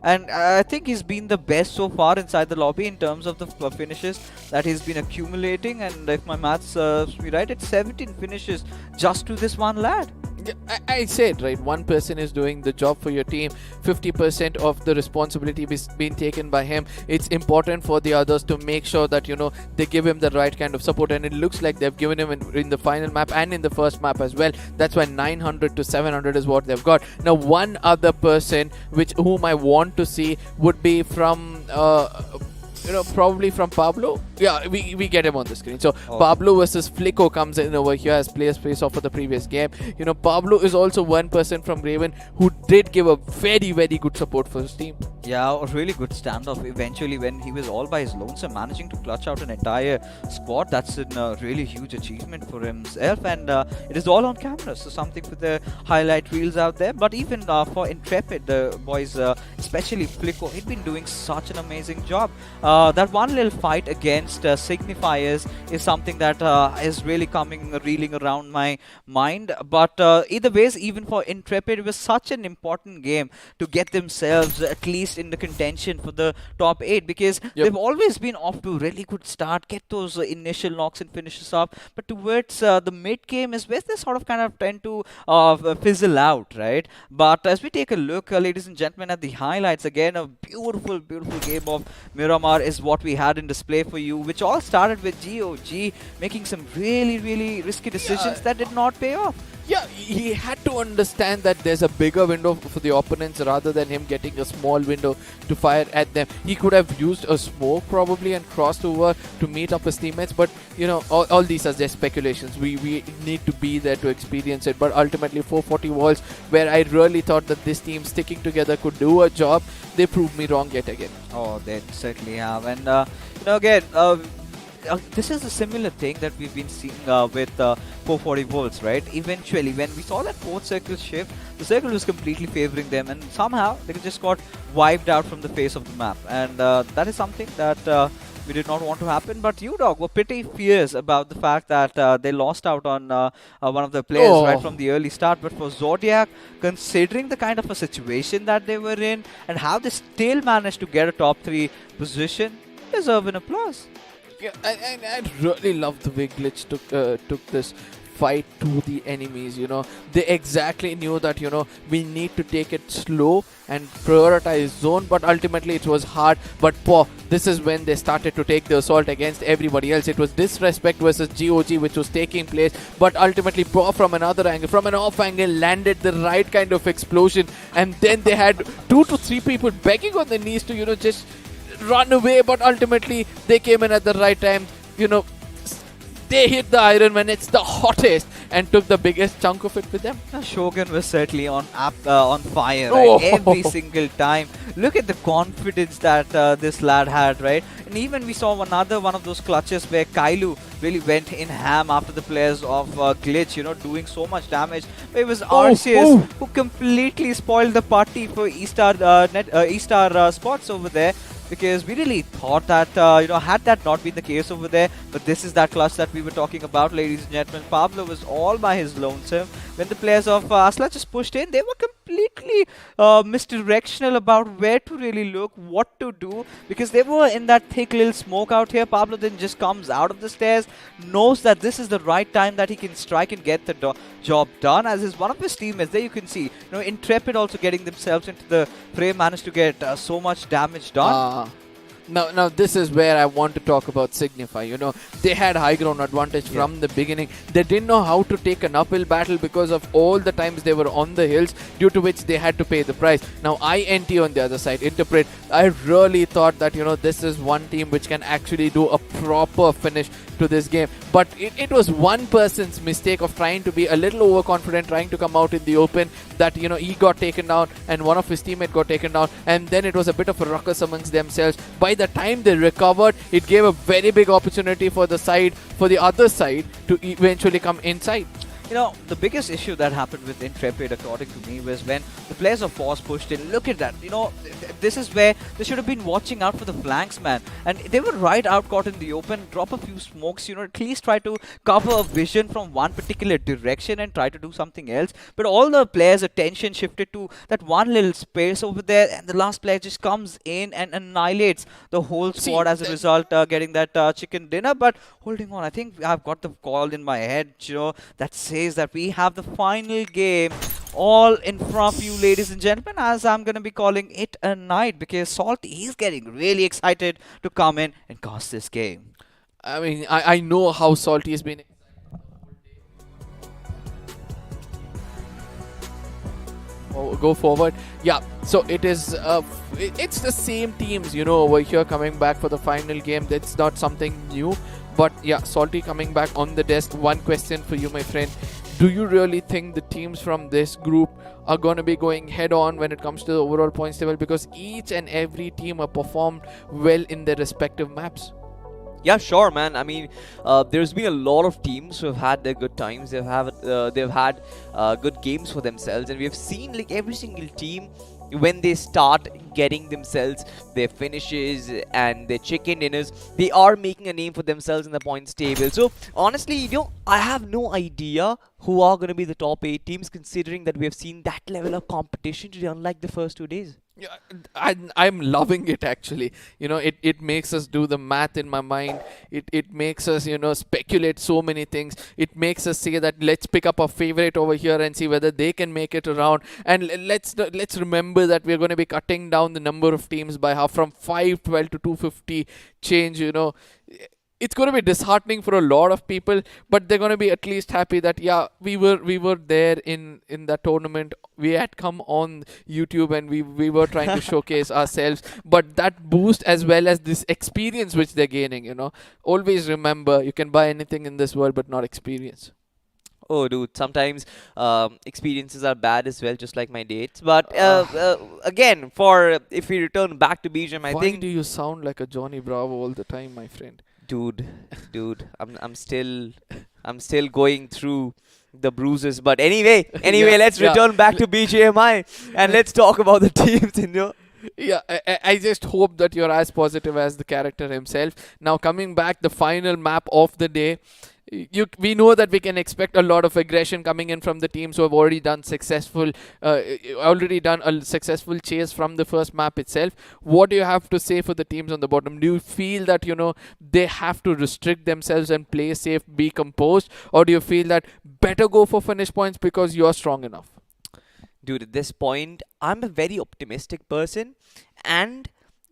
And I think he's been the best so far inside the lobby in terms of the finishes that he's been accumulating. And if my maths serves me right, it's 17 finishes just to this one lad. I said, right, one person is doing the job for your team, 50% of the responsibility is being taken by him. It's important for the others to make sure that, they give him the right kind of support, and it looks like they've given him in the final map and in the first map as well. That's why 900 to 700 is what they've got. Now, one other person whom I want to see would be from probably from Pablo. Yeah, we get him on the screen. So Pablo versus Flicko comes in over here as players face off for the previous game. Pablo is also one person from Raven who did give a very, very good support for his team. Yeah, a really good standoff eventually when he was all by his lonesome, managing to clutch out an entire squad. That's a really huge achievement for himself, and it is all on camera, so something for the highlight reels out there. But even for Intrepid, the boys, especially Flicko, he'd been doing such an amazing job. That one little fight against Signifiers is something that is really reeling around my mind. But either ways, even for Intrepid, it was such an important game to get themselves at least in the contention for the top 8, because they've always been off to a really good start, get those initial knocks and finishes up, but towards the mid game is where they sort of kind of tend to fizzle out, right? But as we take a look, ladies and gentlemen, at the highlights, again, a beautiful game of Miramar is what we had in display for you, which all started with GOG making some really risky decisions that did not pay off. Yeah, he had to understand that there's a bigger window for the opponents rather than him getting a small window to fire at them. He could have used a smoke probably and crossed over to meet up his teammates, but all these are just speculations. We need to be there to experience it. But ultimately 440 walls, where I really thought that this team sticking together could do a job, they proved me wrong yet again. Oh, they certainly have. And again, this is a similar thing that we've been seeing with 440 volts, right? Eventually, when we saw that fourth circle shift, the circle was completely favoring them, and somehow they just got wiped out from the face of the map. And that is something that we did not want to happen. But U-Dog were pretty fierce about the fact that they lost out on one of the players right from the early start. But for Zodiac, considering the kind of a situation that they were in and how they still managed to get a top 3 position, deserve an applause. Yeah, and I really love the way Glitch took this fight to the enemies, you know. They exactly knew that, you know, we need to take it slow and prioritize zone, but ultimately it was hard. But this is when they started to take the assault against everybody else. It was disrespect versus GOG which was taking place, but ultimately from another angle, from an off angle, landed the right kind of explosion, and then they had 2 to 3 people begging on their knees to, you know, just run away, but ultimately they came in at the right time, you know. They hit the iron when it's the hottest and took the biggest chunk of it with them. Shogun was certainly on fire, right? Every single time. Look at the confidence that this lad had, right? And even we saw another one of those clutches where Kailu really went in ham after the players of Glitch, you know, doing so much damage. But it was Arceus who completely spoiled the party for E-Star spots over there. Because we really thought that, you know, had that not been the case over there, but this is that clutch that we were talking about, ladies and gentlemen. Pablo was all by his lonesome. When the players of Asla just pushed in, they were completely misdirectional about where to really look, what to do, because they were in that thick little smoke out here. Pablo then just comes out of the stairs, knows that this is the right time that he can strike and get the job done, as is one of his teammates. There you can see, you know, Intrepid also getting themselves into the frame, managed to get so much damage done. Now this is where I want to talk about Signify. You know, they had high ground advantage from the beginning. They didn't know how to take an uphill battle because of all the times they were on the hills, due to which they had to pay the price. Now INT on the other side, Interpret, I really thought that, you know, this is one team which can actually do a proper finish to this game. But it was one person's mistake of trying to be a little overconfident, trying to come out in the open, that, you know, he got taken down and one of his teammates got taken down, and then it was a bit of a ruckus amongst themselves. By the time they recovered, it gave a very big opportunity for the other side to eventually come inside. You know, the biggest issue that happened with Intrepid, according to me, was when the players of Force pushed in. Look at that. You know, this is where they should have been watching out for the flanks, man. And they were right out caught in the open, drop a few smokes, you know, at least try to cover a vision from one particular direction and try to do something else. But all the players' attention shifted to that one little space over there, and the last player just comes in and annihilates the whole squad as a result, getting that chicken dinner. But holding on, I think I've got the call in my head, you know, that says that we have the final game all in front of you, ladies and gentlemen, as I'm going to be calling it a night, because Salty is getting really excited to come in and cast this game. I mean, I know how Salty has been. Go forward. Yeah, so it is it's the same teams, you know, over here coming back for the final game. That's not something new, but yeah, Salty coming back on the desk. One question for you, my friend: do you really think the teams from this group are going to be going head on when it comes to the overall points table, because each and every team have performed well in their respective maps? Yeah, sure, man. I mean, there's been a lot of teams who have had their good times. They've had good games for themselves, and we have seen like every single team, when they start getting themselves their finishes and their chicken dinners, they are making a name for themselves in the points table. So honestly, you know, I have no idea who are going to be the top 8 teams, considering that we have seen that level of competition today, unlike the first 2 days. Yeah, I'm loving it, actually. You know, it makes us do the math in my mind. It makes us, you know, speculate so many things. It makes us say that let's pick up a favorite over here and see whether they can make it around. And let's remember that we're going to be cutting down the number of teams by half, from 512 to 250 change, you know. It's going to be disheartening for a lot of people, but they're going to be at least happy that, yeah, we were there in that tournament. We had come on YouTube and we were trying to showcase ourselves. But that boost, as well as this experience which they're gaining, you know. Always remember, you can buy anything in this world, but not experience. Oh, dude, sometimes experiences are bad as well, just like my dates. But again, if we return back to BGM, I think... Why do you sound like a Johnny Bravo all the time, my friend? Dude, I'm still going through the bruises. But anyway, let's return back to BGMI and let's talk about the teams, you know. Yeah, I just hope that you're as positive as the character himself. Now, coming back, the final map of the day. we know that we can expect a lot of aggression coming in from the teams who have already done a successful chase from the first map itself. What do you have to say for the teams on the bottom? Do you feel that they have to restrict themselves and play safe, be composed, or do you feel that better go for finish points because you're strong enough? Dude, at this point, I'm a very optimistic person, and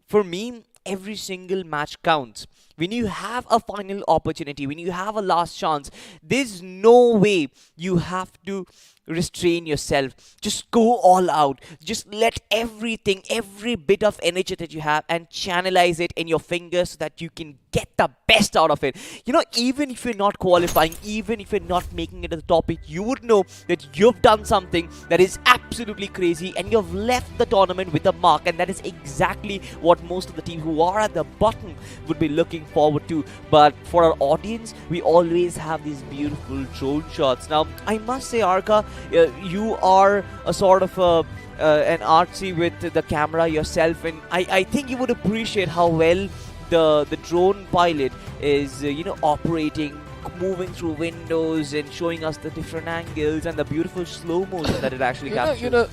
for me, every single match counts. When you have a final opportunity, when you have a last chance, there's no way you have to restrain yourself. Just go all out. Just let everything, every bit of energy that you have, and channelize it in your fingers so that you can get the best out of it. Even if you're not qualifying, even if you're not making it to the top 8, you would know that you've done something that is absolutely crazy and you've left the tournament with a mark, and that is exactly what most of the teams who are at the bottom would be looking forward to. But for our audience, we always have these beautiful drone shots. Now, I must say, Arka, you are a sort of an artsy with the camera yourself, and I think you would appreciate how well the drone pilot is operating, moving through windows and showing us the different angles and the beautiful slow motion that it actually captures.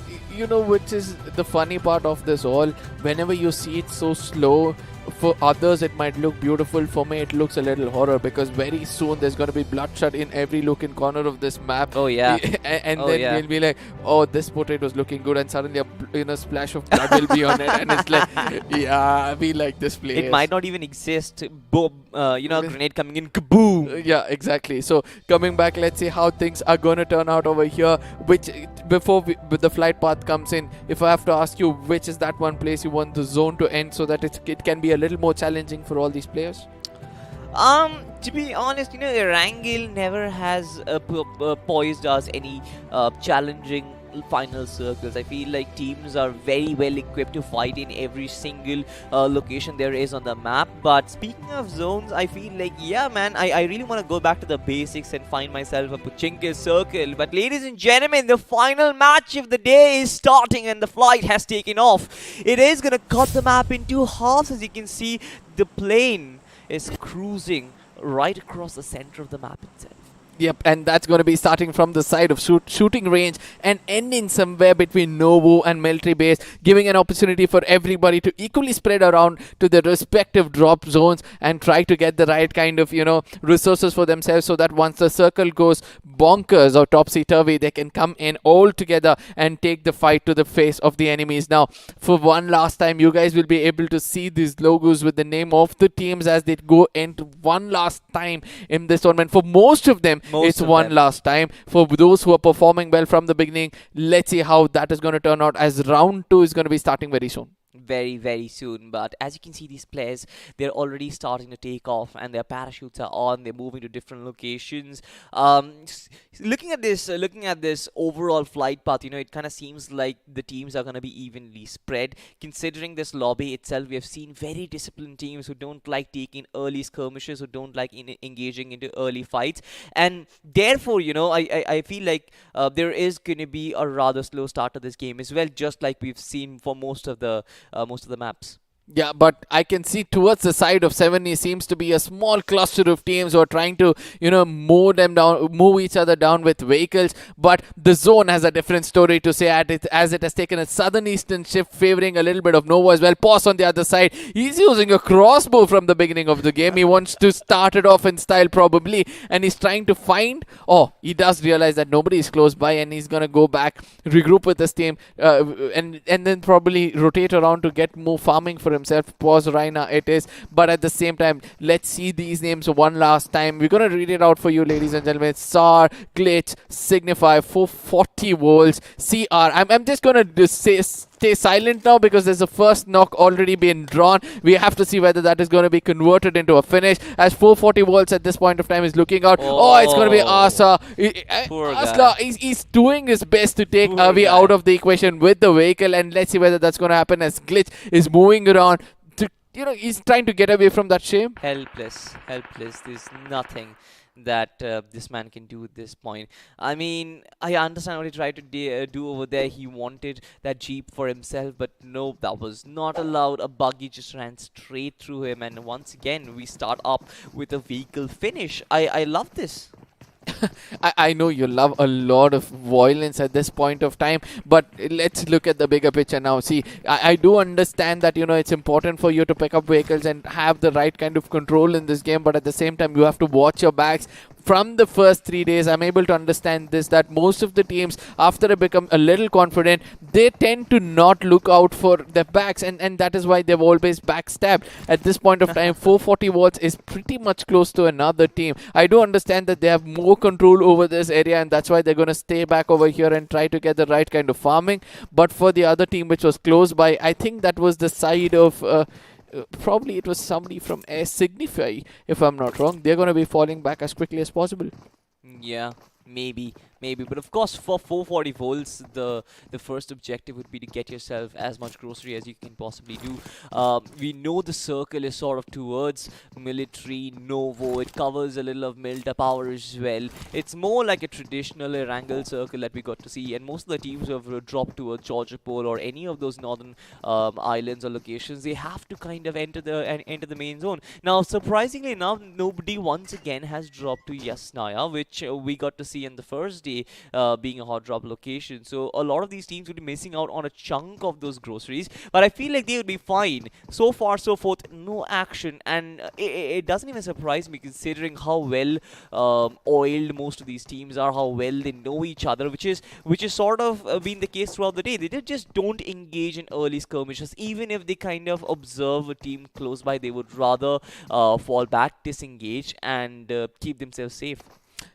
Which is the funny part of this all. Whenever you see it so slow, for others it might look beautiful. For me, it looks a little horror, because very soon there's going to be bloodshot in every look and corner of this map. Oh yeah. and then we'll be like, oh, this portrait was looking good, and suddenly a splash of blood will be on it, and it's like, yeah, we like this place. It might not even exist. Boom, a grenade coming in, kaboom. Yeah, exactly. So coming back, let's see how things are going to turn out over here. Which, before the flight path comes in, if I have to ask you, which is that one place you want the zone to end so that it can be a little more challenging for all these players? To be honest, Erangel never has poised us any challenging final circles. I feel like teams are very well equipped to fight in every single location there is on the map. But speaking of zones, I feel like, yeah, man, I really want to go back to the basics and find myself a Pachinko circle. But ladies and gentlemen, the final match of the day is starting and the flight has taken off. It is going to cut the map in two halves. As you can see, the plane is cruising right across the center of the map itself. Yep, and that's going to be starting from the side of shooting range and ending somewhere between Novo and military base, giving an opportunity for everybody to equally spread around to their respective drop zones and try to get the right kind of, resources for themselves, so that once the circle goes bonkers or topsy-turvy, they can come in all together and take the fight to the face of the enemies. Now, for one last time, you guys will be able to see these logos with the name of the teams as they go into one last time in this tournament. For most of them, it's one last time. For those who are performing well from the beginning, let's see how that is going to turn out, as round 2 is going to be starting very soon. Very, very soon. But as you can see, these players, they're already starting to take off and their parachutes are on. They're moving to different locations. Looking at this overall flight path, it kind of seems like the teams are going to be evenly spread. Considering this lobby itself, we have seen very disciplined teams who don't like taking early skirmishes, who don't like engaging into early fights, and therefore, I feel like there is going to be a rather slow start to this game as well, just like we've seen for most of the maps. Yeah, but I can see towards the side of 7E seems to be a small cluster of teams who are trying to, move each other down with vehicles. But the zone has a different story to say as it has taken a southern eastern shift, favoring a little bit of Nova as well. Pause on the other side. He's using a crossbow from the beginning of the game. He wants to start it off in style probably, and he's trying to find. Oh, he does realize that nobody is close by, and he's gonna go back, regroup with his team, and then probably rotate around to get more farming for himself. Pause Raina it is, but at the same time, let's see these names one last time. We're gonna read it out for you, ladies and gentlemen. SAR, Glitch, Signify, 440 volts, CR. I'm just gonna stay silent now because there's a first knock already been drawn. We have to see whether that is going to be converted into a finish, as 440 volts at this point of time is looking out. Oh, it's going to be Asa. Asla, he's doing his best to take Avi out of the equation with the vehicle, and let's see whether that's going to happen, as Glitch is moving around to, he's trying to get away from that shame. Helpless. There's nothing that this man can do at this point. I mean, I understand what he tried to do over there. He wanted that Jeep for himself, but no, that was not allowed. A buggy just ran straight through him, and once again, we start up with a vehicle finish. I love this. I know you love a lot of violence at this point of time, but let's look at the bigger picture now. See, I do understand that, you know, it's important for you to pick up vehicles and have the right kind of control in this game, but at the same time, you have to watch your backs. From the first 3 days, I'm able to understand this, that most of the teams, after they become a little confident, they tend to not look out for their backs, and that is why they've always backstabbed. At this point of time, 440 watts is pretty much close to another team. I do understand that they have more control over this area, and that's why they're going to stay back over here and try to get the right kind of farming. But for the other team, which was close by, I think that was the side of... probably it was somebody from Air Signify, if I'm not wrong. They're going to be falling back as quickly as possible. Yeah, maybe. But of course, for 440 volts, the first objective would be to get yourself as much grocery as you can possibly do. We know the circle is sort of towards military, Novo. It covers a little of Milta power as well. It's more like a traditional Erangel circle that we got to see, and most of the teams who have dropped towards Georgia Pole or any of those northern islands or locations, they have to kind of enter the main zone. Now, surprisingly enough, nobody once again has dropped to Yasnaya, which we got to see in the first day. Being a hot drop location, so a lot of these teams would be missing out on a chunk of those groceries, but I feel like they would be fine. So far so forth, no action, and it doesn't even surprise me considering how well oiled most of these teams are, how well they know each other, which is sort of been the case throughout the day. They just don't engage in early skirmishes. Even if they kind of observe a team close by, they would rather fall back, disengage, and keep themselves safe.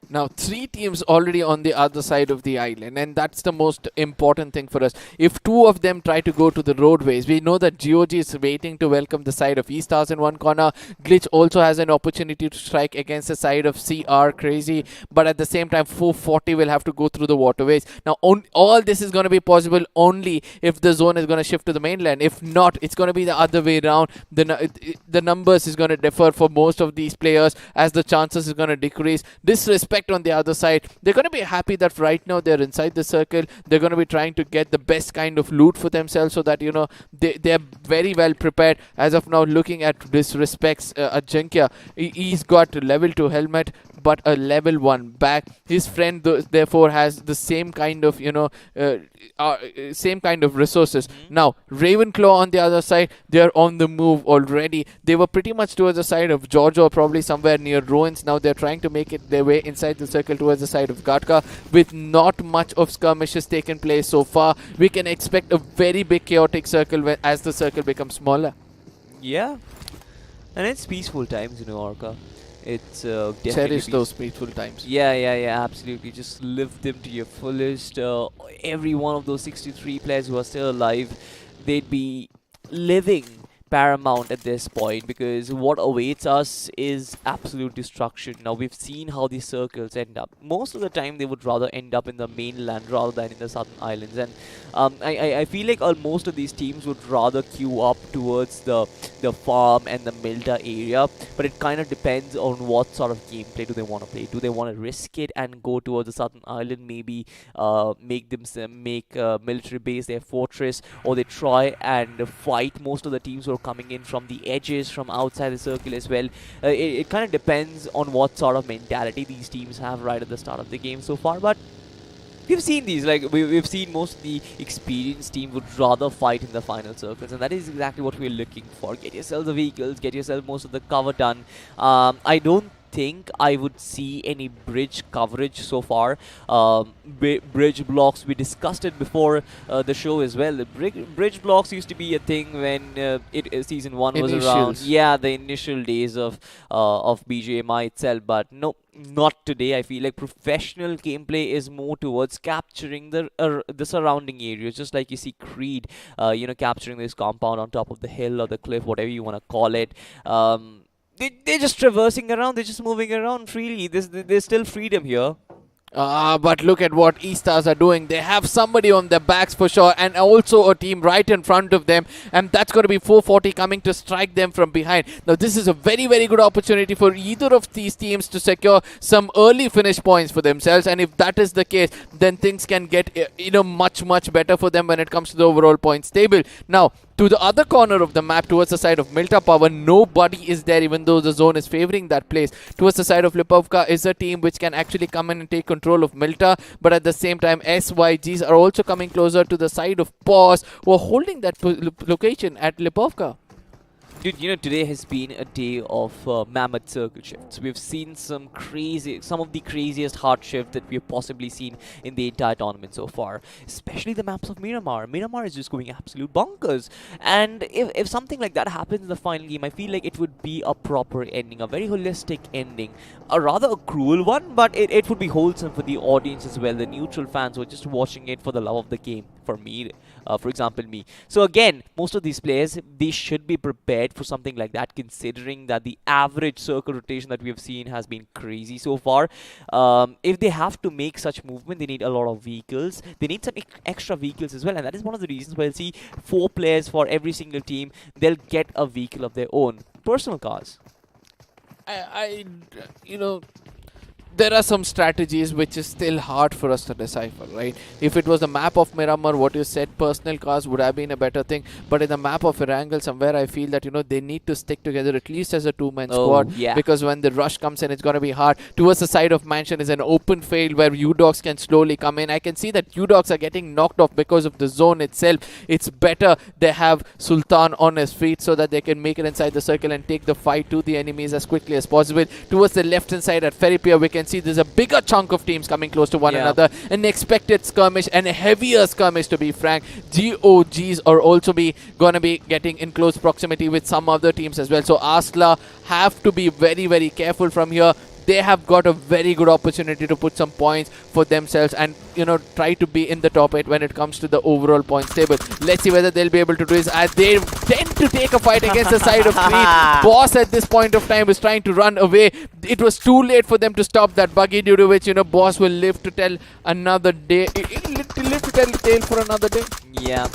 Now, 3 teams already on the other side of the island, and that's the most important thing for us. If 2 of them try to go to the roadways, we know that GOG is waiting to welcome the side of E-Stars in one corner. Glitch also has an opportunity to strike against the side of CR Crazy, but at the same time, 440 will have to go through the waterways. Now, all this is going to be possible only if the zone is going to shift to the mainland. If not, it's going to be the other way around. The numbers is going to differ for most of these players as the chances is going to decrease. Disrespect on the other side, they're going to be happy that right now they're inside the circle. They're going to be trying to get the best kind of loot for themselves, so that, you know, they're very well prepared. As of now, looking at Disrespect's Ajinkya, he's got level 2 helmet but a level 1 back. His friend therefore has the same kind of, you know, same kind of resources. Now, Ravenclaw on the other side, they're on the move already. They were pretty much towards the side of Georgia, or probably somewhere near ruins. Now they're trying to make it their way inside the circle towards the side of Gatka. With not much of skirmishes taken place so far, we can expect a very big chaotic circle as the circle becomes smaller. Yeah, and it's peaceful times, you know, Orca. It's definitely cherish those peaceful times. Yeah, absolutely. Just live them to your fullest. Every one of those 63 players who are still alive, they'd be living paramount at this point, because what awaits us is absolute destruction. Now, we've seen how these circles end up. Most of the time, they would rather end up in the mainland rather than in the southern islands, and I feel like most of these teams would rather queue up towards the farm and the Milta area, but it kind of depends on what sort of gameplay do they want to play. Do they want to risk it and go towards the southern island, maybe make military base their fortress, or they try and fight most of the teams who are coming in from the edges, from outside the circle as well. It kind of depends on what sort of mentality these teams have right at the start of the game so far, but we've seen these, like we've seen most of the experienced team would rather fight in the final circles, and that is exactly what we're looking for. Get yourself the vehicles, get yourself most of the cover done. I don't think I would see any bridge coverage so far. Bridge blocks, we discussed it before the show as well. The bridge blocks used to be a thing when season 1 was around. Yeah, the initial days of BGMI itself, but no, not today. I feel like professional gameplay is more towards capturing the surrounding areas, just like you see Creed, capturing this compound on top of the hill or the cliff, whatever you want to call it. They're just traversing around, they're just moving around freely. There's still freedom here. But look at what E-Stars are doing. They have somebody on their backs for sure, and also a team right in front of them, and that's going to be 440 coming to strike them from behind. Now this is a very, very good opportunity for either of these teams to secure some early finish points for themselves, and if that is the case, then things can get much, much better for them when it comes to the overall points table. Now, to the other corner of the map, towards the side of Milta Power, nobody is there, even though the zone is favoring that place. Towards the side of Lipovka is a team which can actually come in and take control of Milta, but at the same time, SYGs are also coming closer to the side of POS, who are holding that location at Lipovka. Dude, today has been a day of mammoth circle shifts. We've seen some of the craziest hard shifts that we've possibly seen in the entire tournament so far. Especially the maps of Miramar. Miramar is just going absolute bonkers. And if something like that happens in the final game, I feel like it would be a proper ending, a very holistic ending. A rather a cruel one, but it would be wholesome for the audience as well, the neutral fans who are just watching it for the love of the game. For me, for example, me. So again, most of these players, they should be prepared for something like that, considering that the average circle rotation that we have seen has been crazy so far. If they have to make such movement, they need a lot of vehicles. They need some extra vehicles as well, and that is one of the reasons why you'll see 4 players for every single team. They'll get a vehicle of their own, personal cars. There are some strategies which is still hard for us to decipher, right? If it was the map of Miramar, what you said, personal cars would have been a better thing. But in the map of Erangel, somewhere I feel that, they need to stick together at least as a 2-man squad. Yeah. Because when the rush comes in, it's going to be hard. Towards the side of Mansion is an open field where U-Dogs can slowly come in. I can see that U-Dogs are getting knocked off because of the zone itself. It's better they have Sultan on his feet so that they can make it inside the circle and take the fight to the enemies as quickly as possible. Towards the left-hand side at Ferrypier, we can see there's a bigger chunk of teams coming close to one another. An expected skirmish and a heavier skirmish, to be frank. GOGs are also gonna be getting in close proximity with some other teams as well. So Asla have to be very, very careful from here. They have got a very good opportunity to put some points for themselves and, try to be in the top 8 when it comes to the overall points table. Let's see whether they'll be able to do this, as they tend to take a fight against the side of Creed. Boss at this point of time is trying to run away. It was too late for them to stop that buggy, due to which, Boss will live to tell another day. Live to tell the tale for another day. Yeah.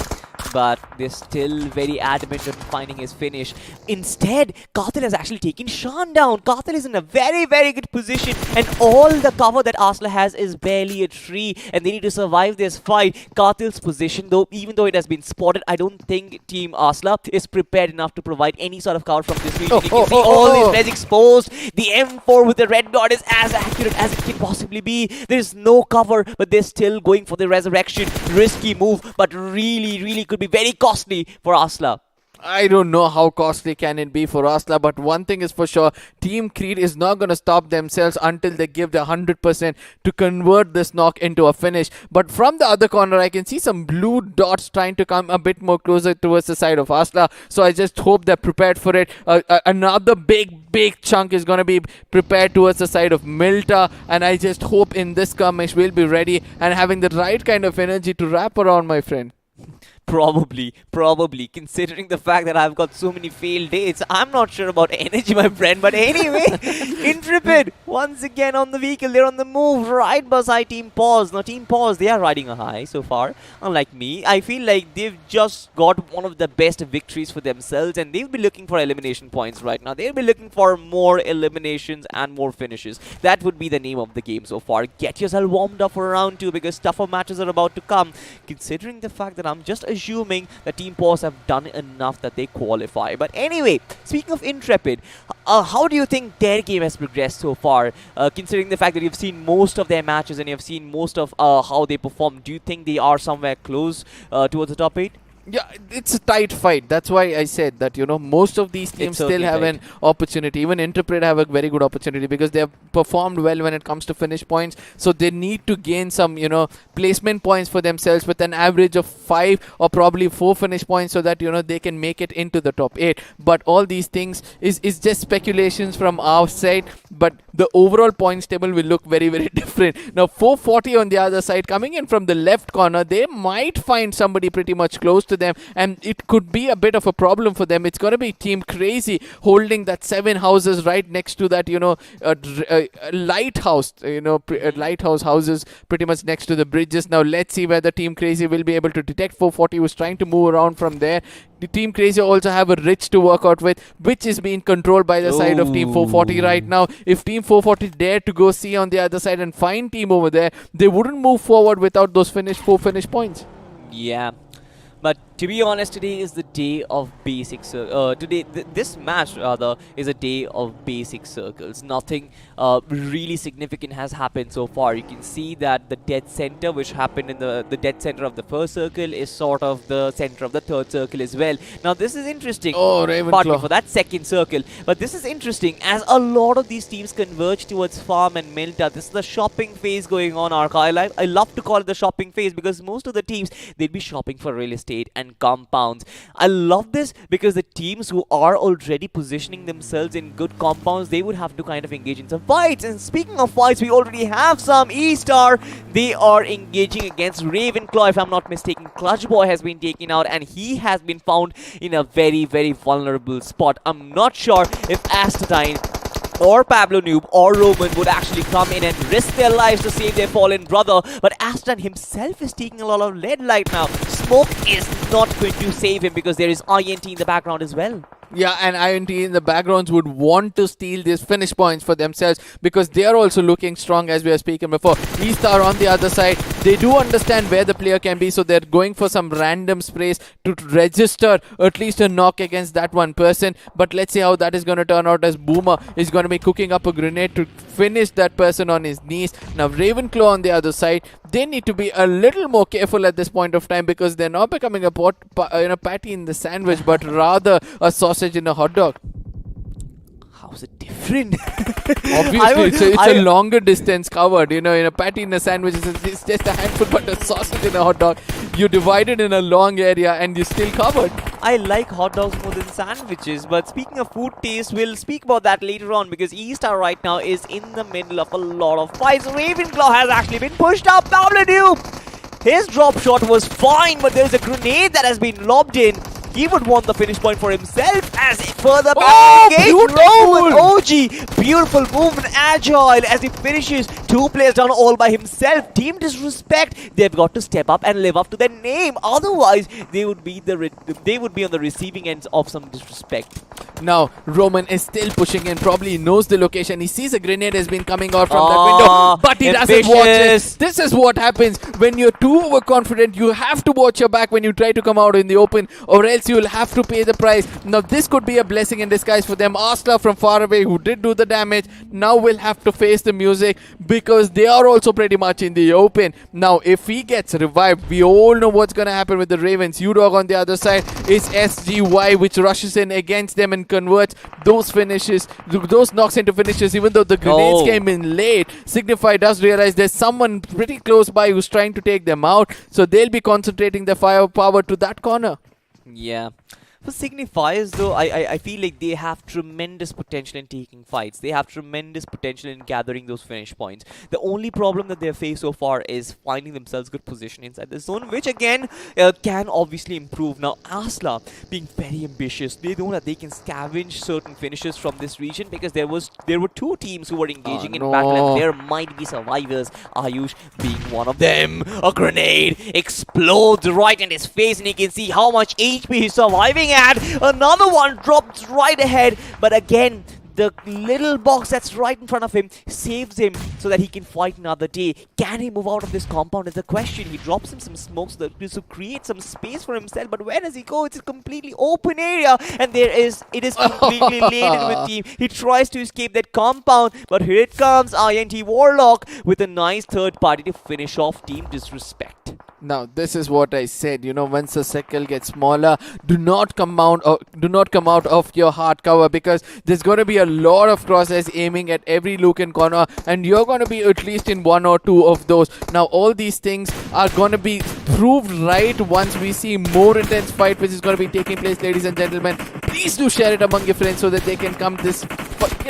But they're still very adamant on finding his finish. Instead, Qatil has actually taken Shan down. Qatil is in a very, very good position, and all the cover that Asla has is barely a tree, and they need to survive this fight. Qatil's position, though, even though it has been spotted, I don't think Team Asla is prepared enough to provide any sort of cover from this region. You can see all these res exposed. The M4 with the red dot is as accurate as it can possibly be. There's no cover, but they're still going for the resurrection. Risky move, but really, really could be very costly for Asla. I don't know how costly can it be for Asla, but one thing is for sure, Team Creed is not going to stop themselves until they give the 100% to convert this knock into a finish. But from the other corner, I can see some blue dots trying to come a bit more closer towards the side of Asla. So I just hope they're prepared for it. Another big chunk is going to be prepared towards the side of Milta, and I just hope in this skirmish we'll be ready and having the right kind of energy to wrap around, my friend. Probably. Considering the fact that I've got so many failed dates, I'm not sure about energy, my friend. But anyway, Intrepid, once again on the vehicle. They're on the move right beside Team Pause. Now, Team Pause, they are riding a high so far. Unlike me, I feel like they've just got one of the best victories for themselves, and they'll be looking for elimination points right now. They'll be looking for more eliminations and more finishes. That would be the name of the game so far. Get yourself warmed up for round 2, because tougher matches are about to come. Considering the fact that I'm just assuming that Team Pause have done enough that they qualify. But anyway, speaking of Intrepid, how do you think their game has progressed so far? Considering the fact that you've seen most of their matches and you've seen most of how they perform, do you think they are somewhere close towards the top 8? Yeah, it's a tight fight. That's why I said that, most of these teams still have an opportunity. Even Intrepid have a very good opportunity because they have performed well when it comes to finish points. So they need to gain some, placement points for themselves with an average of 5 or probably 4 finish points so that, they can make it into the top 8. But all these things is just speculations from our side. But the overall points table will look very, very different. Now, 440 on the other side, coming in from the left corner, they might find somebody pretty much close to to them, and it could be a bit of a problem for them. It's going to be Team Crazy holding that 7 houses right next to that, lighthouse, lighthouse houses pretty much next to the bridges. Now let's see whether Team Crazy will be able to detect 440, who's trying to move around from there. The Team Crazy also have a Rich to work out with, which is being controlled by the side of Team 440 right now. If Team 440 dare to go see on the other side and find Team over there, they wouldn't move forward without those 4 finish points. Yeah. But to be honest, today is the day of basic circles. This match rather is a day of basic circles. Nothing really significant has happened so far. You can see that the dead center, which happened in the dead center of the first circle, is sort of the center of the third circle as well. Now this is interesting. Oh, Ravenclaw. Partly for that second circle. But this is interesting as a lot of these teams converge towards farm and Milta. This is the shopping phase going on, Archive. I love to call it the shopping phase because most of the teams, they'd be shopping for real estate and compounds. I love this because the teams who are already positioning themselves in good compounds, they would have to kind of engage in some fights. And speaking of fights, we already have some. E-Star, they are engaging against Ravenclaw. If I'm not mistaken, Clutch Boy has been taken out and he has been found in a very, very vulnerable spot. I'm not sure if Astatine or Pablo Noob or Roman would actually come in and risk their lives to save their fallen brother. But Aston himself is taking a lot of lead right now. Smoke is not going to save him because there is INT in the background as well. Yeah, and INT in the backgrounds would want to steal these finish points for themselves because they are also looking strong, as we were speaking before. E-Star on the other side, they do understand where the player can be, so they're going for some random sprays to register at least a knock against that one person. But let's see how that is going to turn out, as Boomer is going to be cooking up a grenade to finish that person on his knees. Now Ravenclaw on the other side, they need to be a little more careful at this point of time because they're not becoming a patty in the sandwich, but rather a sausage in a hot dog. How's it different? Obviously, it's a longer distance covered. In a patty in a sandwich, it's just a handful, but a sausage in a hot dog, you divide it in a long area and you're still covered. I like hot dogs more than sandwiches, but speaking of food taste, we'll speak about that later on because E-Star right now is in the middle of a lot of fights. Ravenclaw has actually been pushed up. Pablo Noob, his drop shot was fine, but there's a grenade that has been lobbed in. He would want the finish point for himself as further back engage. Roman OG, beautiful movement, agile as he finishes 2 players down all by himself. Team Disrespect, they've got to step up and live up to their name. Otherwise, they would be on the receiving ends of some disrespect. Now Roman is still pushing in. Probably knows the location. He sees a grenade has been coming out from that window, but he doesn't watch it. This is what happens when you're too overconfident. You have to watch your back when you try to come out in the open, or else you will have to pay the price. Now this could be a blessing in disguise for them. Asla from far away, who did do the damage, now will have to face the music because they are also pretty much in the open. Now if he gets revived, we all know what's going to happen with the Ravens. U-Dog on the other side is SGY, which rushes in against them and converts those finishes, those knocks into finishes. Even though the grenades came in late, Signify does realize there's someone pretty close by who's trying to take them out, so they'll be concentrating their firepower to that corner. Yeah. For Signifiers though, I feel like they have tremendous potential in taking fights. They have tremendous potential in gathering those finish points. The only problem that they've faced so far is finding themselves good position inside the zone, which again can obviously improve. Now Asla being very ambitious, they know that they can scavenge certain finishes from this region because there were 2 teams who were engaging in battle and there might be survivors. Ayush being one of them. A grenade explodes right in his face and you can see how much HP he's surviving at. Another one drops right ahead, but again the little box that's right in front of him saves him so that he can fight another day. Can he move out of this compound is the question. He drops him some smokes to create some space for himself, but where does he go? It's a completely open area and it is completely laden with team. He tries to escape that compound, but here it comes, INT Warlock with a nice third party to finish off Team Disrespect. Now this is what I said, once the circle gets smaller, do not come out of your hard cover because there's going to be a lot of crosshairs aiming at every nook and corner and you're going to be at least in 1 or 2 of those. Now all these things are going to be proved right once we see more intense fight which is going to be taking place, ladies and gentlemen. Please do share it among your friends so that they can come this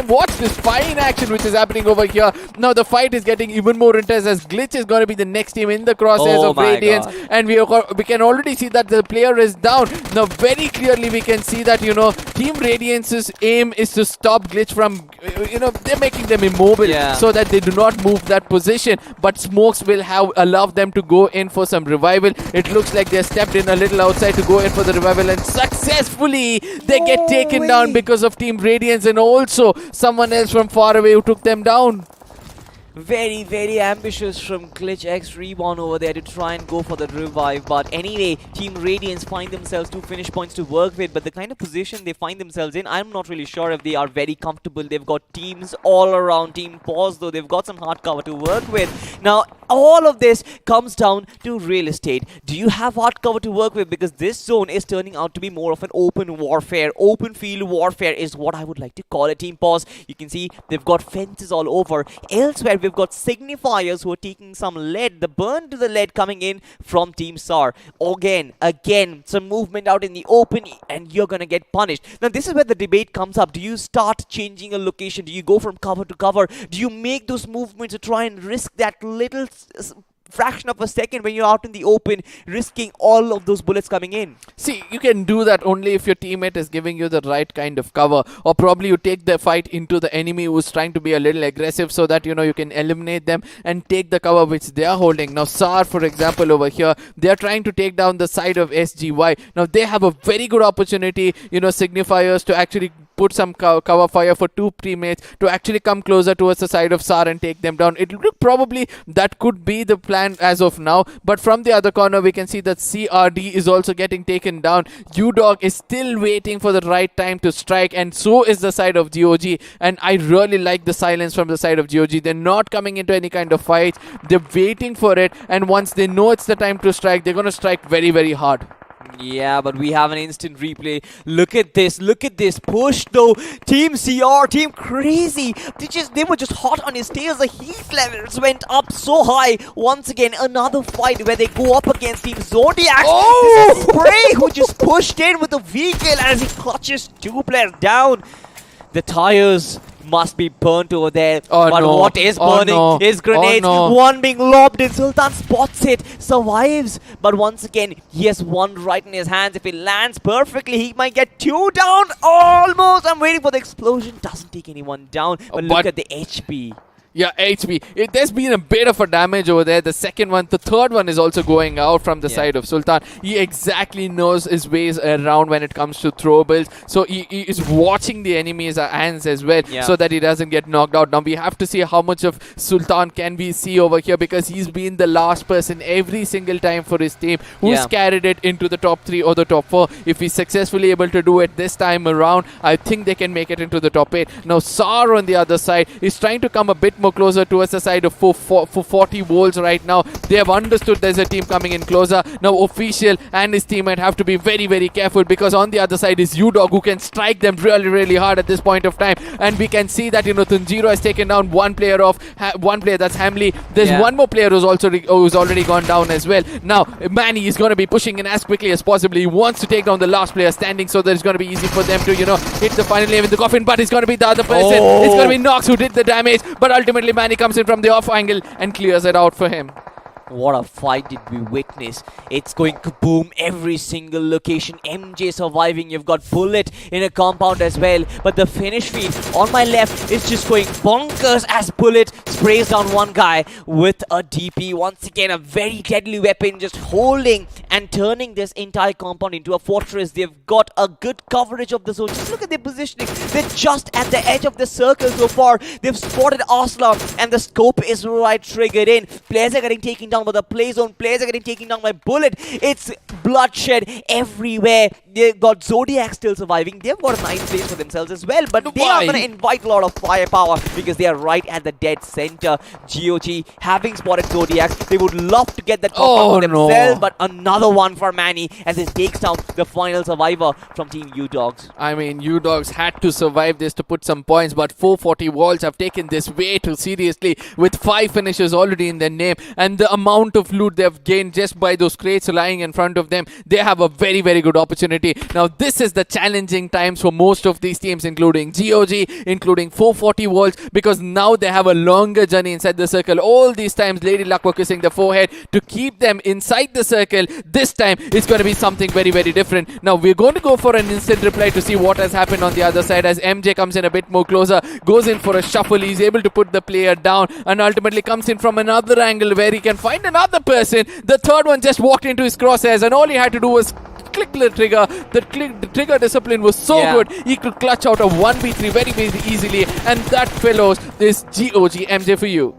Watch this fine action which is happening over here. Now the fight is getting even more intense as Glitch is going to be the next team in the crosshairs of Radiance. And we can already see that the player is down. Now very clearly we can see that, you know, Team Radiance's aim is to stop Glitch from, you know, they're making them immobile so that they do not move that position. But Smokes will allow them to go in for some revival. It looks like they stepped in a little outside to go in for the revival, and successfully they get taken down because of Team Radiance and also someone else from far away who took them down. Very, very ambitious from Glitch X Reborn over there to try and go for the revive. But anyway, Team Radiance find themselves 2 finish points to work with. But the kind of position they find themselves in, I'm not really sure if they are very comfortable. They've got teams all around. Team Pause, though, they've got some hard cover to work with. Now, all of this comes down to real estate. Do you have hard cover to work with? Because this zone is turning out to be more of an open warfare. Open field warfare is what I would like to call it. Team Pause, you can see they've got fences all over. Elsewhere, we've got signifiers who are taking some lead. The burn to the lead coming in from Team SAR. Again, some movement out in the open and you're gonna get punished. Now this is where the debate comes up. Do you start changing a location? Do you go from cover to cover? Do you make those movements to try and risk that little fraction of a second when you're out in the open, risking all of those bullets coming in? See, you can do that only if your teammate is giving you the right kind of cover, or probably you take the fight into the enemy who's trying to be a little aggressive so that, you know, you can eliminate them and take the cover which they are holding. Now SAR, for example, over here, they are trying to take down the side of SGY. Now they have a very good opportunity, you know, signifiers to actually put some cover fire for 2 teammates to actually come closer towards the side of SAR and take them down. It look probably that could be the plan as of now, but from the other corner we can see that CRD is also getting taken down. UDog is still waiting for the right time to strike, and so is the side of GOG, and I really like the silence from the side of GOG. They're not coming into any kind of fight. They're waiting for it, and once they know it's the time to strike, they're going to strike very, very hard. Yeah, but we have an instant replay. Look at this push though. Team CR, Team Crazy, they were just hot on his tails. The heat levels went up so high. Once again, another fight where they go up against Team Zodiac. This is Spray who just pushed in with the vehicle as he clutches 2 players down. The tires must be burnt over there. But what is burning is grenades. One being lobbed in. Sultan spots it, survives. But once again, he has one right in his hands. If it lands perfectly, he might get 2 down. Almost. I'm waiting for the explosion. Doesn't take anyone down. But look at the HP. Yeah, HP. There's been a bit of a damage over there. The second one, the third one is also going out from the side of Sultan. He exactly knows his ways around when it comes to throwables. So he is watching the enemy's hands as well so that he doesn't get knocked out. Now we have to see how much of Sultan can we see over here, because he's been the last person every single time for his team who's carried it into the top 3 or the top 4. If he's successfully able to do it this time around, I think they can make it into the top 8. Now SAR on the other side is trying to come a bit more closer towards the side of 40 volts right now. They have understood there's a team coming in closer. Now Official and his teammate have to be very, very careful, because on the other side is UDog who can strike them really, really hard at this point of time. And we can see that, you know, Tunjiro has taken down one player, that's Hamley. There's one more player who's already gone down as well. Now Manny is going to be pushing in as quickly as possible. He wants to take down the last player standing, so that it's going to be easy for them to, you know, hit the final nail in the coffin. But it's going to be the other person. It's going to be Nox who did the damage, but ultimately Manny comes in from the off angle and clears it out for him. What a fight did we witness. It's going kaboom every single location. MJ surviving. You've got Bullet in a compound as well. But the finish feed on my left is just going bonkers as Bullet sprays down one guy with a DP. Once again, a very deadly weapon, just holding and turning this entire compound into a fortress. They've got a good coverage of the zone. Just look at their positioning. They're just at the edge of the circle so far. They've spotted Aslam and the scope is right triggered in. Players are getting taken down by the play zone. Players are getting taken down by Bullet. It's bloodshed everywhere. They've got Zodiac still surviving. They've got a nice place for themselves as well. But they are going to invite a lot of firepower because they are right at the dead center. GOG having spotted Zodiac. They would love to get that compound for themselves. But another one for Manny as it takes down the final survivor from Team U-Dogs. I mean, U-Dogs had to survive this to put some points, but 440 Walls have taken this way too seriously with 5 finishes already in their name, and the amount of loot they've gained just by those crates lying in front of them. They have a very, very good opportunity opportunity. Now this is the challenging times for most of these teams, including GOG, including 440 Volts, because now they have a longer journey inside the circle. All these times Lady Luck were kissing the forehead to keep them inside the circle. This time it's going to be something very, very different. Now we're going to go for an instant reply to see what has happened on the other side as MJ comes in a bit more closer, goes in for a shuffle. He's able to put the player down and ultimately comes in from another angle where he can find another person. The third one just walked into his crosshairs and all he had to do was click the trigger. The trigger discipline was so good. He could clutch out a 1v3 very, very easily. And that, fellows, is GOG. MJ for you.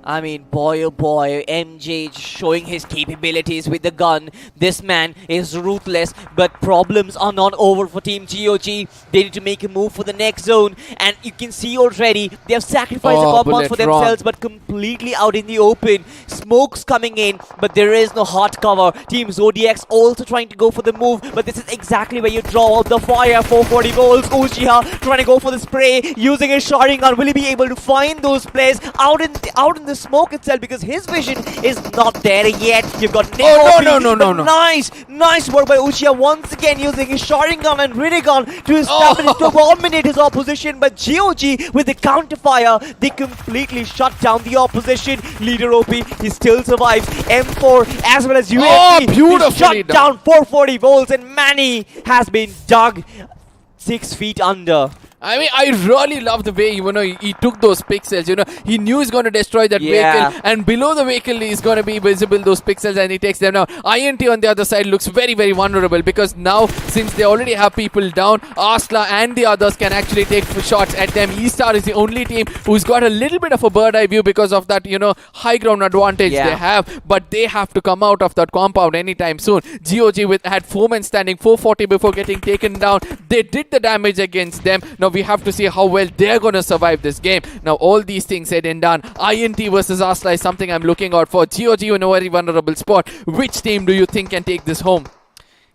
I mean, boy oh boy, MJ showing his capabilities with the gun. This man is ruthless, but problems are not over for Team GOG. They need to make a move for the next zone, and you can see already they have sacrificed the compounds for themselves, but completely out in the open. Smoke's coming in, but there is no hot cover. Team Zodiac's also trying to go for the move, but this is exactly where you draw out the fire. 440 volts. Uchiha trying to go for the spray, using his sharding gun. Will he be able to find those players out in the smoke itself, because his vision is not there yet? You've got no. Nice work by Uchiha once again, using his sharding gun and Riddick gun to establish to dominate his opposition. But GOG with the counter fire, they completely shut down the opposition. Leader OP, he still survives. M4 as well as UAP, beautifully shut down 440 volts, and Manny has been dug 6 feet under. I mean, I really love the way, he took those pixels, he knew he's going to destroy that vehicle, and below the vehicle is going to be visible those pixels, and he takes them down. INT on the other side looks very, very vulnerable, because now, since they already have people down, Arsla and the others can actually take shots at them. E-Star is the only team who's got a little bit of a bird eye view because of that, high ground advantage they have, but they have to come out of that compound anytime soon. GOG had 4 men standing, 440 before getting taken down. They did the damage against them. Now we have to see how well they're going to survive this game. Now all these things said and done, INT versus Arsla is something I'm looking out for. GOG in a very vulnerable spot. Which team do you think can take this home?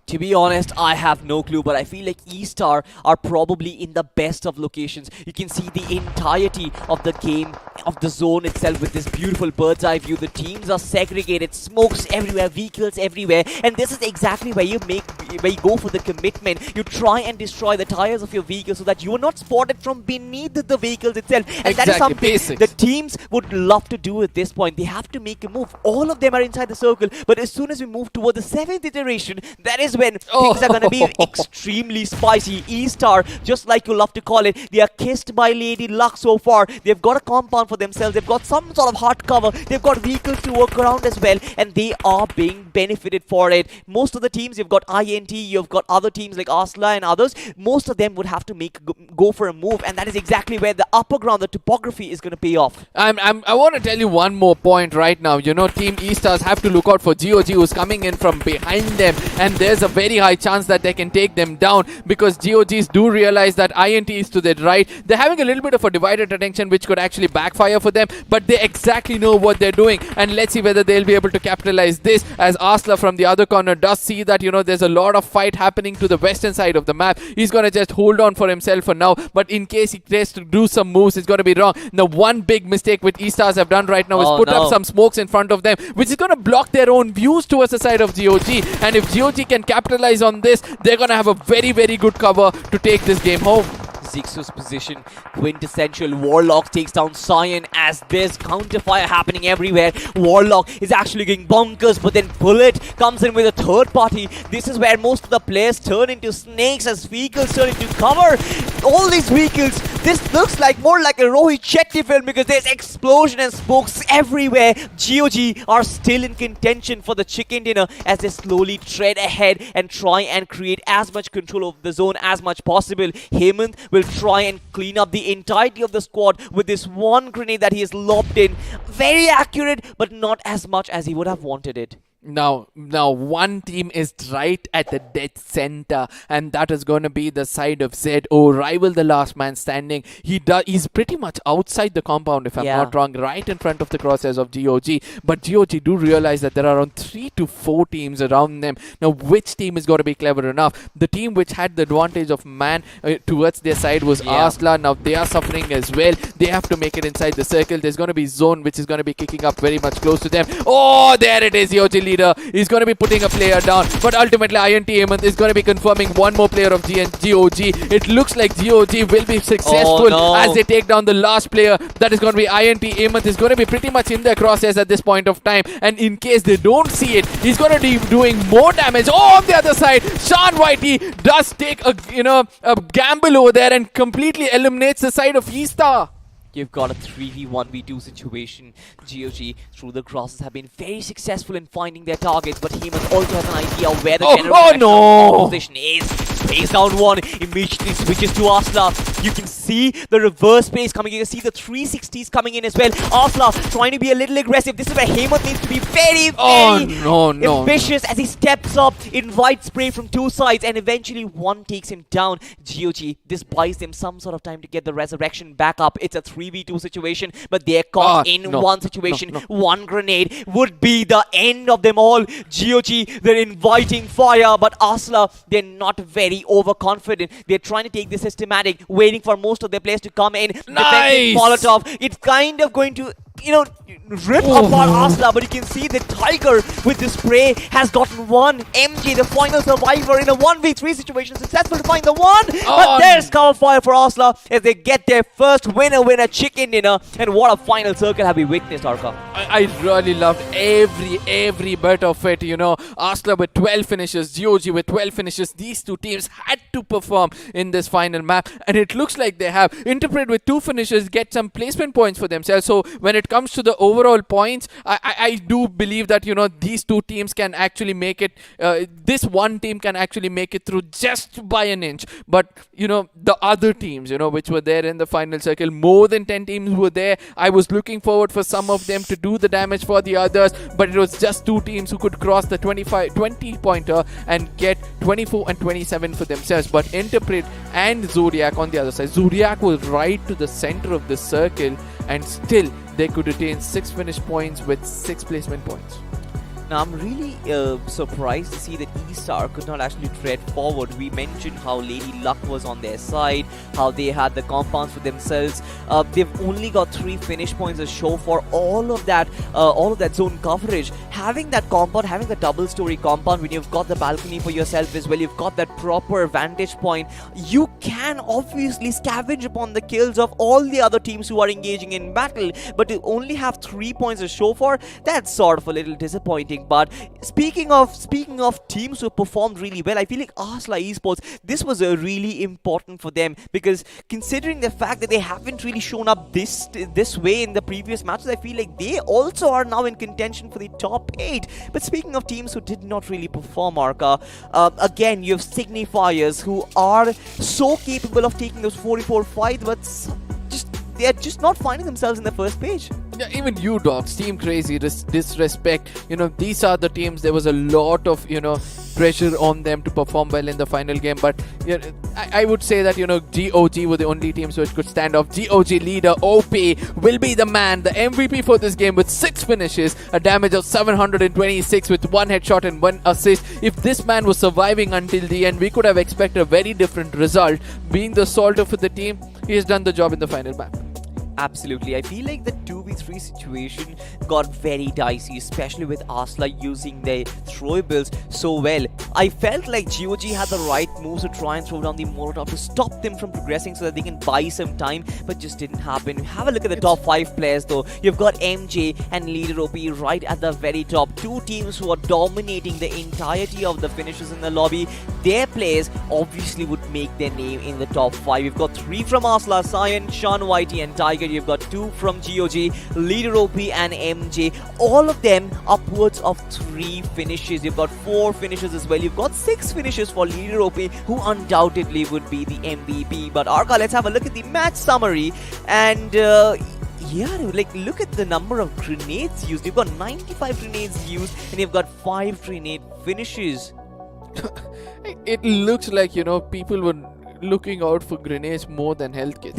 To be honest, I have no clue, but I feel like E-Star are probably in the best of locations. You can see the entirety of the game, of the zone itself, with this beautiful bird's eye view. The teams are segregated, smokes everywhere, vehicles everywhere, and this is exactly where you go for the commitment. You try and destroy the tires of your vehicle so that you are not spotted from beneath the vehicles itself. And that is something the teams would love to do at this point. They have to make a move. All of them are inside the circle, but as soon as we move toward the 7th iteration, that is when things are going to be extremely spicy. E-Star, just like you love to call it, they are kissed by Lady Luck so far. They've got a compound for themselves. They've got some sort of hot cover. They've got vehicles to work around as well, and they are being benefited for it. Most of the teams, you've got INT, you've got other teams like Arsla and others. Most of them would have to go for a move, and that is exactly where the upper ground, the topography, is going to pay off. I want to tell you one more point right now. Team E-Stars have to look out for GOG, who's coming in from behind them, and there's a very high chance that they can take them down, because GOGs do realize that INT is to their right. They're having a little bit of a divided attention, which could actually backfire for them, but they exactly know what they're doing, and let's see whether they'll be able to capitalize this, as Arsla from the other corner does see that, there's a lot of fight happening to the western side of the map. He's going to just hold on for himself for now, but in case he tries to do some moves, it's going to be wrong. Now, one big mistake which E-Stars have done right now is put up some smokes in front of them, which is going to block their own views towards the side of GOG, and if GOG can capitalize on this, they're going to have a very, very good cover to take this game home. Zigzoo's position, quintessential. Warlock takes down Cyan as there's counterfire happening everywhere. Warlock is actually going bonkers, but then Bullet comes in with a third party. This is where most of the players turn into snakes as vehicles turn into cover. All these vehicles, this looks like more like a Rohit Shetty film, because there's explosion and smokes everywhere. GOG are still in contention for the chicken dinner as they slowly tread ahead and try and create as much control of the zone as much possible. Hemant will try and clean up the entirety of the squad with this one grenade that he has lobbed in. Very accurate, but not as much as he would have wanted it. Now one team is right at the dead center, and that is going to be the side of ZO. Rival, the last man standing. He's pretty much outside the compound, if I'm not wrong, right in front of the crosshairs of GOG. But GOG do realize that there are around 3 to 4 teams around them. Now, which team is going to be clever enough? The team which had the advantage of man towards their side was Arsla. Now they are suffering as well. They have to make it inside the circle. There's going to be Zone, which is going to be kicking up very much close to them. Oh, there it is. GOG lead leader. He's going to be putting a player down. But ultimately, INT Hemant is going to be confirming one more player of GOG. It looks like GOG will be successful as they take down the last player. That is going to be INT Hemant. Is going to be pretty much in their crosshairs at this point of time. And in case they don't see it, he's going to be doing more damage. Oh, on the other side, Sean Whitey does take a gamble over there and completely eliminates the side of Easta. You've got a 3v1v2 situation. GOG through the crosses have been very successful in finding their targets, but Hemant also has an idea of where the general position is. Space down one, immediately switches to Asla. You can see the reverse space coming. You can see the 360s coming in as well. Asla trying to be a little aggressive. This is where Hemant needs to be very ambitious as he steps up, invites spray from two sides, and eventually one takes him down. GOG, this buys them some sort of time to get the resurrection back up. It's a 3v2 situation, but they're caught in one situation. One grenade would be the end of them all. GOG, they're inviting fire, but Asla, they're not very overconfident. They're trying to take this systematic, waiting for most of their players to come in. Nice! Molotov, it's kind of going to, rip apart Asla, but you can see the Tiger with the spray has gotten one. MJ, the final survivor in a 1v3 situation, successful to find the one. But there's cover fire for Asla as they get their first winner chicken dinner. And what a final circle have we witnessed, Arka. I really loved every bit of it. Asla with 12 finishes, GOG with 12 finishes. These two teams had to perform in this final map, and it looks like they have. Interpret with 2 finishes get some placement points for themselves. So when it comes to the overall points, I do believe that these two teams can actually make it. This one team can actually make it through just by an inch. But the other teams, which were there in the final circle, more than 10 teams were there. I was looking forward for some of them to do the damage for the others, but it was just 2 teams who could cross the 20 pointer and get 24 and 27 for themselves. But Interpret and Zodiac on the other side, Zodiac was right to the center of the circle, and still they could retain 6 finish points with 6 placement points. Now, I'm really surprised to see that E-Star could not actually tread forward. We mentioned how Lady Luck was on their side, how they had the compounds for themselves. They've only got 3 finish points to show for all of that zone coverage. Having that compound, having the double-story compound, when you've got the balcony for yourself as well, you've got that proper vantage point, you can obviously scavenge upon the kills of all the other teams who are engaging in battle. But to only have 3 points to show for, that's sort of a little disappointing. But speaking of teams who performed really well, I feel like Asla Esports, this was really important for them, because considering the fact that they haven't really shown up this way in the previous matches, I feel like they also are now in contention for the top 8. But speaking of teams who did not really perform, Arka, again you have Signifiers, who are so capable of taking those 44 fights, but they are just not finding themselves in the first page. Yeah, even you dogs, Team Crazy, Disrespect, these are the teams. There was a lot of, pressure on them to perform well in the final game. But I would say that, GOG were the only teams which could stand off. GOG leader, OP, will be the man, the MVP for this game with 6 finishes, a damage of 726 with 1 headshot and 1 assist. If this man was surviving until the end, we could have expected a very different result. Being the soldier for the team, he has done the job in the final map. Absolutely. I feel like the 2v3 situation got very dicey, especially with Asla using their throwables so well. I felt like GOG had the right moves to try and throw down the Molotov to stop them from progressing so that they can buy some time, but just didn't happen. Have a look at the top 5 players though. You've got MJ and Leader OP right at the very top. 2 teams who are dominating the entirety of the finishes in the lobby. Their players obviously would make their name in the top 5. You've got 3 from Asla, Cyan, Sean Whitey and Tiger. You've got 2 from GOG, Leader OP and MJ. All of them upwards of 3 finishes. You've got 4 finishes as well. You've got 6 finishes for Leader OP, who undoubtedly would be the MVP. But Arka, let's have a look at the match summary. And yeah, look at the number of grenades used. You've got 95 grenades used and you've got 5 grenade finishes. It looks like, people were looking out for grenades more than health kits,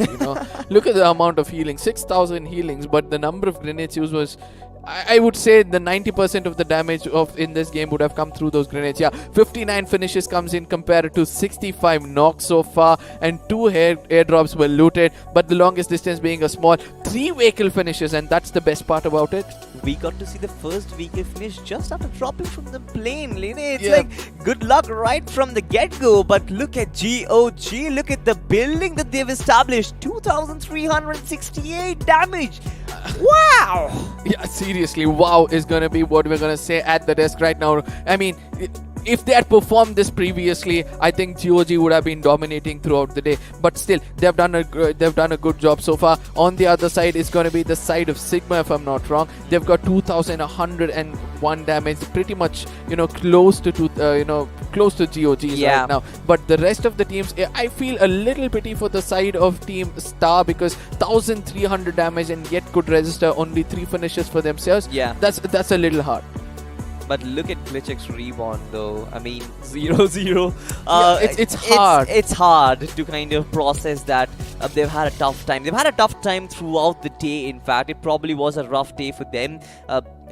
Look at the amount of healing, 6,000 healings, but the number of grenades used was, I would say the 90% of the damage in this game would have come through those grenades. Yeah, 59 finishes comes in compared to 65 knocks so far, and 2 airdrops were looted, but the longest distance being a small 3 vehicle finishes, and that's the best part about it. we got to see the first weekly finish just after dropping from the plane. It's Yeah. like good luck right from the get-go. But look at GOG, look at the building that they've established. 2,368 damage. Wow! Yeah, seriously, wow is gonna be what we're gonna say at the desk right now. I mean, if they had performed this previously, I think GOG would have been dominating throughout the day. But still, they've done a good job so far. On the other side is going to be the side of Sigma, if I'm not wrong. They've got 2,101 damage, pretty much close to close to GOG's right now. But the rest of the teams, I feel a little pity for the side of Team Star, because 1,300 damage and yet could register only 3 finishes for themselves. Yeah, that's a little hard. But look at GlitchX Reborn though. I mean, 0-0. It's hard. It's hard to kind of process that. They've had a tough time. They've had a tough time throughout the day. In fact, it probably was a rough day for them.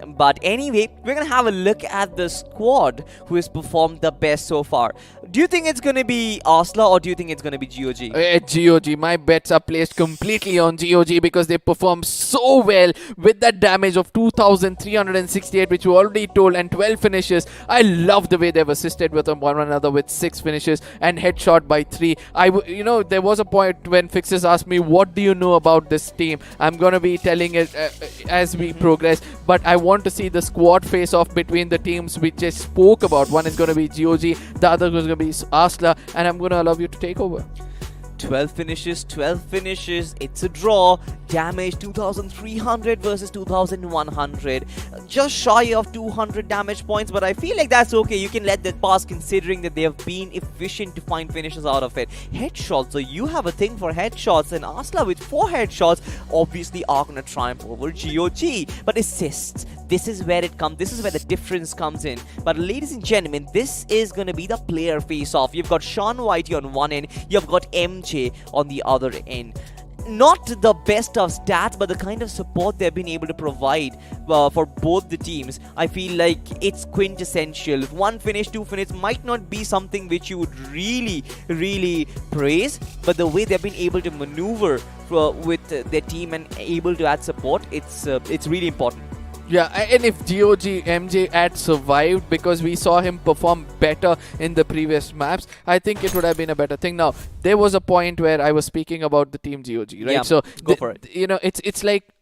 But anyway, we're going to have a look at the squad who has performed the best so far. Do you think it's going to be Asla or do you think it's going to be GOG? GOG. My bets are placed completely on GOG because they performed so well with that damage of 2,368, which we already told, and 12 finishes. I love the way they've assisted with one another with 6 finishes and headshot by 3. There was a point when Fixes asked me, what do you know about this team? I'm going to be telling it as we progress, but I want to see the squad face off between the teams we just spoke about. One is going to be GOG, the other is going to be Asla, and I'm going to allow you to take over. 12 finishes, it's a draw. Damage 2,300 versus 2,100. Just shy of 200 damage points, but I feel like that's okay. You can let that pass considering that they have been efficient to find finishes out of it. Headshots, so you have a thing for headshots, and Asla with 4 headshots obviously are going to triumph over GOG. But assists, this is where it comes. This is where the difference comes in. But ladies and gentlemen, this is going to be the player face-off. You've got Sean Whitey on one end, you've got MJ on the other end. Not the best of stats, but the kind of support they've been able to provide for both the teams, I feel like it's quintessential. 1 finish, 2 finish might not be something which you would really praise, but the way they've been able to maneuver with their team and able to add support, it's really important. Yeah, and if GOG MJ had survived, because we saw him perform better in the previous maps, I think it would have been a better thing. Now, there was a point where I was speaking about the team GOG, right? Yeah, so go for it. It's like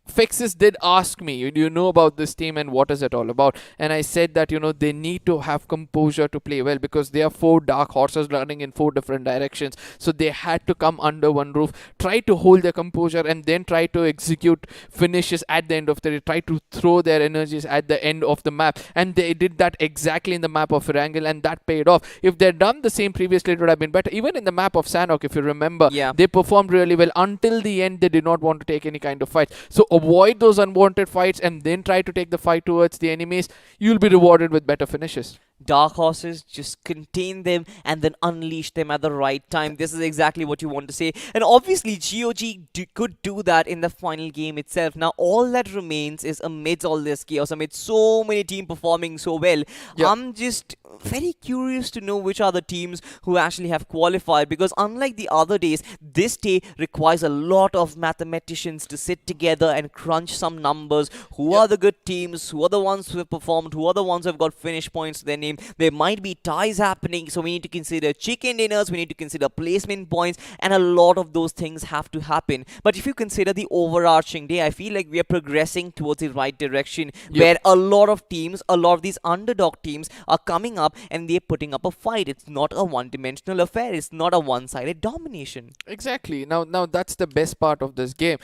Fixes did ask me, do you know about this team and what is it all about? And I said that, they need to have composure to play well, because there are 4 dark horses running in 4 different directions. So they had to come under one roof, try to hold their composure, and then try to execute finishes at the end of the day, try to throw their energies at the end of the map. And they did that exactly in the map of Erangel, and that paid off. If they'd done the same previously, it would have been better. Even in the map of Sanhok, if you remember, they performed really well. Until the end, they did not want to take any kind of fight. So avoid those unwanted fights and then try to take the fight towards the enemies. You'll be rewarded with better finishes. Dark horses, just contain them and then unleash them at the right time. This is exactly what you want to say. And obviously, GOG could do that in the final game itself. Now, all that remains is amidst all this chaos, amidst so many teams performing so well, I'm just very curious to know which are the teams who actually have qualified, because unlike the other days, this day requires a lot of mathematicians to sit together and crunch some numbers. Who are the good teams? Who are the ones who have performed? Who are the ones who have got finish points to their name? There might be ties happening, so we need to consider chicken dinners, we need to consider placement points, and a lot of those things have to happen. But if you consider the overarching day, I feel like we are progressing towards the right direction, where a lot of teams, a lot of these underdog teams are coming up and they're putting up a fight. It's not a one-dimensional affair. It's not a one-sided domination. Exactly. Now that's the best part of this game.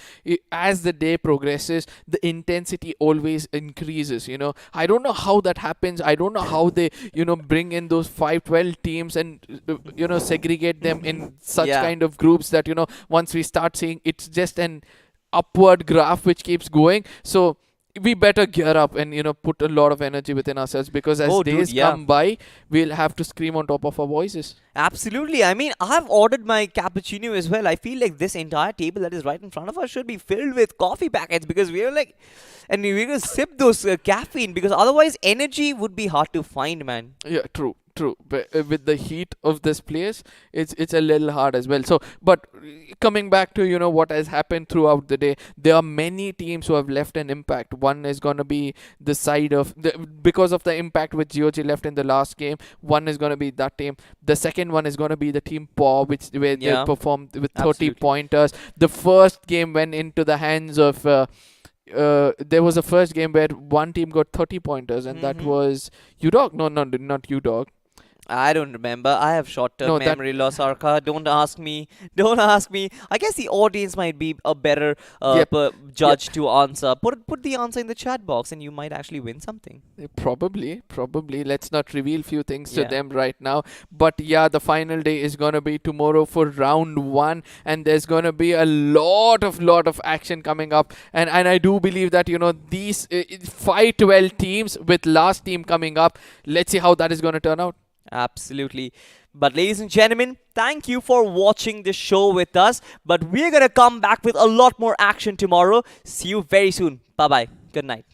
As the day progresses, the intensity always increases. I don't know how that happens. I don't know how they bring in those 5-12 teams and segregate them in such kind of groups that once we start seeing, it's just an upward graph which keeps going. So we better gear up and put a lot of energy within ourselves, because as days come by, we'll have to scream on top of our voices. Absolutely. I mean, I've ordered my cappuccino as well. I feel like this entire table that is right in front of us should be filled with coffee packets, because we're going to sip those caffeine, because otherwise energy would be hard to find, man. Yeah, true. true. But with the heat of this place, it's a little hard as well. So, but coming back to what has happened throughout the day, there are many teams who have left an impact. One is gonna be the side of because of the impact which GOG left in the last game. One is gonna be that team. The second one is gonna be the team Paw, where they performed with 30 pointers. The first game went into the hands of. There was a first game where one team got 30 pointers, and that was UDog. No, not UDog. I don't remember. I have short-term memory loss, Arka. Don't ask me. Don't ask me. I guess the audience might be a better judge to answer. Put the answer in the chat box, and you might actually win something. Probably. Let's not reveal few things to them right now. But yeah, the final day is gonna be tomorrow for round 1, and there's gonna be a lot of action coming up. And I do believe that these 5-12 teams with last team coming up. Let's see how that is gonna turn out. Absolutely. But ladies and gentlemen, thank you for watching this show with us. But we're going to come back with a lot more action tomorrow. See you very soon. Bye-bye. Good night.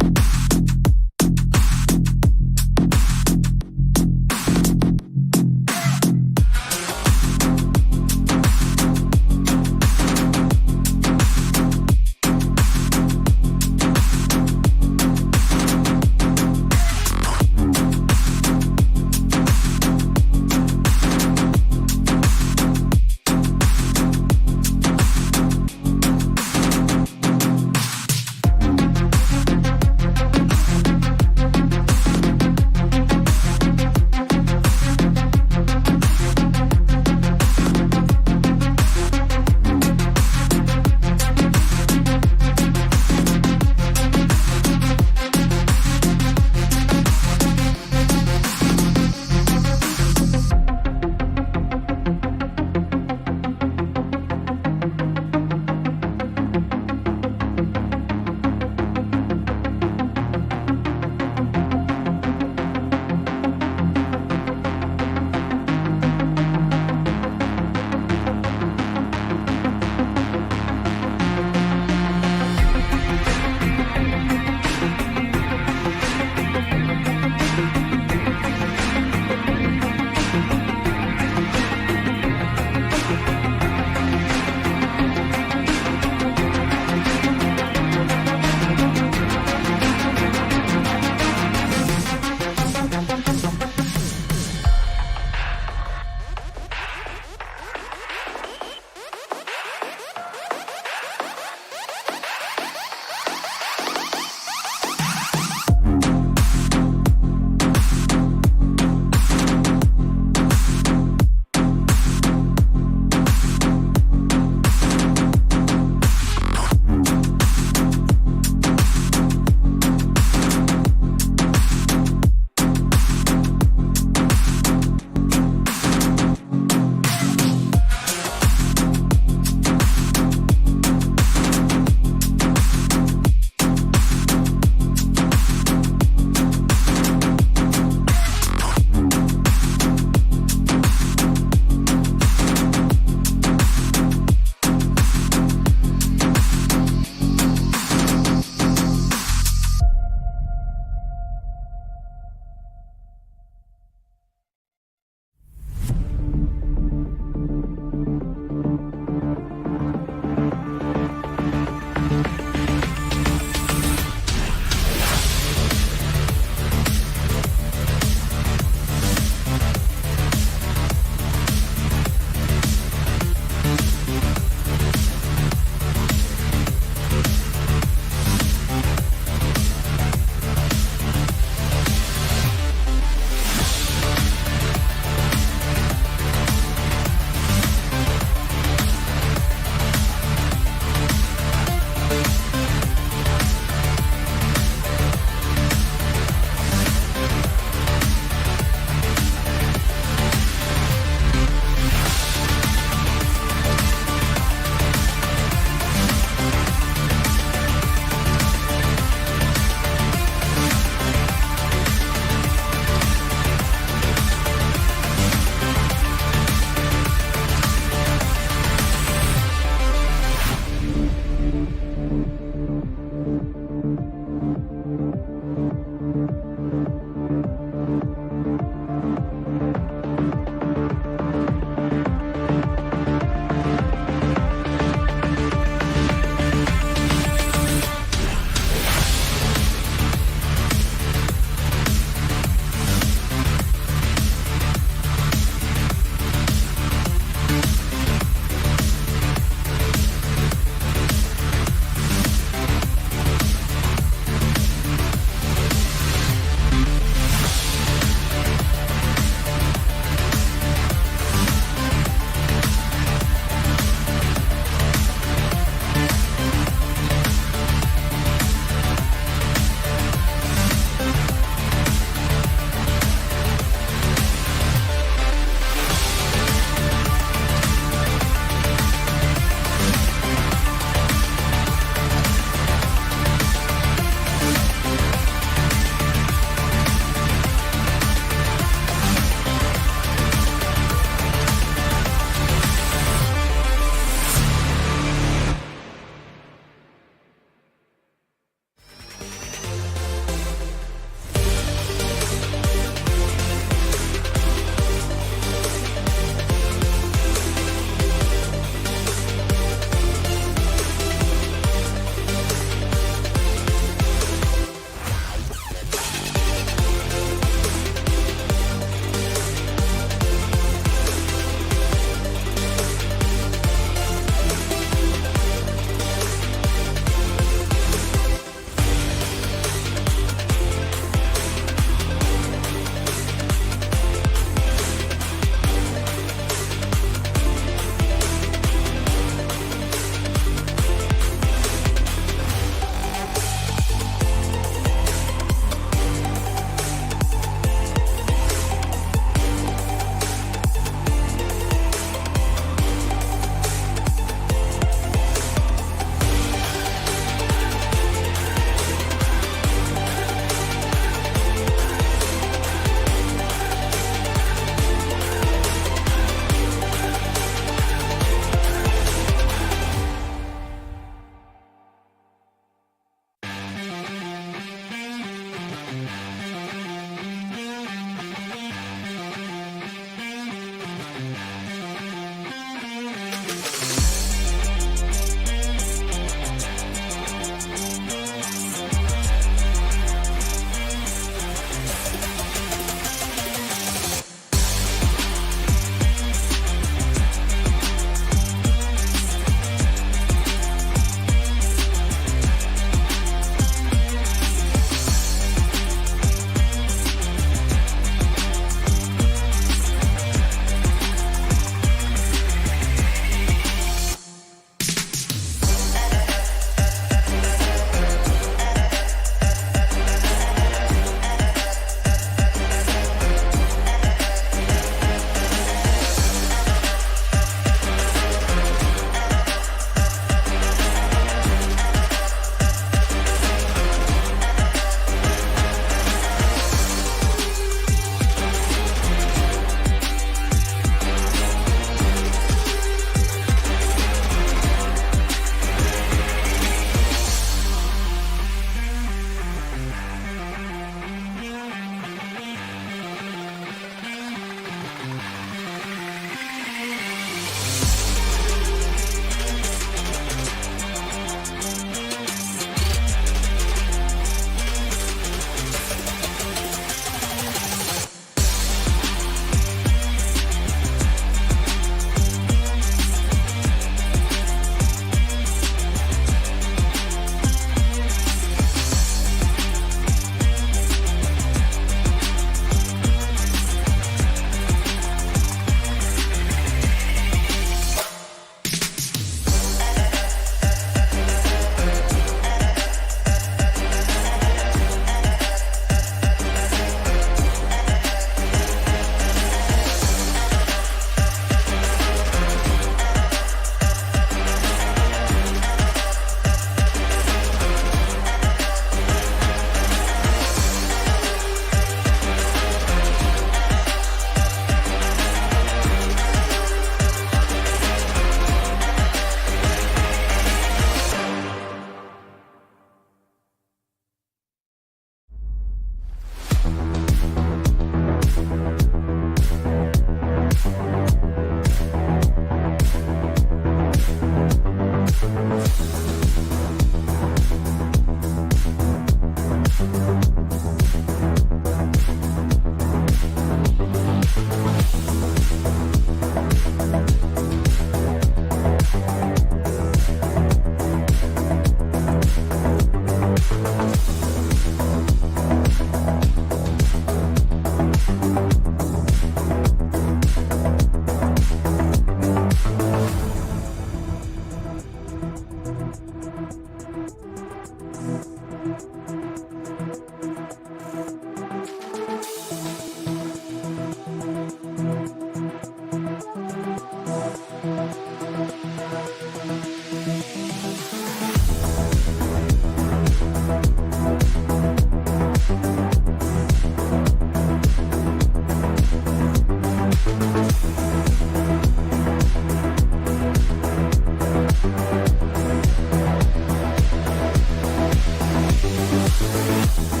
है।